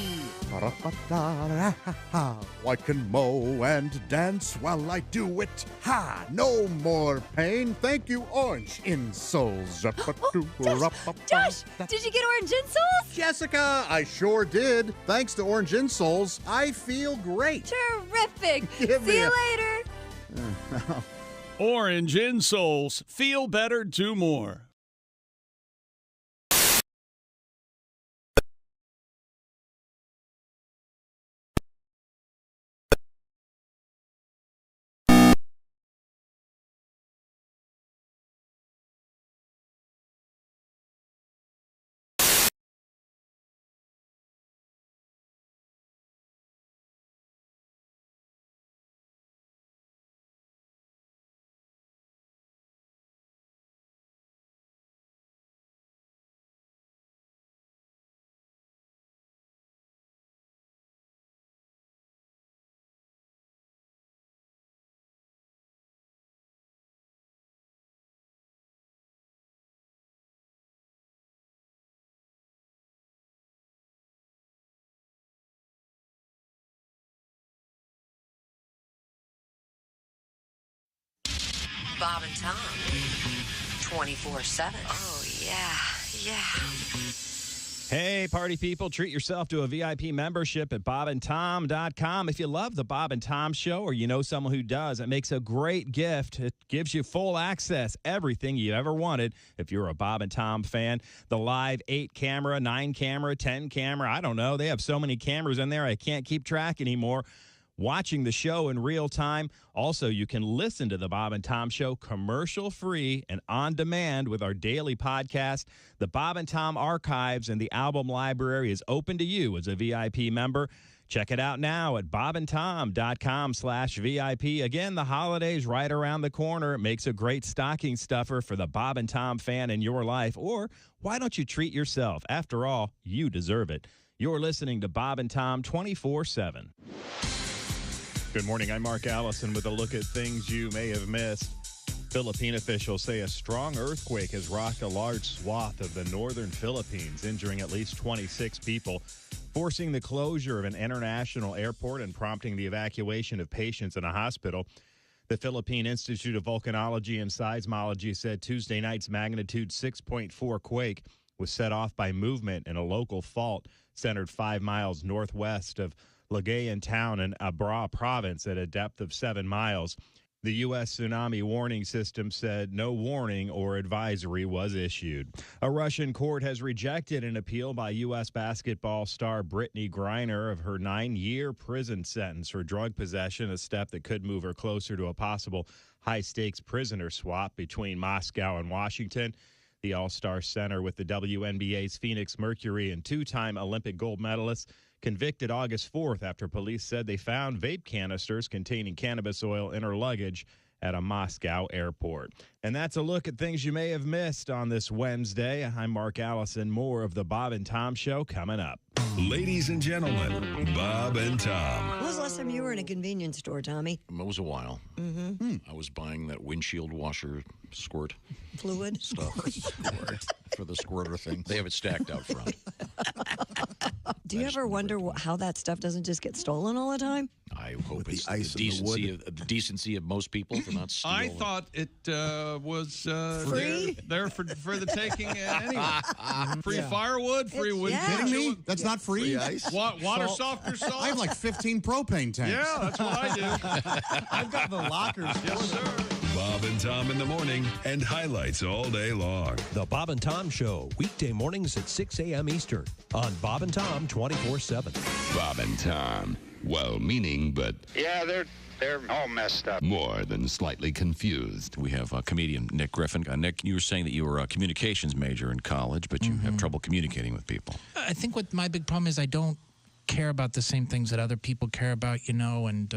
Speaker 22: I can mow and dance while I do it. Ha! No more pain. Thank you, orange insoles.
Speaker 10: Josh, did you get orange insoles?
Speaker 22: Jessica, I sure did. Thanks to orange insoles, I feel great.
Speaker 10: Terrific.
Speaker 22: Give me
Speaker 10: See you
Speaker 22: a-
Speaker 10: later.
Speaker 4: Orange insoles. Feel better, do more.
Speaker 14: Bob and Tom. 24/7. Oh, yeah.
Speaker 11: Hey, party people, treat yourself to a VIP membership at bobandtom.com. If you love the Bob and Tom Show or you know someone who does, it makes a great gift. It gives you full access, everything you ever wanted if you're a Bob and Tom fan. The live 8-camera, 9-camera, 10-camera, I don't know. They have so many cameras in there, I can't keep track anymore. Watching the show in real time. Also, you can listen to the Bob and Tom Show commercial-free and on demand with our daily podcast. The Bob and Tom Archives and the album library is open to you as a VIP member. Check it out now at bobandtom.com/VIP. Again, the holiday's right around the corner. It makes a great stocking stuffer for the Bob and Tom fan in your life. Or why don't you treat yourself? After all, you deserve it. You're listening to Bob and Tom 24/7. Good morning. I'm Mark Allison with a look at things you may have missed. Philippine officials say a strong earthquake has rocked a large swath of the northern Philippines, injuring at least 26 people, forcing the closure of an international airport and prompting the evacuation of patients in a hospital. The Philippine Institute of Volcanology and Seismology said Tuesday night's magnitude 6.4 quake was set off by movement in a local fault centered 5 miles northwest of Lagayan town in Abra province at a depth of 7 miles. The U.S. tsunami warning system said no warning or advisory was issued. A Russian court has rejected an appeal by U.S. basketball star Brittany Griner of her 9-year prison sentence for drug possession, a step that could move her closer to a possible high-stakes prisoner swap between Moscow and Washington. The All-Star center with the WNBA's Phoenix Mercury and 2-time Olympic gold medalist convicted August 4th after police said they found vape canisters containing cannabis oil in her luggage at a Moscow airport. And that's a look at things you may have missed on this Wednesday. I'm Mark Allison. More of the Bob and Tom Show coming up.
Speaker 15: Ladies and gentlemen, Bob and Tom.
Speaker 6: When was the last time you were in a convenience store, Tommy?
Speaker 3: It was a while. I was buying that windshield washer squirt
Speaker 6: Fluid?
Speaker 3: stuff for the squirter thing. They have it stacked out front.
Speaker 6: Do you ever wonder how that stuff doesn't just get stolen all the time?
Speaker 3: I hope it's the decency of most people to not steal.
Speaker 4: I thought it was
Speaker 6: free?
Speaker 4: there for the taking anyway. Free firewood, free wood.
Speaker 7: Kidding me? That's not free.
Speaker 13: ice.
Speaker 4: Water softener salt.
Speaker 7: I have like 15 propane tanks.
Speaker 4: Yeah, that's what I do.
Speaker 19: I've got the lockers.
Speaker 4: Yes, sir.
Speaker 15: Bob and Tom in the morning and highlights all day long.
Speaker 9: The Bob and Tom Show, weekday mornings at 6 a.m. Eastern on Bob and Tom 24/7.
Speaker 16: Bob and Tom, well-meaning, but
Speaker 1: Yeah, they're all messed up.
Speaker 16: more than slightly confused.
Speaker 3: We have comedian Nick Griffin. Nick, you were saying that you were a communications major in college, but you have trouble communicating with people.
Speaker 18: I think what my big problem is I don't care about the same things that other people care about, and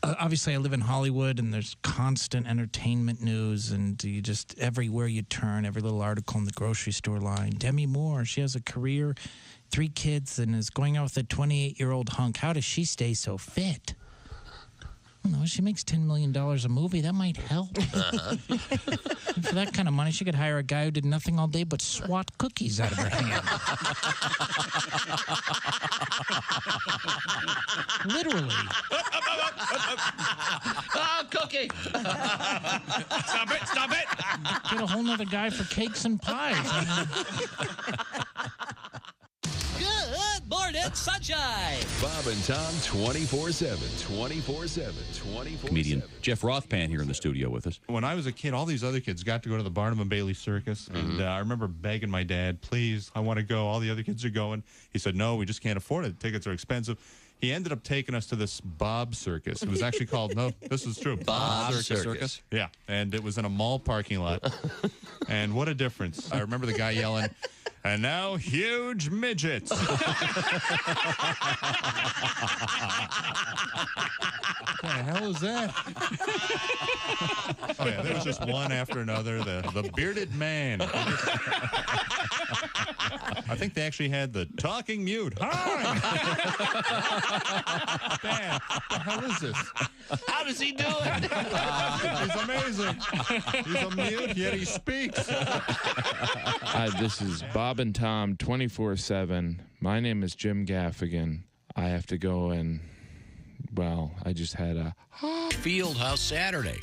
Speaker 18: obviously I live in Hollywood and there's constant entertainment news and you just everywhere you turn, every little article in the grocery store line. Demi Moore, she has a career, 3 kids, and is going out with a 28-year-old hunk. How does she stay so fit? I don't know, she makes $10 million a movie. That might help. And for that kind of money, she could hire a guy who did nothing all day but swat cookies out of her hand. Literally.
Speaker 24: Oh, cookie.
Speaker 4: Stop it. Stop it.
Speaker 18: Get a whole nother guy for cakes and pies.
Speaker 24: Good morning, sunshine.
Speaker 15: Bob and Tom 24/7, 24/7, 24/7.
Speaker 3: Comedian Jeff Rothpan here in the studio with us.
Speaker 25: When I was a kid, all these other kids got to go to the Barnum and Bailey Circus, and I remember begging my dad, please, I want to go. All the other kids are going. He said, no, we just can't afford it. Tickets are expensive. He ended up taking us to this Bob Circus. It was actually called, no, this is true.
Speaker 24: Bob Circus.
Speaker 25: Yeah, and it was in a mall parking lot. And what a difference. I remember the guy yelling, and now huge midgets. What the hell is that? Oh, yeah, there was just one after another. The bearded man. I think they actually had the talking mute. Hi! Dan, what the hell is this?
Speaker 24: How does he do it?
Speaker 25: He's amazing. He's a mute, yet he speaks.
Speaker 26: Hi, this is Bob and Tom 24/7. My name is Jim Gaffigan. I have to go and, well, I just had a
Speaker 3: Fieldhouse Saturday.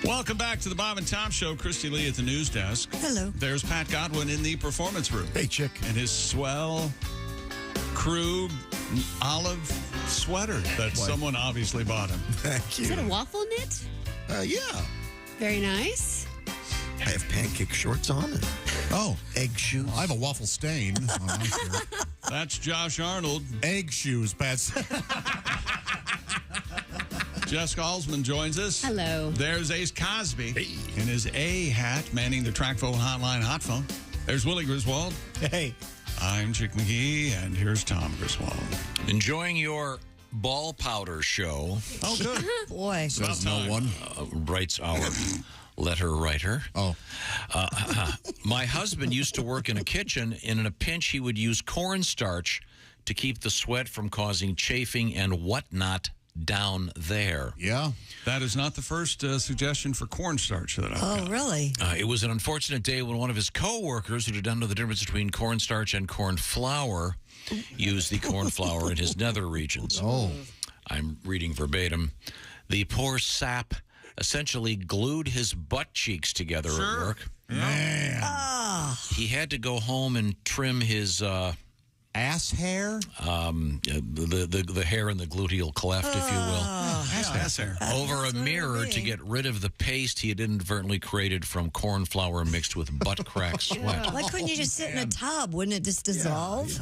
Speaker 4: Welcome back to the Bob and Tom Show. Christy Lee at the news desk.
Speaker 6: Hello.
Speaker 4: There's Pat Godwin in the performance room.
Speaker 13: Hey, chick.
Speaker 4: And his swell crew olive sweater that someone obviously bought him.
Speaker 13: Thank you.
Speaker 2: Is it a waffle knit?
Speaker 13: Yeah.
Speaker 2: Very nice.
Speaker 23: I have pancake shorts on and egg shoes.
Speaker 7: I have a waffle stain on my shirt.
Speaker 4: That's Josh Arnold.
Speaker 7: Egg shoes, Pat.
Speaker 4: Jessica Alsman joins us.
Speaker 2: Hello.
Speaker 4: There's Ace Cosby in his A hat manning the track phone hotline hot phone. There's Willie Griswold.
Speaker 19: Hey.
Speaker 4: I'm Chick McGee, and here's Tom Griswold.
Speaker 3: Enjoying your ball powder show.
Speaker 4: Oh, good.
Speaker 6: Boy.
Speaker 7: Says no one.
Speaker 3: Writes our letter writer.
Speaker 7: Oh.
Speaker 3: My husband used to work in a kitchen, and in a pinch, he would use cornstarch to keep the sweat from causing chafing and whatnot down there.
Speaker 7: Yeah.
Speaker 4: That is not the first suggestion for cornstarch that I've got.
Speaker 6: Oh, really?
Speaker 3: It was an unfortunate day when one of his co-workers, who didn't know the difference between cornstarch and corn flour, used the corn flour in his nether regions.
Speaker 7: Oh.
Speaker 3: I'm reading verbatim. The poor sap essentially glued his butt cheeks together at work.
Speaker 7: Man.
Speaker 3: He had to go home and trim his
Speaker 7: ass hair?
Speaker 3: The hair in the gluteal cleft, if you will.
Speaker 4: Ass hair.
Speaker 3: Over a mirror to get rid of the paste he had inadvertently created from corn flour mixed with butt crack sweat.
Speaker 6: Why couldn't you just sit in a tub? Wouldn't it just dissolve?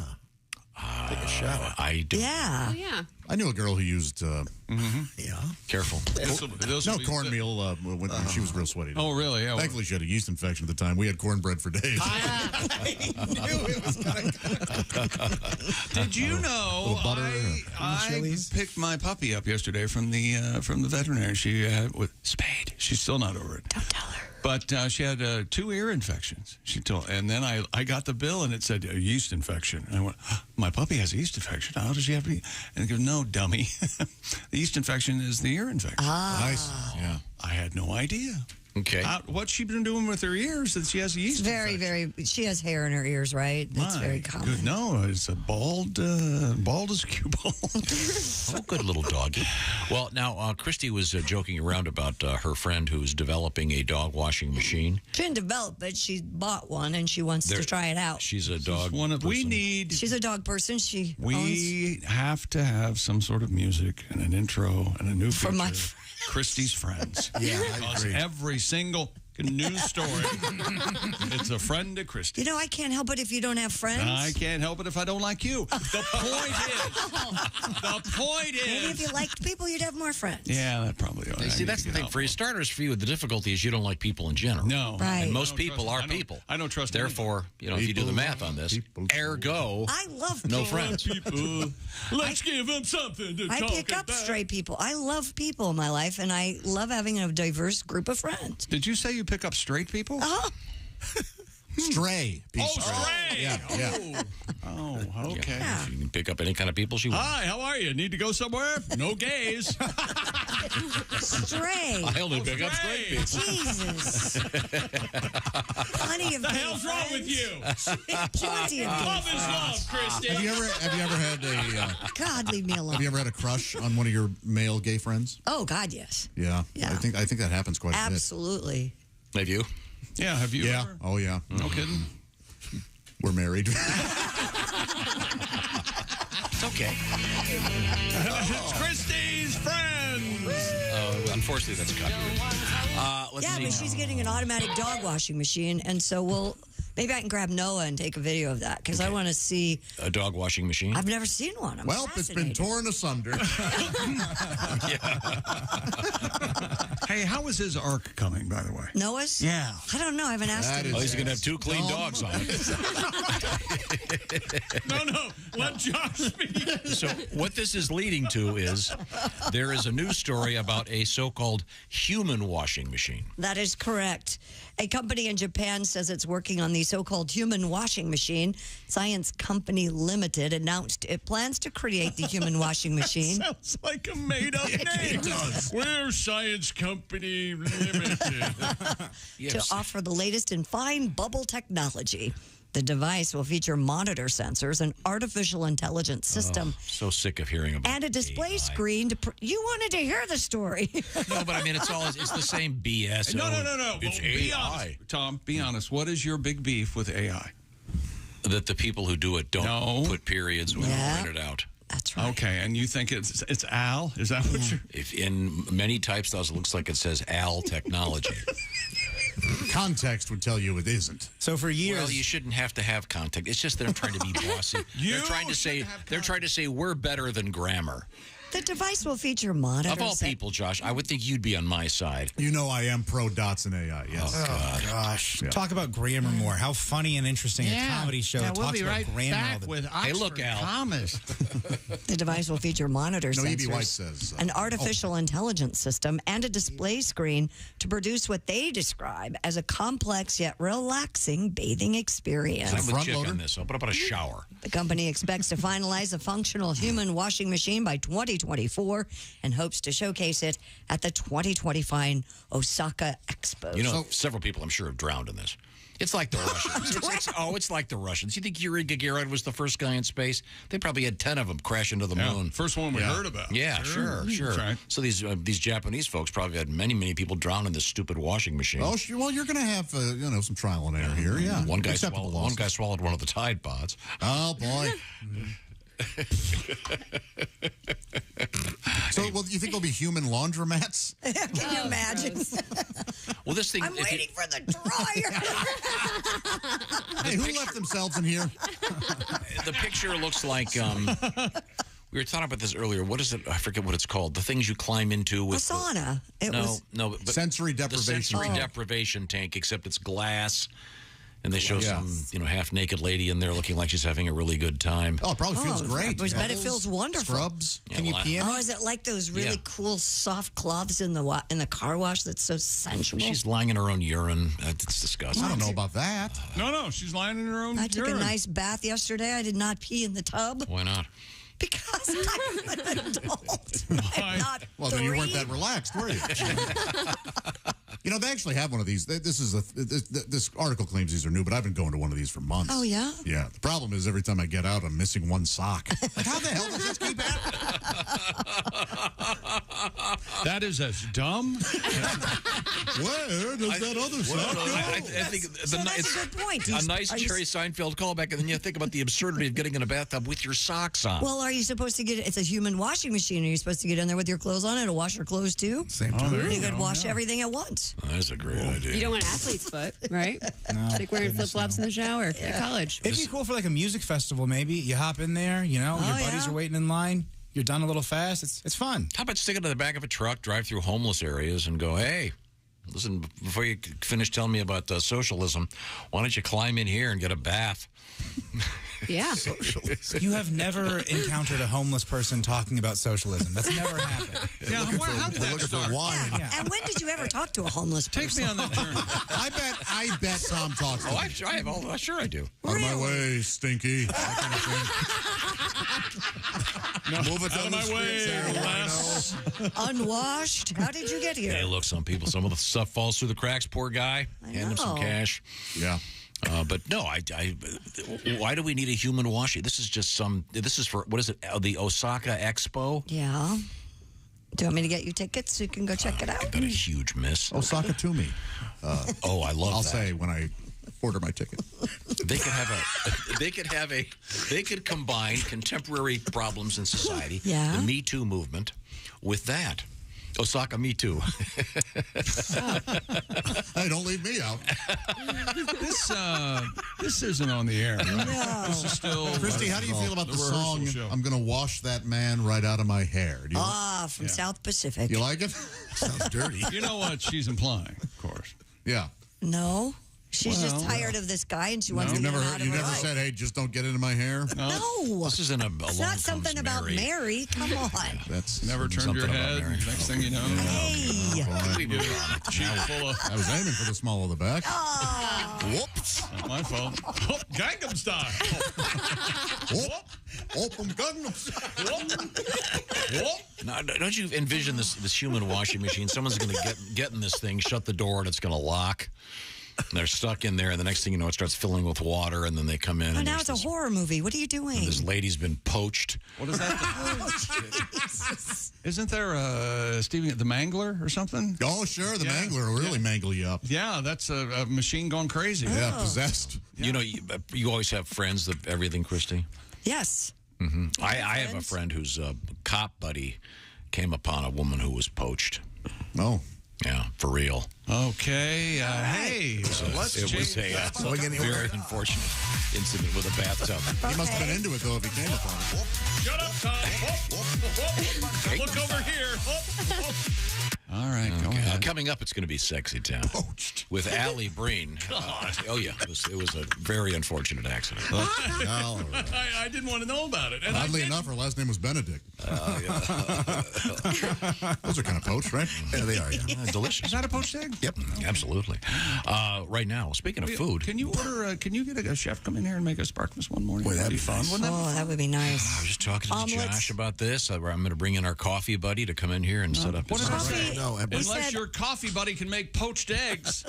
Speaker 23: Take a shower.
Speaker 3: I do.
Speaker 6: Yeah.
Speaker 2: Oh, yeah.
Speaker 7: I knew a girl who used,
Speaker 3: Careful.
Speaker 7: cornmeal when she was real sweaty.
Speaker 4: Oh, really? Yeah.
Speaker 7: Thankfully, she had a yeast infection at the time. We had cornbread for days.
Speaker 4: Did you know I picked my puppy up yesterday from the veterinary? She with Spade. She's still not over it.
Speaker 6: Don't tell her.
Speaker 4: But she had 2 ear infections. She told, and then I got the bill and it said a yeast infection. And I went, my puppy has a yeast infection. How does she have? And it goes, no, dummy. The yeast infection is the ear infection.
Speaker 7: Nice. Yeah.
Speaker 4: I had no idea.
Speaker 3: Okay.
Speaker 4: What's she been doing with her ears that she has a yeast
Speaker 6: Very,
Speaker 4: infection?
Speaker 6: very. She has hair in her ears, right? That's very common.
Speaker 4: Good. No, it's a bald as a cue ball.
Speaker 3: Oh, good little doggy. Well, now, Christy was joking around about her friend who's developing a dog washing machine.
Speaker 6: She didn't develop it. She bought one, and she wants to try it out.
Speaker 3: She's a dog person.
Speaker 6: She's a dog person.
Speaker 4: We have to have some sort of music and an intro and a new feature.
Speaker 6: For my
Speaker 4: Christy's friends.
Speaker 7: Yeah, I agree.
Speaker 4: Every single news story, it's a friend of Christy.
Speaker 6: You know, I can't help it if you don't have friends.
Speaker 4: I can't help it if I don't like you. The point is.
Speaker 6: Maybe if you liked people, you'd have more friends.
Speaker 4: Yeah, that probably.
Speaker 3: You see, that's the thing. For starters, for you, the difficulty is you don't like people in general.
Speaker 4: No.
Speaker 6: Right.
Speaker 3: And most people are people.
Speaker 4: I don't trust
Speaker 3: Therefore, if you do the math on this, ergo,
Speaker 6: I love people.
Speaker 3: no friends.
Speaker 4: People. Let's give them something to
Speaker 6: I
Speaker 4: talk
Speaker 6: pick up
Speaker 4: about.
Speaker 6: stray people. I love people in my life, and I love having a diverse group of friends.
Speaker 4: Did you say you pick up straight people?
Speaker 7: Stray people.
Speaker 4: Oh, stray.
Speaker 7: Yeah.
Speaker 4: Oh, okay.
Speaker 3: Yeah. You can pick up any kind of people she wants.
Speaker 4: Hi, how are you? Need to go somewhere? No gays.
Speaker 6: Stray.
Speaker 3: I only pick up straight people.
Speaker 6: Jesus. Plenty of
Speaker 4: the hell's wrong with you?
Speaker 6: Plenty of
Speaker 4: love is love, Christy.
Speaker 7: Have you ever had a
Speaker 6: God, leave me alone.
Speaker 7: Have you ever had a crush on one of your male gay friends?
Speaker 6: Oh God, yes.
Speaker 7: Yeah.
Speaker 6: Yeah.
Speaker 7: I think that happens quite a bit.
Speaker 6: Absolutely.
Speaker 3: Have you?
Speaker 4: Yeah, have you?
Speaker 7: Yeah.
Speaker 4: Ever?
Speaker 7: Oh yeah.
Speaker 4: No kidding.
Speaker 7: We're married.
Speaker 3: It's okay.
Speaker 4: It's Christy's friends.
Speaker 3: Unfortunately, that's copyright.
Speaker 6: Yeah, but she's getting an automatic dog washing machine, and so maybe I can grab Noah and take a video of that because I want to see
Speaker 3: a dog washing machine.
Speaker 6: I've never seen one.
Speaker 7: Well, it's been torn asunder.
Speaker 4: Hey, how is his arc coming, by the way?
Speaker 6: Noah's?
Speaker 4: Yeah.
Speaker 6: I don't know. I haven't asked him.
Speaker 3: Oh, he's going to have 2 clean dogs on it.
Speaker 4: No. Let Josh speak.
Speaker 3: So what this is leading to is there is a news story about a so-called human washing machine.
Speaker 6: That is correct. A company in Japan says it's working on the so-called human washing machine. Science Company Limited announced it plans to create the human washing machine.
Speaker 4: Sounds like a made-up name. It does. We're Science Company Limited.
Speaker 6: To offer the latest in fine bubble technology. The device will feature monitor sensors, an artificial intelligence system,
Speaker 3: So sick of hearing about
Speaker 6: and a display screen. You wanted to hear the story.
Speaker 3: No, but I mean, it's the same BS.
Speaker 4: No.
Speaker 3: It's
Speaker 4: Be
Speaker 3: AI.
Speaker 4: honest, Tom, be honest. What is your big beef with AI?
Speaker 3: That the people who do it don't put periods when they print it out.
Speaker 6: That's
Speaker 4: right. Okay, and you think it's Al? Is that what you're...
Speaker 3: If in many typestyles, it looks like it says Al technology.
Speaker 7: Context would tell you it isn't.
Speaker 19: So for years,
Speaker 3: well, you shouldn't have to have context. It's just they're trying to be bossy. They're trying to say we're better than grammar.
Speaker 6: The device will feature monitors.
Speaker 3: Of all people, Josh, I would think you'd be on my side.
Speaker 7: You know I am pro dots and AI, yes.
Speaker 19: Oh, gosh.
Speaker 7: Yeah.
Speaker 19: Talk about grammar more. How funny and interesting a comedy show
Speaker 5: we'll
Speaker 19: talks
Speaker 5: be
Speaker 19: about
Speaker 5: right
Speaker 19: grammar.
Speaker 5: back with Oxford
Speaker 3: Hey, look, Al.
Speaker 5: commas.
Speaker 6: The device will feature monitor
Speaker 7: No, E.B.
Speaker 6: sensors,
Speaker 7: White says,
Speaker 6: an artificial intelligence system, and a display screen to produce what they describe as a complex yet relaxing bathing experience.
Speaker 3: I'm with Chick on this. I'll put up on a shower.
Speaker 6: The company expects to finalize a functional human washing machine by 2024 and hopes to showcase it at the 2025 Osaka Expo.
Speaker 3: You know, several people, I'm sure, have drowned in this. It's like the Russians. It's like the Russians. You think Yuri Gagarin was the first guy in space? They probably had 10 of them crash into the moon.
Speaker 4: First one we heard about.
Speaker 3: Yeah, sure.
Speaker 4: That's right.
Speaker 3: So these Japanese folks probably had many people drown in this stupid washing machine.
Speaker 7: Oh, well, you're going to have some trial and error here. Yeah,
Speaker 3: One guy swallowed one of the Tide Pods.
Speaker 7: Oh boy. So, well, you think there'll be human laundromats?
Speaker 6: Can you imagine?
Speaker 3: Well, this thing.
Speaker 6: I'm waiting for the dryer.
Speaker 7: Hey, who left themselves in here?
Speaker 3: The picture looks like. We were talking about this earlier. What is it? I forget what it's called. The things you climb into with
Speaker 6: a sauna.
Speaker 3: But
Speaker 7: sensory deprivation.
Speaker 3: The sensory deprivation tank, except it's glass. And they show some, half-naked lady in there looking like she's having a really good time.
Speaker 7: Oh, it probably feels great.
Speaker 6: I bet it feels wonderful.
Speaker 7: Scrubs.
Speaker 19: Can you pee in?
Speaker 6: Oh, is it like those really cool soft cloths in the car wash that's so sensual?
Speaker 3: She's lying in her own urine. It's disgusting.
Speaker 7: I don't know about that.
Speaker 4: No, she's lying in her own urine.
Speaker 6: I took a nice bath yesterday. I did not pee in the tub.
Speaker 3: Why not?
Speaker 6: Because I'm an adult.
Speaker 7: Well, then you weren't that relaxed, were you? They actually have one of these. This article claims these are new, but I've been going to one of these for months.
Speaker 6: Oh, yeah?
Speaker 7: Yeah. The problem is every time I get out, I'm missing one sock. Like, how the hell does this keep happening?
Speaker 4: That is as dumb.
Speaker 7: Where does that other sock go?
Speaker 3: I think
Speaker 6: that's a good point.
Speaker 3: A nice Jerry Seinfeld callback, and then you think about the absurdity of getting in a bathtub with your socks on.
Speaker 6: Well, are you supposed to it's a human washing machine. Are you supposed to get in there with your clothes on and wash your clothes too?
Speaker 7: Same time.
Speaker 6: You could wash everything at once.
Speaker 3: Oh, that's a great idea.
Speaker 2: You don't want athlete's foot, right?
Speaker 19: No.
Speaker 2: Like wearing flip-flops in the shower at college.
Speaker 19: It'd be cool for like a music festival, maybe. You hop in there, your buddies are waiting in line. You're done a little fast. It's fun.
Speaker 3: How about stick it to the back of a truck, drive through homeless areas, and go, hey, listen, before you finish telling me about socialism, why don't you climb in here and get a bath?
Speaker 2: Yeah.
Speaker 7: Socialism.
Speaker 19: You have never encountered a homeless person talking about socialism. That's never happened.
Speaker 4: Yeah, how did that start?
Speaker 6: Yeah. And when did you ever talk to a homeless person?
Speaker 4: Take me on that journey.
Speaker 7: I bet Tom talks to
Speaker 3: I have all. Sure, I do.
Speaker 7: Out of my way, Stinky. That kind of thing. Move it
Speaker 4: out of my way, Les.
Speaker 6: Unwashed? How did you get here?
Speaker 3: Hey, look, some of the stuff falls through the cracks. Poor guy. Hand him some cash.
Speaker 7: Yeah.
Speaker 3: But no, why do we need a human washing? This is just this is for, what is it, the Osaka Expo?
Speaker 6: Yeah. Do you want me to get you tickets so you can go check it out?
Speaker 3: Got a huge miss.
Speaker 7: Osaka to me.
Speaker 3: I love that.
Speaker 7: I'll say when I order my ticket.
Speaker 3: They could combine contemporary problems in society, the Me Too movement, with that. Osaka, Me Too.
Speaker 7: Hey, don't leave me out.
Speaker 4: This isn't on the air.
Speaker 6: No.
Speaker 4: This is still.
Speaker 7: Christy, how do you feel about the song,
Speaker 4: show.
Speaker 7: I'm going to wash that man right out of my hair?
Speaker 6: From South Pacific.
Speaker 7: You like it? Sounds dirty.
Speaker 4: You know what she's implying, of course.
Speaker 7: Yeah.
Speaker 6: No. She's just tired of this guy, and she wants to get him out of her
Speaker 7: You never
Speaker 6: life.
Speaker 7: said, hey, just don't get into my hair?
Speaker 6: No.
Speaker 3: This isn't a
Speaker 6: It's not something about Mary. Come on.
Speaker 7: That's
Speaker 4: Never turned your head. Next thing you know.
Speaker 6: Hey.
Speaker 4: Cheek full of.
Speaker 7: I was aiming for the small of the back.
Speaker 6: Oh.
Speaker 7: Whoops.
Speaker 4: Not my fault. Oh, Gangnam Style.
Speaker 7: Open Gangnam Style.
Speaker 3: Now, don't you envision this human washing machine? Someone's going to get in this thing, shut the door, and it's going to lock. And they're stuck in there, and the next thing you know, it starts filling with water, and then they come in.
Speaker 6: Oh,
Speaker 3: and
Speaker 6: now it's a horror movie. What are you doing?
Speaker 3: This lady's been poached.
Speaker 4: What is that? Isn't there Stevie the Mangler or something?
Speaker 7: Oh, sure. The Mangler will really mangle you up.
Speaker 4: Yeah, that's a machine gone crazy.
Speaker 7: Yeah, possessed.
Speaker 3: You know, you always have friends of everything, Christy.
Speaker 6: Yes.
Speaker 3: Mm-hmm. I have a friend whose cop buddy came upon a woman who was poached.
Speaker 7: Oh.
Speaker 3: Yeah, for real.
Speaker 4: Okay. Hey, let's
Speaker 3: it was a very unfortunate incident with a bathtub.
Speaker 7: He must have been into it, though, if he came upon it.
Speaker 4: Shut up, Tom. Look over here. All right, go ahead.
Speaker 3: Coming up, it's going to be Sexy Town with Allie Breen. Oh, yeah. It was a very unfortunate accident.
Speaker 4: I didn't want to know about it. And
Speaker 7: oddly enough, her last name was Benedict. Those are kind of poached, right?
Speaker 3: Yeah, they are, yeah. Delicious.
Speaker 4: Is that a poached egg?
Speaker 3: Yep, absolutely. Right now, speaking of food.
Speaker 4: Can you order, can you get a chef come in here and make us breakfast one morning?
Speaker 3: Boy, that'd be
Speaker 4: fun.
Speaker 3: nice.
Speaker 4: Wouldn't that be fun?
Speaker 6: That would be nice.
Speaker 3: I was just talking to Josh about this. I'm going to bring in our coffee buddy to come in here and set up his
Speaker 6: coffee?
Speaker 3: No,
Speaker 4: unless your coffee buddy can make poached eggs,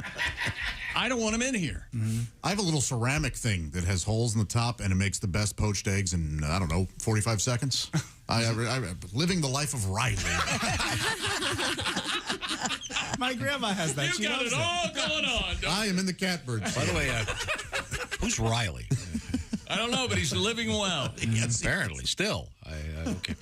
Speaker 4: I don't want him in here.
Speaker 7: Mm-hmm. I have a little ceramic thing that has holes in the top, and it makes the best poached eggs in, 45 seconds. I'm living the life of Riley.
Speaker 19: My grandma has that.
Speaker 4: You got it all going on.
Speaker 7: I am in the catbird.
Speaker 3: By the way, who's Riley?
Speaker 4: I don't know, but he's living well.
Speaker 3: Yes, apparently, still. Okay.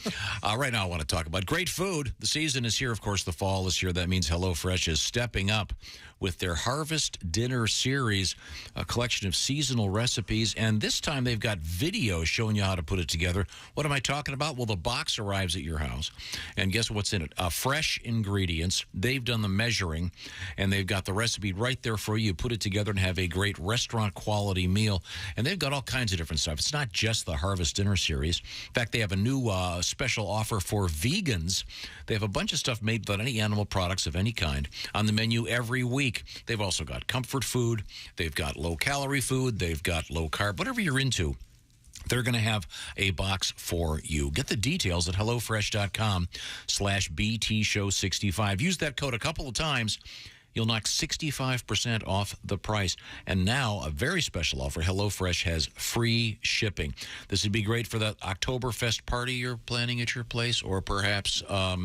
Speaker 3: Right now, I want to talk about great food. The season is here. Of course, the fall is here. That means HelloFresh is stepping up with their Harvest Dinner Series, a collection of seasonal recipes. And this time, they've got videos showing you how to put it together. What am I talking about? Well, the box arrives at your house. And guess what's in it? Fresh ingredients. They've done the measuring, and they've got the recipe right there for you. Put it together and have a great restaurant-quality meal. And they've got all kinds of different stuff. It's not just the Harvest Dinner Series. In fact, they have a new special offer for vegans. They have a bunch of stuff made without any animal products of any kind on the menu every week. They've also got comfort food. They've got low-calorie food. They've got low-carb. Whatever you're into, they're going to have a box for you. Get the details at HelloFresh.com/BTShow65. Use that code a couple of times. You'll knock 65% off the price. And now, a very special offer. HelloFresh has free shipping. This would be great for that Oktoberfest party you're planning at your place, or perhaps, I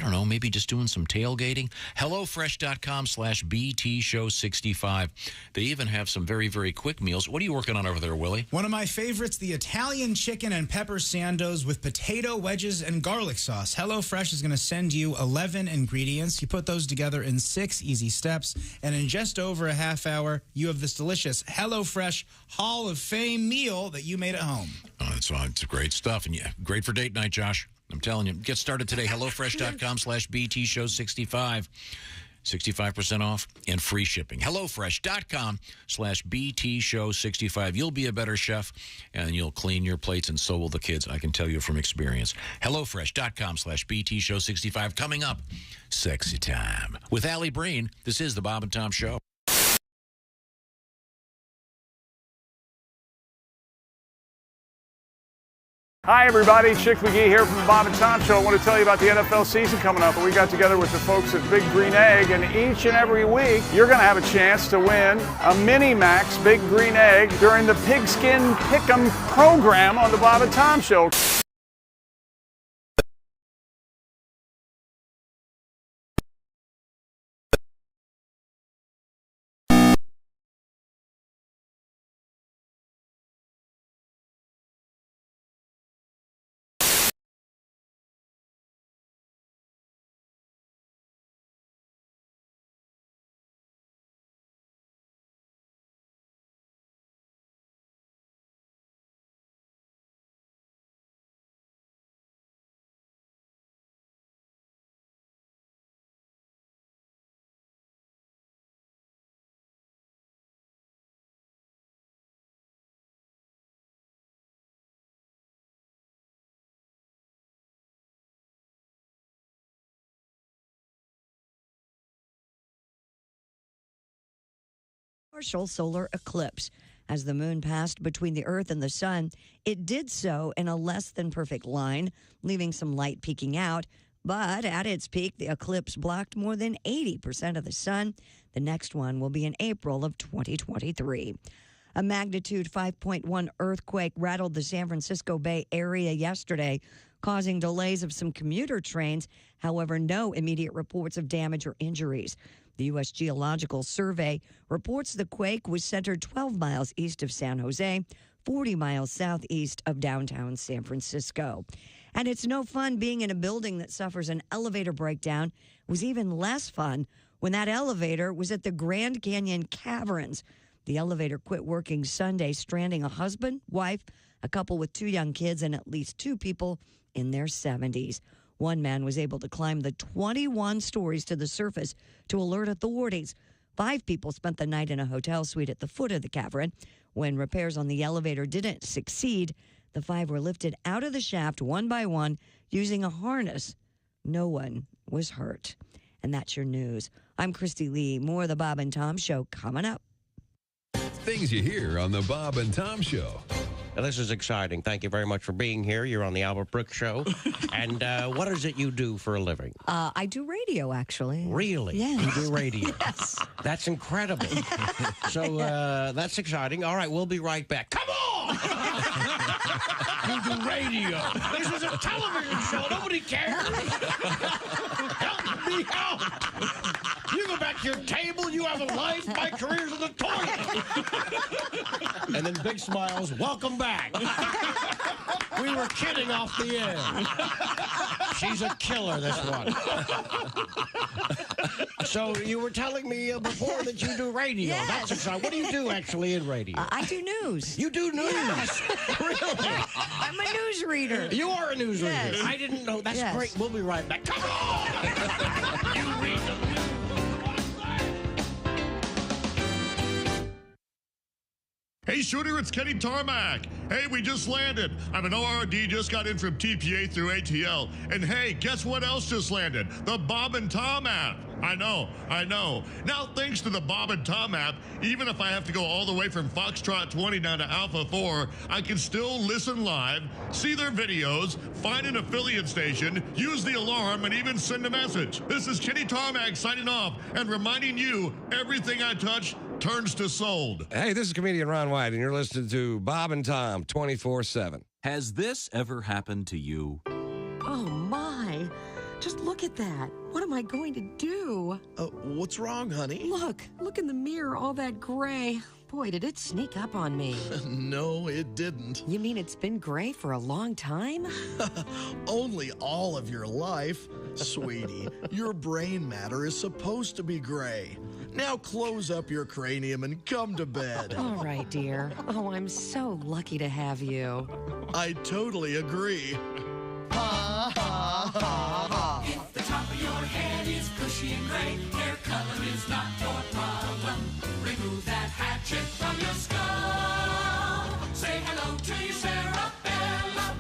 Speaker 3: don't know, maybe just doing some tailgating. HelloFresh.com/BTShow65. They even have some very, very quick meals. What are you working on over there, Willie?
Speaker 19: One of my favorites, the Italian chicken and pepper sandos with potato wedges and garlic sauce. HelloFresh is going to send you 11 ingredients. You put those together in 6 easy steps, and in just over a half hour, you have this delicious HelloFresh Hall of Fame meal that you made at home.
Speaker 3: Oh, it's great stuff, and yeah, great for date night, Josh. I'm telling you. Get started today. HelloFresh.com/BTShow65. 65% off and free shipping. HelloFresh.com/BTShow65. You'll be a better chef, and you'll clean your plates, and so will the kids. I can tell you from experience. HelloFresh.com/BTShow65. Coming up, Sexy Time. With Allie Breen, this is the Bob and Tom Show.
Speaker 5: Hi, everybody. Chick McGee here from the Bob and Tom Show. I want to tell you about the NFL season coming up. We got together with the folks at Big Green Egg, and each and every week, you're going to have a chance to win a Mini Max Big Green Egg during the Pigskin Pick'em program on the Bob and Tom Show.
Speaker 6: Partial solar eclipse. As the moon passed between the Earth and the sun, it did so in a less than perfect line, leaving some light peeking out, But at its peak, the eclipse blocked more than 80% of the sun. The next one will be in April of 2023. A magnitude 5.1 earthquake rattled the San Francisco Bay Area yesterday, causing delays of some commuter trains. However, no immediate reports of damage or injuries. The U.S. Geological Survey reports the quake was centered 12 miles east of San Jose, 40 miles southeast of downtown San Francisco. And it's no fun being in a building that suffers an elevator breakdown. It was even less fun when that elevator was at the Grand Canyon Caverns. The elevator quit working Sunday, stranding a husband, wife, a couple with 2 young kids, and at least 2 people in their 70s. One man was able to climb the 21 stories to the surface to alert authorities. 5 people spent the night in a hotel suite at the foot of the cavern. When repairs on the elevator didn't succeed, the 5 were lifted out of the shaft one by one using a harness. No one was hurt. And that's your news. I'm Christy Lee. More of the Bob and Tom Show coming up.
Speaker 15: Things you hear on the Bob and Tom Show.
Speaker 8: Now, this is exciting. Thank you very much for being here. You're on the Albert Brooks Show. And what is it you do for a living?
Speaker 6: I do radio, actually.
Speaker 8: Really?
Speaker 6: Yeah.
Speaker 8: You do radio?
Speaker 6: Yes.
Speaker 8: That's incredible. So that's exciting. All right, we'll be right back. Come on! You do radio. This is a television show. Nobody cares. Help me out. You go back to your table. You have a life. My career's in the toilet. And then big smiles. Welcome back. We were kidding off the air. She's a killer, this one. So you were telling me before that you do radio.
Speaker 6: Yes.
Speaker 8: That's exciting. What do you do actually in radio?
Speaker 6: I do news.
Speaker 8: You do news?
Speaker 6: Yes.
Speaker 8: Really?
Speaker 6: I'm a newsreader.
Speaker 8: You are a newsreader.
Speaker 6: Yes.
Speaker 8: I didn't know. That's
Speaker 6: Yes.
Speaker 8: great. We'll be right back. Come on! You read the news.
Speaker 12: Hey, Shooter, it's Kenny Tarmac. Hey, we just landed. I'm an ORD, just got in from TPA through ATL. And hey, guess what else just landed? The Bob and Tom app. I know. Now, thanks to the Bob and Tom app, even if I have to go all the way from Foxtrot 20 down to Alpha 4, I can still listen live, see their videos, find an affiliate station, use the alarm, and even send a message. This is Kenny Tarmac signing off and reminding you, everything I touch turns to sold.
Speaker 17: Hey, this is comedian Ron White, and you're listening to Bob and Tom 24/7.
Speaker 20: Has this ever happened to you?
Speaker 21: Oh, my. Just look at that. What am I going to do?
Speaker 22: What's wrong, honey?
Speaker 21: Look in the mirror, all that gray. Boy, did it sneak up on me.
Speaker 22: No, it didn't.
Speaker 21: You mean it's been gray for a long time?
Speaker 22: Only all of your life. Sweetie, your brain matter is supposed to be gray. Now close up your cranium and come to bed.
Speaker 21: All right, dear. Oh, I'm so lucky to have you.
Speaker 22: I totally agree.
Speaker 27: Ha, ha, ha, ha. If the top of your head is bushy and gray, hair color is not your problem. Remove that hatchet from your skull. Say hello to your Sarah Bella.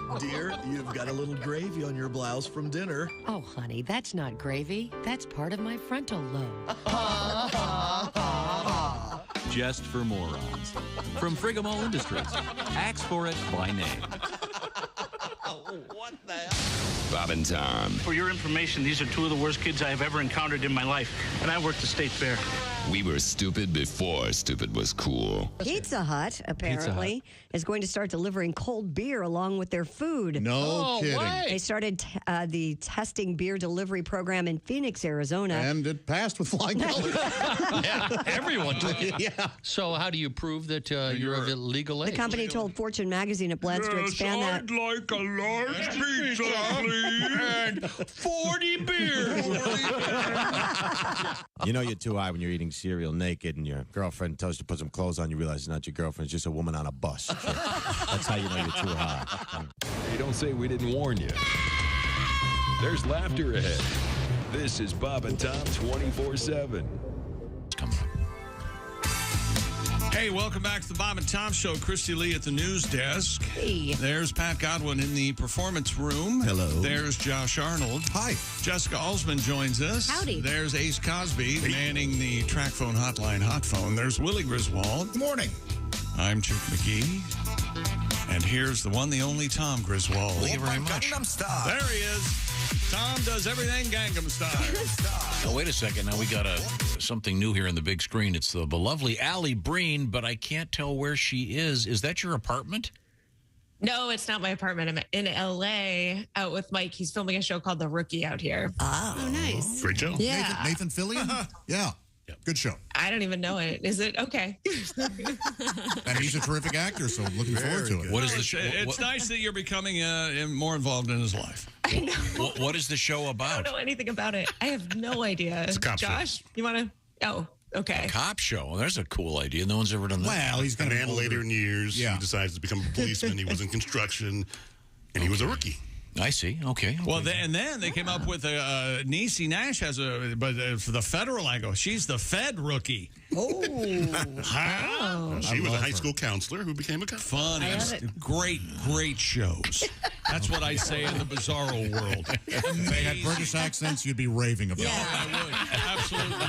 Speaker 22: Oh, dear, you've got a little gravy on your blouse from dinner.
Speaker 21: Oh, honey, that's not gravy. That's part of my frontal lobe.
Speaker 22: Ha, ha, ha, ha.
Speaker 20: Just for morons. From Frigamo Industries. Ask for it by name.
Speaker 22: What the hell?
Speaker 17: Bob and Tom.
Speaker 28: For your information, these are 2 of the worst kids I have ever encountered in my life, and I work the state fair.
Speaker 16: We were stupid before stupid was cool.
Speaker 6: Pizza Hut, apparently, is going to start delivering cold beer along with their food.
Speaker 7: No kidding.
Speaker 6: Way. They started the testing beer delivery program in Phoenix, Arizona.
Speaker 7: And it passed with flying colors.
Speaker 24: Yeah, everyone took it.
Speaker 7: Yeah.
Speaker 24: So how do you prove that you're of legal age?
Speaker 6: The company told Fortune magazine it plans to expand that.
Speaker 12: I'd like a large pizza, please.
Speaker 24: And 40 beers.
Speaker 29: You know you're too high when you're eating cereal naked and your girlfriend tells you to put some clothes on. You realize it's not your girlfriend. It's just a woman on a bus. So that's how you know you're too high.
Speaker 15: Hey, don't say we didn't warn you. There's laughter ahead. This is Bob and Tom 24/7.
Speaker 4: Hey, welcome back to the Bob and Tom Show. Christy Lee at the news desk.
Speaker 6: Hey.
Speaker 4: There's Pat Godwin in the performance room.
Speaker 7: Hello.
Speaker 4: There's Josh Arnold.
Speaker 7: Hi.
Speaker 4: Jessica Alsman joins us.
Speaker 2: Howdy.
Speaker 4: There's Ace Cosby manning the track phone hotline hot phone. There's Willie Griswold.
Speaker 19: Good morning.
Speaker 4: I'm Chick McGee. And here's the one, the only Tom Griswold.
Speaker 3: Thank you very much.
Speaker 4: There he is. Tom does everything Gangnam Style.
Speaker 3: Now, wait a second. Now, we got something new here on the big screen. It's the lovely Allie Breen, but I can't tell where she is. Is that your apartment?
Speaker 1: No, it's not my apartment. I'm in LA out with Mike. He's filming a show called The Rookie out here.
Speaker 2: Oh, nice.
Speaker 12: Great show.
Speaker 1: Yeah.
Speaker 7: Nathan Fillion? Yeah. Good show.
Speaker 1: I don't even know it. Is it? Okay.
Speaker 7: And he's a terrific actor, so looking forward to it.
Speaker 3: What is the show?
Speaker 4: It's nice that you're becoming more involved in his life.
Speaker 1: I know.
Speaker 3: What is the show
Speaker 1: I
Speaker 3: about?
Speaker 1: don't know anything about it. I have no idea.
Speaker 12: It's a cop show.
Speaker 1: Josh, you want to? Oh, okay.
Speaker 3: A cop show. Well, there's a cool idea. No one's ever done that.
Speaker 7: Well, he's
Speaker 12: A
Speaker 7: going to
Speaker 12: man later in years, he decides to become a policeman. He was in construction, and he was a rookie.
Speaker 3: I see. Okay.
Speaker 4: Well, and then they came up with Niecy Nash has but for the federal angle, she's the Fed rookie.
Speaker 6: Oh.
Speaker 12: She was a high school counselor who became a cop.
Speaker 4: Fun. Great shows. That's what I say in the bizarro world.
Speaker 7: If they had British accents, you'd be raving about it.
Speaker 4: I would. Absolutely.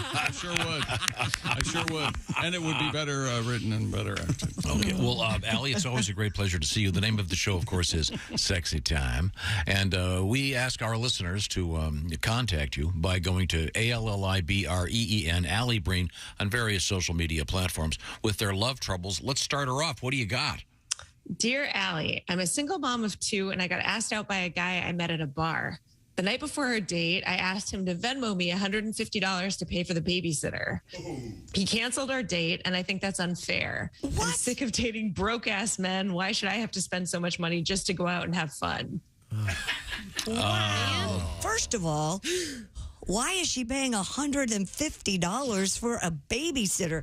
Speaker 4: I sure would. And it would be better written and better acted.
Speaker 3: Okay. Well, Allie, it's always a great pleasure to see you. The name of the show, of course, is Sexy Time. And we ask our listeners to contact you by going to ALLIBREEN, Allie Breen, on various social media platforms with their love troubles. Let's start her off. What do you got?
Speaker 1: Dear Allie, I'm a single mom of 2, and I got asked out by a guy I met at a bar. The night before our date, I asked him to Venmo me $150 to pay for the babysitter. He canceled our date, and I think that's unfair. I'm sick of dating broke-ass men. Why should I have to spend so much money just to go out and have fun?
Speaker 6: First of all, why is she paying $150 for a babysitter?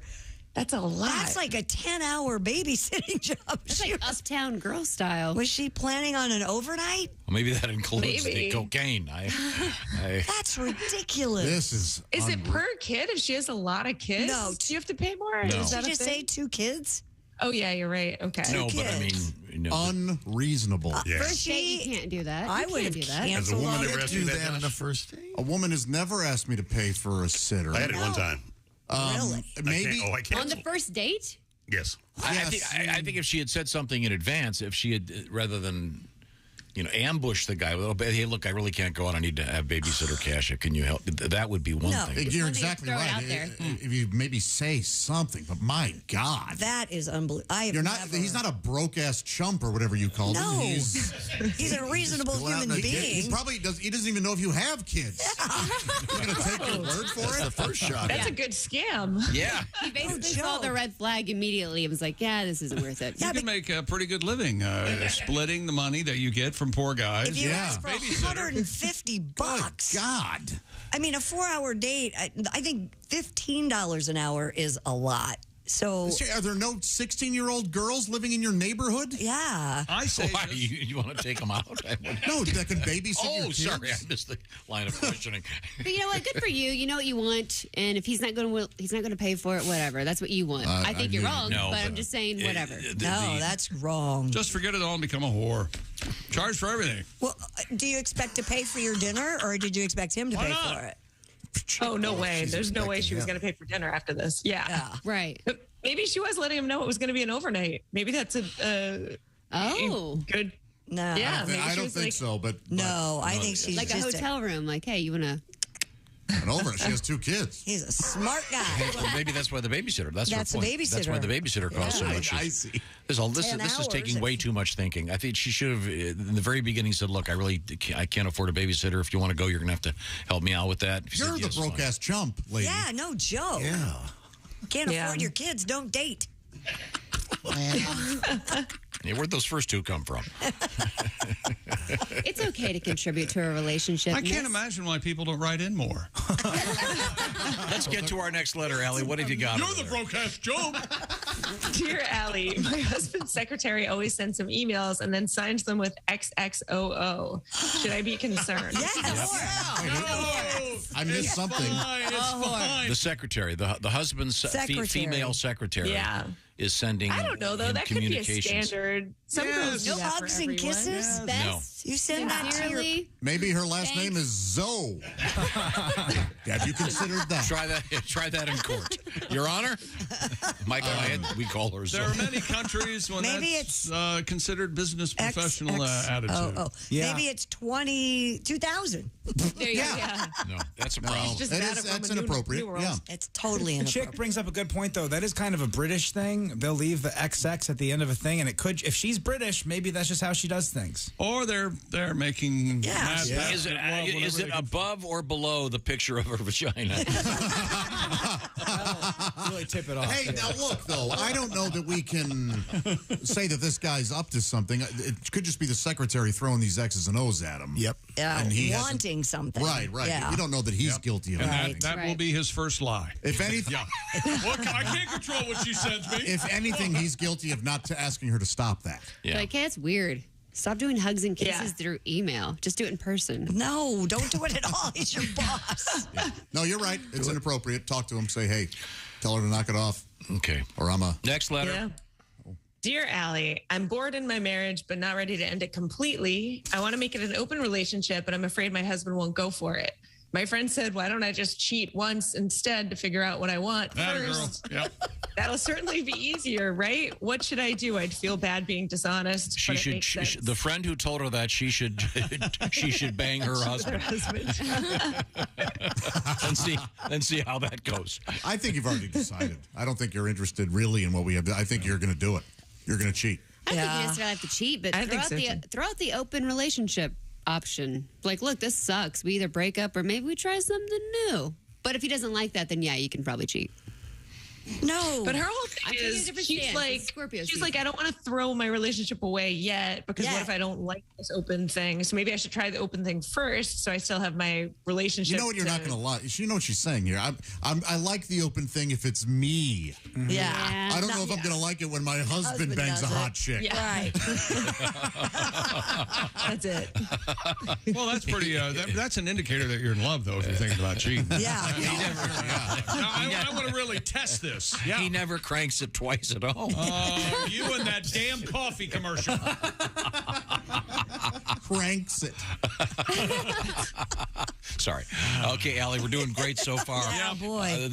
Speaker 1: That's a lot.
Speaker 6: That's like a 10-hour babysitting job.
Speaker 2: It's like Uptown Girl style.
Speaker 6: Was she planning on an overnight?
Speaker 3: Well, maybe that includes the cocaine.
Speaker 6: That's ridiculous.
Speaker 7: This is
Speaker 1: it per kid? If she has a lot of kids?
Speaker 6: No.
Speaker 1: Do you have to pay more?
Speaker 3: No.
Speaker 1: Is
Speaker 6: Did
Speaker 1: that
Speaker 6: you
Speaker 1: a
Speaker 6: just
Speaker 1: thing?
Speaker 6: say 2 kids?
Speaker 1: Oh, yeah, you're right. Okay.
Speaker 3: No, but I mean,
Speaker 7: unreasonable.
Speaker 2: First date, you can't do that.
Speaker 6: I
Speaker 2: You
Speaker 6: would
Speaker 2: can't
Speaker 6: have
Speaker 2: do that.
Speaker 12: Has a
Speaker 6: canceled
Speaker 12: woman
Speaker 6: on
Speaker 12: ever
Speaker 6: it.
Speaker 12: asked you that on the first date?
Speaker 7: A woman has never asked me to pay for a sitter.
Speaker 12: I had it one time.
Speaker 6: Really?
Speaker 7: Maybe.
Speaker 12: I canceled.
Speaker 2: On the first date?
Speaker 12: Yes.
Speaker 3: I think if she had said something in advance, if she had, rather than, ambush the guy with, hey, look, I really can't go out. I need to have babysitter cash. Can you help? That would be one thing.
Speaker 7: You're exactly right. If you maybe say something, but my God.
Speaker 6: That is unbelievable.
Speaker 7: He's not a broke-ass chump or whatever you called him.
Speaker 6: He's a reasonable human being.
Speaker 7: He probably he doesn't even know if you have kids. He's going to take your word for it?
Speaker 12: The first shot.
Speaker 1: That's a good scam.
Speaker 3: Yeah.
Speaker 2: He basically saw the red flag immediately and was like, yeah, this isn't worth it.
Speaker 4: You can make a pretty good living splitting the money that you get from poor guys.
Speaker 6: If you ask for $150,
Speaker 7: God.
Speaker 6: I mean, a 4-hour date, I think $15 an hour is a lot. So,
Speaker 7: are there no 16-year-old girls living in your neighborhood?
Speaker 6: Yeah.
Speaker 3: I say, why you want to take them out?
Speaker 7: No, that can babysit your kids.
Speaker 3: Sorry, I missed the line of questioning.
Speaker 2: But you know what? Good for you. You know what you want, and if he's not going to pay for it, whatever. That's what you want. I think you're wrong, but I'm just saying whatever.
Speaker 6: No, that's wrong.
Speaker 4: Just forget it all and become a whore. Charge for everything.
Speaker 6: Well, do you expect to pay for your dinner, or did you expect him to pay for it?
Speaker 1: Oh, no way. There's no way she was going to pay for dinner after this. Yeah.
Speaker 2: Right.
Speaker 1: But maybe she was letting him know it was going to be an overnight. Maybe that's a good.
Speaker 6: No.
Speaker 1: Yeah.
Speaker 7: I don't think so, but.
Speaker 6: No, I think she's
Speaker 2: like a hotel room. Like, hey, you want to.
Speaker 7: An overnight. She has 2 kids.
Speaker 6: He's a smart guy.
Speaker 3: Well, maybe that's why the babysitter. That's her
Speaker 6: the
Speaker 3: point.
Speaker 6: babysitter.
Speaker 3: That's why the babysitter costs so much.
Speaker 7: I see.
Speaker 3: This is taking way too much thinking. I think she should have, in the very beginning, said, look, I can't afford a babysitter. If you want to go, you're going to have to help me out with that.
Speaker 7: You're the broke-ass chump, lady.
Speaker 6: Yeah, no joke.
Speaker 7: Yeah.
Speaker 6: Can't afford your kids, don't date.
Speaker 3: Yeah, where'd those first 2 come from?
Speaker 2: It's okay to contribute to a relationship.
Speaker 4: I can't imagine why people don't write in more.
Speaker 3: Let's get to our next letter, Allie. What have you got?
Speaker 4: You're the broke-ass joke.
Speaker 1: Dear Allie, my husband's secretary always sends him emails and then signs them with XXOO. Should I be concerned?
Speaker 7: I missed something.
Speaker 4: It's fine.
Speaker 3: The secretary, the husband's female secretary.
Speaker 1: Yeah.
Speaker 3: Is sending.
Speaker 1: I don't know though. That could be a standard. Some girls do
Speaker 6: no
Speaker 1: that for
Speaker 6: hugs and
Speaker 1: everyone.
Speaker 6: kisses.
Speaker 3: No.
Speaker 6: You send that to your...
Speaker 7: Maybe her last name is Zoe. Have you considered that?
Speaker 3: Try that in court. Your Honor? My client, we call her Zoe.
Speaker 4: There are many countries when
Speaker 6: Maybe
Speaker 4: that's considered business professional attitude.
Speaker 6: Maybe it's 2000.
Speaker 2: There you go. Yeah.
Speaker 3: No, that's a problem.
Speaker 7: That's inappropriate. Yeah.
Speaker 6: It's totally
Speaker 19: The
Speaker 6: inappropriate.
Speaker 19: chick brings up a good point, though. That is kind of a British thing. They'll leave the XX at the end of a thing, and it could, if she's British, maybe that's just how she does things.
Speaker 4: Or they're making mad
Speaker 3: Is it above or below the picture of her vagina?
Speaker 19: Really tip it off.
Speaker 7: Hey, now look, though, I don't know that we can say that this guy's up to something. It could just be the secretary throwing these X's and O's at him.
Speaker 19: Yep.
Speaker 7: And he
Speaker 6: wanting something.
Speaker 7: Right.
Speaker 6: Yeah.
Speaker 7: We don't know that he's guilty of anything.
Speaker 4: And that will be his first lie.
Speaker 7: If anything,
Speaker 4: Look, I can't control what she sends me.
Speaker 7: If anything, he's guilty of not asking her to stop that.
Speaker 2: Like, hey, it's weird. Stop doing hugs and kisses through email. Just do it in person.
Speaker 6: No, don't do it at all. He's your boss.
Speaker 7: No, you're right. It's inappropriate. Talk to him. Say, hey, tell her to knock it off.
Speaker 3: Okay.
Speaker 7: Or I'm a...
Speaker 3: Next letter.
Speaker 1: Yeah. Dear Allie, I'm bored in my marriage, but not ready to end it completely. I want to make it an open relationship, but I'm afraid my husband won't go for it. My friend said, why don't I just cheat once instead to figure out what I want first?
Speaker 4: Yep.
Speaker 1: That'll certainly be easier, right? What should I do? I'd feel bad being dishonest.
Speaker 3: She should. The friend who told her that she should bang her husband. and see how that goes.
Speaker 7: I think you've already decided. I don't think you're interested really in what we have. I think you're going to do it. You're going to cheat.
Speaker 2: I don't think you necessarily have to cheat, but throw out the open relationship option. Like, look, this sucks. We either break up or maybe we try something new. But if he doesn't like that, then yeah, you can probably cheat.
Speaker 6: No.
Speaker 1: But her whole thing is, she's like, I don't want to throw my relationship away yet because what if I don't like this open thing? So maybe I should try the open thing first so I still have my relationship.
Speaker 7: You know what? You're not going to lie. You know what she's saying here. I like the open thing if it's me.
Speaker 6: Yeah.
Speaker 7: I don't know if I'm going to like it when my husband bangs a hot chick.
Speaker 6: Yeah. Right.
Speaker 1: That's it.
Speaker 4: Well, that's pretty. That's an indicator that you're in love, though, if you're thinking about cheating.
Speaker 6: Yeah.
Speaker 4: I want to really test this. Yeah.
Speaker 3: He never cranks it twice at home.
Speaker 4: You and that damn coffee commercial.
Speaker 7: Cranks it.
Speaker 3: Sorry. Okay, Allie, we're doing great so far.
Speaker 6: Yeah, boy.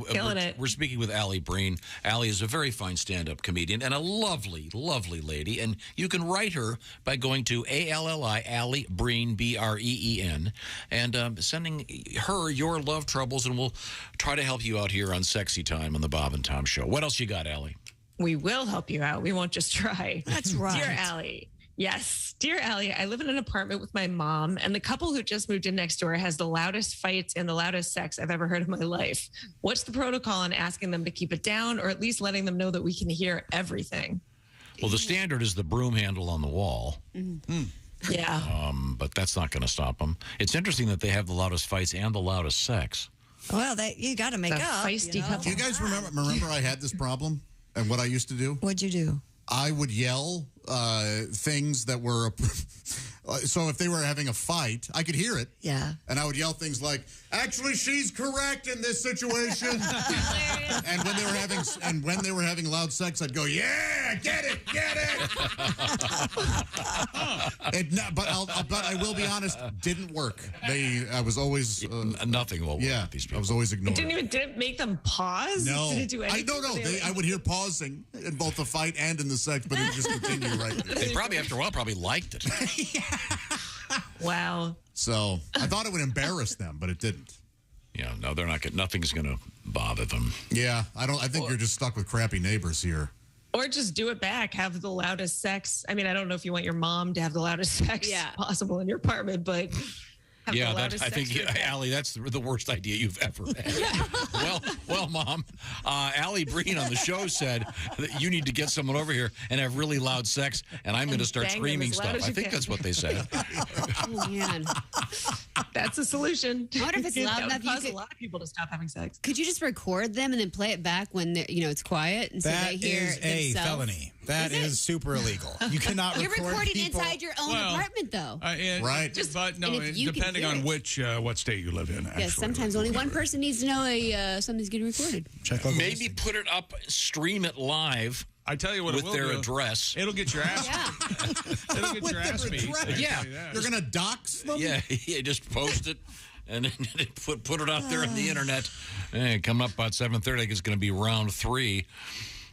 Speaker 1: Killing it.
Speaker 3: We're speaking with Allie Breen. Allie is a very fine stand-up comedian and a lovely, lovely lady. And you can write her by going to ALLI, Allie Breen, BREEN, and sending her your love troubles, and we'll try to help you out here on Sexy Time on the Bob and Tom Show. What else you got, Allie?
Speaker 1: We will help you out. We won't just try.
Speaker 6: That's right.
Speaker 1: Dear Allie. Yes. Dear Allie, I live in an apartment with my mom, and the couple who just moved in next door has the loudest fights and the loudest sex I've ever heard in my life. What's the protocol on asking them to keep it down, or at least letting them know that we can hear everything?
Speaker 3: Well, the standard is the broom handle on the wall.
Speaker 1: Mm-hmm. Yeah.
Speaker 3: But that's not going to stop them. It's interesting that they have the loudest fights and the loudest sex.
Speaker 6: Well, you got to make up.
Speaker 1: Feisty couple.
Speaker 7: Do you guys remember I had this problem and what I used to do?
Speaker 6: What'd you do?
Speaker 7: I would yell things that were... So if they were having a fight, I could hear it.
Speaker 6: Yeah.
Speaker 7: And I would yell things like, actually, she's correct in this situation. And when they were having loud sex, I'd go, yeah, get it. But I will be honest, didn't work. I was always
Speaker 3: nothing will work with these people.
Speaker 7: I was always ignored.
Speaker 1: Did it make them pause?
Speaker 7: No.
Speaker 1: Did it do anything?
Speaker 7: I would hear pausing in both the fight and in the sex, but it would just continue right there.
Speaker 3: They probably, after a while, liked it.
Speaker 1: Wow.
Speaker 7: So I thought it would embarrass them, but it didn't.
Speaker 3: Yeah, no, they're not. Nothing's going to bother them.
Speaker 7: Yeah, I think you're just stuck with crappy neighbors here.
Speaker 1: Or just do it back. Have the loudest sex. I mean, I don't know if you want your mom to have the loudest sex possible in your apartment, but
Speaker 3: Yeah, I think, Allie, that's the worst idea you've ever had. well, Mom, Allie Breen on the show said that you need to get someone over here and have really loud sex, and I'm going to start screaming stuff. I think that's what they said.
Speaker 2: Oh, man.
Speaker 1: That's a solution.
Speaker 2: I wonder if it's loud enough.
Speaker 1: Cause a lot of people to stop having sex.
Speaker 2: Could you just record them and then play it back when it's quiet, and so they hear
Speaker 19: That is a felony. That is super illegal. You cannot record
Speaker 2: You're recording
Speaker 19: people.
Speaker 2: Inside your own apartment, though.
Speaker 7: Right.
Speaker 4: But no, depending on what state you live in. Actually.
Speaker 2: Yes, sometimes only one person needs to know something's getting recorded.
Speaker 3: Maybe put it up, stream it live
Speaker 4: I tell you what,
Speaker 3: with
Speaker 4: it will
Speaker 3: their
Speaker 4: do.
Speaker 3: address.
Speaker 4: It'll get your ass. It'll get your ass beat.
Speaker 3: Yeah,
Speaker 7: you're gonna dox them.
Speaker 3: Yeah, just post it and then put it out there on the internet. And come up about 7:30. I think it's going to be round 3.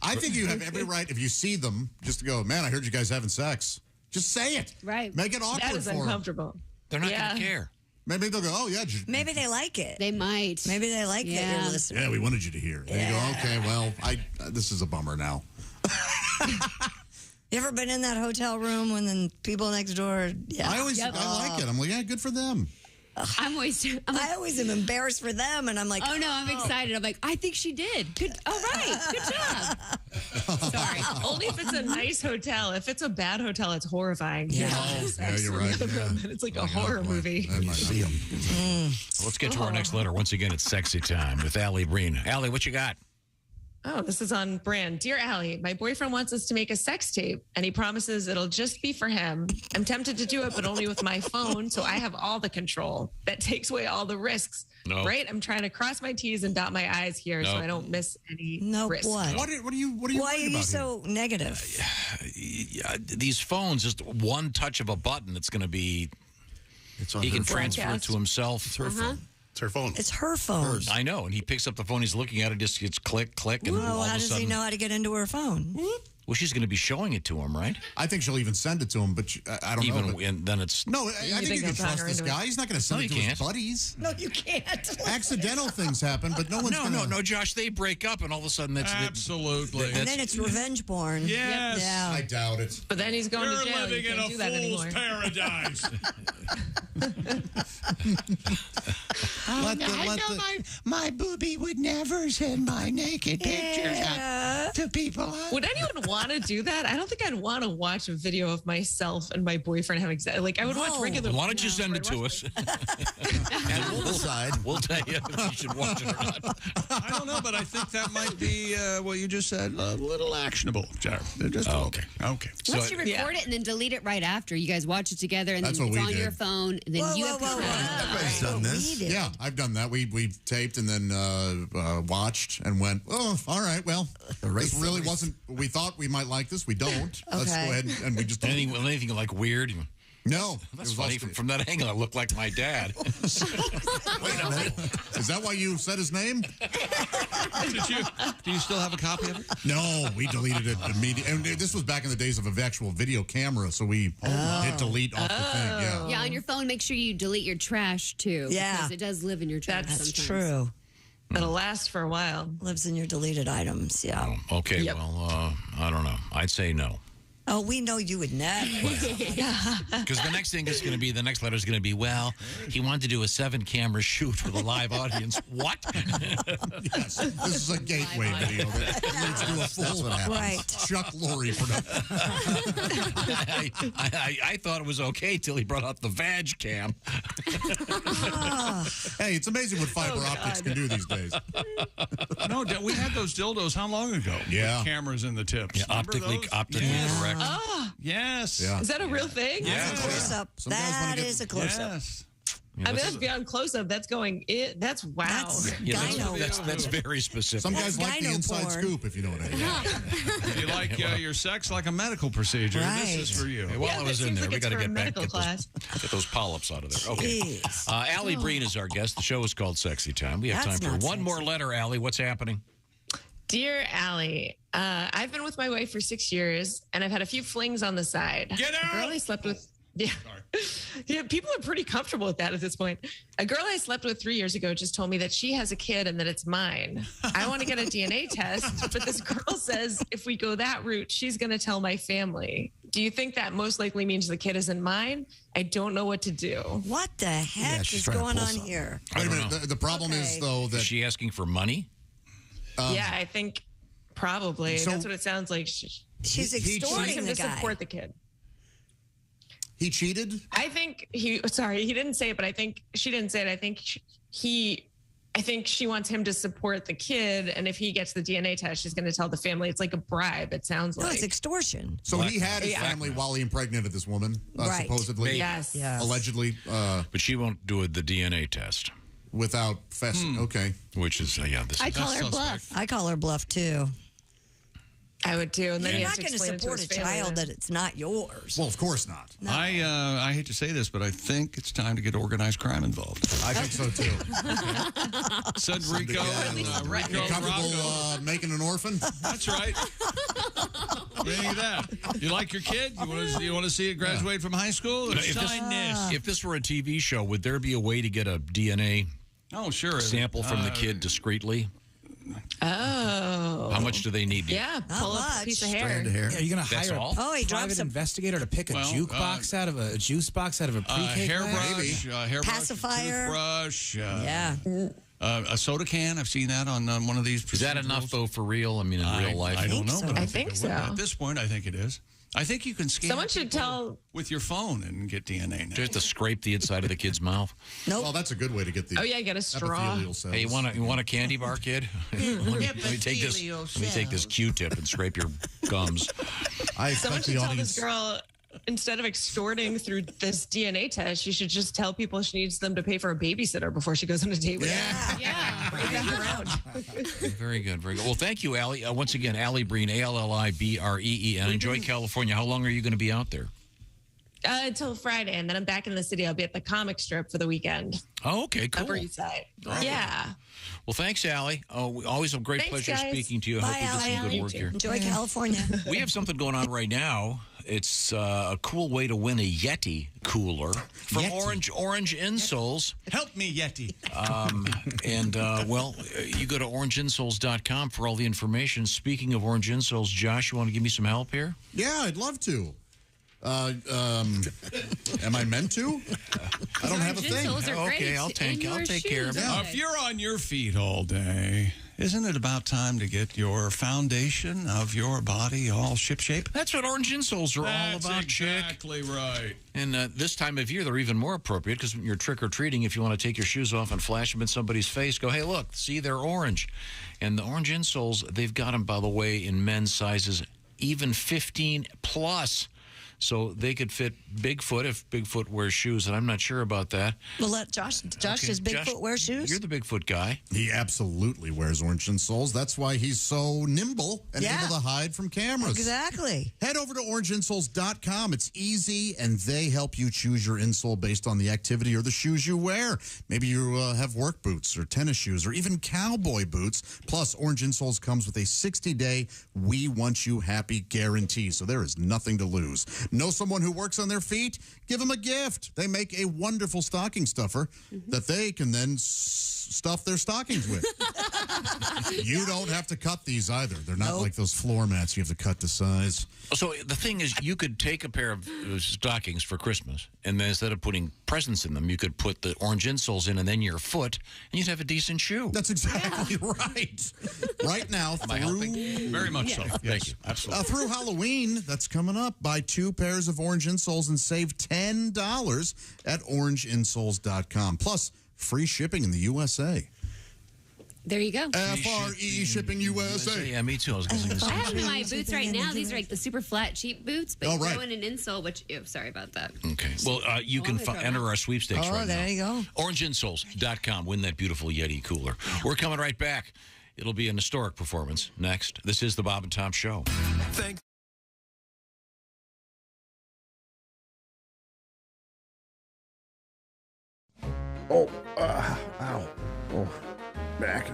Speaker 7: I think you have every right if you see them just to go, man. I heard you guys having sex. Just say it.
Speaker 2: Right.
Speaker 7: Make it awkward
Speaker 1: That is
Speaker 7: for them.
Speaker 1: uncomfortable.
Speaker 3: They're not going to care.
Speaker 7: Maybe they'll go, oh yeah.
Speaker 6: Maybe they like it.
Speaker 2: They might.
Speaker 6: Maybe they like that you're listening.
Speaker 7: Yeah, we wanted you to hear. And you go, okay, well, this is a bummer now.
Speaker 6: You ever been in that hotel room when the people next door? Yeah,
Speaker 7: I like it. I'm like, yeah, good for them.
Speaker 2: I
Speaker 6: always am embarrassed for them, and I'm like,
Speaker 2: oh no, I'm excited. I'm like, I think she did. Good. All right, good job. Sorry.
Speaker 1: Only if it's a nice hotel. If it's a bad hotel, it's horrifying.
Speaker 7: Yeah, you're right.
Speaker 1: It's like a horror movie.
Speaker 3: Let's get to our next letter. Once again, it's sexy time with Allie Breen. Allie, what you got?
Speaker 1: Oh, this is on brand. Dear Allie, my boyfriend wants us to make a sex tape, and he promises it'll just be for him. I'm tempted to do it, but only with my phone, so I have all the control. That takes away all the risks.
Speaker 3: No.
Speaker 1: Right? I'm trying to cross my T's and dot my I's here so I don't miss any risk.
Speaker 6: What?
Speaker 7: What are you
Speaker 6: Why are you so negative?
Speaker 3: These phones, just one touch of a button, it's going to be. He can transfer it to himself.
Speaker 7: It's her phone. It's her phone.
Speaker 6: It's her phone.
Speaker 3: I know, and he picks up the phone. He's looking at it. Just gets click, click, and all
Speaker 6: How
Speaker 3: of a
Speaker 6: does
Speaker 3: sudden,
Speaker 6: he know how to get into her phone?
Speaker 3: well, she's going to be showing it to him, right?
Speaker 7: I think she'll even send it to him, but I don't know. But
Speaker 3: And then it's
Speaker 7: no, I think you can trust this guy. He's not going to send it to his buddies.
Speaker 6: No, you can't.
Speaker 7: Accidental things happen, but no one's gonna...
Speaker 3: No, Josh. They break up, and all of a sudden, that's
Speaker 4: absolutely.
Speaker 6: And then it's revenge porn.
Speaker 4: Yes.
Speaker 6: Yeah.
Speaker 7: I doubt it.
Speaker 1: But then he's going
Speaker 4: You're
Speaker 1: to jail.
Speaker 4: living
Speaker 1: You
Speaker 4: in
Speaker 1: can't
Speaker 4: a
Speaker 1: do that
Speaker 4: fool's
Speaker 1: anymore.
Speaker 4: paradise.
Speaker 8: My booby would never send my naked pictures out to people.
Speaker 1: Would anyone want to do that? I don't think I'd want to watch a video of myself and my boyfriend having sex. Like, I would watch regular.
Speaker 3: Why don't you send it to us?
Speaker 7: And we'll decide.
Speaker 3: We'll tell you if you should watch it or not.
Speaker 4: I don't know, but I think that might be what you just said, a little actionable. Just
Speaker 3: okay.
Speaker 4: Okay.
Speaker 2: Unless you record it and then delete it right after. You guys watch it together and
Speaker 7: That's
Speaker 2: then
Speaker 7: what
Speaker 2: it's
Speaker 7: we
Speaker 2: on your
Speaker 7: did.
Speaker 2: phone. And then you have control.
Speaker 7: Everybody's done this. Yeah, I've done that. We taped and then watched and went, oh, all right, well, this really wasn't, we thought we might like this. We don't. Let's go ahead and we just...
Speaker 3: Anything like weird?
Speaker 7: No.
Speaker 3: That's funny. From that angle, I look like my dad.
Speaker 7: Wait a minute. Is that why you said his name?
Speaker 4: Do you still have a copy of it?
Speaker 7: No, we deleted it immediately. And this was back in the days of an actual video camera, so we hit delete off the thing. Yeah.
Speaker 2: Yeah, on your phone, make sure you delete your trash too.
Speaker 6: Yeah.
Speaker 2: Because it does live in your trash
Speaker 6: That's
Speaker 2: sometimes.
Speaker 6: true.
Speaker 1: It'll last for a while.
Speaker 6: Lives in your deleted items. Yeah.
Speaker 3: Oh, okay, well, I don't know. I'd say no.
Speaker 6: Oh, we know you would never.
Speaker 3: Because the next thing is going to be, the next letter is going to be, well, he wanted to do a 7-camera shoot with a live audience. What?
Speaker 7: Yes, this is a gateway video that leads to a full Chuck Lorre production.
Speaker 3: I thought it was okay till he brought out the vag cam.
Speaker 7: Hey, it's amazing what fiber optics can do these days.
Speaker 4: No, we had those dildos how long ago?
Speaker 7: Yeah.
Speaker 4: With cameras in the tips.
Speaker 3: Yeah, optically correct.
Speaker 1: Oh,
Speaker 4: yes.
Speaker 7: Yeah.
Speaker 1: Is that a real thing?
Speaker 6: That's a close-up. That is a close-up.
Speaker 4: Yes.
Speaker 1: I mean, that's beyond close-up. That's going. That's wow.
Speaker 3: That's very specific.
Speaker 7: Some guys like the inside scoop, if you know what I mean.
Speaker 4: If you like your sex like a medical procedure, this is for you.
Speaker 3: Hey, while I was in there, we got to get back
Speaker 1: medical class.
Speaker 3: Get those polyps out of there. Okay. Allie Breen is our guest. The show is called Sexy Time. We have
Speaker 6: That's
Speaker 3: time for
Speaker 6: not
Speaker 3: one more letter, Allie. What's happening?
Speaker 1: Dear Allie, I've been with my wife for 6 years, and I've had a few flings on the side.
Speaker 4: Get out!
Speaker 1: A girl I slept with. Yeah, people are pretty comfortable with that at this point. A girl I slept with 3 years ago just told me that she has a kid and that it's mine. I want to get a DNA test, but this girl says if we go that route, she's going to tell my family. Do you think that most likely means the kid isn't mine? I don't know what to do.
Speaker 6: What the heck is going on here?
Speaker 7: Wait a minute. The problem is, though, that...
Speaker 3: Is she asking for money?
Speaker 1: Yeah, I think probably.
Speaker 7: So-
Speaker 1: That's what it sounds like.
Speaker 6: She's extorting
Speaker 1: him
Speaker 6: the
Speaker 1: to
Speaker 6: guy.
Speaker 1: support the kid.
Speaker 7: He cheated?
Speaker 1: I think he didn't say it, but I think she didn't say it. I think I think she wants him to support the kid. And if he gets the DNA test, she's going to tell the family. It's like a bribe, it sounds like.
Speaker 6: No, it's extortion.
Speaker 7: So he had his family while he impregnated this woman, supposedly.
Speaker 1: Yes.
Speaker 7: Allegedly.
Speaker 3: But she won't do the DNA test.
Speaker 7: Without fessing. Okay.
Speaker 3: Which is,
Speaker 2: I call her bluff.
Speaker 6: I call her bluff, too.
Speaker 1: I would too. And then
Speaker 6: You're
Speaker 1: you
Speaker 6: not
Speaker 1: have to
Speaker 6: going to
Speaker 1: explain it
Speaker 6: support
Speaker 1: his
Speaker 6: a
Speaker 1: family
Speaker 6: child
Speaker 1: then.
Speaker 6: that it's not yours.
Speaker 7: Well, of course not.
Speaker 6: No.
Speaker 4: I hate to say this, but I think it's time to get organized crime involved.
Speaker 7: I think so too.
Speaker 4: Said Rico and Rico
Speaker 7: Comfortable making an orphan?
Speaker 4: That's right. What do you think of that? You like your kid? You want to see it graduate from high school?
Speaker 3: If this were a TV show, would there be a way to get a DNA sample from the kid discreetly?
Speaker 1: Oh.
Speaker 3: How much do they need?
Speaker 1: Yeah, pull up a piece of hair.
Speaker 19: Are you going to
Speaker 3: That's
Speaker 19: hire
Speaker 3: all?
Speaker 19: a private investigator to pick a jukebox out of a juice box out of a pre-K
Speaker 4: hairbrush,
Speaker 6: Pacifier.
Speaker 4: toothbrush,
Speaker 6: Yeah.
Speaker 4: a soda can. I've seen that on one of these.
Speaker 3: Is that enough, though, for real? I mean, in real life?
Speaker 4: I don't know. But
Speaker 1: I think so.
Speaker 4: At this point, I think it is. I think you can scan
Speaker 1: Someone should tell
Speaker 4: with your phone and get DNA now.
Speaker 3: Do you have to scrape the inside of the kid's mouth?
Speaker 6: Nope.
Speaker 7: Well, that's a good way to get the.
Speaker 1: Oh, yeah, get a straw.
Speaker 7: epithelial cells.
Speaker 3: Hey, you want a candy bar, kid? let me take this Q-tip and scrape your gums.
Speaker 7: I
Speaker 1: Someone
Speaker 7: expect
Speaker 1: should
Speaker 7: the
Speaker 1: tell
Speaker 7: audience.
Speaker 1: this girl, instead of extorting through this DNA test, you should just tell people she needs them to pay for a babysitter before she goes on a date with them. Yeah. Bring them around.
Speaker 3: Very good, very good. Well, thank you, Allie. Once again, Allie Breen, ALLIBREEN. Enjoy California. How long are you going to be out there?
Speaker 1: Until Friday, and then I'm back in the city. I'll be at the comic strip for the weekend.
Speaker 3: Oh, okay, cool.
Speaker 1: Upper East Side.
Speaker 3: Right.
Speaker 1: Yeah.
Speaker 3: Well, thanks, Allie. Always a great
Speaker 1: Thanks,
Speaker 3: pleasure
Speaker 1: guys.
Speaker 3: speaking to you. I
Speaker 6: Bye,
Speaker 3: hope you get some
Speaker 6: Allie.
Speaker 3: good work here.
Speaker 6: Enjoy California.
Speaker 3: We have something going on right now. It's a cool way to win a Yeti cooler from
Speaker 19: Yeti.
Speaker 3: Orange Insoles.
Speaker 19: Help me, Yeti.
Speaker 3: You go to orangeinsoles.com for all the information. Speaking of Orange Insoles, Josh, you want to give me some help here?
Speaker 7: Yeah, I'd love to. Am I meant to? I don't have a thing.
Speaker 3: Okay, I'll take care of it.
Speaker 4: If you're on your feet all day, isn't it about time to get your foundation of your body all shipshape?
Speaker 3: That's what Orange Insoles are all about, chick.
Speaker 4: Exactly right.
Speaker 3: And this time of year, they're even more appropriate because when you're trick-or-treating, if you want to take your shoes off and flash them in somebody's face, go, hey, look, see, they're orange. And the Orange Insoles, they've got them, by the way, in men's sizes, even 15 plus. So they could fit Bigfoot if Bigfoot wears shoes, and I'm not sure about that.
Speaker 6: Well, let Josh. Josh, does Bigfoot wear shoes?
Speaker 3: You're the Bigfoot guy.
Speaker 7: He absolutely wears orange insoles. That's why he's so nimble and able to hide from cameras.
Speaker 6: Exactly.
Speaker 7: Head over to orangeinsoles.com. It's easy, and they help you choose your insole based on the activity or the shoes you wear. Maybe you have work boots or tennis shoes or even cowboy boots. Plus, Orange Insoles comes with a 60-day We Want You Happy guarantee, so there is nothing to lose. Know someone who works on their feet? Give them a gift. They make a wonderful stocking stuffer that they can then stuff their stockings with. You don't have to cut these either. They're not like those floor mats you have to cut to size.
Speaker 3: So the thing is, you could take a pair of stockings for Christmas, and then instead of putting presents in them, you could put the orange insoles in and then your foot, and you'd have a decent shoe.
Speaker 7: That's exactly right. Right now,
Speaker 3: Am I helping?
Speaker 4: Very much so.
Speaker 7: Yes.
Speaker 3: Thank you. Absolutely.
Speaker 7: Through Halloween, that's coming up. Buy 2 pairs of orange insoles and save $10 at orangeinsoles.com. Plus, free shipping in the USA.
Speaker 2: There you go.
Speaker 7: FRE Shipping USA.
Speaker 3: Yeah, me too. I was going to say the
Speaker 2: I
Speaker 3: same
Speaker 2: have
Speaker 3: thing.
Speaker 2: my boots right now. These are like the super flat, cheap boots, but you
Speaker 7: right.
Speaker 2: throw in an insole, which, sorry about that.
Speaker 3: Okay. Well, you can enter our sweepstakes right now.
Speaker 6: there you go.
Speaker 3: Orangeinsoles.com. Win that beautiful Yeti cooler. We're coming right back. It'll be an historic performance next. This is the Bob and Tom Show.
Speaker 15: Thanks.
Speaker 5: Oh, ow. Oh, back.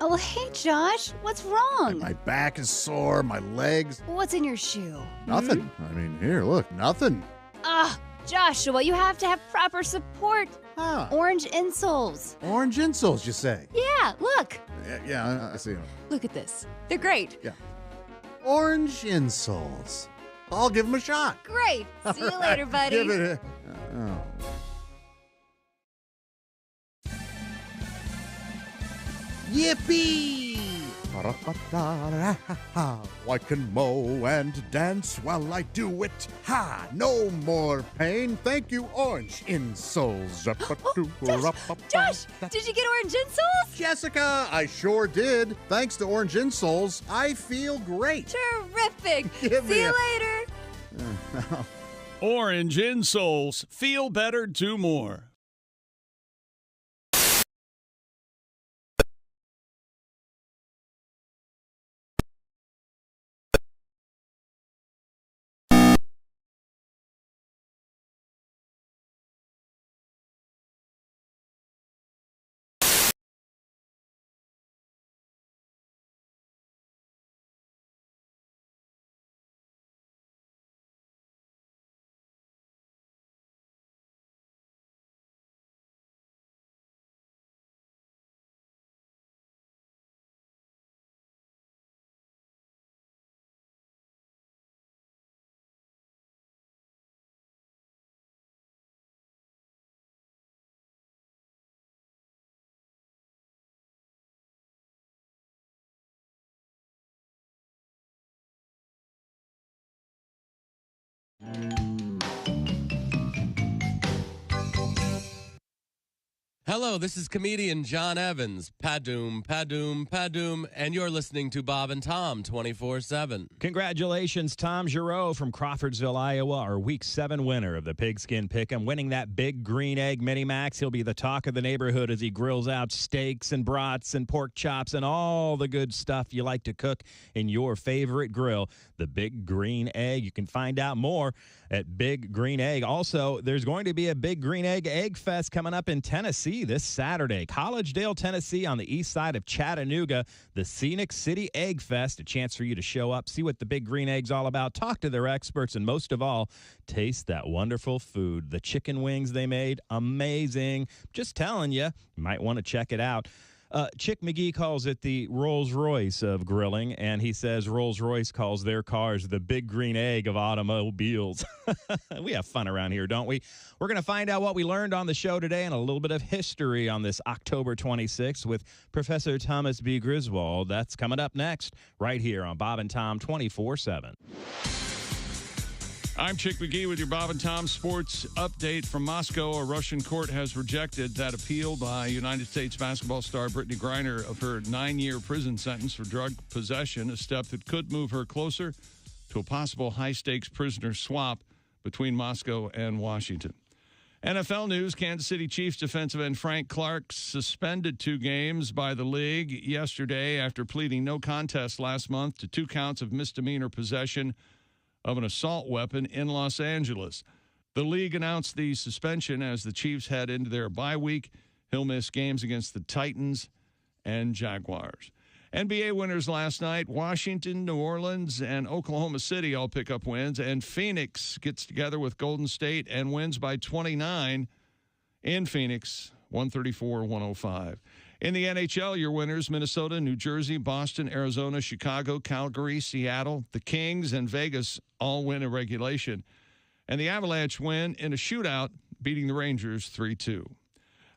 Speaker 9: Oh, hey, Josh. What's wrong?
Speaker 5: My back is sore, my legs.
Speaker 9: What's in your shoe?
Speaker 5: Nothing. I mean, here, look, nothing.
Speaker 9: Joshua, you have to have proper support. Orange insoles.
Speaker 5: Orange insoles, you say?
Speaker 9: Yeah, look.
Speaker 5: Yeah, I see them.
Speaker 9: Look at this. They're great.
Speaker 5: Yeah. Orange insoles. I'll give them a shot.
Speaker 9: Great. See you later, buddy.
Speaker 5: Give it a... Oh. Yippee! I can mow and dance while I do it. Ha! No more pain. Thank you, Orange Insoles.
Speaker 9: Josh, did you get orange insoles?
Speaker 5: Jessica, I sure did. Thanks to Orange Insoles, I feel great.
Speaker 9: Terrific.
Speaker 5: Give me
Speaker 9: See you
Speaker 5: a-
Speaker 9: later.
Speaker 4: Orange Insoles. Feel better, do more.
Speaker 10: Hello, this is comedian John Evans. Padoom, padoom, padoom, and you're listening to Bob and Tom 24/7.
Speaker 11: Congratulations, Tom Giroux from Crawfordsville, Iowa, our Week 7 winner of the Pigskin Pick'em, winning that big green egg mini max. He'll be the talk of the neighborhood as he grills out steaks and brats and pork chops and all the good stuff you like to cook in your favorite grill, the Big Green Egg. You can find out more at Big Green Egg. Also, there's going to be a Big Green Egg Fest coming up in Tennessee this Saturday. Collegedale, Tennessee, on the east side of Chattanooga, the Scenic City Egg Fest, a chance for you to show up, see what the Big Green Egg's all about, talk to their experts, and most of all, taste that wonderful food. The chicken wings they made, amazing. Just telling you, you might want to check it out. Chick McGee calls it the Rolls-Royce of grilling, and he says Rolls-Royce calls their cars the Big Green Egg of automobiles. We have fun around here, don't we? We're going to find out what we learned on the show today and a little bit of history on this October 26th with Professor Thomas B. Griswold. That's coming up next right here on Bob and Tom 24/7.
Speaker 5: I'm Chick McGee with your Bob and Tom Sports Update from Moscow. A Russian court has rejected that appeal by United States basketball star Brittany Griner of her 9-year prison sentence for drug possession, a step that could move her closer to a possible high-stakes prisoner swap between Moscow and Washington. NFL news, Kansas City Chiefs defensive end Frank Clark suspended 2 games by the league yesterday after pleading no contest last month to 2 counts of misdemeanor possession of an assault weapon in Los Angeles. The league announced the suspension as the Chiefs head into their bye week. He'll miss games against the Titans and Jaguars. NBA winners last night, Washington, New Orleans, and Oklahoma City all pick up wins, and Phoenix gets together with Golden State and wins by 29 in Phoenix, 134-105. In the NHL, your winners, Minnesota, New Jersey, Boston, Arizona, Chicago, Calgary, Seattle, the Kings, and Vegas all win in regulation. And the Avalanche win in a shootout, beating the Rangers 3-2.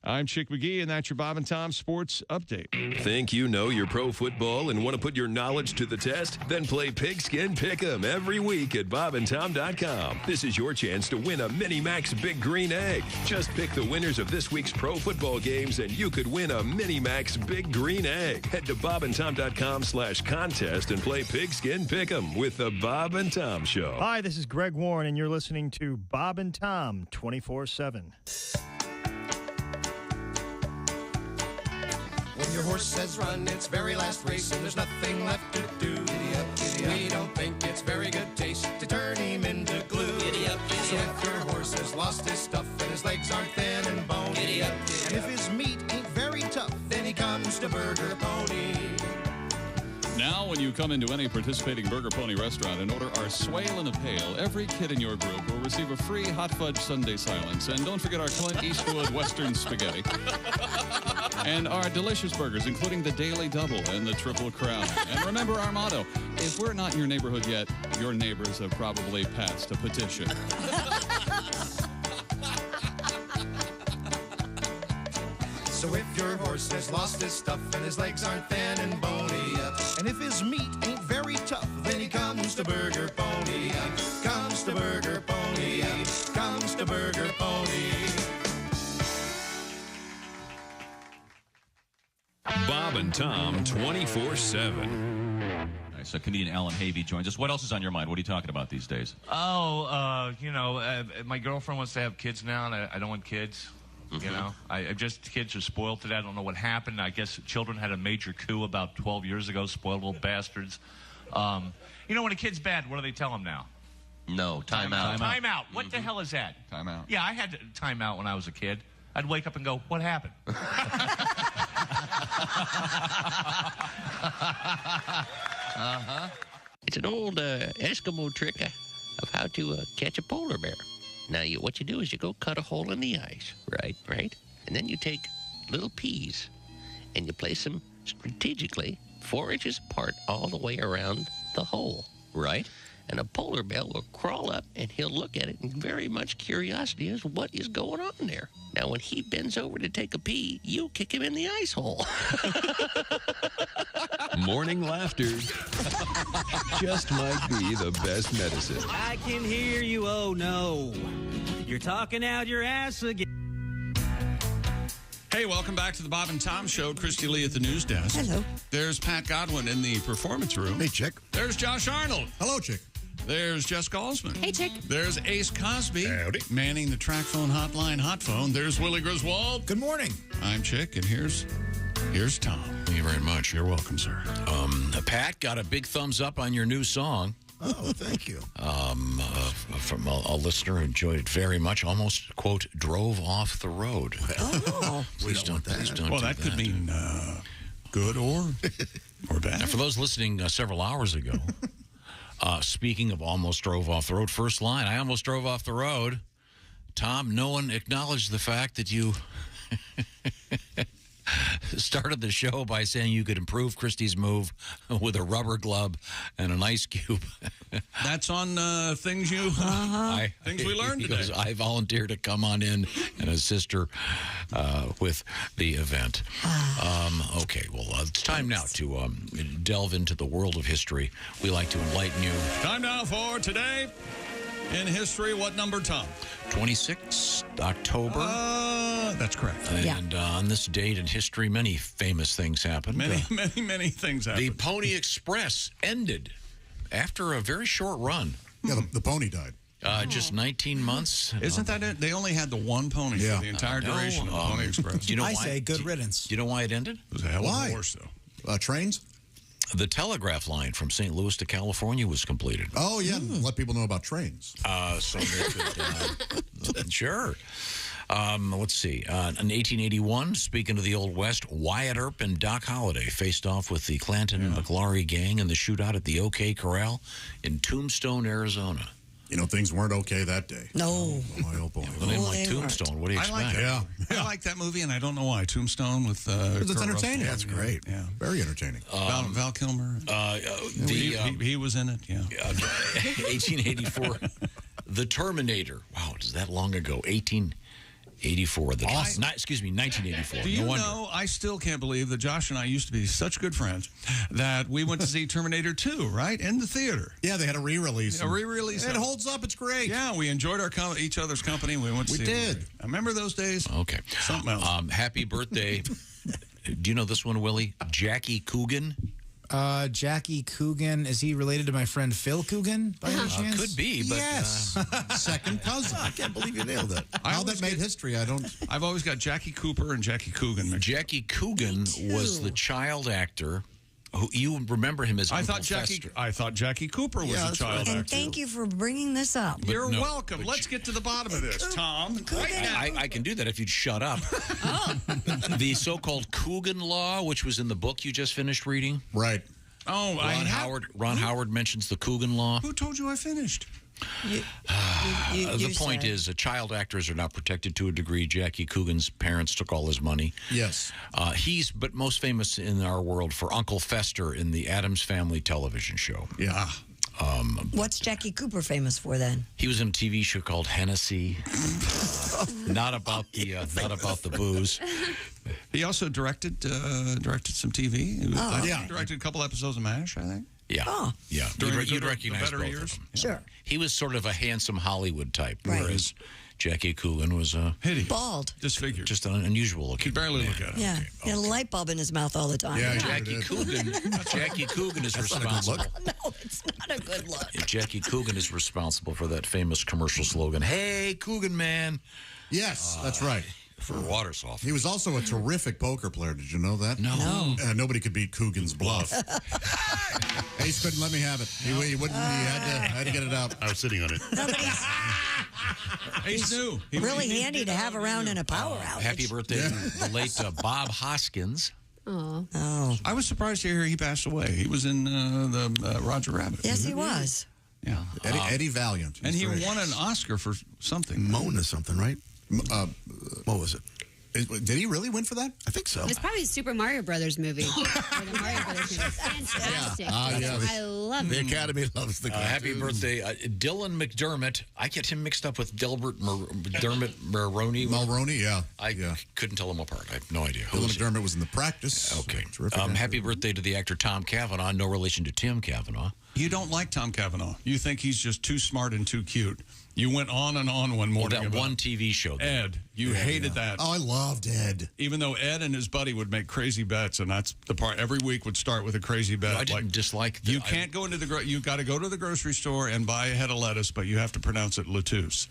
Speaker 5: I'm Chick McGee, and that's your Bob and Tom Sports Update.
Speaker 15: Think you know your pro football and want to put your knowledge to the test? Then play Pigskin Pick'em every week at bobandtom.com. This is your chance to win a Mini Max Big Green Egg. Just pick the winners of this week's pro football games, and you could win a Mini Max Big Green Egg. Head to bobandtom.com/contest and play Pigskin Pick'em with the Bob and Tom Show.
Speaker 13: Hi, this is Greg Warren, and you're listening to Bob and Tom 24/7.
Speaker 14: When your horse has run its very last race and there's nothing left to do, giddy up, giddy up. We don't think it's very good taste to turn him into glue. Giddy up, giddy so up. If your horse has lost his stuff and his legs aren't thin and bony, giddy up, giddy and if his meat ain't very tough, then he comes to Burger Pony.
Speaker 18: Now, when you come into any participating Burger Pony restaurant and order our Swale in a Pail, every kid in your group will receive a free hot fudge sundae silence. And don't forget our Clint Eastwood Western spaghetti. And our delicious burgers, including the Daily Double and the Triple Crown. And remember our motto, if we're not in your neighborhood yet, your neighbors have probably passed a petition.
Speaker 14: So if your horse has lost his stuff and his legs aren't thin and bony, and if his meat ain't very tough, then he comes to Burger Pony. Comes to Burger Pony. Comes to Burger Pony.
Speaker 15: Bob and Tom 24/7.
Speaker 20: So comedian Alan Havey joins us. What else is on your mind? What are you talking about these days?
Speaker 23: Oh, my girlfriend wants to have kids now, and I don't want kids. You know, kids are spoiled today. I don't know what happened. I guess children had a major coup about 12 years ago, spoiled little bastards. When a kid's bad, what do they tell them now?
Speaker 20: No, time out.
Speaker 23: Time out. What the hell is that?
Speaker 20: Time out.
Speaker 23: Yeah, I had time out when I was a kid. I'd wake up and go, what happened?
Speaker 25: It's an old Eskimo trick of how to catch a polar bear. Now, what you do is you go cut a hole in the ice, right? And then you take little peas and you place them strategically 4 inches apart all the way around the hole.
Speaker 20: Right.
Speaker 25: And a polar bear will crawl up and he'll look at it in very much curiosity as what is going on there. Now, when he bends over to take a pee, you kick him in the ice hole.
Speaker 15: Morning laughter just might be the best medicine.
Speaker 16: I can hear you, oh no. You're talking out your ass again.
Speaker 4: Hey, welcome back to the Bob and Tom Show. Christy Lee at the news desk.
Speaker 6: Hello.
Speaker 4: There's Pat Godwin in the performance room.
Speaker 7: Hey, Chick.
Speaker 4: There's Josh Arnold.
Speaker 7: Hello, Chick.
Speaker 4: There's Jess Galsman.
Speaker 2: Hey, Chick.
Speaker 4: There's Ace Cosby.
Speaker 7: Howdy.
Speaker 4: Manning the track phone hotline, hot phone. There's Willie Griswold.
Speaker 19: Good morning.
Speaker 4: I'm Chick, and here's Tom.
Speaker 3: Thank you very much.
Speaker 4: You're welcome, sir.
Speaker 3: Pat got a big thumbs up on your new song.
Speaker 7: Oh, thank you.
Speaker 3: From a listener who enjoyed it very much. Almost, quote, drove off the road.
Speaker 7: Oh,
Speaker 3: Please don't do
Speaker 4: Well, that could mean good or bad.
Speaker 3: Now, for those listening several hours ago, speaking of almost drove off the road, first line, I almost drove off the road. Tom, no one acknowledged the fact that you started the show by saying you could improve Christie's move with a rubber glove and an ice cube.
Speaker 4: That's on things you things we learned today.
Speaker 3: Because I volunteered to come on in and assist her with the event. Okay, well, it's time now to delve into the world of history. We like to enlighten you.
Speaker 4: Time now for Today in History. What number, Tom?
Speaker 3: 26 October.
Speaker 4: That's correct.
Speaker 3: And on this date in history, many famous things happened.
Speaker 4: Many things happened.
Speaker 3: The Pony Express ended after a very short run.
Speaker 7: Yeah, the pony died.
Speaker 3: Just 19 months.
Speaker 4: Isn't that it? They only had the one pony for the entire duration of the Pony Express.
Speaker 3: Do you know
Speaker 19: I
Speaker 3: why?
Speaker 19: say good riddance.
Speaker 3: Do you know why it ended?
Speaker 4: It was a hell of a horse, though.
Speaker 7: Trains?
Speaker 3: The telegraph line from St. Louis to California was completed.
Speaker 7: Oh, yeah. Let people know about trains.
Speaker 3: So they could, sure. Let's see. In 1881, speaking of the Old West, Wyatt Earp and Doc Holliday faced off with the Clanton and McLaury gang in the shootout at the OK Corral in Tombstone, Arizona.
Speaker 7: You know, things weren't okay that day.
Speaker 6: No.
Speaker 7: Oh, boy, oh, boy.
Speaker 3: The name like Tombstone, what do you expect?
Speaker 4: I like that. Yeah. I like that movie, and I don't know why. Tombstone with
Speaker 7: it's entertaining. That's great.
Speaker 4: Yeah.
Speaker 7: Very entertaining.
Speaker 4: Val Kilmer. He was in it, yeah.
Speaker 3: 1884. The Terminator. Wow, is that long ago? 1884. 1984.
Speaker 4: Do you know, I still can't believe that Josh and I used to be such good friends that we went to see Terminator 2, right? In the theater.
Speaker 7: Yeah, they had a re-release.
Speaker 4: A re-release.
Speaker 7: It holds up. It's great.
Speaker 4: Yeah, we enjoyed each other's company, and we went to see it. I remember those days.
Speaker 3: Okay.
Speaker 4: Something else.
Speaker 3: Happy birthday. Do you know this one, Willie? Jackie Coogan.
Speaker 19: Jackie Coogan, is he related to my friend Phil Coogan by any chance?
Speaker 3: Could be, but
Speaker 7: yes. Second cousin. I can't believe you nailed it. How that made history, I don't.
Speaker 4: I've always got Jackie Cooper and Jackie Coogan.
Speaker 3: Jackie Coogan was the child actor. Who you remember him as?
Speaker 4: I thought Jackie Cooper was a child actor.
Speaker 6: And thank you for bringing this up.
Speaker 4: You're welcome. Let's get to the bottom of this, Tom.
Speaker 3: I can do that if you'd shut up. The so-called Coogan Law, which was in the book you just finished reading.
Speaker 7: Right.
Speaker 4: Oh,
Speaker 3: Ron Howard mentions the Coogan Law.
Speaker 4: Who told you I finished?
Speaker 3: The point is, child actors are not protected to a degree. Jackie Coogan's parents took all his money.
Speaker 7: Yes.
Speaker 3: He's but most famous in our world for Uncle Fester in the Addams Family television show.
Speaker 4: Yeah.
Speaker 6: What's Jackie Cooper famous for then?
Speaker 3: He was in a TV show called Hennessy. Not about the booze.
Speaker 4: He also directed some TV. He directed a couple episodes of MASH, I think.
Speaker 3: Yeah.
Speaker 6: Oh.
Speaker 3: Yeah. You'd recognize both
Speaker 4: years.
Speaker 3: of them.
Speaker 6: Sure.
Speaker 3: He was sort of a handsome Hollywood type,
Speaker 6: Right.
Speaker 3: whereas Jackie Coogan was
Speaker 4: hideous,
Speaker 6: bald,
Speaker 4: disfigured,
Speaker 3: just an unusual looking.
Speaker 4: Could barely look at him.
Speaker 6: Yeah, he had a light bulb in his mouth all the time.
Speaker 7: Yeah,
Speaker 3: Jackie Coogan is responsible.
Speaker 6: No, it's not a good look.
Speaker 3: Jackie Coogan is responsible for that famous commercial slogan, "Hey, Coogan man."
Speaker 7: Yes, that's right.
Speaker 3: For water softener.
Speaker 7: He was also a terrific poker player. Did you know that?
Speaker 3: No.
Speaker 7: Nobody could beat Coogan's bluff. Ace couldn't let me have it. He wouldn't. He had to get it out.
Speaker 12: I was sitting on it.
Speaker 4: Ace knew.
Speaker 6: Really handy to have around in a power outage.
Speaker 3: Happy birthday to the late Bob Hoskins.
Speaker 6: Oh.
Speaker 4: I was surprised to hear he passed away. He was in the Roger Rabbit.
Speaker 6: Yes, he was.
Speaker 4: Yeah.
Speaker 7: Eddie Valiant.
Speaker 4: And he won an Oscar for something.
Speaker 17: Mona something, right? What was it?
Speaker 7: Did he really win for that? I think so.
Speaker 2: It's probably a Super Mario Brothers movie. Or the Mario Brothers movie. Fantastic. I love
Speaker 3: The
Speaker 2: it.
Speaker 3: Academy loves the happy birthday, Dylan McDermott. I get him mixed up with Delbert McDermott Mulroney.
Speaker 7: Mulroney, yeah.
Speaker 3: I couldn't tell them apart. I have no idea.
Speaker 7: Dylan McDermott was in The Practice.
Speaker 3: Okay.
Speaker 7: Terrific.
Speaker 3: Happy birthday to the actor Tom Cavanaugh. No relation to Tim Cavanaugh.
Speaker 4: You don't like Tom Cavanaugh. You think he's just too smart and too cute. You went on and on one morning
Speaker 3: that
Speaker 4: about
Speaker 3: one TV show.
Speaker 4: Ed, you hated that.
Speaker 7: Oh, I loved Ed.
Speaker 4: Even though Ed and his buddy would make crazy bets, and that's the part. Every week would start with a crazy bet.
Speaker 3: No, I didn't dislike
Speaker 4: You can't go into the. You got to go to the grocery store and buy a head of lettuce, but you have to pronounce it lettuce.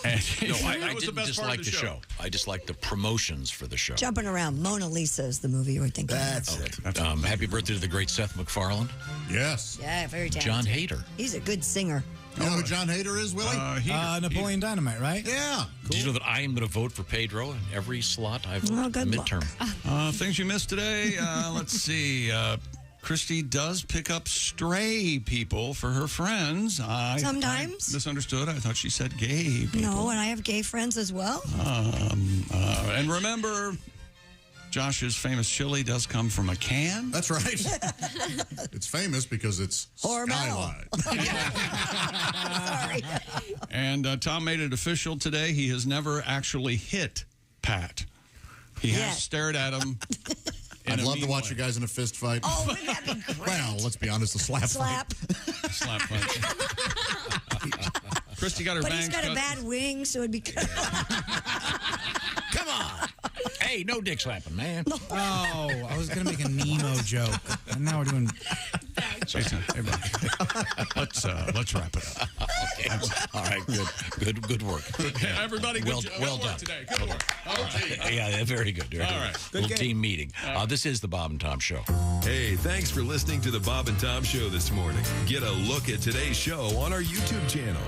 Speaker 3: I didn't dislike the show. I disliked the promotions for the show.
Speaker 6: Jumping around. Mona Lisa is the movie you were thinking
Speaker 7: That's
Speaker 6: of.
Speaker 7: it.
Speaker 3: Happy birthday to the great Seth MacFarlane.
Speaker 7: Yes.
Speaker 6: Yeah, very talented.
Speaker 3: John Hader.
Speaker 6: He's a good singer.
Speaker 7: You know who John Hader is, Willie?
Speaker 19: Napoleon Dynamite, right?
Speaker 7: Yeah.
Speaker 3: Did you know that I am going to vote for Pedro in every slot I've midterm?
Speaker 4: Things you missed today. Let's see. Christy does pick up stray people for her friends.
Speaker 6: Sometimes.
Speaker 4: I misunderstood. I thought she said gay people.
Speaker 6: No, and I have gay friends as well.
Speaker 4: And remember, Josh's famous chili does come from a can.
Speaker 7: That's right. It's famous because it's Skyline.
Speaker 6: Sorry.
Speaker 4: And Tom made it official today. He has never actually hit Pat. He has stared at him.
Speaker 7: I'd love to watch you guys in a fist fight.
Speaker 6: Oh, wouldn't that be great?
Speaker 7: Well, let's be honest, a slap
Speaker 6: fight.
Speaker 4: Slap fight. Christy got her
Speaker 6: But
Speaker 4: bangs
Speaker 6: he's got a
Speaker 4: cut.
Speaker 6: bad wing, so it'd be good.
Speaker 3: Come on. Hey, no dick slapping, man.
Speaker 19: Oh, I was going to make a Nemo joke. And now we're doing...
Speaker 4: Hey, let's wrap it up.
Speaker 3: Okay. All right, good work.
Speaker 4: Everybody,
Speaker 3: well
Speaker 4: work
Speaker 3: done.
Speaker 4: today. Good work.
Speaker 3: Yeah, very good. Very
Speaker 4: All
Speaker 3: good.
Speaker 4: right.
Speaker 3: Little team meeting. This is the Bob and Tom Show.
Speaker 15: Hey, thanks for listening to the Bob and Tom Show this morning. Get a look at today's show on our YouTube channel.